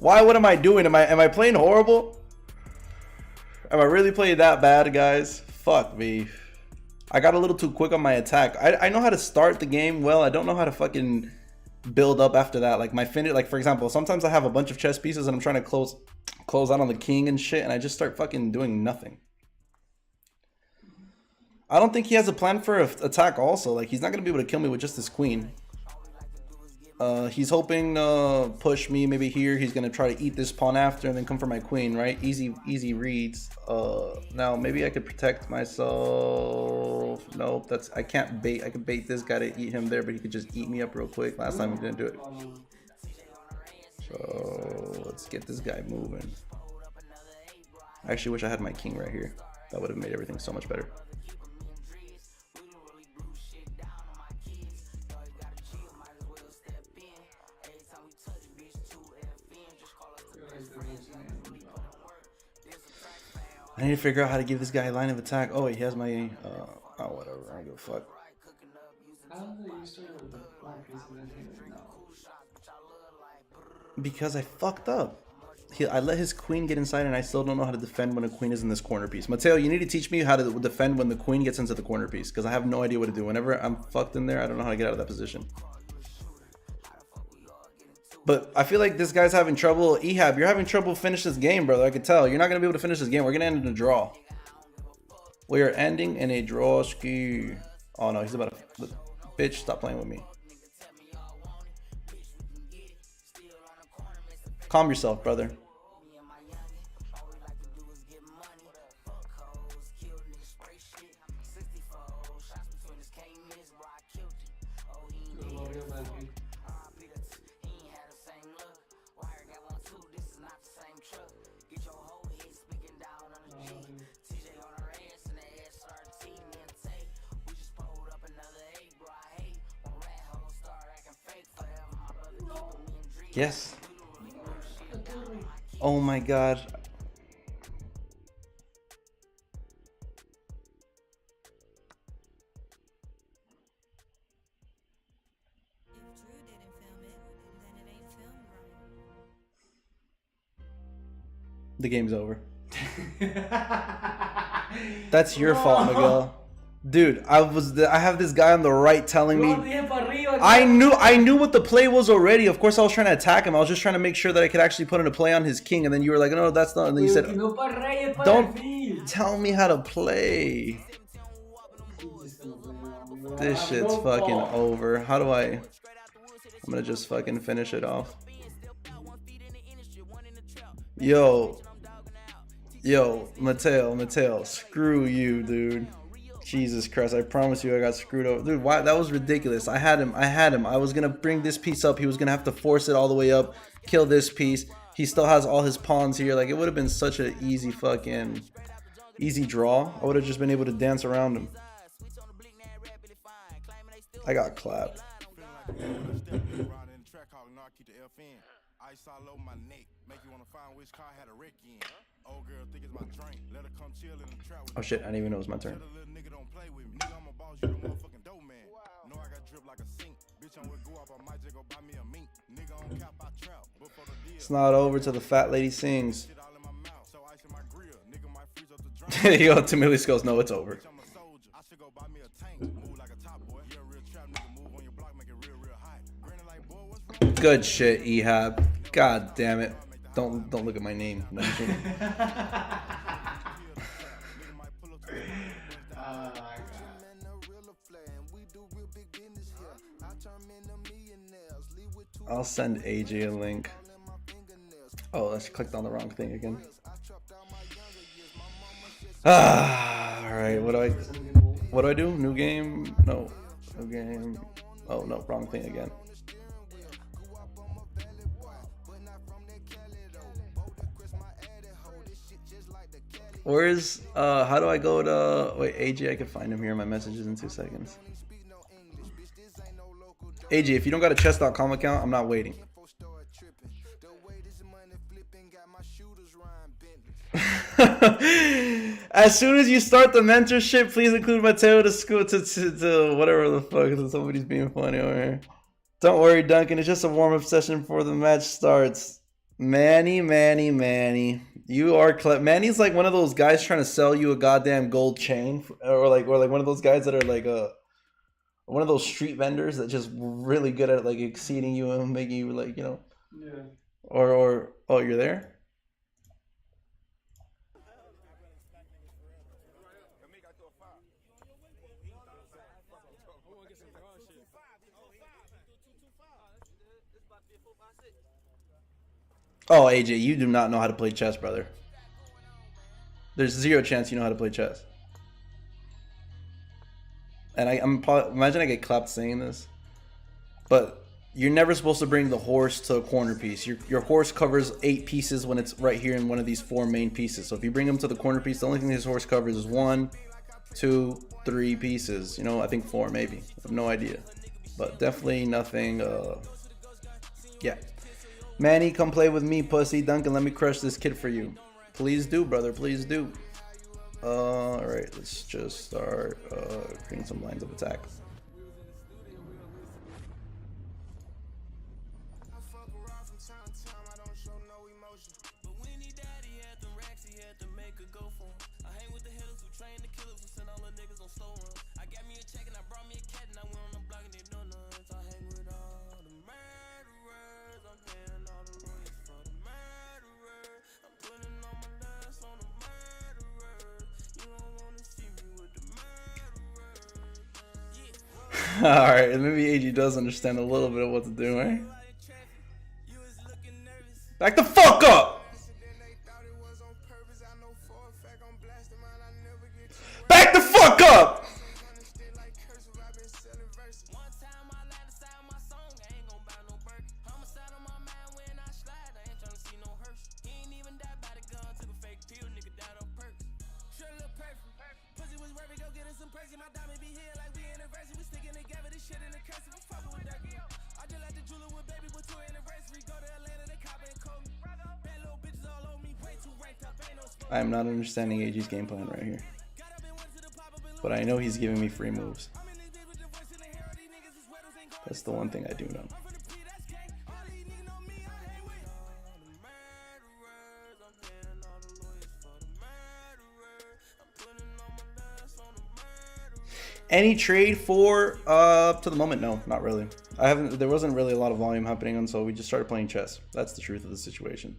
What am I doing? Am I playing horrible? Am I really playing that bad, guys? Fuck me. I got a little too quick on my attack. I know how to start the game well. I don't know how to fucking build up after that. Like my finish, like for example, sometimes I have a bunch of chess pieces and I'm trying to close out on the king and shit, and I just start fucking doing nothing. I don't think he has a plan for an attack also. Like he's not gonna be able to kill me with just his queen. He's hoping push me maybe here. He's gonna try to eat this pawn after and then come for my queen, right? Easy reads. Now maybe I could protect myself. Nope, I can't bait. I could bait this guy to eat him there, but he could just eat me up real quick. Last time he didn't do it. So let's get this guy moving. I actually wish I had my king right here. That would have made everything so much better. I need to figure out how to give this guy a line of attack. Oh wait, he has my oh whatever, I don't give a fuck. Because I fucked up. I let his queen get inside and I still don't know how to defend when a queen is in this corner piece. Mateo, you need to teach me how to defend when the queen gets into the corner piece, because I have no idea what to do. Whenever I'm fucked in there, I don't know how to get out of that position. But I feel like this guy's having trouble. Ehab, you're having trouble finish this game, brother. I could tell. You're not going to be able to finish this game. We're going to end in a draw. We are ending in a draw. Ski. Oh, no. He's about to... Bitch, stop playing with me. Calm yourself, brother. Yes. Oh my god. The game's over. That's your fault, Miguel. Dude, I have this guy on the right telling me. I knew what the play was already. Of course, I was trying to attack him. I was just trying to make sure that I could actually put in a play on his king. And then you were like, no, that's not. And then you said, don't tell me how to play. This shit's fucking over. How do I? I'm gonna just fucking finish it off. Yo, Mateo, screw you, dude. Jesus Christ, I promise you I got screwed over. Dude, why? That was ridiculous. I had him. I was going to bring this piece up. He was going to have to force it all the way up, kill this piece. He still has all his pawns here. Like, it would have been such an easy draw. I would have just been able to dance around him. I got clapped. Oh shit, I didn't even know it was my turn. It's not over till the fat lady sings. Yo, Tamilis goes, no, it's over. Good shit, Ehab. God damn it. Don't look at my name. No, I'll send AJ a link. Oh, I clicked on the wrong thing again. Alright, what do I do? New game? No. New game. Oh no, wrong thing again. Where's how do I go to wait, AJ? I can find him here in my messages in 2 seconds. AJ, if you don't got a chess.com account, I'm not waiting. As soon as you start the mentorship, please include Mateo to school to whatever the fuck. Somebody's being funny over here. Don't worry, Duncan. It's just a warm-up session before the match starts. Manny. You are Manny's like one of those guys trying to sell you a goddamn gold chain, or like one of those guys that are like one of those street vendors that just really good at like exceeding you and making you like, you know. Yeah. Or oh, you're there? Oh, AJ, you do not know how to play chess, brother. There's zero chance you know how to play chess. And imagine I get clapped saying this, but you're never supposed to bring the horse to a corner piece. Your horse covers 8 pieces when it's right here in one of these 4 main pieces. So if you bring him to the corner piece, the only thing his horse covers is 1, 2, 3 pieces. You know, I think 4 maybe. I have no idea, but definitely nothing. Yeah. Manny, come play with me, pussy. Duncan, let me crush this kid for you. Please do, brother. Please do. Alright, let's just start creating some lines of attack. Alright, maybe AG does understand a little bit of what to do, right? Back the fuck up! Back the fuck up! I am not understanding AG's game plan right here. But I know he's giving me free moves. That's the one thing I do know. Any trade for up to the moment? No, not really. I haven't. There wasn't really a lot of volume happening, and so we just started playing chess. That's the truth of the situation.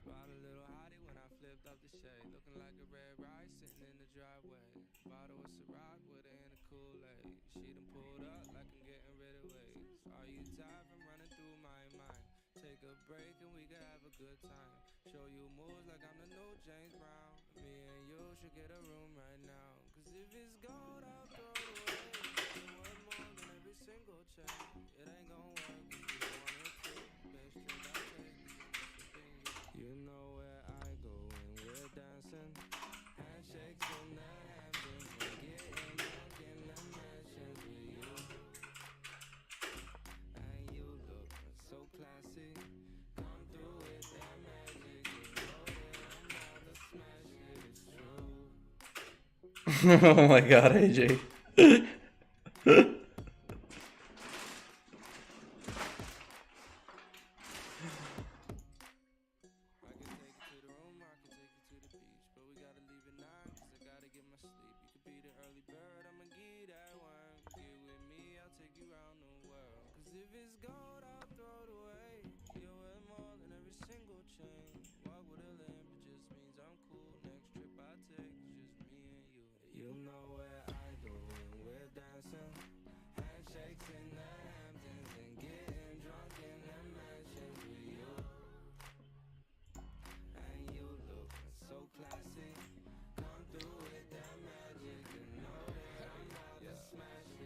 Spot a little hottie when I flipped up the shade, looking like a red rice sitting in the driveway. Bottle of Ciroc with it in a Kool-Aid. She done pulled up like I'm getting rid of waves. Are you tired from running through my mind? Take a break and we can have a good time. Show you moves like I'm the new James Brown. Me and you should get a room right now. Cause if it's gold, I'll throw it away. It's worth more than every single chain. It ain't gon' work if you want it to. Best drink I take. You know where I go when we're dancing. Handshakes in the Hamptons. We're getting back in the mansions with you. And you look so classy. Come through with that magic. You know that I'm out to smash it. It's true. Oh my god, AJ.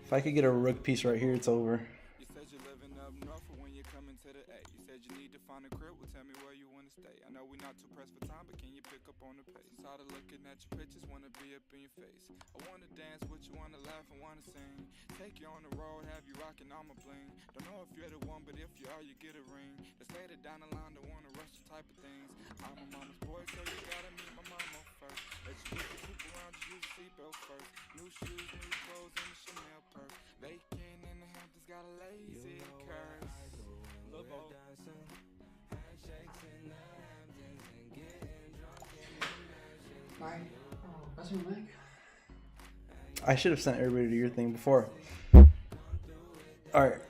If I could get a rook piece right here, it's over. You said you're living up north, but when you're coming to the A, you said you need to find a crib. Well, tell me where you want to stay. I know we're not too pressed for time, but can you pick up on the pace? Tired of looking at your pictures, wanna be up in your face. I wanna dance with you, wanna laugh and wanna sing. Take you on the road, have you rocking on my bling. Don't know if you're the one, but if you are, you get a ring. Let's later down the line, don't wanna rush the type of things. I'm a mama's boy, so you gotta meet my mama first. Let you get the coupe around, just use the seatbelt first. New shoes, new clothes, and the Chanel purse. Vacant in the Hamptons, got a lazy curse. Look, dancing, handshakes in the Hamptons, and getting drunk in the mansions. Bye. Oh, that's your mic. I should have sent everybody to your thing before. Alright.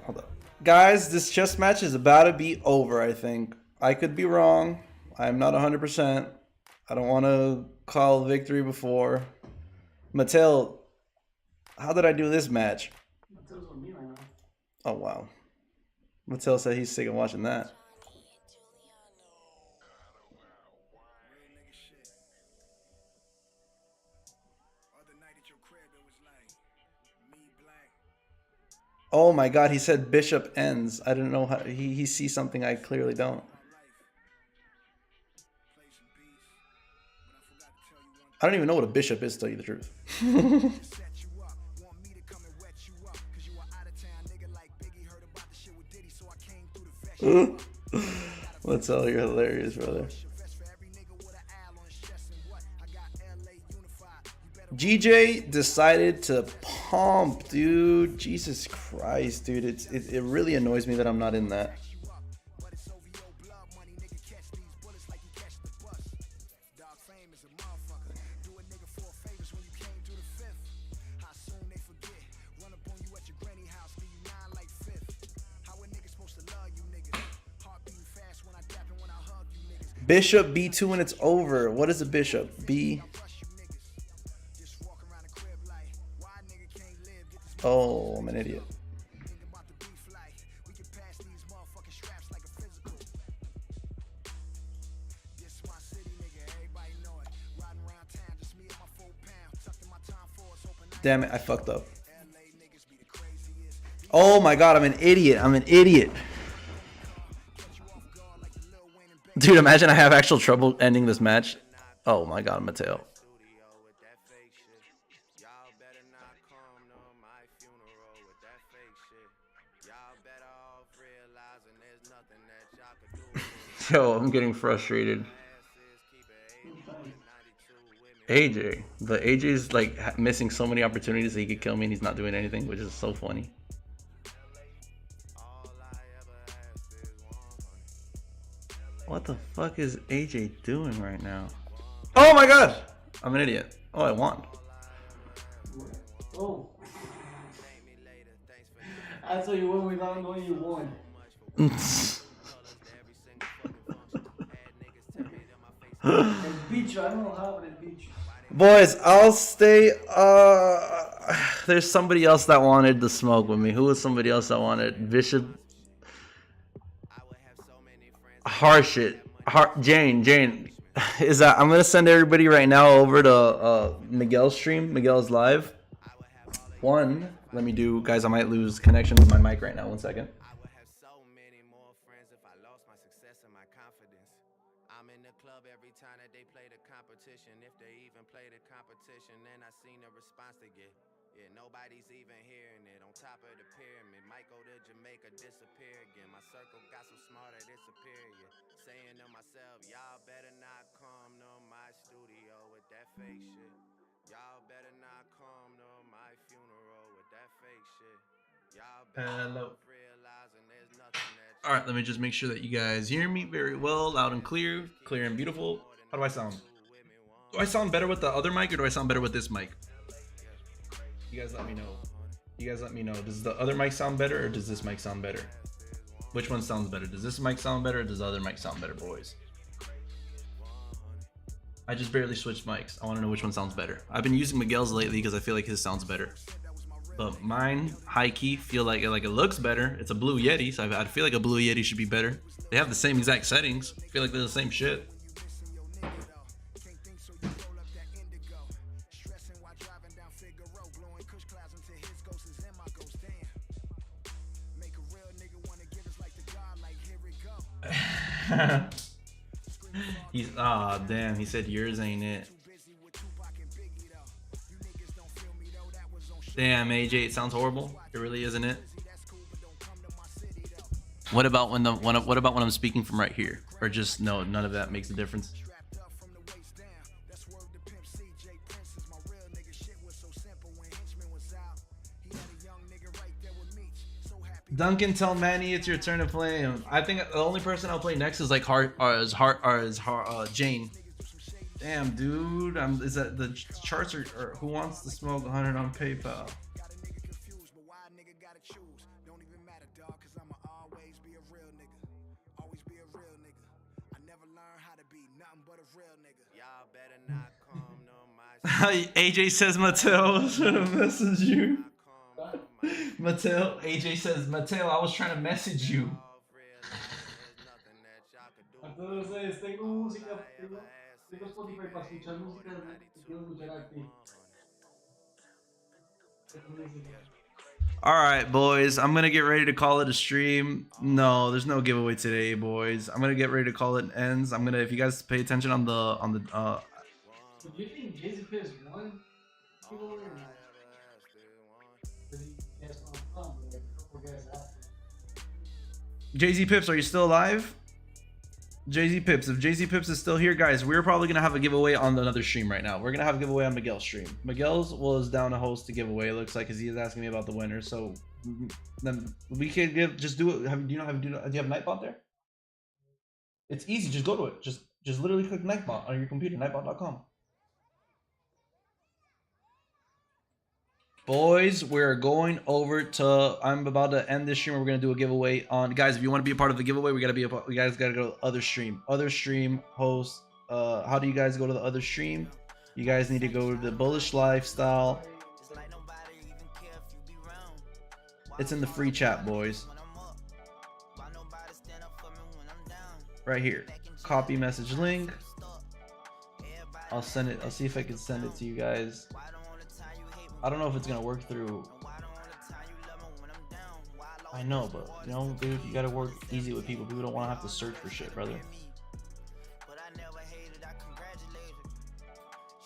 Hold up. Guys, this chess match is about to be over, I think. I could be wrong. I'm not 100%. I don't want to call victory before. Mattel, how did I do this match? Mattel's on me right now. Oh, wow. Mattel said he's sick of watching that. Oh my god, he said bishop ends. I didn't know how he sees something I clearly don't. I don't even know what a bishop is, to tell you the truth. Let's all, you're hilarious, brother. GJ decided to pump, dude. Jesus Christ, dude. It really annoys me that I'm not in that. Bishop B2 and it's over. What is a bishop? B. Oh, I'm an idiot. Damn it, I fucked up. Oh my god, I'm an idiot. I'm an idiot. Dude, imagine I have actual trouble ending this match. Oh my god, Mateo. Yo, I'm getting frustrated. AJ, but AJ's like missing so many opportunities that he could kill me and he's not doing anything, which is so funny. What the fuck is AJ doing right now? Oh my god! I'm an idiot. Oh, I won. Oh. I thought you won without knowing you won. It beat you. I don't know how, but it beat you. Boys, I'll stay. There's somebody else that wanted the smoke with me. Who was somebody else that wanted? Bishop. Harshit. Jane. Is that? I'm gonna send everybody right now over to Miguel's stream. Miguel's live. Let me do, guys. I might lose connection with my mic right now. 1 second. Nobody's even hearing it. On top of the pyramid, might go to Jamaica, disappear again. My circle got so smart that it's superior. Saying to myself, y'all better not come to my studio with that fake shit. Y'all better not come to my funeral with that fake shit. Y'all better realizing there's nothing that. All right, let me just make sure that you guys hear me very well, loud and clear and beautiful. How do I sound? Do I sound better with the other mic or do I sound better with this mic? You guys let me know. Does the other mic sound better or does this mic sound better? Which one sounds better? Does this mic sound better or does the other mic sound better, boys? I just barely switched mics. I want to know which one sounds better. I've been using Miguel's lately because I feel like his sounds better. But mine, high key, feel like it looks better. It's a Blue Yeti, so I feel like a Blue Yeti should be better. They have the same exact settings. I feel like they're the same shit. He's damn, he said yours ain't it. Damn, AJ, it sounds horrible. It really isn't it. What about when I'm speaking from right here? Or just no, none of that makes a difference. Duncan, tell Manny it's your turn to play him. I think the only person I'll play next is like Jane. Damn, dude. Is that the charts or who wants to smoke 100 on PayPal? AJ says Mateo should have messaged you. Mateo, AJ says, Mateo, I was trying to message you. Alright, boys, I'm gonna get ready to call it a stream. No, there's no giveaway today, boys. I'm gonna get ready to call it ends. If you guys pay attention on the Do you think GBPJPY is one giveaway? Jay-Z Pips, are you still alive? Jay-Z Pips, if Jay-Z Pips is still here, guys, we're probably gonna have a giveaway on another stream right now. We're gonna have a giveaway on Miguel's stream. Miguel's was down to host a giveaway, it looks like, because he is asking me about the winner. So then we could do it. Do you have Nightbot there? It's easy, just go to it. Just literally click Nightbot on your computer, nightbot.com. Boys, we're going over to. I'm about to end this stream. We're gonna do a giveaway on. Guys, if you want to be a part of the giveaway, we guys gotta go to other stream. Other stream host. How do you guys go to the other stream? You guys need to go to the Bullish Lifestyle. It's in the free chat, boys. Right here. Copy message link. I'll send it. I'll see if I can send it to you guys. I don't know if it's gonna work through. I know, but you know, dude, you gotta work easy with people. People don't want to have to search for shit, brother.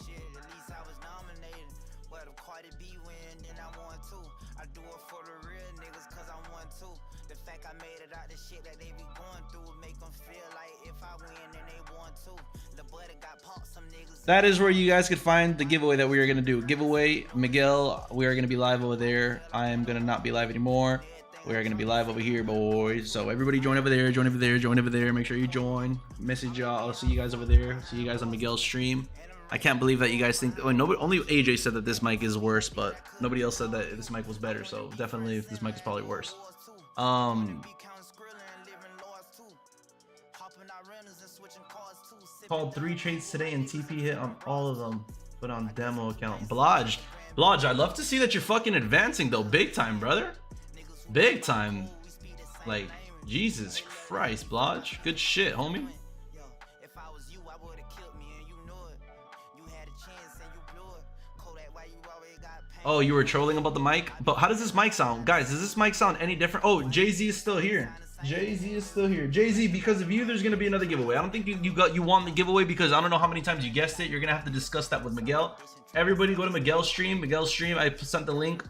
Shit, at least I was nominated. But if Cardi B win, then I won too. I do it for the real niggas cause I won too. The fact I made it out the shit that they be going through make them feel like if I win, then they won too. The butter got popped, some niggas. That is where you guys could find the giveaway that we are going to do. Giveaway, Miguel, we are going to be live over there. I am going to not be live anymore. We are going to be live over here, boys. So everybody join over there, join over there, join over there. Make sure you join. Message y'all. I'll see you guys over there. See you guys on Miguel's stream. I can't believe that you guys think, oh, nobody, only AJ said that this mic is worse, but nobody else said that this mic was better. So definitely this mic is probably worse. Called 3 trades today and TP hit on all of them, but on demo account. Blodge, I'd love to see that you're fucking advancing though, big time, brother. Big time. Like, Jesus Christ, Blodge. Good shit, homie. Oh, you were trolling about the mic? But how does this mic sound? Guys, does this mic sound any different? Oh, Jay-Z is still here. Jay-Z is still here. Jay-Z, because of you, there's going to be another giveaway. I don't think you won the giveaway because I don't know how many times you guessed it. You're going to have to discuss that with Miguel. Everybody go to Miguel's stream. Miguel's stream, I sent the link.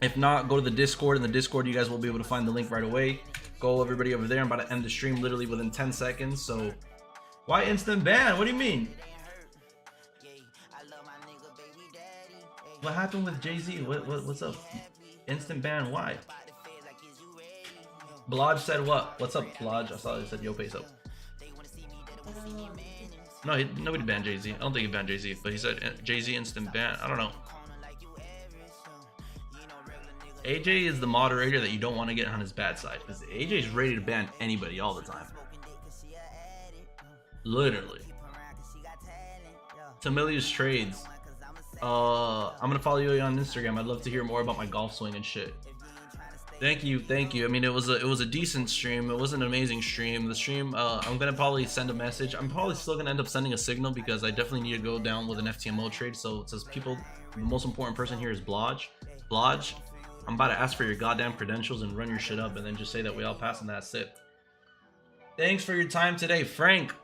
If not, go to the Discord. In the Discord, you guys will be able to find the link right away. Go everybody over there. I'm about to end the stream literally within 10 seconds. So, why instant ban? What do you mean? What happened with Jay-Z? What's up? Instant ban? Why? Blodge said what? What's up, Blodge? I saw he said yo, face up. No, nobody banned Jay-Z. I don't think he banned Jay-Z, but he said Jay-Z instant ban. I don't know. AJ is the moderator that you don't want to get on his bad side because AJ is ready to ban anybody all the time. Literally. Tamilius trades. I'm gonna follow you on Instagram. I'd love to hear more about my golf swing and shit. Thank you. I mean, it was a decent stream. It wasn't an amazing stream. The stream, I'm gonna probably send a message. I'm probably still gonna end up sending a signal because I definitely need to go down with an FTMO trade. So it says people, the most important person here is Blodge. Blodge, I'm about to ask for your goddamn credentials and run your shit up and then just say that we all pass and that's it. Thanks for your time today, Frank.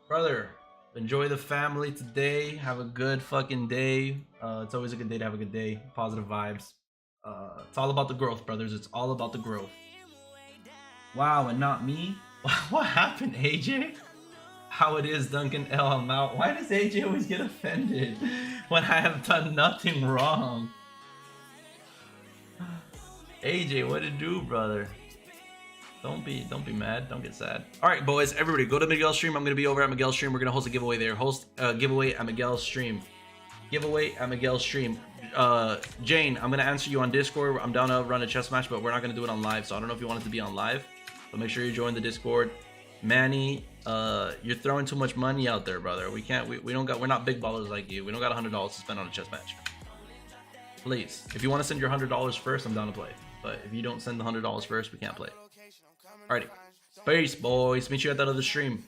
Brother, enjoy the family today. Have a good fucking day. It's always a good day to have a good day. Positive vibes. It's all about the growth, brothers. It's all about the growth. Wow, and not me? What happened, AJ? How it is, Duncan L. I'm out. Why does AJ always get offended when I have done nothing wrong? AJ, what it do, brother? Don't be mad. Don't get sad. All right, boys. Everybody, go to Miguel's stream. I'm gonna be over at Miguel's stream. We're gonna host a giveaway there. Host a giveaway at Miguel's stream. Giveaway at Miguel's stream. Jane, I'm gonna answer you on Discord. I'm down to run a chess match, but we're not gonna do it on live. So I don't know if you want it to be on live, but make sure you join the Discord. Manny, you're throwing too much money out there, brother. We can't. We don't got. We're not big ballers like you. We don't got $100 to spend on a chess match. Please, if you want to send your $100 first, I'm down to play. But if you don't send the $100 first, we can't play. Alrighty. Peace, boys. Meet you at that other stream.